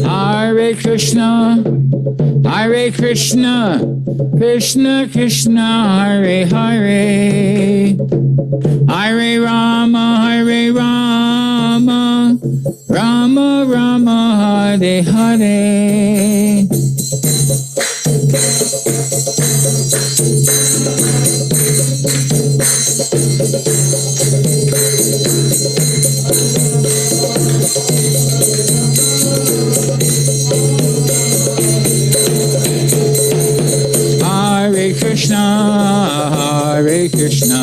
K: Hare Krishna, Hare Krishna, Krishna Krishna, Hare Hare, Hare Rama, Hare Rama, Rama Rama, Hare Hare. Hare Krishna, Hare Krishna,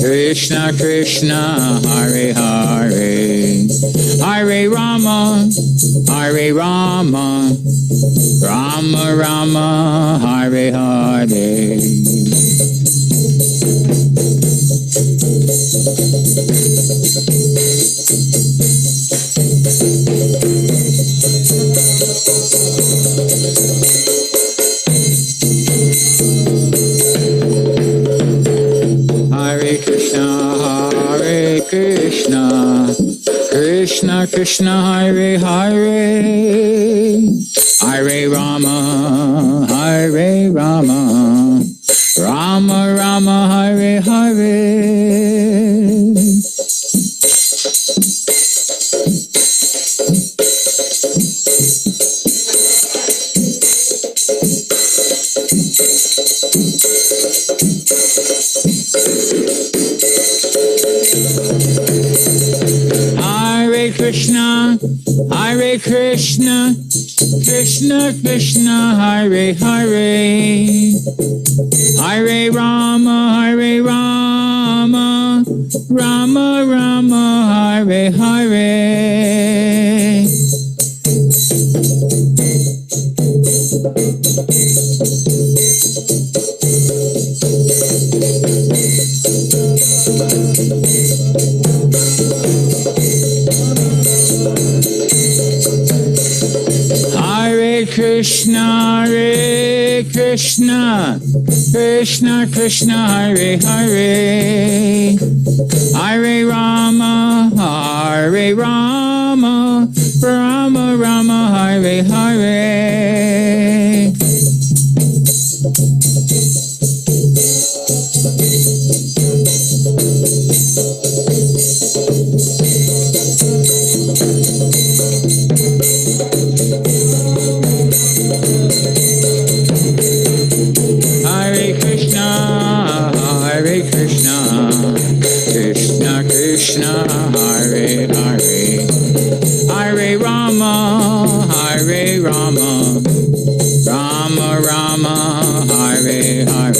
K: Krishna Krishna, Hare Hare, Hare Rama, Hare Rama, Rama Rama, Hare Hare. Hare Krishna, Hare Krishna, Krishna Krishna, Hare Hare, Hare Rama, Hare Rama, Rama Rama, Hare Hare. Hare Krishna, Hare Krishna, Krishna Krishna, Hare Hare, Hare Rama, Hare Rama, Rama Rama, Hare Hare. Hare Krishna, Hare Krishna, Krishna Krishna, Hare Hare, Hare Rama, Hare Rama, Rama Rama, Hare Hare. Rama, Rama Rama, Hare Hare.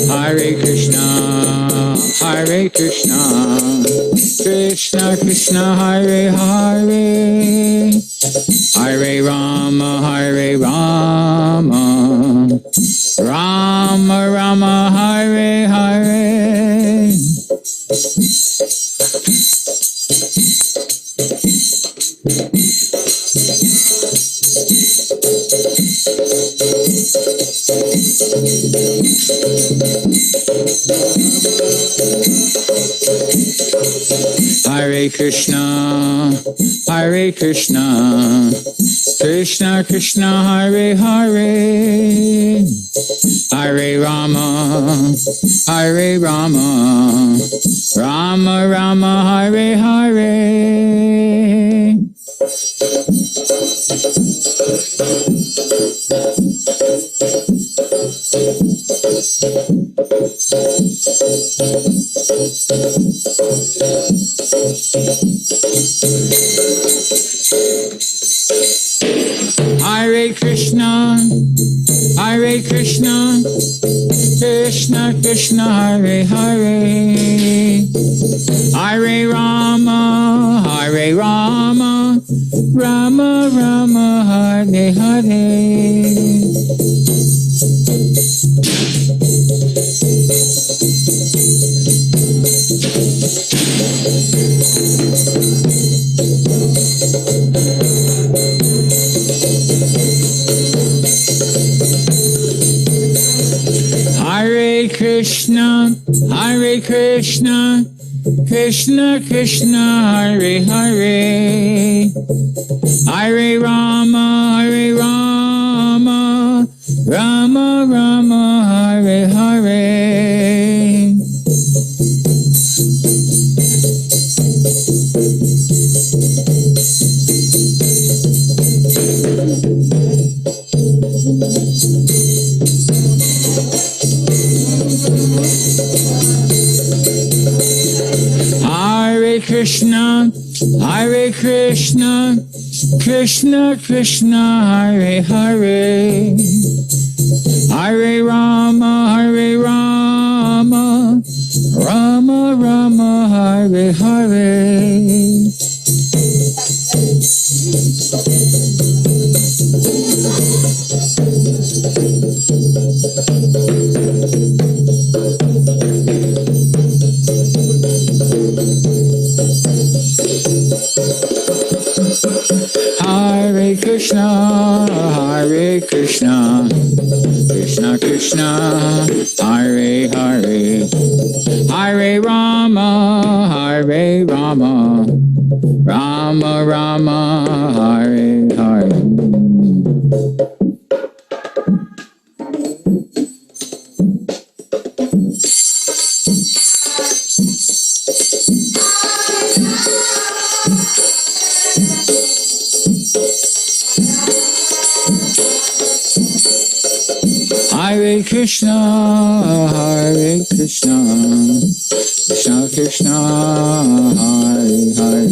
K: Hare Krishna, Hare Krishna, Krishna Krishna, Hare Hare, Hare Rama, Hare Rama, Rama Rama, Hare Hare. Hare Krishna, Hare Krishna, Krishna Krishna, Hare Hare, Hare Rama, Hare Rama, Rama Rama, Hare Hare. Hare Krishna, Hare Krishna, Krishna Krishna, Hare Hare, Hare Rama, Hare Rama, Rama Rama, Hare Hare. Hare Krishna, Hare Krishna, Krishna Krishna, Hare Hare, Hare Rama, Hare Rama, Rama Rama, Hare Hare. Hare Krishna, Hare Krishna, Krishna Krishna, Hare Hare, Hare Rama, Hare Rama, Rama Rama, Hare Hare. Hare Krishna, Hare Krishna, Krishna Krishna, Hare Hare, Hare Rama, Hare Rama, Rama Rama, Hare Hare. Hare Krishna, Hare Krishna, Krishna Krishna, Hare Hare,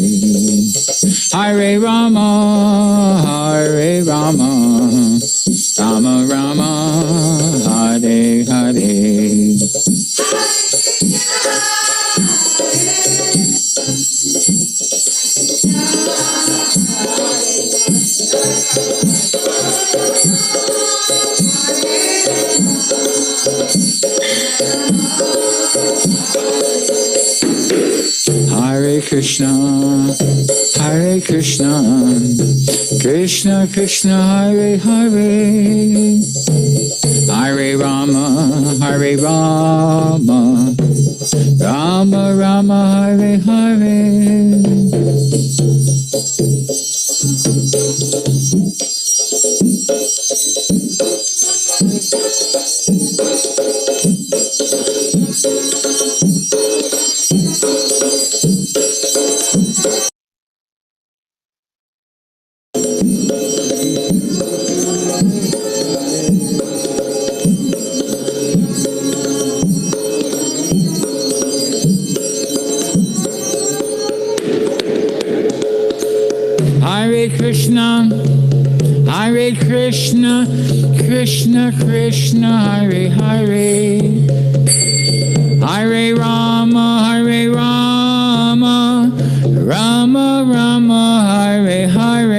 K: Hare Rama, Hare Rama, Rama Rama, Hare Hare. Hare Krishna, Hare Krishna, Krishna Krishna, Hare Hare, Hare Rama, Hare Rama, Rama Rama, Hare Hare. Krishna, Hare Krishna, Krishna Krishna, Hare Hare, Hare Rama, Hare Rama, Rama Rama, Hare Hare.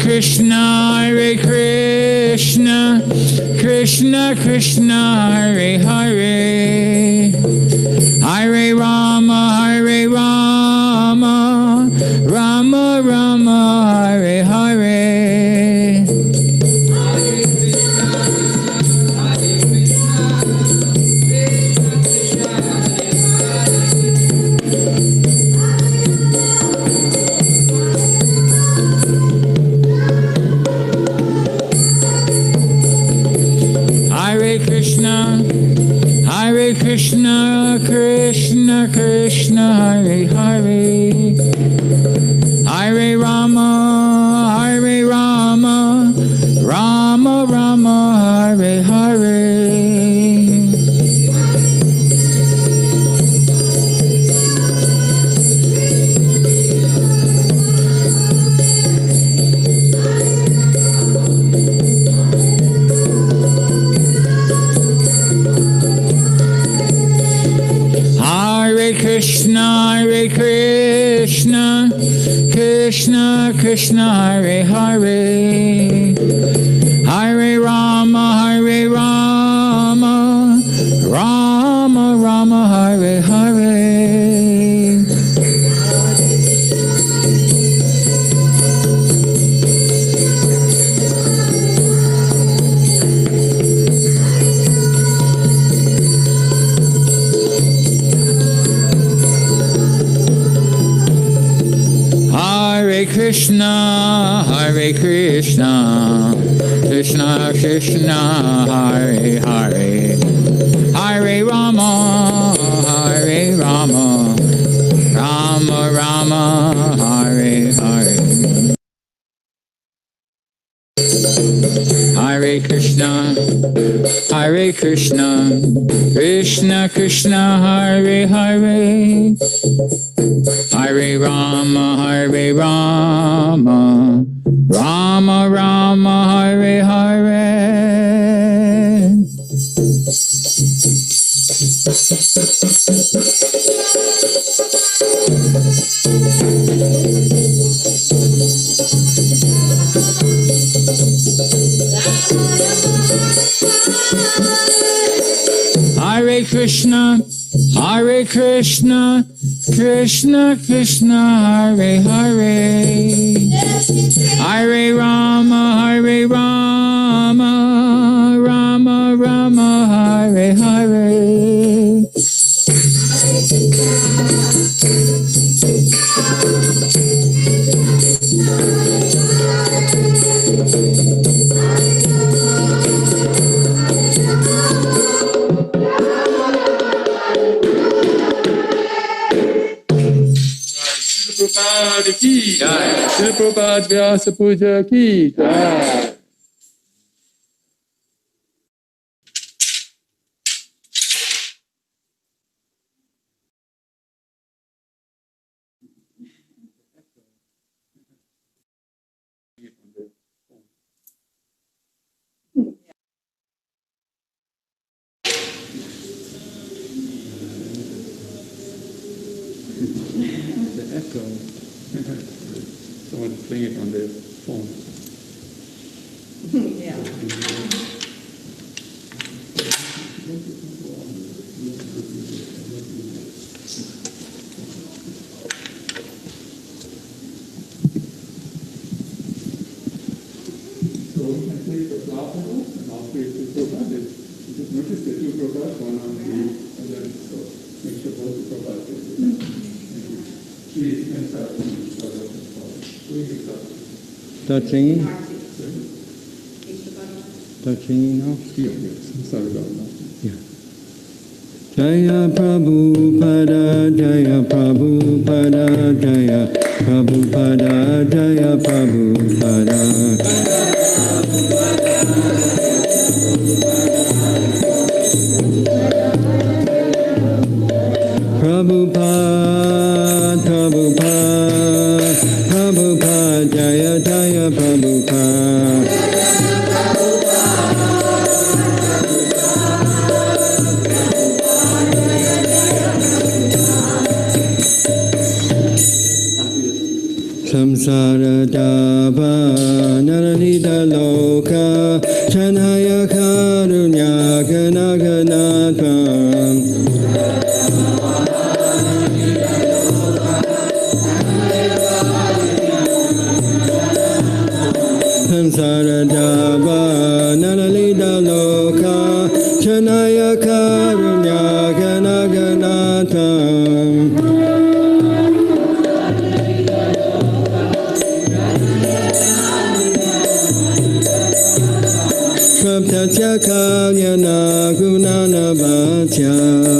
K: Krishna, Hare Krishna, Krishna Krishna, Hare Hare, Hare Rama, Hare Rama, Rama Rama, Hare Hare. Hare Krishna, Krishna Krishna, Hare Hare, Hare Rama, Hare Rama, Rama Rama, Hare Hare. Krishna, Hare Krishna, Krishna Krishna, Hare Hare, Hare Rama, Hare Rama, Rama Rama, Hare Hare. Hare Krishna, Hare Krishna, Krishna Krishna, Hare Hare, Hare Rama, Hare Rama, Rama Rama, Hare Hare. Hare Krishna, Hare Krishna, Krishna Krishna, Hare Hare, Hare Rama, Hare Rama, Rama Rama, Hare Hare. Hare Krishna, Hare Krishna, Krishna Krishna, Hare Hare, Hare Rama, Hare Rama, Rama Rama, Hare Hare.
P: Prabhupada ki jai. Srila Prabhupada Vyasa Puja ki jai. The echo. Someone playing it on their phone. Yeah. So I think the Prabhupada and also if the Prabhupada, you just notice the two Prabhupada, one on the other, so make sure both the Prabhupada. Please, you can start.
H: Start singing? Start singing now?
P: Yes, sorry about that.
H: Yeah. Jaya Prabhupada, Jaya Prabhupada, Jaya Prabhupada, Jaya Prabhupada. Prabhupada, Prabhupada, Prabhupada, Jaya Jaya Prabhupada. Samsara Dava Naranita Loka Chanhaya Karunya Ganaganatam Samsara Dava Naranita Loka Chanhaya Karunya Ganaganatam Prabhtasya kalyana gunana bhatya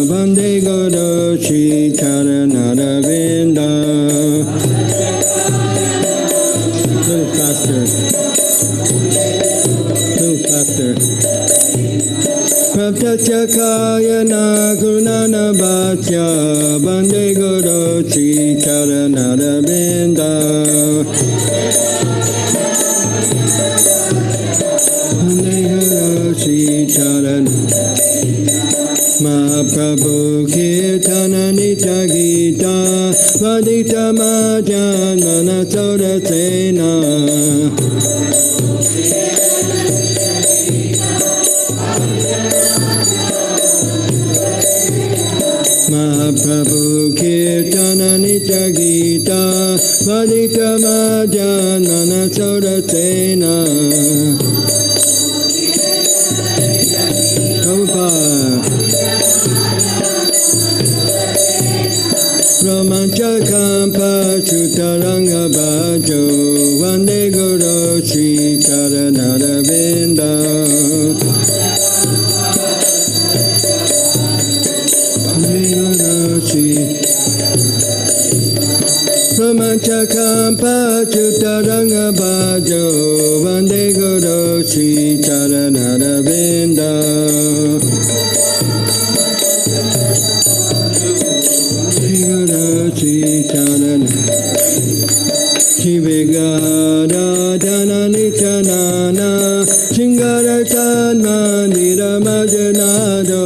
H: Vande Guru Shri Charanaravinda. Little faster. Little faster. Prabhtasya kalyana gunana bhatya Vande Guru Shri Charanaravinda. Shri Charan Mahaprabhu Kirtana Nitya Gita Vadita Majan Manasoda Sena Mahaprabhu Kirtana Nitya Gita Vadita Majan Manasoda Sena Brahmachakampa Chutaranga Bhajo Vande Guru Shri Charanaravinda. Vande Guru Shri Brahmachakampa Chutaranga Bhajo Vande Guru Shri Charanaravinda. Shivigara Dana Nichanana Shingara Mandira Majanado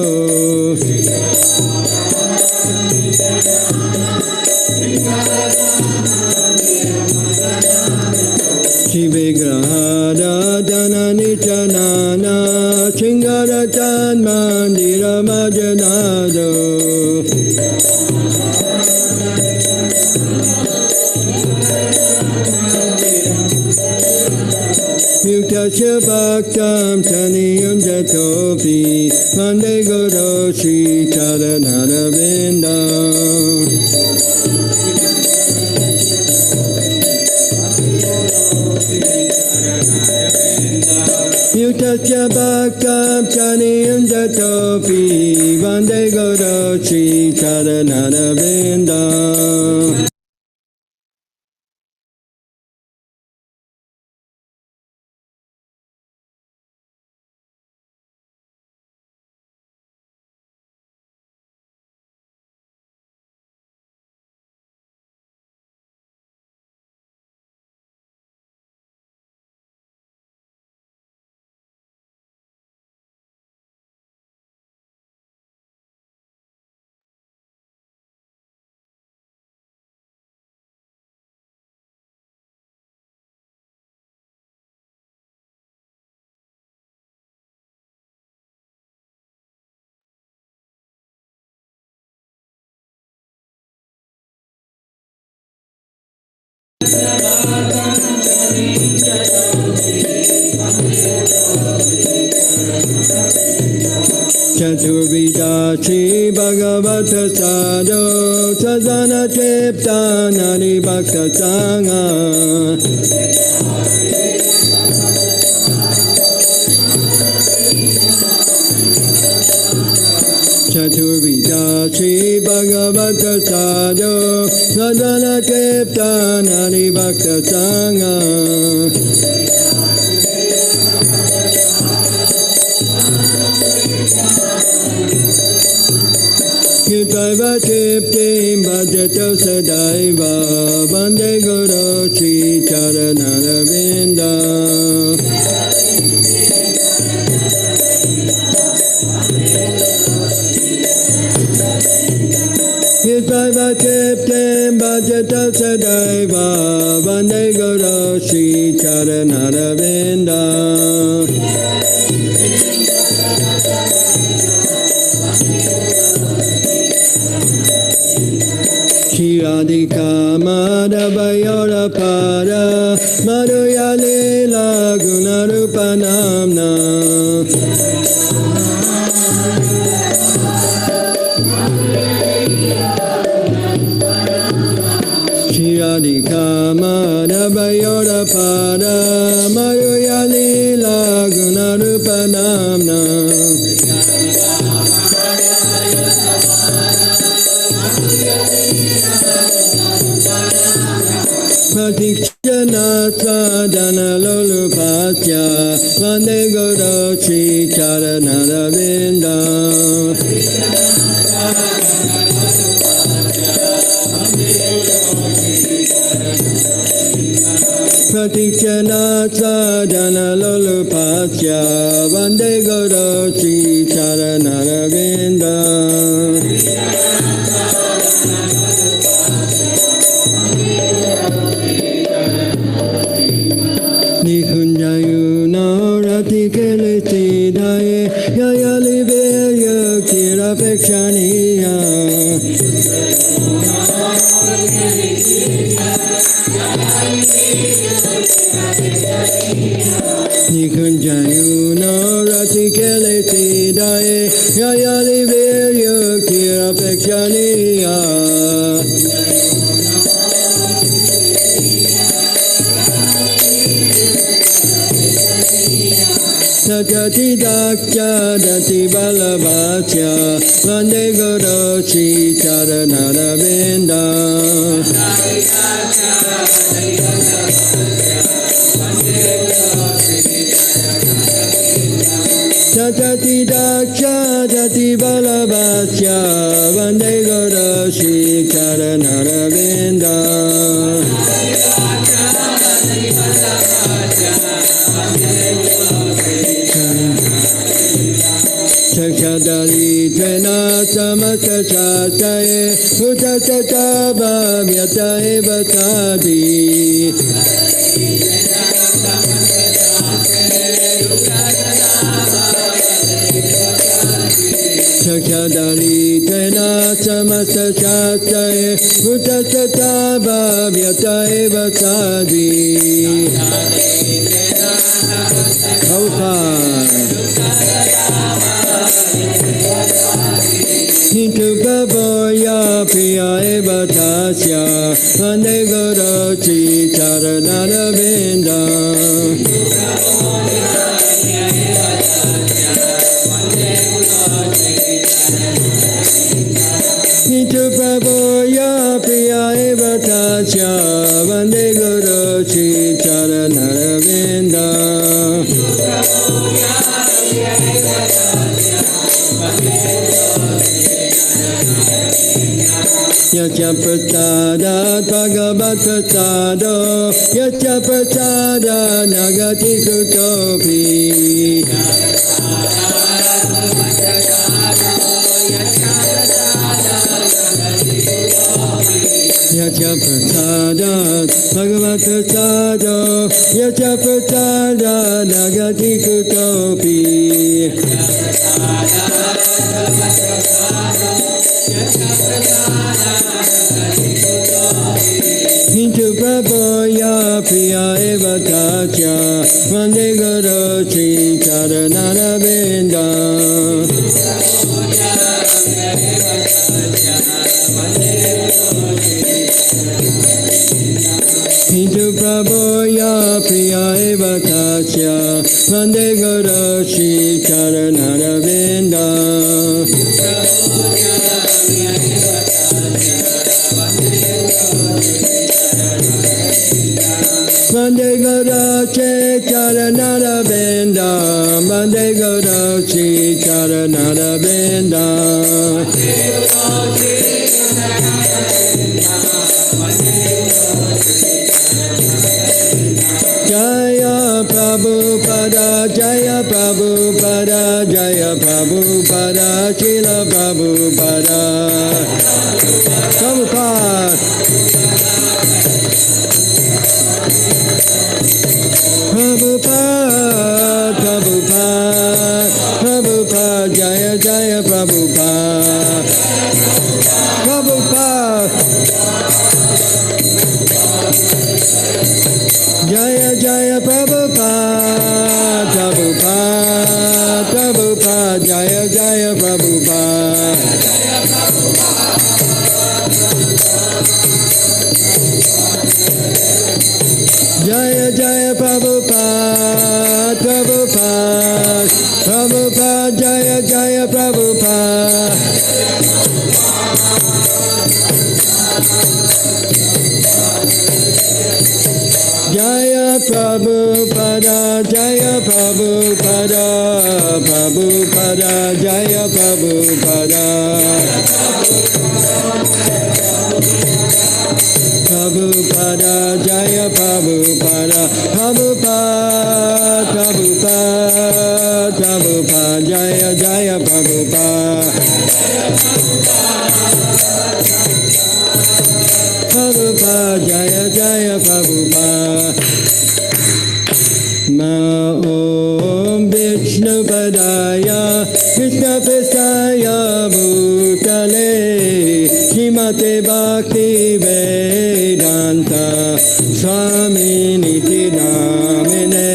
H: Shivigara Dana Nichanana Shingara Mandira Majanado Yuktasya Bhaktam Chaniyam Jatopi Vande Guru Shri Charanaravinda. Yuktasya Bhaktam Chaniyam Jatopi Vande Guru Shri Charanaravinda. Chaturvidati Bhagavata Sadho Sadhana Tepta Nani Bhakta Sangha Chaturvidati
L: Shri Bhagavata Sadhu Sadhana Kirtan Hari Bhakta Sangha Kitaiva Chiptim Bhajato Sadaiva Vande Guru Shri Charanaravinda Kitaiva Chiptim Bhajato Sadaiva Vande Guru Shri Charanaravinda Radhika Madhavayora Para Madhuya Leela Gunarupa Namna Shri Radhika Madhavayora Para Madhuya Leela Gunarupa Namna Pratikshana sadhana lolupasya Vande Guru Shri Charanaravinda Pratikshana sadhana lolupasya Vande Guru Shri Charanaravinda Nikunjayuna Rati Keleti Daye Yaya Libeya Kira Pekshaniya Nikunjayuna Rati Keleti Daye Yaya Libeya Kira Pekshaniya Sajati Dakya Dati Balabhasya Vande Guru Shri Charanaravinda Sajati Dakya Dati Balabhasya Vande Guru Shri Charanaravinda Chakadali Trena Samasa Chataye Uttatata Bhavyataye Vasadi Chakadali Trena Samasa Chataye Uttatata Bhavyataye Vasadi Hintu Baboya Priya Eva Tasya Vande Guru Shri Charanaravinda Hintu Baboya Priya Eva Tasya Vande Guru Shri Charanaravinda Yacha Prasada Bhagavata Sado Yacha Prasada Nagati Kutopi Yacha Prasada Bhagavata Sado Yacha Prasada Nagati Kutopi Hintu Prabhupada Priya Eva Tasya Vande Guru Shri Charanaravinda Hintu Prabhupada Priya Eva Tasya Vande Guru Shri Charanaravinda Mande Guru Che Charanara Benda, Mande Guru Che Charanara Benda. Jaya Prabhupada, Jaya Prabhupada, Jaya Prabhupada, Srila Prabhupada. Prabhupada. Prabhupada, Prabhupada, Prabhupada, Jaya Jaya Prabhupada. Prabhupada. Jaya Jaya Prabhupada, Prabhupada, Prabhupada, Jaya Jaya Prabhupada. Jaya Jaya Prabhupada, Prabhupada, Prabhupada, Jaya Jaya Prabhupada. Jaya Prabhupada, Jaya Prabhupada, Prabhupada, Jaya Prabhupada. Prabhupada, Jaya Prabhupada, Prabhupada, Prabhupada, Prabhupada, Jaya Jaya Prabhupada. Prabhupada, Jaya Jaya Prabhupada. Om Vishnu Padaya, Krishna Prestaya Bhutale, Shrimate Bhakti Vedanta, Swami Niti Namine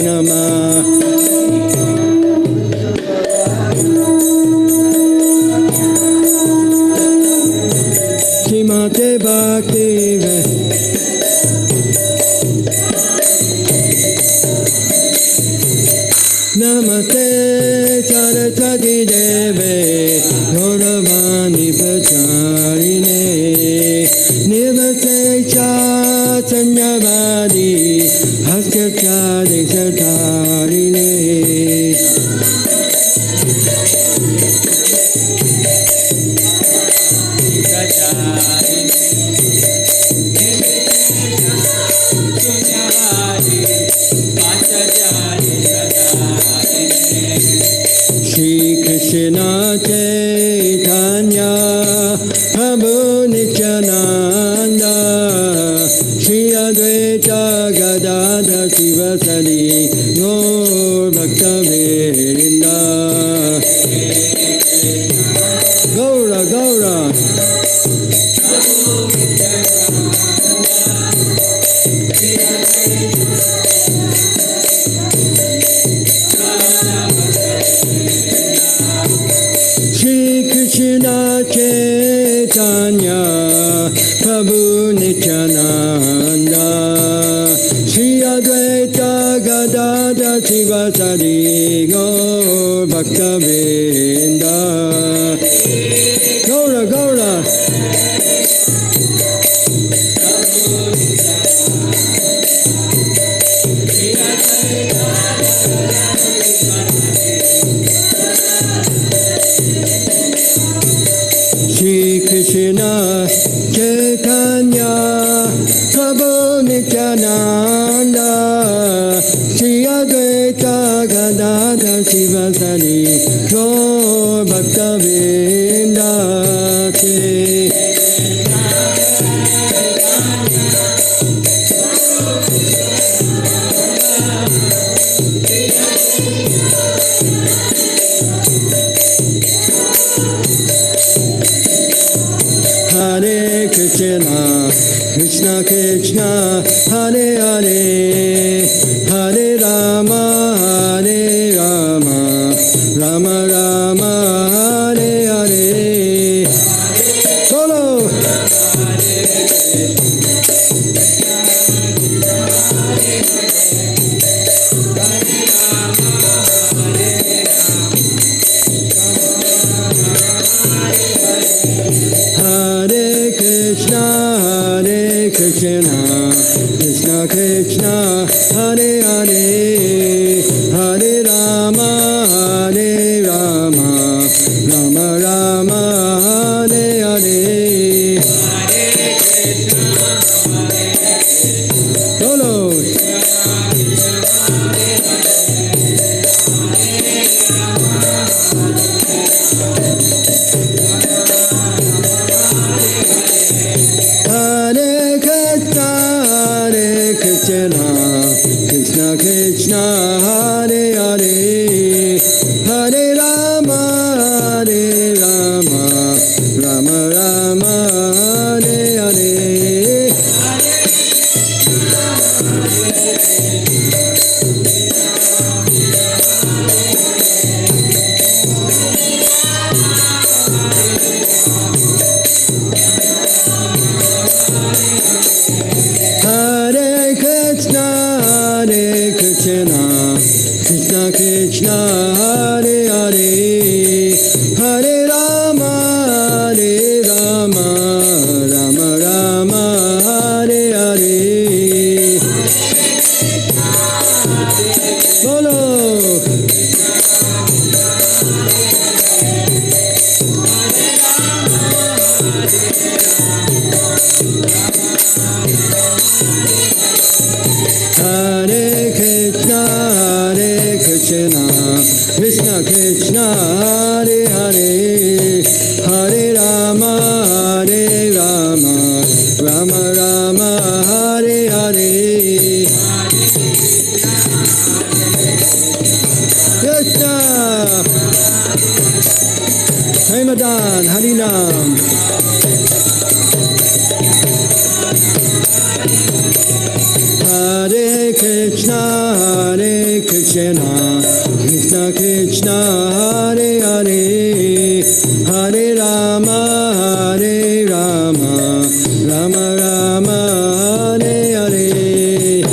L: Namah. Shrimate Bhakti Vedanta. Namaste Saraswati Deve Gauravani Pracharine Namaste Cha Sanyavadi Haskachari Satarine. Shri Krishna Chaitanya Prabhu Nityananda Shri Advaita Gadadhar Sivasadi Gaur Bhakta Vrinda. Gaura Gaura. Krishna Chaitanya Prabhu Nityananda Shri Advaita Gadadhar Sivasadi Gaur Bhakta Vrinda. Gaura Gaura. Shri Krishna Chaitanya Prabhu Nityananda Shri Advaita Gadadhar Sivasadi Gaur Bhakta Vrinda. Hare Krishna, Krishna Krishna, Hare Hare, Hare Rama, Hare Rama, Rama Rama, Hare Hare. Solo. Hare Krishna, Krishna Krishna, Hare Hare, Hare Rama, Hare Rama, Rama Rama, Hare Hare. Bolo. Hare Krishna, Krishna Krishna, Hare Hare, Hare Rama, Hare Rama, Rama Rama, Hare Hare. Hare Krishna, Krishna Krishna, Hare Hare, Hare Rama, Hare Rama, Rama Rama, Hare Hare. Bolo. Hare Krishna, Krishna Krishna, Hare Hare, Hare Rama, Hare Rama, Rama Rama, Hare Hare. Krishna, Jai Madan, Harinam. Hare Krishna, Krishna Krishna, Hare Hare, Hare Rama, Hare Rama, Rama Rama, Hare Hare.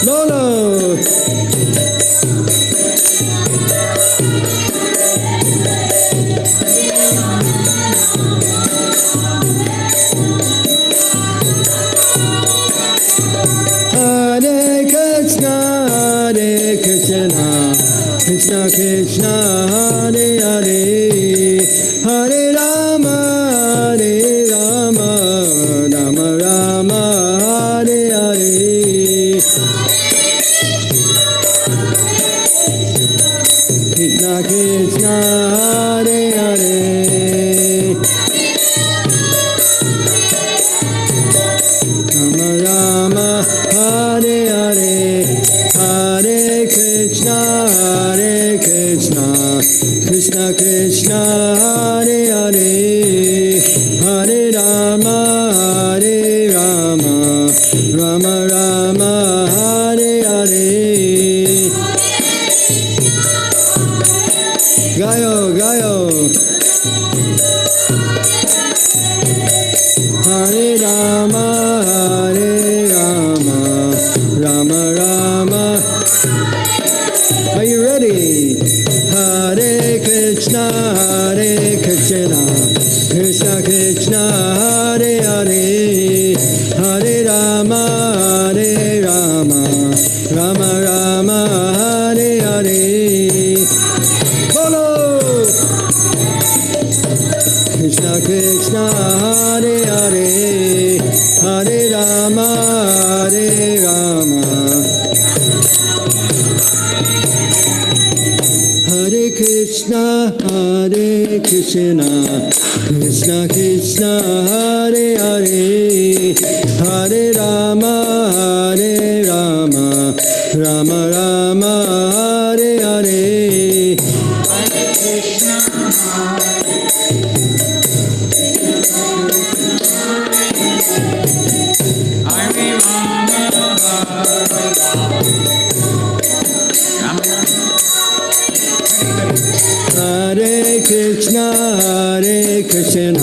L: Bolo. Hare Krishna, Krishna Krishna, Hare Hare, Hare Rama, Hare Rama, Rama Rama, Hare Hare. Krishna Krishna, Hare Hare. Rama Rama, Hare Hare, Hare Krishna, Krishna Krishna, Hare Hare, Hare Rama, Hare Rama, Rama Rama, Hare Hare. Gayo, Gayo. Hare Rama, Hare Rama, Rama Rama. Are you ready? Hare Krishna, Krishna Krishna, Hare Hare, Hare Rama, Hare Rama, Rama Rama, Hare Hare. Bolo. Krishna Krishna, Hare Hare, Hare Rama, Hare Rama. Hare Krishna, Krishna Krishna, Hare Hare, Hare Rama, Hare Rama, Rama Rama, Hare Hare. Hare Krishna, Hare Rama, Hare Krishna,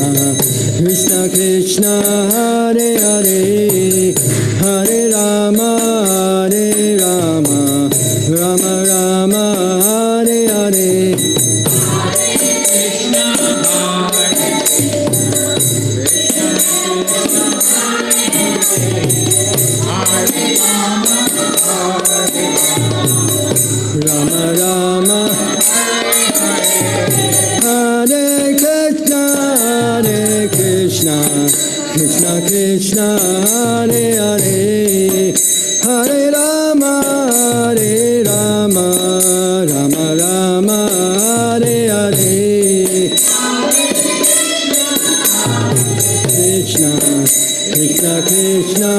L: Krishna Krishna, Hare Hare, Hare Rama, Hare Rama, Rama Rama, Hare Hare. Krishna Krishna Hare Hare Hare Rama Rama Rama Hare Hare Krishna Krishna Krishna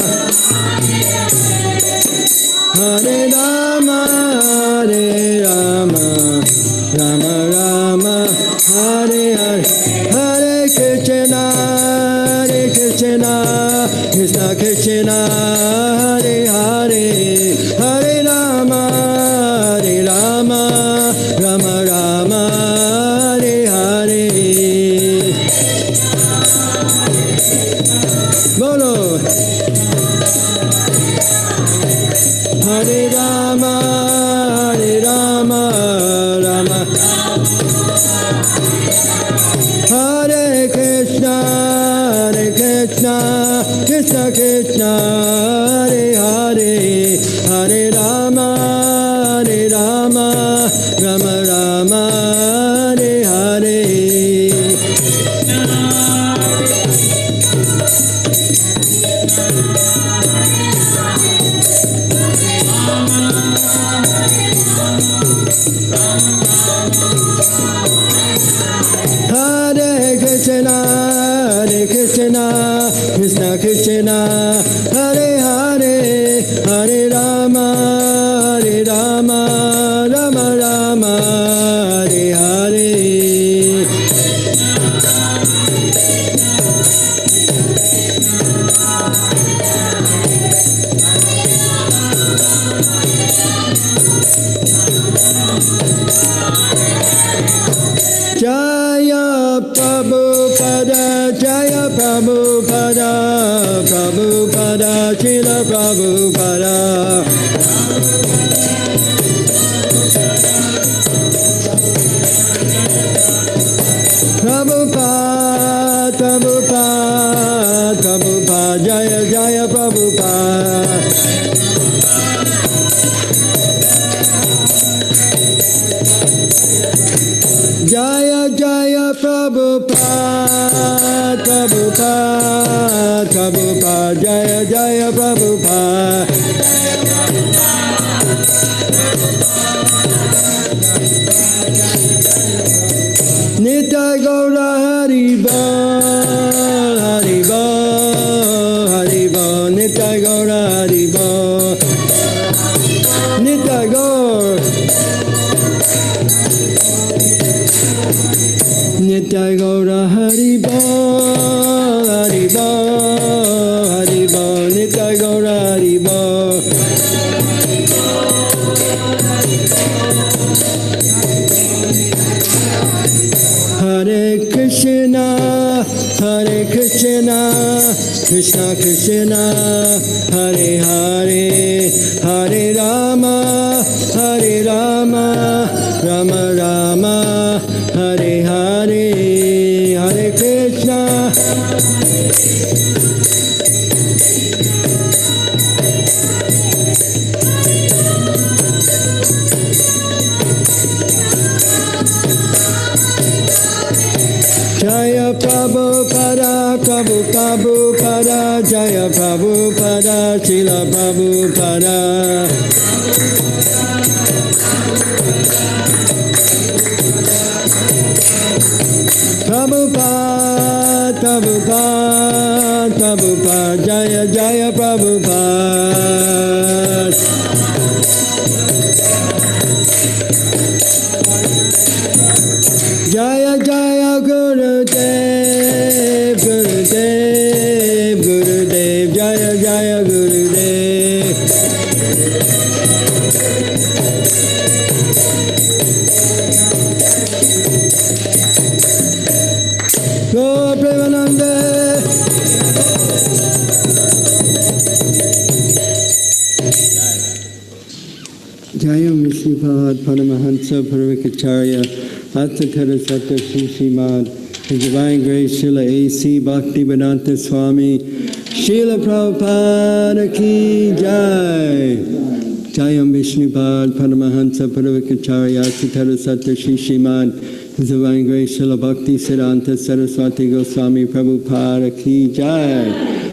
L: Hare Rama Rama Rama Hare Hare Hare Krishna Krishna Krishna Hare Hare Hare Rama Rama Rama Hare Hare Bolo Hare Rama Rama Hare Krishna Krishna Krishna Hare Hare Hare Rama Rama Rama Hare Hare Hare Krishna Krishna Krishna Hare Hare Hare Rama Rama Rama Hare Hare Jaya Prabhupada Jaya Prabhupada Prabhupada Srila Prabhupada Prabhupada Jaya Jaya Prabhupada Jaya Jaya Prabhupada Jaya Jaya Prabhupada Nitai Gaura Haribo Nitai Gaura Haribo Nitai Gaura Nitai Gaura Haribo Nitai Gaura Haribo Hare Krishna Krishna Krishna Hare Hare Hare Rama Rama Rama Hare Hare Hare Krishna Jaya Prabhupada Jaya Prabhupada Srila Prabhupada Prabhupada Jaya Jaya Prabhupada Jaya Jaya Gurudev Jaya Jaya Gurudev Go Premanande Jaya Vishnupad Paramahansa Paravakacharya Atthakara Sattva Shishimad His Divine Grace Srila A.C. Bhaktivedanta Swami Srila Prabhupada Ki Jai Jayam Vishnupad Paramahansa Paravakacharya Atthakara Sattva Shishimad His Divine Grace Srila Bhakti Siddhanta Saraswati Goswami Prabhupada Ki Jai.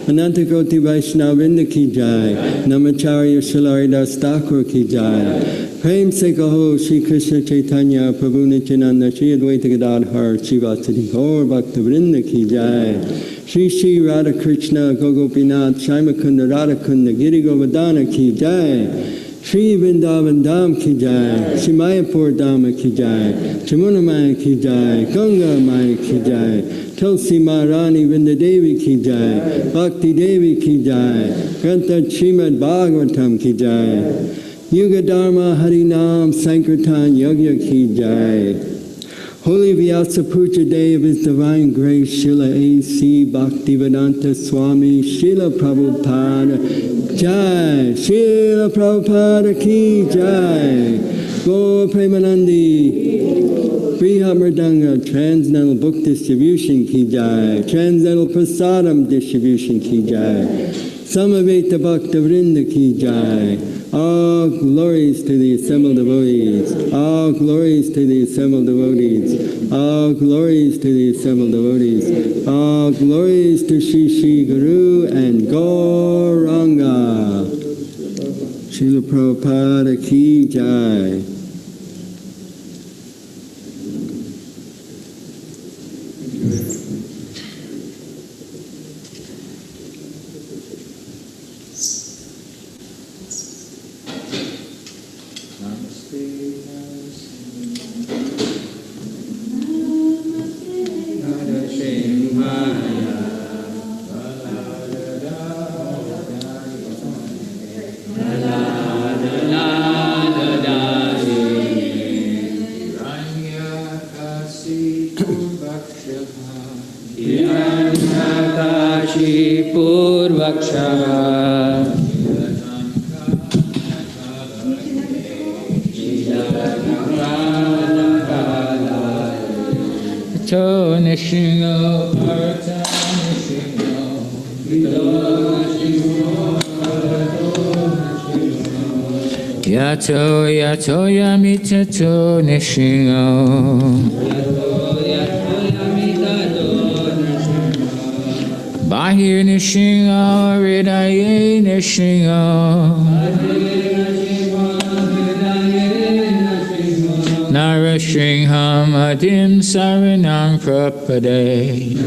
L: Ananta Koti Vaishnavinda Ki Jai. Namacharya Srila Haridas Thakur Ki Jai. Prem Se Kaho Shri Krishna Chaitanya Prabhu Nityananda Shri Advaita Gadadhar Shivasati Gaur Bhakta Vrinda Ki Jai. Shri Shri Radha Krishna Gogopinath Shaimakunda Radhakunda Giri Govardhana Ki Jai. Shri Vrindavan Dham Ki Jai. Shri Mayapur Dhama Ki Jai. Chamuna Maya Ki Jai. Ganga Maya Ki Jai. Tulsi Maharani Vrindadevi Ki Jai. Bhakti Devi Ki Jai. Grantha Srimad Bhagavatam Ki Jai. Yuga Dharma Harinam Sankirtan Yogya Ki Jai. Holy Vyasa Puja Day of His Divine Grace, Srila A.C. Bhaktivedanta Swami, Srila Prabhupada Jai. Srila Prabhupada Ki Jai. Go Premanandi. Brihat Mridanga Transcendental Book Distribution Ki Jai. Transcendental Prasadam Distribution Ki Jai. Samaveta Bhakta Vrinda Ki Jai. All glories to the assembled devotees. All glories to the assembled devotees. All glories to the assembled devotees. All glories to Shri Shri Guru and Gauranga. Srila Prabhupada Ki Jai.
K: Yato yato yamitato nishingo Bahir nishingo ridaye nishingo Narashingham adim saranam prapade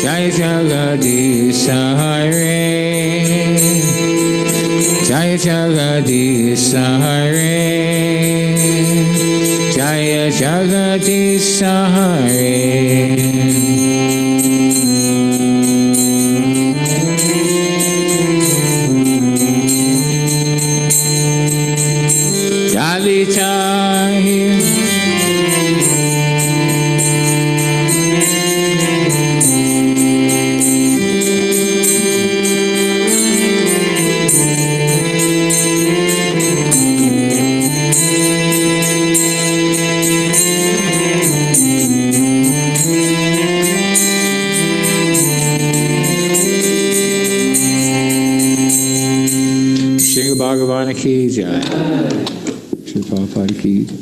K: Jai Jagadish Hare Jagadish Hare, Jaya Jagadish Hare. Jali Chahi. Srila Bhagavan ki jai. Srila Prabhupada ki jai.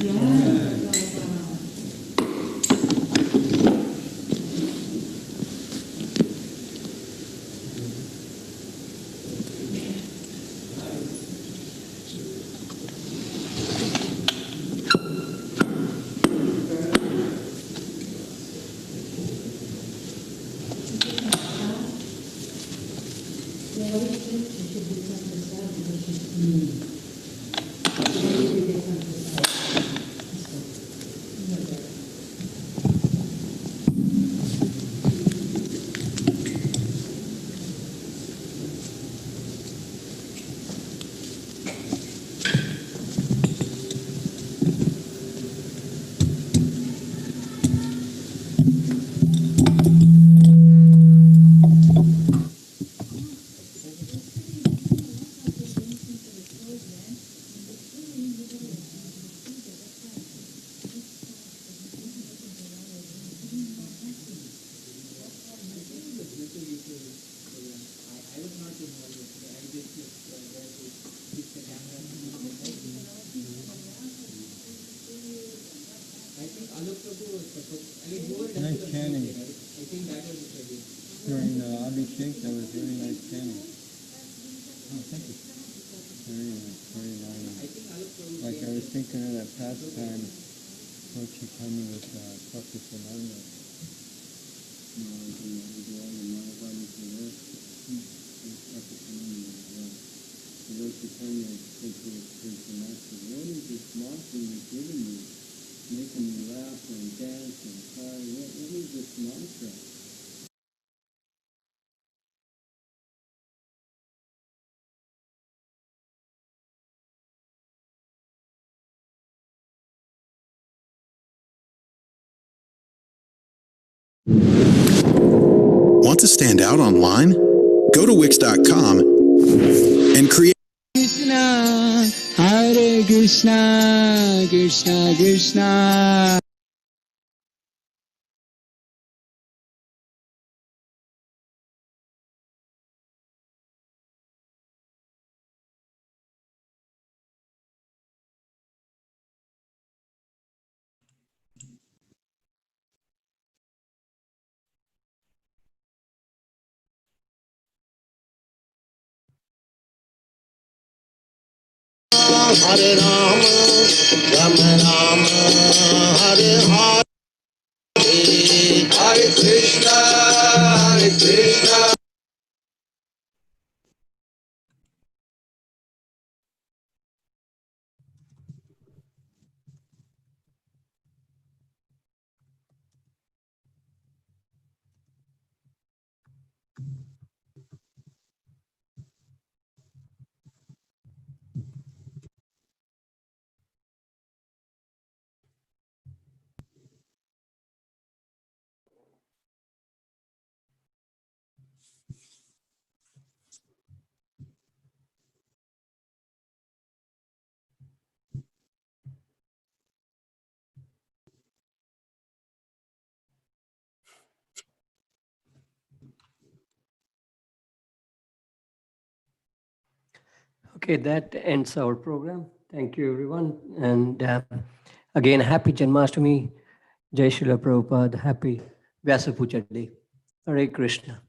L: Nice chanting. During the Abhishek, that was very nice chanting. Oh, thank you. Very nice, very nice. Like I was thinking of that pastime, what you told me with Bhakti Siddhanta. You know, the all the Mahabharata to work. Bhakti Siddhanta as well. So those who told me, I said to the spiritual master, what is this mantra you're giving me? Making me laugh and dance and cry. What is this mantra?
M: Want to stand out online? Go to Wix.com and create.
K: Krishna, Hare Krishna, Krishna Krishna.
N: Hare Rama, Rama Rama, Hare Hare, Hare Krishna, Hare Krishna.
G: Okay, that ends our program. Thank you, everyone. And again, happy Janmashtami. Jai Srila Prabhupada. Happy Vyasa Puja Day. Hare Krishna.